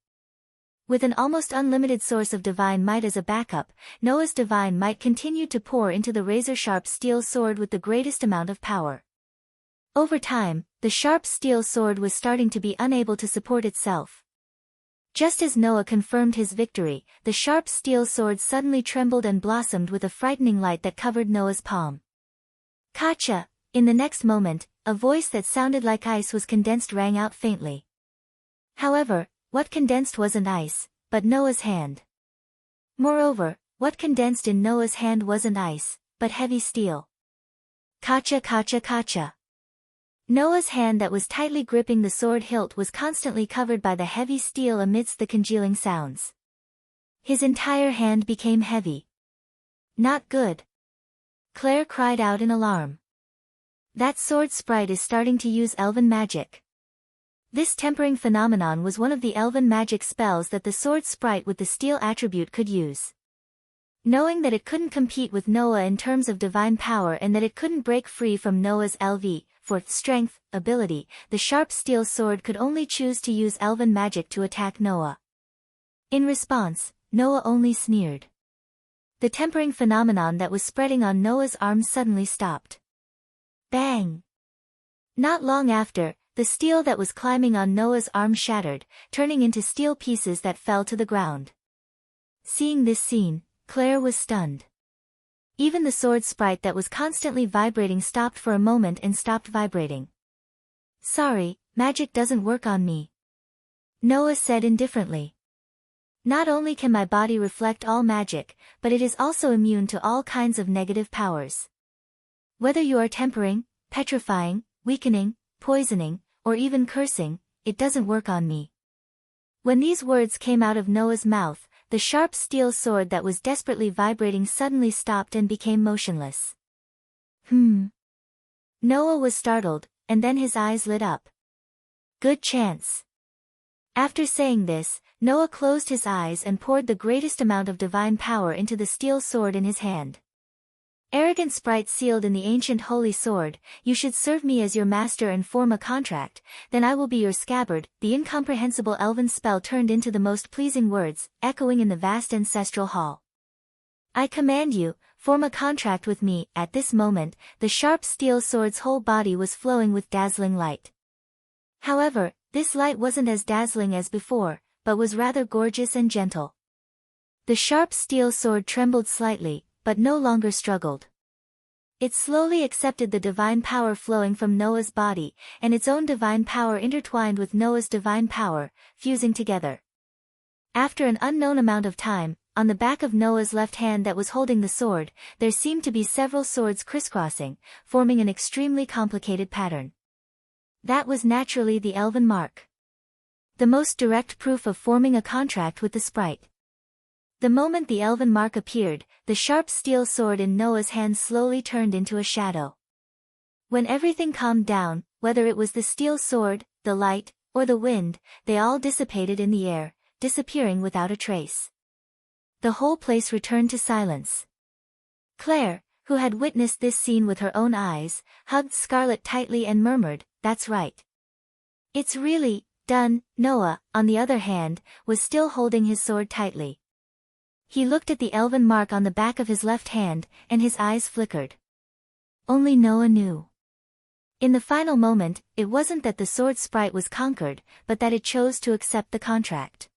With an almost unlimited source of divine might as a backup, Noah's divine might continued to pour into the razor-sharp steel sword with the greatest amount of power. Over time, the sharp steel sword was starting to be unable to support itself. Just as Noah confirmed his victory, the sharp steel sword suddenly trembled and blossomed with a frightening light that covered Noah's palm. Kacha! In the next moment, a voice that sounded like ice was condensed rang out faintly. However, what condensed wasn't ice, but Noah's hand. Moreover, what condensed in Noah's hand wasn't ice, but heavy steel. Kacha, kacha, kacha. Noah's hand that was tightly gripping the sword hilt was constantly covered by the heavy steel amidst the congealing sounds. His entire hand became heavy. Not good. Claire cried out in alarm. That sword sprite is starting to use elven magic. This tempering phenomenon was one of the elven magic spells that the sword sprite with the steel attribute could use. Knowing that it couldn't compete with Noah in terms of divine power and that it couldn't break free from Noah's LV, for strength, ability, the sharp steel sword could only choose to use elven magic to attack Noah. In response, Noah only sneered. The tempering phenomenon that was spreading on Noah's arms suddenly stopped. Bang! Not long after, the steel that was climbing on Noah's arm shattered, turning into steel pieces that fell to the ground. Seeing this scene, Claire was stunned. Even the sword sprite that was constantly vibrating stopped for a moment and stopped vibrating. Sorry, magic doesn't work on me. Noah said indifferently. Not only can my body reflect all magic, but it is also immune to all kinds of negative powers. Whether you are tempering, petrifying, weakening, poisoning, or even cursing, it doesn't work on me. When these words came out of Noah's mouth, the sharp steel sword that was desperately vibrating suddenly stopped and became motionless. Noah was startled, and then his eyes lit up. Good chance. After saying this, Noah closed his eyes and poured the greatest amount of divine power into the steel sword in his hand. Arrogant sprite sealed in the ancient holy sword, you should serve me as your master and form a contract, then I will be your scabbard. The incomprehensible elven spell turned into the most pleasing words, echoing in the vast ancestral hall. I command you, form a contract with me. At this moment, the sharp steel sword's whole body was flowing with dazzling light. However, this light wasn't as dazzling as before, but was rather gorgeous and gentle. The sharp steel sword trembled slightly, but no longer struggled. It slowly accepted the divine power flowing from Noah's body, and its own divine power intertwined with Noah's divine power, fusing together. After an unknown amount of time, on the back of Noah's left hand that was holding the sword, there seemed to be several swords crisscrossing, forming an extremely complicated pattern. That was naturally the elven mark. The most direct proof of forming a contract with the sprite. The moment the elven mark appeared, the sharp steel sword in Noah's hand slowly turned into a shadow. When everything calmed down, whether it was the steel sword, the light, or the wind, they all dissipated in the air, disappearing without a trace. The whole place returned to silence. Claire, who had witnessed this scene with her own eyes, hugged Scarlet tightly and murmured, "That's right. It's really done." Noah, on the other hand, was still holding his sword tightly. He looked at the elven mark on the back of his left hand, and his eyes flickered. Only Noah knew. In the final moment, it wasn't that the sword sprite was conquered, but that it chose to accept the contract.